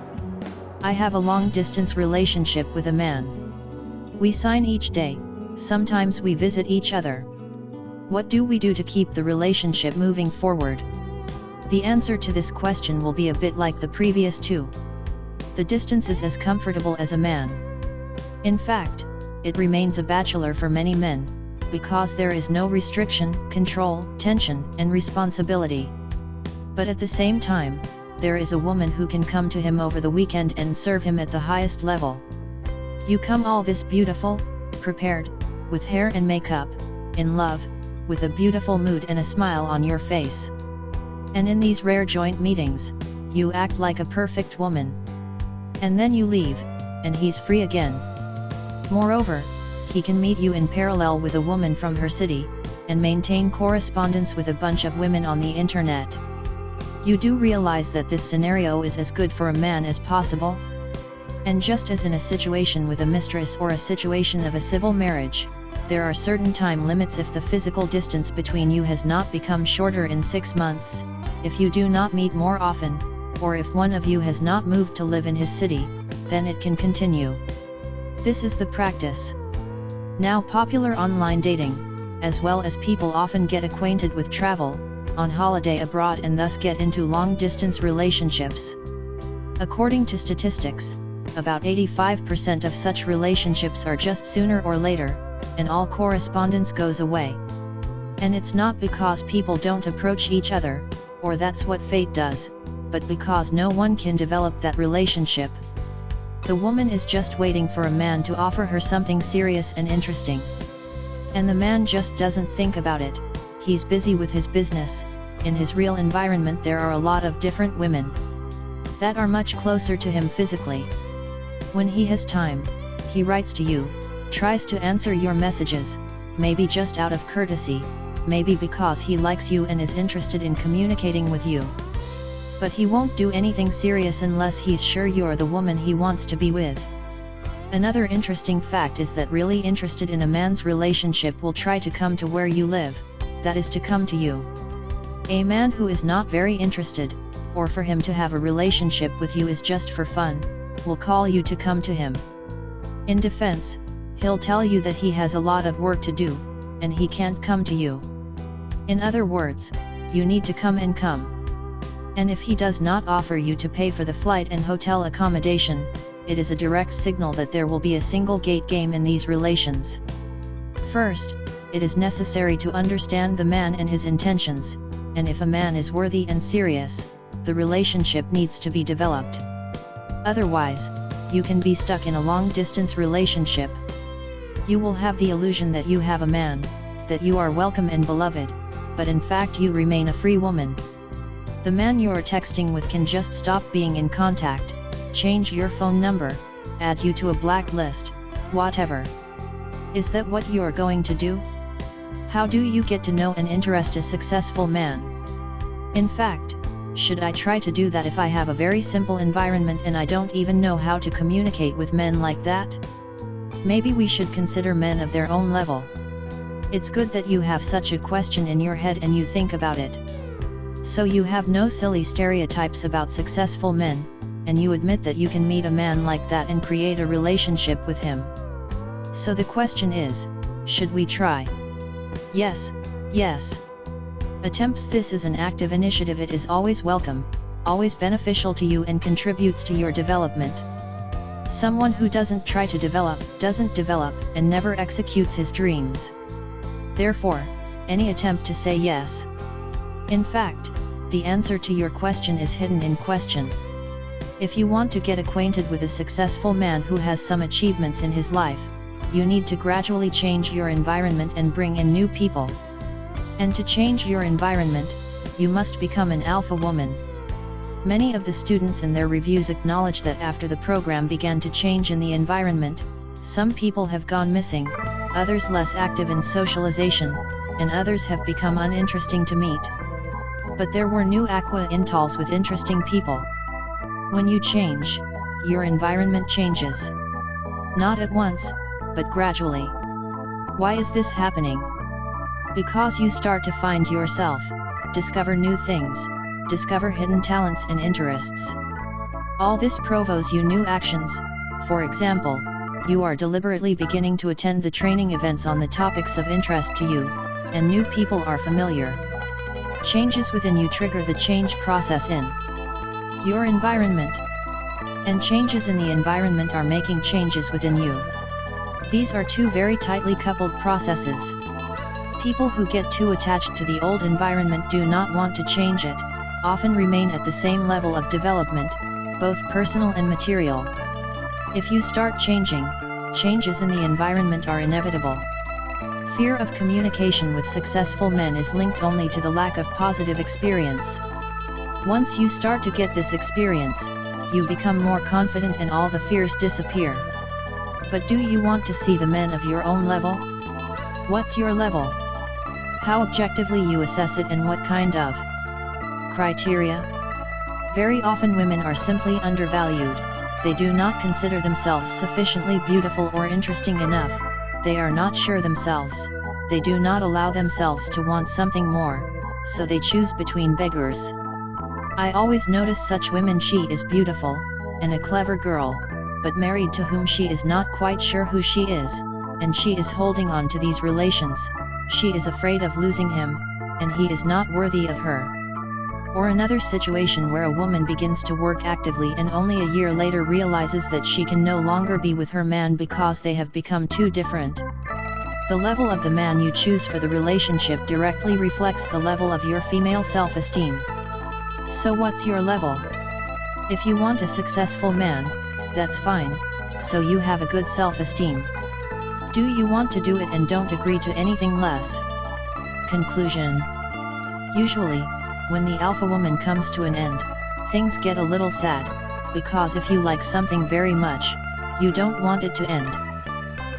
I have a long-distance relationship with a man. We sign each day, sometimes we visit each other. What do we do to keep the relationship moving forward? The answer to this question will be a bit like the previous two. The distance is as comfortable as a man. In fact, it remains a bachelor for many men, because there is no restriction, control, tension, and responsibility. But at the same time, there is a woman who can come to him over the weekend and serve him at the highest level. You come all this beautiful, prepared, with hair and makeup, in love, with a beautiful mood and a smile on your face. And in these rare joint meetings, you act like a perfect woman. And then you leave, and he's free again. Moreover, he can meet you in parallel with a woman from her city, and maintain correspondence with a bunch of women on the internet. You do realize that this scenario is as good for a man as possible? And just as in a situation with a mistress or a situation of a civil marriage, there are certain time limits if the physical distance between you has not become shorter in 6 months, if you do not meet more often, or if one of you has not moved to live in his city, then it can continue. This is the practice. Now popular online dating, as well as people often get acquainted with travel, on holiday abroad and thus get into long-distance relationships. According to statistics, about 85% of such relationships are just sooner or later, and all correspondence goes away. And it's not because people don't approach each other, or that's what fate does, but because no one can develop that relationship. The woman is just waiting for a man to offer her something serious and interesting. And the man just doesn't think about it, he's busy with his business. In his real environment there are a lot of different women that are much closer to him physically. When he has time, he writes to you, tries to answer your messages, maybe just out of courtesy, maybe because he likes you and is interested in communicating with you. But he won't do anything serious unless he's sure you're the woman he wants to be with. Another interesting fact is that really interested in a man's relationship will try to come to where you live, that is to come to you. A man who is not very interested, or for him to have a relationship with you is just for fun, will call you to come to him. In defense, he'll tell you that he has a lot of work to do, and he can't come to you. In other words, you need to come and come. And if he does not offer you to pay for the flight and hotel accommodation, it is a direct signal that there will be a single-gate game in these relations. First, it is necessary to understand the man and his intentions, and if a man is worthy and serious, the relationship needs to be developed. Otherwise, you can be stuck in a long-distance relationship. You will have the illusion that you have a man, that you are welcome and beloved, but in fact you remain a free woman. The man you're texting with can just stop being in contact, change your phone number, add you to a blacklist, whatever. Is that what you're going to do? How do you get to know and interest a successful man? In fact, should I try to do that if I have a very simple environment and I don't even know how to communicate with men like that? Maybe we should consider men of their own level. It's good that you have such a question in your head and you think about it. So you have no silly stereotypes about successful men, and you admit that you can meet a man like that and create a relationship with him. So the question is, should we try? Yes, yes. Attempts. This is an active initiative. It is always welcome, always beneficial to you and contributes to your development. Someone who doesn't try to develop, doesn't develop, and never executes his dreams. Therefore, any attempt to say yes. In fact, the answer to your question is hidden in question. If you want to get acquainted with a successful man who has some achievements in his life, you need to gradually change your environment and bring in new people. And to change your environment, you must become an alpha woman. Many of the students in their reviews acknowledge that after the program began to change in the environment, some people have gone missing, others less active in socialization, and others have become uninteresting to meet. But there were new aqua intalls with interesting people. When you change, your environment changes. Not at once, but gradually. Why is this happening? Because you start to find yourself, discover new things, discover hidden talents and interests. All this provokes you new actions. For example, you are deliberately beginning to attend the training events on the topics of interest to you, and new people are familiar. Changes within you trigger the change process in your environment. And changes in the environment are making changes within you. These are two very tightly coupled processes. People who get too attached to the old environment do not want to change it, often remain at the same level of development, both personal and material. If you start changing, changes in the environment are inevitable. Fear of communication with successful men is linked only to the lack of positive experience. Once you start to get this experience, you become more confident and all the fears disappear. But do you want to see the men of your own level? What's your level? How objectively you assess it and what kind of criteria? Very often women are simply undervalued. They do not consider themselves sufficiently beautiful or interesting enough. They are not sure themselves. They do not allow themselves to want something more, so they choose between beggars. I always notice such women. She is beautiful, and a clever girl, but married to whom she is not quite sure who she is, and she is holding on to these relations. She is afraid of losing him, and he is not worthy of her. Or another situation where a woman begins to work actively and only a year later realizes that she can no longer be with her man because they have become too different. The level of the man you choose for the relationship directly reflects the level of your female self-esteem. So what's your level? If you want a successful man, that's fine, so you have a good self-esteem. Do you want to do it and don't agree to anything less? Conclusion. Usually, when the alpha woman comes to an end, things get a little sad, because if you like something very much, you don't want it to end.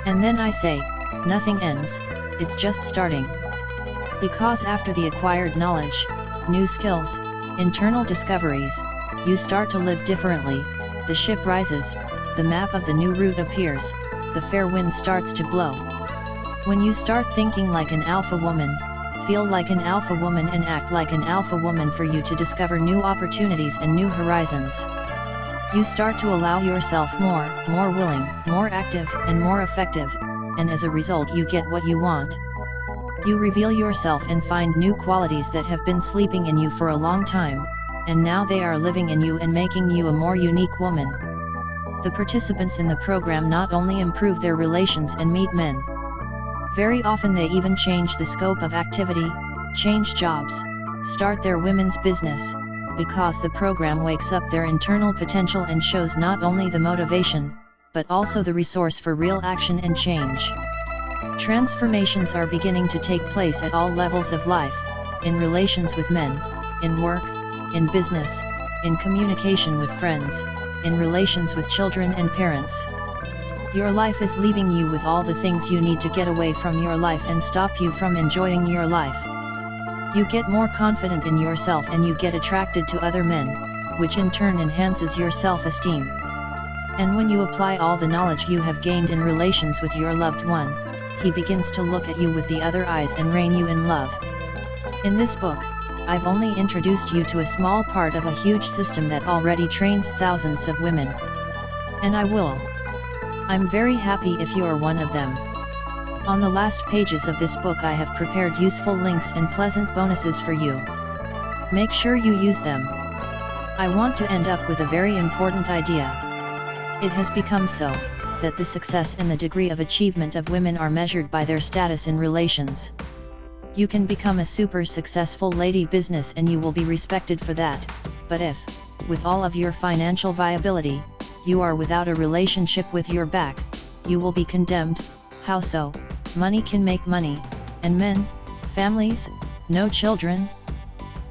And then I say, nothing ends, it's just starting. Because after the acquired knowledge, new skills, internal discoveries, you start to live differently, the ship rises, the map of the new route appears, the fair wind starts to blow. When you start thinking like an alpha woman, feel like an alpha woman and act like an alpha woman for you to discover new opportunities and new horizons. You start to allow yourself more willing, more active, and more effective, and as a result you get what you want. You reveal yourself and find new qualities that have been sleeping in you for a long time, and now they are living in you and making you a more unique woman. The participants in the program not only improve their relations and meet men. Very often they even change the scope of activity, change jobs, start their women's business, because the program wakes up their internal potential and shows not only the motivation, but also the resource for real action and change. Transformations are beginning to take place at all levels of life, in relations with men, in work, in business, in communication with friends, in relations with children and parents. Your life is leaving you with all the things you need to get away from your life and stop you from enjoying your life. You get more confident in yourself and you get attracted to other men, which in turn enhances your self-esteem. And when you apply all the knowledge you have gained in relations with your loved one, he begins to look at you with the other eyes and reign you in love. In this book, I've only introduced you to a small part of a huge system that already trains thousands of women. And I will. I'm very happy if you are one of them. On the last pages of this book I have prepared useful links and pleasant bonuses for you. Make sure you use them. I want to end up with a very important idea. It has become so, that the success and the degree of achievement of women are measured by their status in relations. You can become a super successful lady business and you will be respected for that, but if, with all of your financial viability, you are without a relationship with your back, you will be condemned. How so? Money can make money, and men, families, no children?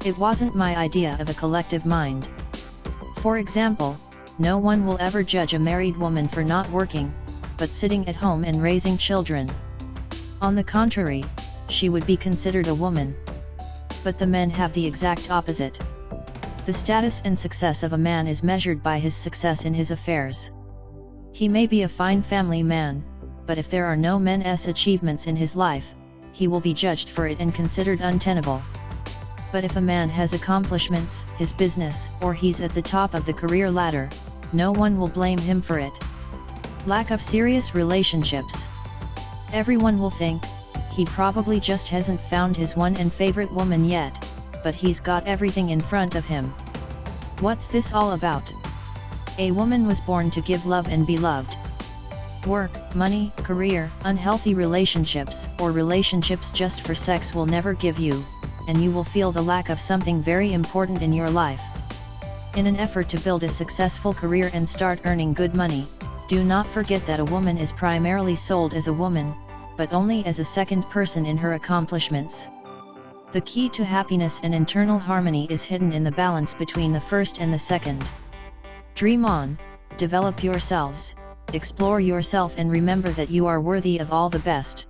It wasn't my idea of a collective mind. For example, no one will ever judge a married woman for not working, but sitting at home and raising children. On the contrary, she would be considered a woman. But the men have the exact opposite. The status and success of a man is measured by his success in his affairs. He may be a fine family man, but if there are no men's achievements in his life, he will be judged for it and considered untenable. But if a man has accomplishments, his business, or he's at the top of the career ladder, no one will blame him for it. Lack of serious relationships. Everyone will think, he probably just hasn't found his one and favorite woman yet, but he's got everything in front of him. What's this all about? A woman was born to give love and be loved. Work, money, career, unhealthy relationships, or relationships just for sex will never give you, and you will feel the lack of something very important in your life. In an effort to build a successful career and start earning good money, do not forget that a woman is primarily sold as a woman, but only as a second person in her accomplishments. The key to happiness and internal harmony is hidden in the balance between the first and the second. Dream on, develop yourselves, explore yourself and remember that you are worthy of all the best.